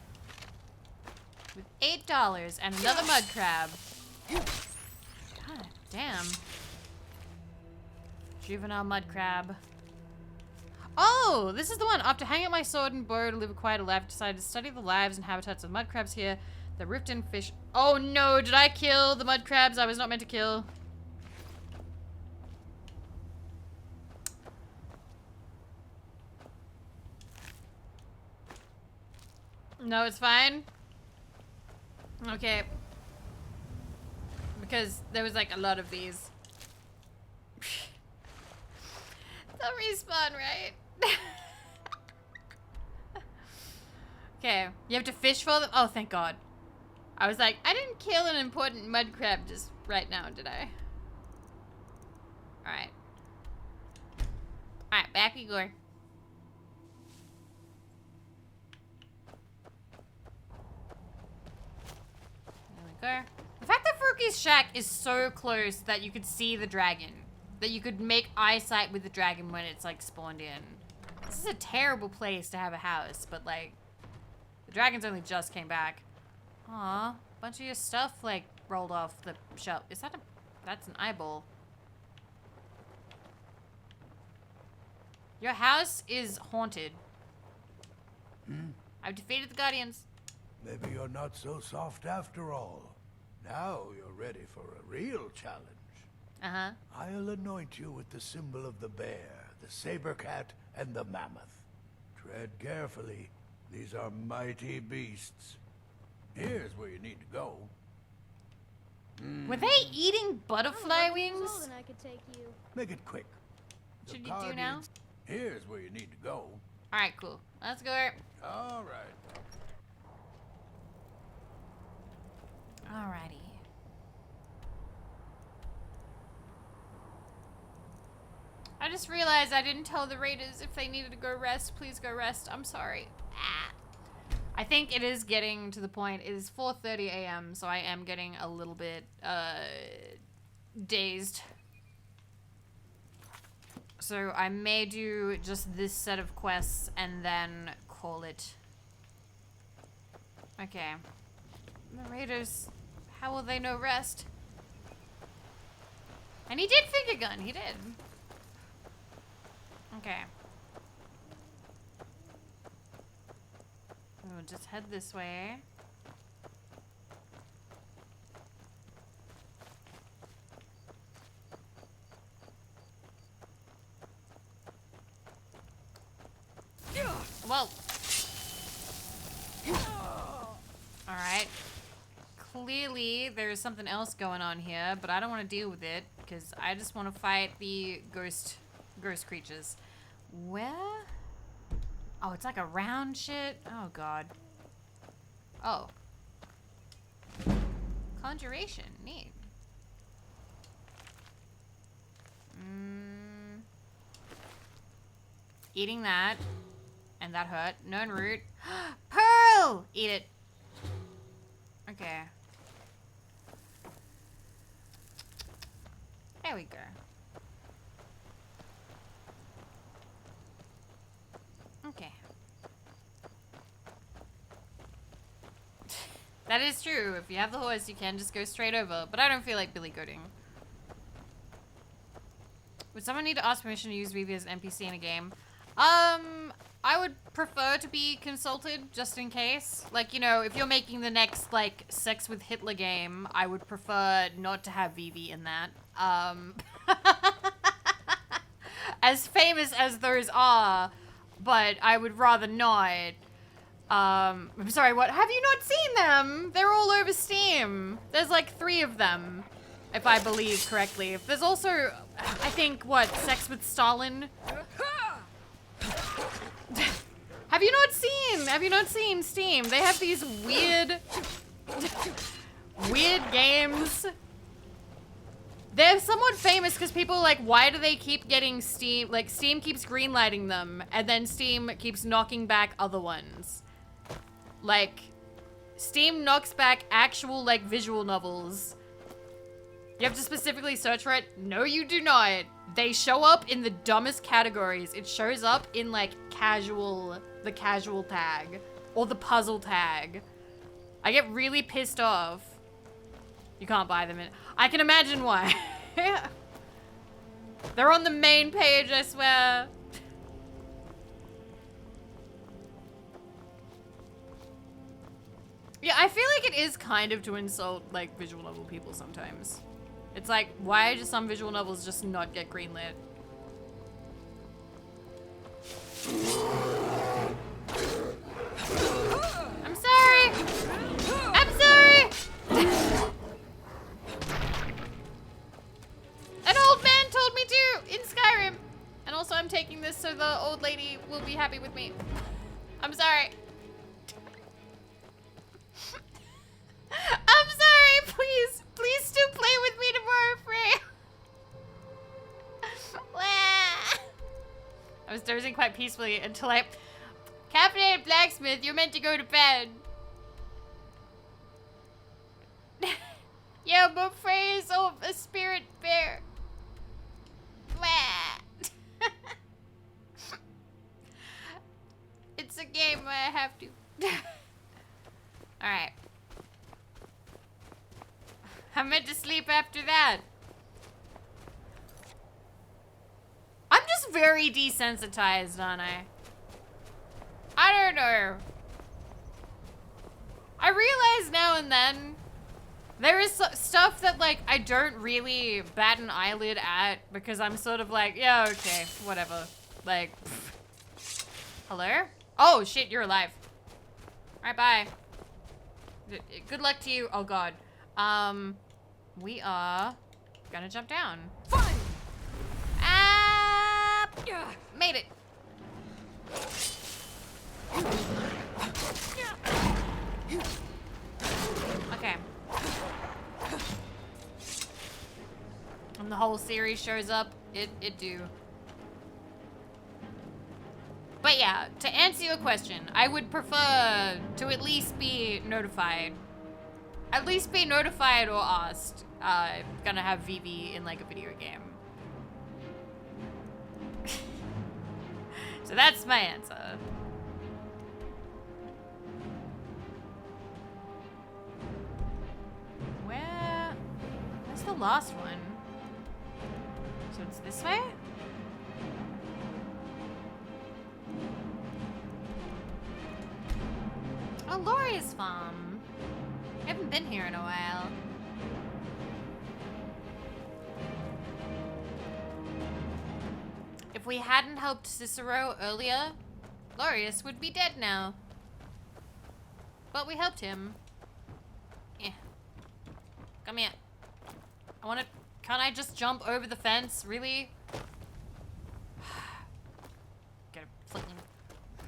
With $8 and another mud crab. God damn. Juvenile mud crab. Oh, this is the one. After hanging up my sword and bow to live a quieter life, decided to study the lives and habitats of mud crabs here. The rift-in fish. Oh no, did I kill the mud crabs I was not meant to kill? No, it's fine. Okay. Because there was like a lot of these. They'll respawn, right? Okay, you have to fish for them? Oh, thank God. I was like, I didn't kill an important mud crab just right now, did I? Alright. Alright, back we go. There we go. The fact that Furuki's shack is so close that you could see the dragon. That you could make eyesight with the dragon when it's like spawned in. This is a terrible place to have a house, but like, the dragons only just came back. Aw, bunch of your stuff like rolled off the shelf. Is that that's an eyeball. Your house is haunted. I've defeated the Guardians. Maybe you're not so soft after all. Now you're ready for a real challenge. Uh-huh. I'll anoint you with the symbol of the bear, the saber cat, and the mammoth. Tread carefully. These are mighty beasts. Here's where you need to go. Were they eating butterfly wings? Then I could take you. Make it quick. The Should you do now? Guardians- Here's where you need to go. Alright, cool. Let's go. All right. Alrighty. I just realized I didn't tell the raiders if they needed to go rest. Please go rest. I'm sorry. Ah. I think it is getting to the point. It is 4:30 a.m. so I am getting a little bit dazed. So I may do just this set of quests and then call it. Okay. The raiders, how will they know rest? And he did figure gun. He did. Okay. We'll just head this way. Whoa. Alright. Clearly, there's something else going on here, but I don't want to deal with it, because I just want to fight the ghost creatures. Where? Oh, it's like a round shit? Oh, God. Oh. Conjuration. Neat. Eating that. And that hurt. Known root. Pearl! Eat it. Okay. There we go. Okay. That is true. If you have the horse, you can just go straight over. But I don't feel like billy goating. Would someone need to ask permission to use Vivi as an NPC in a game? I would prefer to be consulted just in case. Like, you know, if you're making the next, like, Sex with Hitler game, I would prefer not to have Vivi in that. As famous as those are, but I would rather not. I'm sorry, what? Have you not seen them? They're all over Steam. There's like 3 of them, if I believe correctly. There's also, I think, what, Sex with Stalin? Have you not seen Steam? They have these weird games. They're somewhat famous because people are like, why do they keep getting Steam? Like, Steam keeps greenlighting them, and then Steam keeps knocking back other ones. Like, Steam knocks back actual, like, visual novels. You have to specifically search for it? No, you do not. They show up in the dumbest categories. It shows up in, like, the casual tag. Or the puzzle tag. I get really pissed off. You can't buy them in. I can imagine why. They're on the main page, I swear. Yeah, I feel like it is kind of to insult, like, visual novel people sometimes. It's like, why do some visual novels just not get greenlit? I'm taking this so the old lady will be happy with me. I'm sorry. I'm sorry. Please, please still play with me tomorrow, Frey. I was dozing quite peacefully until I... Caffeinated blacksmith, you're meant to go to bed. Yeah, but Frey is a spirit bear. It's a game where I have to. Alright. I'm meant to sleep after that. I'm just very desensitized, aren't I? I don't know. I realize now and then there is stuff that, like, I don't really bat an eyelid at because I'm sort of like, yeah, okay, whatever. Like, pfft. Hello? Oh, shit, you're alive. Alright, bye. Good luck to you. Oh, God. We are gonna jump down. Fine! Ah! Made it. Okay. And the whole series shows up, it do. But yeah, to answer your question, I would prefer to at least be notified. At least be notified or asked. Gonna have Vivi in like a video game. So that's my answer. Where's the last one? So it's this way? Oh, Laurie's farm. I haven't been here in a while. If we hadn't helped Cicero earlier, Laureus would be dead now. But we helped him. Yeah. Come here. Can't I just jump over the fence? Really? Gotta flipping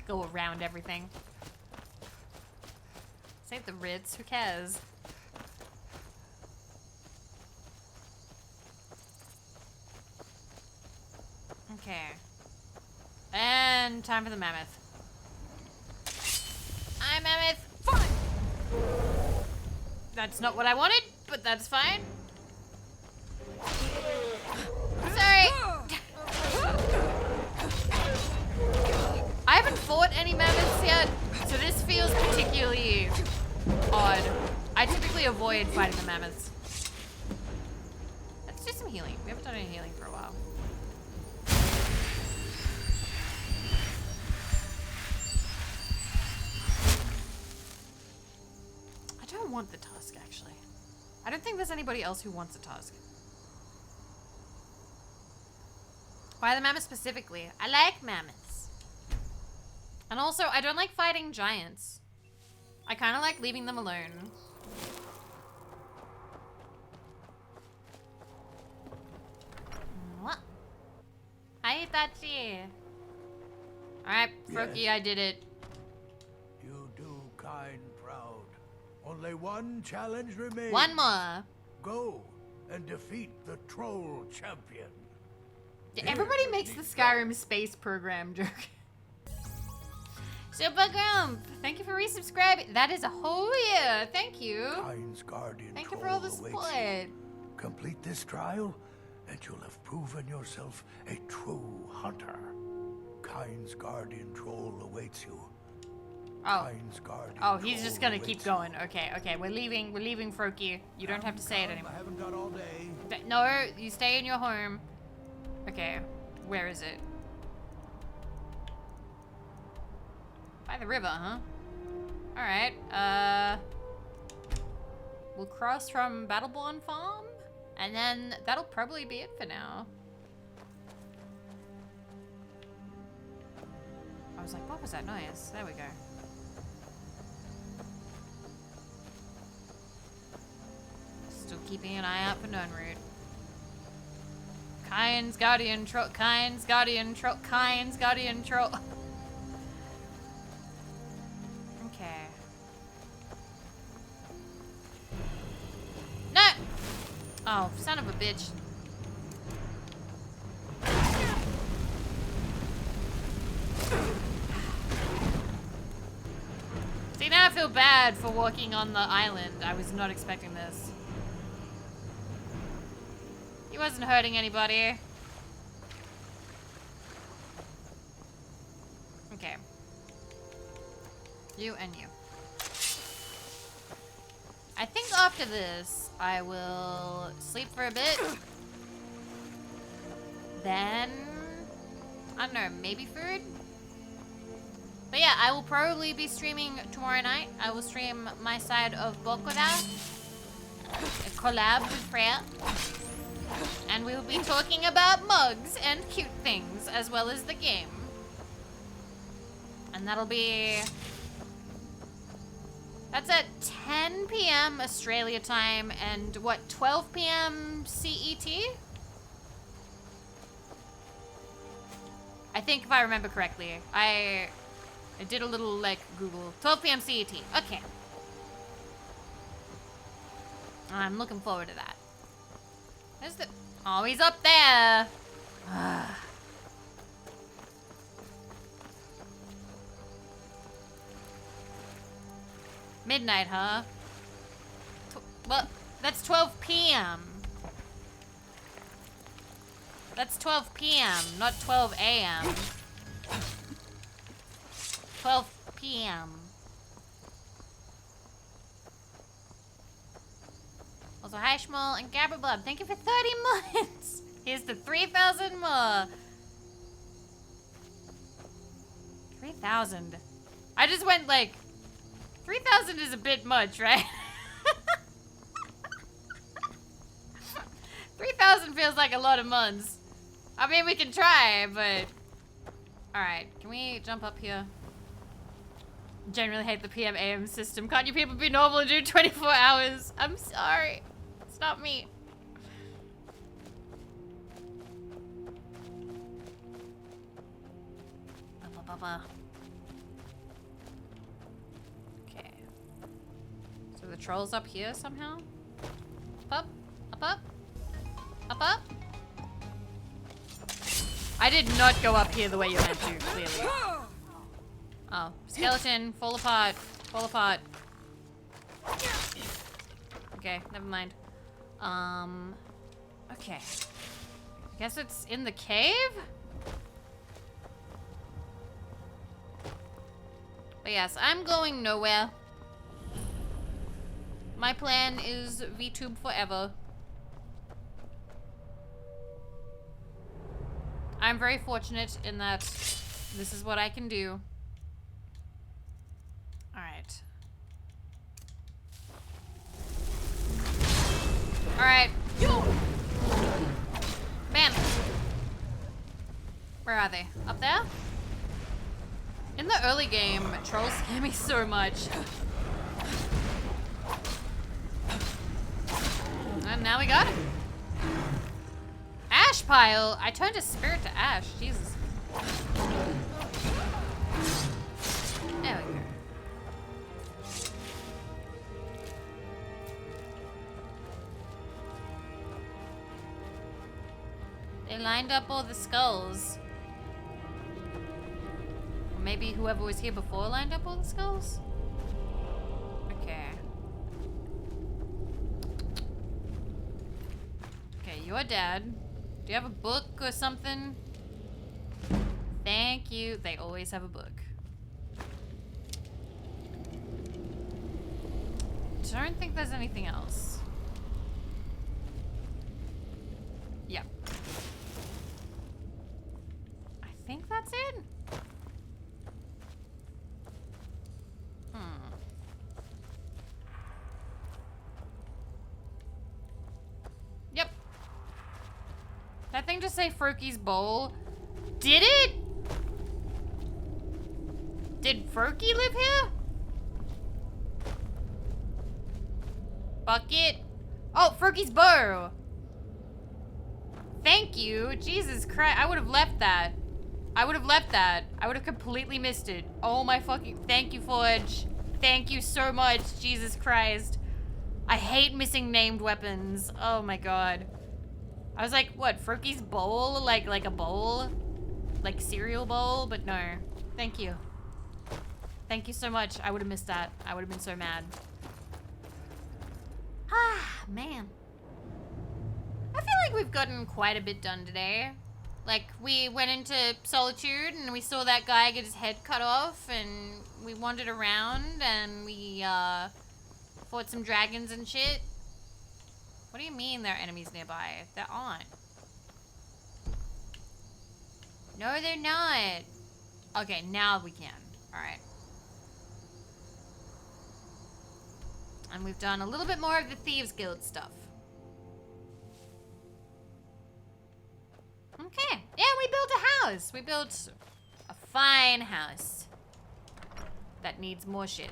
go around everything. Save the Ritz, who cares? Okay. And time for the mammoth. Hi, mammoth. Fine. That's not what I wanted, but that's fine. Sorry. I haven't fought any mammoths yet, so this feels particularly odd. I typically avoid fighting the mammoths. Let's do some healing. We haven't done any healing for a while. I don't want the tusk, actually. I don't think there's anybody else who wants a tusk. Why the mammoth specifically? I like mammoths. And also, I don't like fighting giants. I kind of like leaving them alone. What? Hi, Itachi. Alright, Froki, Yes. I did it. You do kind proud. Only one challenge remains. One more. Go and defeat the troll champion. Everybody makes the Skyrim space program joke. Super Grump, thank you for resubscribing. That is a whole year. Thank you. Kain's guardian Thank you for all the troll support. awaits you. Complete this trial, and you'll have proven yourself a true hunter. Kain's guardian troll awaits you. Oh. Kain's guardian Oh, he's troll just gonna awaits keep going. Okay, okay. We're leaving Froki. You don't have to say it anymore. I haven't got all day. No, you stay in your home. Okay, where is it? By the river, huh? Alright, we'll cross from Battleborn Farm, and then that'll probably be it for now. I was like, what was that noise? There we go. Still keeping an eye out for Nunroot. Kyne's guardian troll. Kyne's guardian troll. Kyne's guardian troll. Okay. No! Oh, son of a bitch. See, now I feel bad for walking on the island. I was not expecting this. He wasn't hurting anybody. Okay. You and you. I think after this, I will sleep for a bit. Then, I don't know, maybe food? But yeah, I will probably be streaming tomorrow night. I will stream my side of Bokoda, a collab with Freya. And we will be talking about mugs and cute things, as well as the game. And that'll be... That's at 10 p.m. Australia time and what, 12 p.m. CET? I think if I remember correctly. I did a little, like, Google. 12 p.m. CET. Okay. I'm looking forward to that. Where's the... Oh, he's up there. Midnight, huh? Well, that's 12 p.m. That's 12 p.m., not 12 a.m. 12 p.m. Also, hi Shmuel and Gabberblood. Thank you for 30 months. Here's the 3,000 more. 3,000. I just went like, 3,000 is a bit much, right? 3,000 feels like a lot of months. I mean, we can try, but... Alright, can we jump up here? Generally hate the PM AM system. Can't you people be normal and do 24 hours? I'm sorry. It's not me. Okay. So the troll's up here somehow? Up, up, up, up, up. I did not go up here the way you meant to, clearly. Oh, skeleton, fall apart, fall apart. Okay, never mind. Okay. I guess it's in the cave? But yes, I'm going nowhere. My plan is VTube forever. I'm very fortunate in that this is what I can do. Alright. Alright. Bam. Where are they? Up there? In the early game, trolls scare me so much. And now we got it. Ash pile? I turned a spirit to ash. Jesus. There we go. They lined up all the skulls. Or maybe whoever was here before lined up all the skulls? Okay. Okay, your dad. Do you have a book or something? Thank you. They always have a book. Don't think there's anything else. Yep. I think that's it. Yep. That thing just say Froaky's bowl. Did it? Did Froaky live here? Bucket. Oh, Froaky's bow. Thank you. Jesus Christ. I would have left that. I would have left that. I would have completely missed it. Oh my fucking... Thank you, Forge. Thank you so much. Jesus Christ. I hate missing named weapons. Oh my god. I was like, what? Froaky's bowl? Like a bowl? Like cereal bowl? But no. Thank you. Thank you so much. I would have missed that. I would have been so mad. Ah, man. I feel like we've gotten quite a bit done today. Like, we went into Solitude and we saw that guy get his head cut off and we wandered around and we, fought some dragons and shit. What do you mean there are enemies nearby? There aren't. No, they're not. Okay, now we can. Alright. And we've done a little bit more of the Thieves Guild stuff. Okay. Yeah, we built a house. We built a fine house. That needs more shit.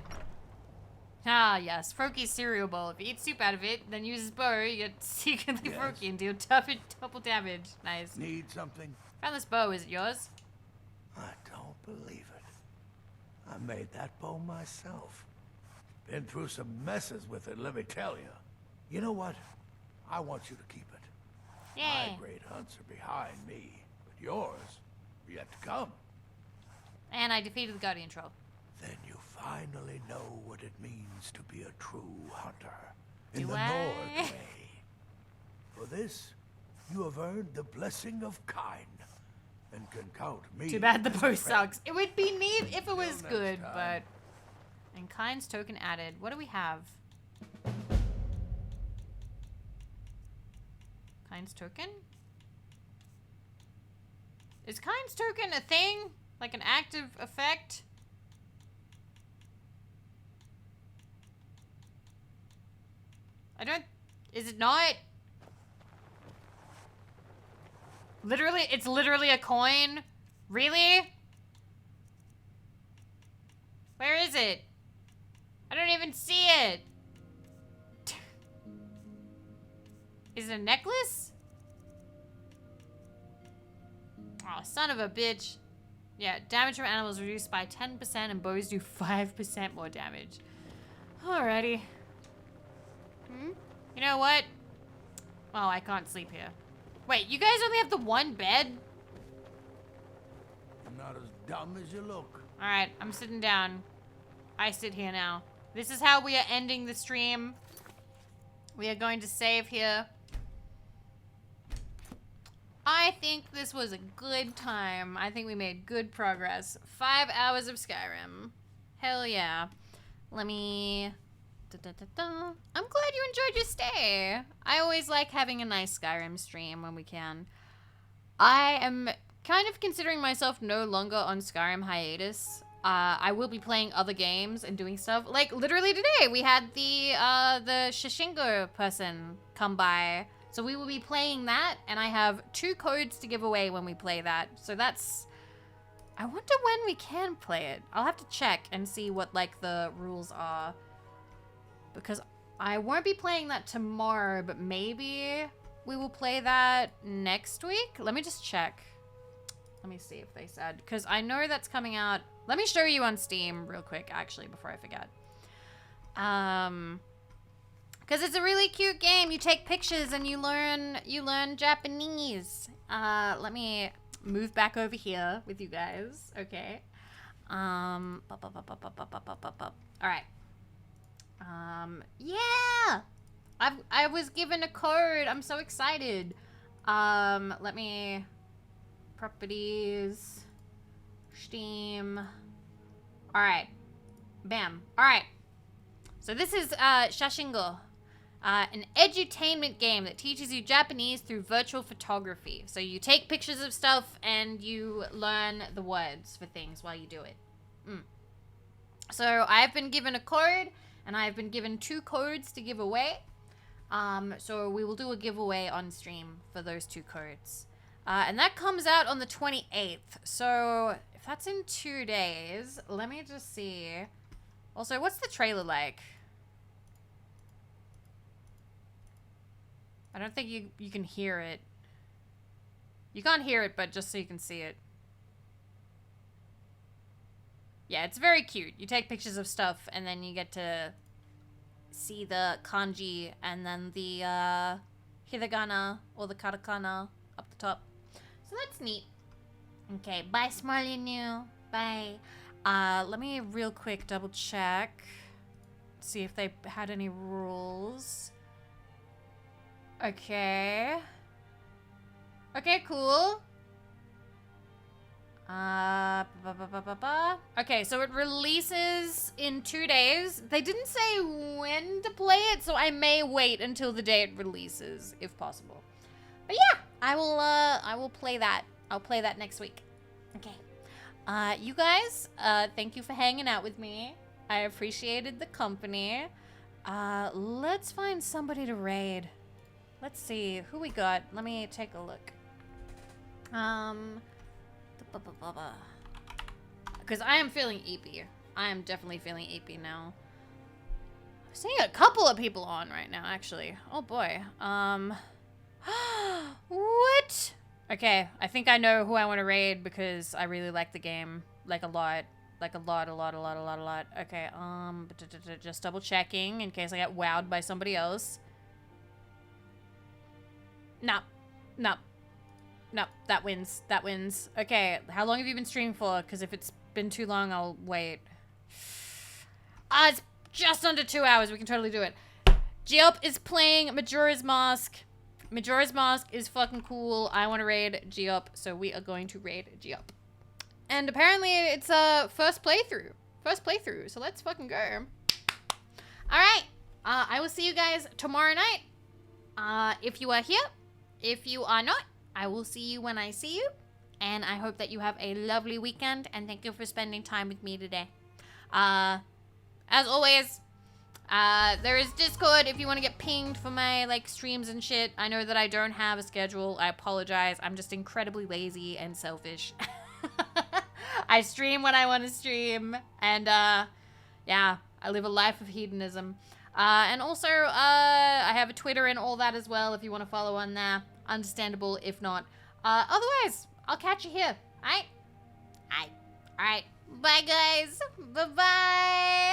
Ah, yes. Froaky's cereal bowl. If you eat soup out of it, then use his bow, you get secretly Froaky and deal double damage. Nice. Need something? Found this bow. Is it yours? I don't believe it. I made that bow myself. Been through some messes with it, let me tell you. You know what? I want you to keep it. Yeah. My great hunts are behind me, but yours are yet to come. And I defeated the Guardian Troll. Then you finally know what it means to be a true hunter in Do the I? Nord way. For this, you have earned the blessing of Kine, and can count me. Too bad the as a bow friend. sucks. It would be neat if it was Until next good, time. but... And Kine's token added. What do we have? Kine's token? Is Kine's token a thing? Like an active effect? I don't... Is it not? Literally, it's literally a coin? Really? Where is it? I don't even see it. Is it a necklace? Oh, son of a bitch. Yeah, damage from animals reduced by 10% and bows do 5% more damage. Alrighty. You know what? Oh, I can't sleep here. Wait, you guys only have the one bed? You're not as dumb as you look. Alright, I'm sitting down. I sit here now. This is how we are ending the stream. We are going to save here. I think this was a good time. I think we made good progress. 5 hours of Skyrim. Hell yeah. Let me... I'm glad you enjoyed your stay. I always like having a nice Skyrim stream when we can. I am kind of considering myself no longer on Skyrim hiatus. I will be playing other games and doing stuff. Like, literally today, we had the Shishingo person come by. So we will be playing that, and I have 2 codes to give away when we play that. So that's... I wonder when we can play it. I'll have to check and see what, like, the rules are. Because I won't be playing that tomorrow, but maybe we will play that next week? Let me just check. Let me see if they said. Because I know that's coming out... Let me show you on Steam real quick, actually, before I forget. Because it's a really cute game. You take pictures and you learn Japanese. Let me move back over here with you guys. Okay. All right. Yeah. I was given a code. I'm so excited. Let me properties Steam. All right. Bam. All right. So this is Shashingo. An edutainment game that teaches you Japanese through virtual photography. So you take pictures of stuff and you learn the words for things while you do it. So I've been given a code, and I've been given 2 codes to give away. So we will do a giveaway on stream for those 2 codes. And that comes out on the 28th. So if that's in 2 days, let me just see. Also, what's the trailer like? I don't think you can hear it. You can't hear it, but just so you can see it. Yeah, it's very cute. You take pictures of stuff, and then you get to see the kanji, and then the hiragana, or the katakana, up the top. So that's neat. Okay, bye, Smarly New. Bye. Let me real quick double check. See if they had any rules. Okay. Okay, cool. Okay, so it releases in 2 days. They didn't say when to play it, so I may wait until the day it releases, if possible. But yeah, I will play that. I'll play that next week. Okay. You guys, thank you for hanging out with me. I appreciated the company. Let's find somebody to raid. Let's see who we got. Let me take a look. Because I am feeling eepy. I am definitely feeling eepy now. I'm seeing a couple of people on right now, actually. Oh boy. What? Okay, I think I know who I want to raid because I really like the game. Like a lot. Like a lot. Okay, just double checking in case I get wowed by somebody else. No, that wins. That wins. Okay, how long have you been streaming for? Because if it's been too long, I'll wait. It's just under 2 hours. We can totally do it. Geop is playing Majora's Mask. Majora's Mask is fucking cool. I want to raid Geop, so we are going to raid Geop. And apparently it's a first playthrough. So let's fucking go. All right. I will see you guys tomorrow night. If you are here. If you are not, I will see you when I see you. And I hope that you have a lovely weekend. And thank you for spending time with me today. As always, there is Discord if you want to get pinged for my streams and shit. I know that I don't have a schedule. I apologize. I'm just incredibly lazy and selfish. I stream when I want to stream. And yeah, I live a life of hedonism. And also, I have a Twitter and all that as well if you want to follow on there. Understandable if not. Otherwise, I'll catch you here. Alright? Alright. Bye, guys. Bye-bye.